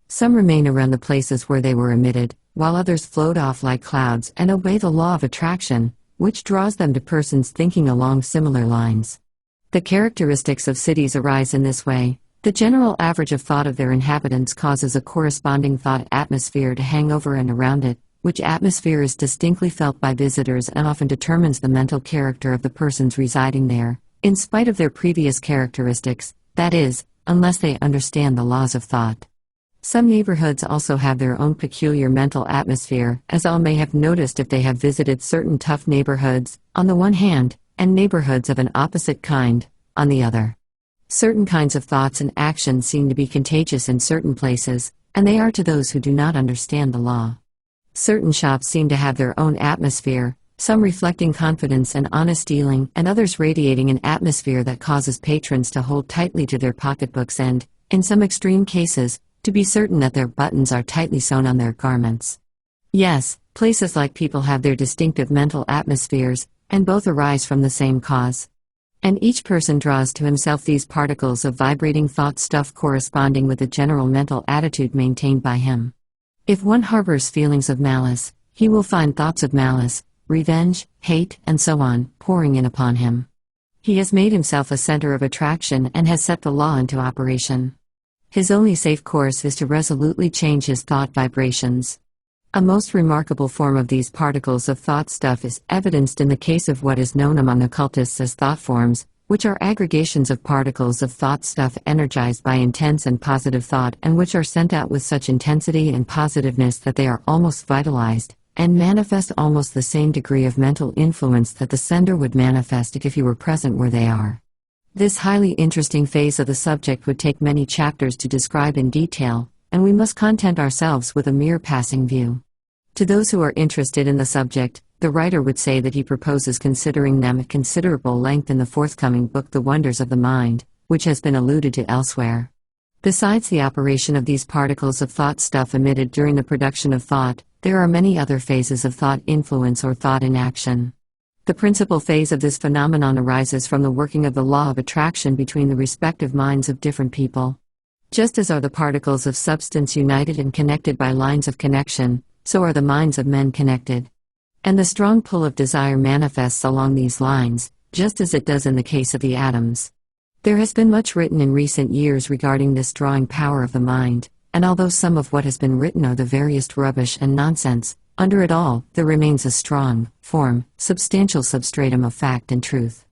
Some remain around the places where they were emitted, while others float off like clouds and obey the law of attraction, which draws them to persons thinking along similar lines. The characteristics of cities arise in this way. The general average of thought of their inhabitants causes a corresponding thought atmosphere to hang over and around it, which atmosphere is distinctly felt by visitors and often determines the mental character of the persons residing there, in spite of their previous characteristics, that is, unless they understand the laws of thought. Some neighborhoods also have their own peculiar mental atmosphere, as all may have noticed if they have visited certain tough neighborhoods, on the one hand, and neighborhoods of an opposite kind, on the other. Certain kinds of thoughts and actions seem to be contagious in certain places, and they are to those who do not understand the law. Certain shops seem to have their own atmosphere, some reflecting confidence and honest dealing, and others radiating an atmosphere that causes patrons to hold tightly to their pocketbooks and, in some extreme cases, to be certain that their buttons are tightly sewn on their garments. Yes, places like people have their distinctive mental atmospheres, and both arise from the same cause. And each person draws to himself these particles of vibrating thought stuff corresponding with the general mental attitude maintained by him. If one harbors feelings of malice, he will find thoughts of malice, revenge, hate, and so on, pouring in upon him. He has made himself a center of attraction and has set the law into operation. His only safe course is to resolutely change his thought vibrations. A most remarkable form of these particles of thought stuff is evidenced in the case of what is known among occultists as thought forms, which are aggregations of particles of thought stuff energized by intense and positive thought and which are sent out with such intensity and positiveness that they are almost vitalized, and manifest almost the same degree of mental influence that the sender would manifest if he were present where they are. This highly interesting phase of the subject would take many chapters to describe in detail, and we must content ourselves with a mere passing view. To those who are interested in the subject, the writer would say that he proposes considering them at considerable length in the forthcoming book The Wonders of the Mind, which has been alluded to elsewhere. Besides the operation of these particles of thought stuff emitted during the production of thought, there are many other phases of thought influence or thought in action. The principal phase of this phenomenon arises from the working of the law of attraction between the respective minds of different people. Just as are the particles of substance united and connected by lines of connection, so are the minds of men connected. And the strong pull of desire manifests along these lines, just as it does in the case of the atoms. There has been much written in recent years regarding this drawing power of the mind, and although some of what has been written are the veriest rubbish and nonsense, under it all, there remains a strong, firm, substantial substratum of fact and truth.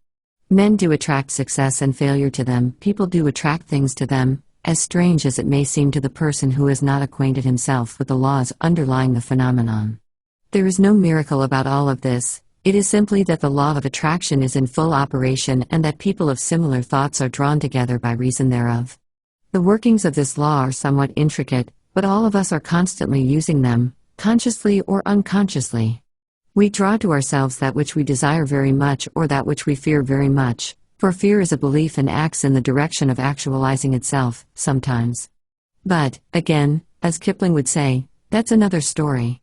Men do attract success and failure to them, people do attract things to them, as strange as it may seem to the person who has not acquainted himself with the laws underlying the phenomenon. There is no miracle about all of this, it is simply that the law of attraction is in full operation and that people of similar thoughts are drawn together by reason thereof. The workings of this law are somewhat intricate, but all of us are constantly using them, consciously or unconsciously. We draw to ourselves that which we desire very much or that which we fear very much, for fear is a belief and acts in the direction of actualizing itself, sometimes. But, again, as Kipling would say, that's another story.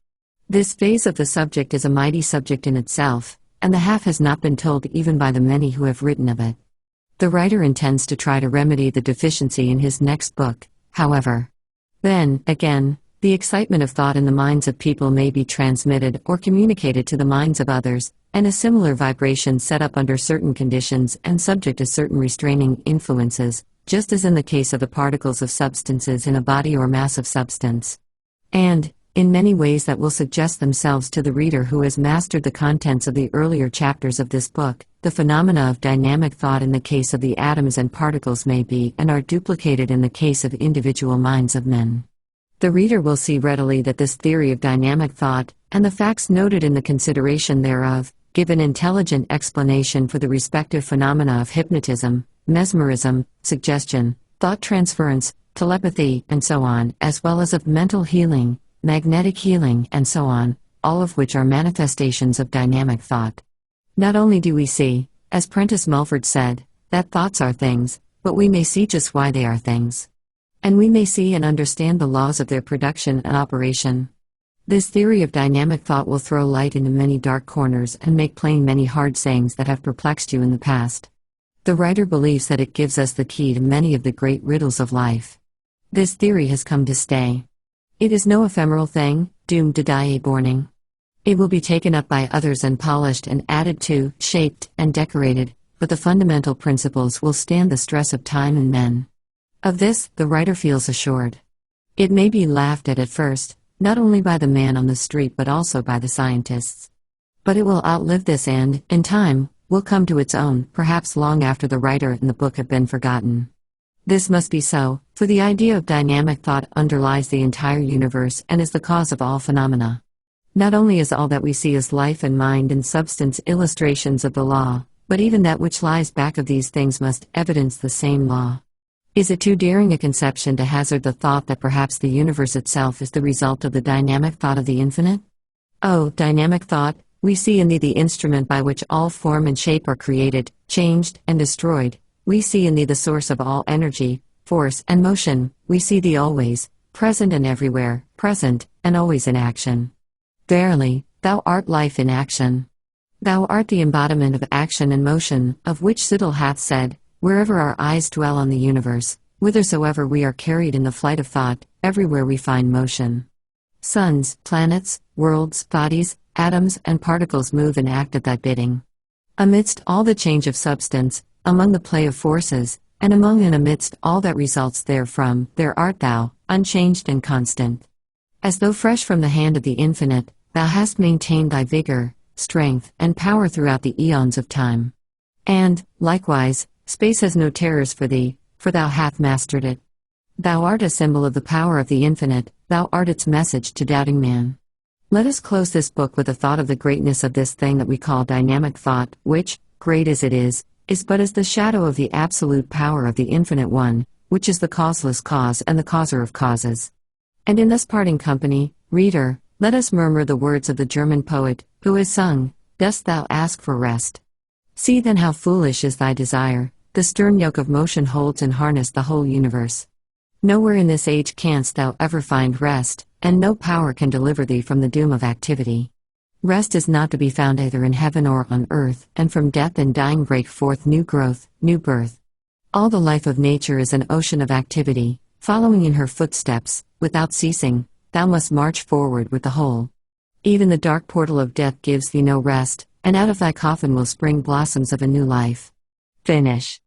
This phase of the subject is a mighty subject in itself, and the half has not been told even by the many who have written of it. The writer intends to try to remedy the deficiency in his next book, however. Then, again, the excitement of thought in the minds of people may be transmitted or communicated to the minds of others, and a similar vibration set up under certain conditions and subject to certain restraining influences, just as in the case of the particles of substances in a body or mass of substance. And, in many ways that will suggest themselves to the reader who has mastered the contents of the earlier chapters of this book, the phenomena of dynamic thought in the case of the atoms and particles may be and are duplicated in the case of individual minds of men. The reader will see readily that this theory of dynamic thought, and the facts noted in the consideration thereof, give an intelligent explanation for the respective phenomena of hypnotism, mesmerism, suggestion, thought transference, telepathy, and so on, as well as of mental healing, magnetic healing, and so on, all of which are manifestations of dynamic thought. Not only do we see, as Prentice Mulford said, that thoughts are things, but we may see just why they are things. And we may see and understand the laws of their production and operation. This theory of dynamic thought will throw light into many dark corners and make plain many hard sayings that have perplexed you in the past. The writer believes that it gives us the key to many of the great riddles of life. This theory has come to stay. It is no ephemeral thing, doomed to die a borning. It will be taken up by others and polished and added to, shaped and decorated, but the fundamental principles will stand the stress of time and men. Of this, the writer feels assured. It may be laughed at first, not only by the man on the street but also by the scientists. But it will outlive this and, in time, will come to its own, perhaps long after the writer and the book have been forgotten. This must be so, for the idea of dynamic thought underlies the entire universe and is the cause of all phenomena. Not only is all that we see as life and mind and substance illustrations of the law, but even that which lies back of these things must evidence the same law. Is it too daring a conception to hazard the thought that perhaps the universe itself is the result of the dynamic thought of the infinite? Oh, dynamic thought, we see in thee the instrument by which all form and shape are created, changed, and destroyed. We see in thee the source of all energy, force, and motion. We see thee always, present and everywhere, present, and always in action. Verily, thou art life in action. Thou art the embodiment of action and motion, of which Riddle hath said, wherever our eyes dwell on the universe, whithersoever we are carried in the flight of thought, everywhere we find motion. Suns, planets, worlds, bodies, atoms, and particles move and act at thy bidding. Amidst all the change of substance, among the play of forces, and among and amidst all that results therefrom, there art thou, unchanged and constant. As though fresh from the hand of the infinite, thou hast maintained thy vigor, strength, and power throughout the eons of time. And, likewise, space has no terrors for thee, for thou hast mastered it. Thou art a symbol of the power of the infinite, thou art its message to doubting man. Let us close this book with a thought of the greatness of this thing that we call dynamic thought, which, great as it is but as the shadow of the absolute power of the Infinite One, which is the causeless cause and the causer of causes. And in thus parting company, reader, let us murmur the words of the German poet, who has sung, "Dost thou ask for rest? See then how foolish is thy desire, the stern yoke of motion holds in harness the whole universe. Nowhere in this age canst thou ever find rest, and no power can deliver thee from the doom of activity. Rest is not to be found either in heaven or on earth, and from death and dying break forth new growth, new birth. All the life of nature is an ocean of activity, following in her footsteps, without ceasing, thou must march forward with the whole. Even the dark portal of death gives thee no rest, and out of thy coffin will spring blossoms of a new life." Finish.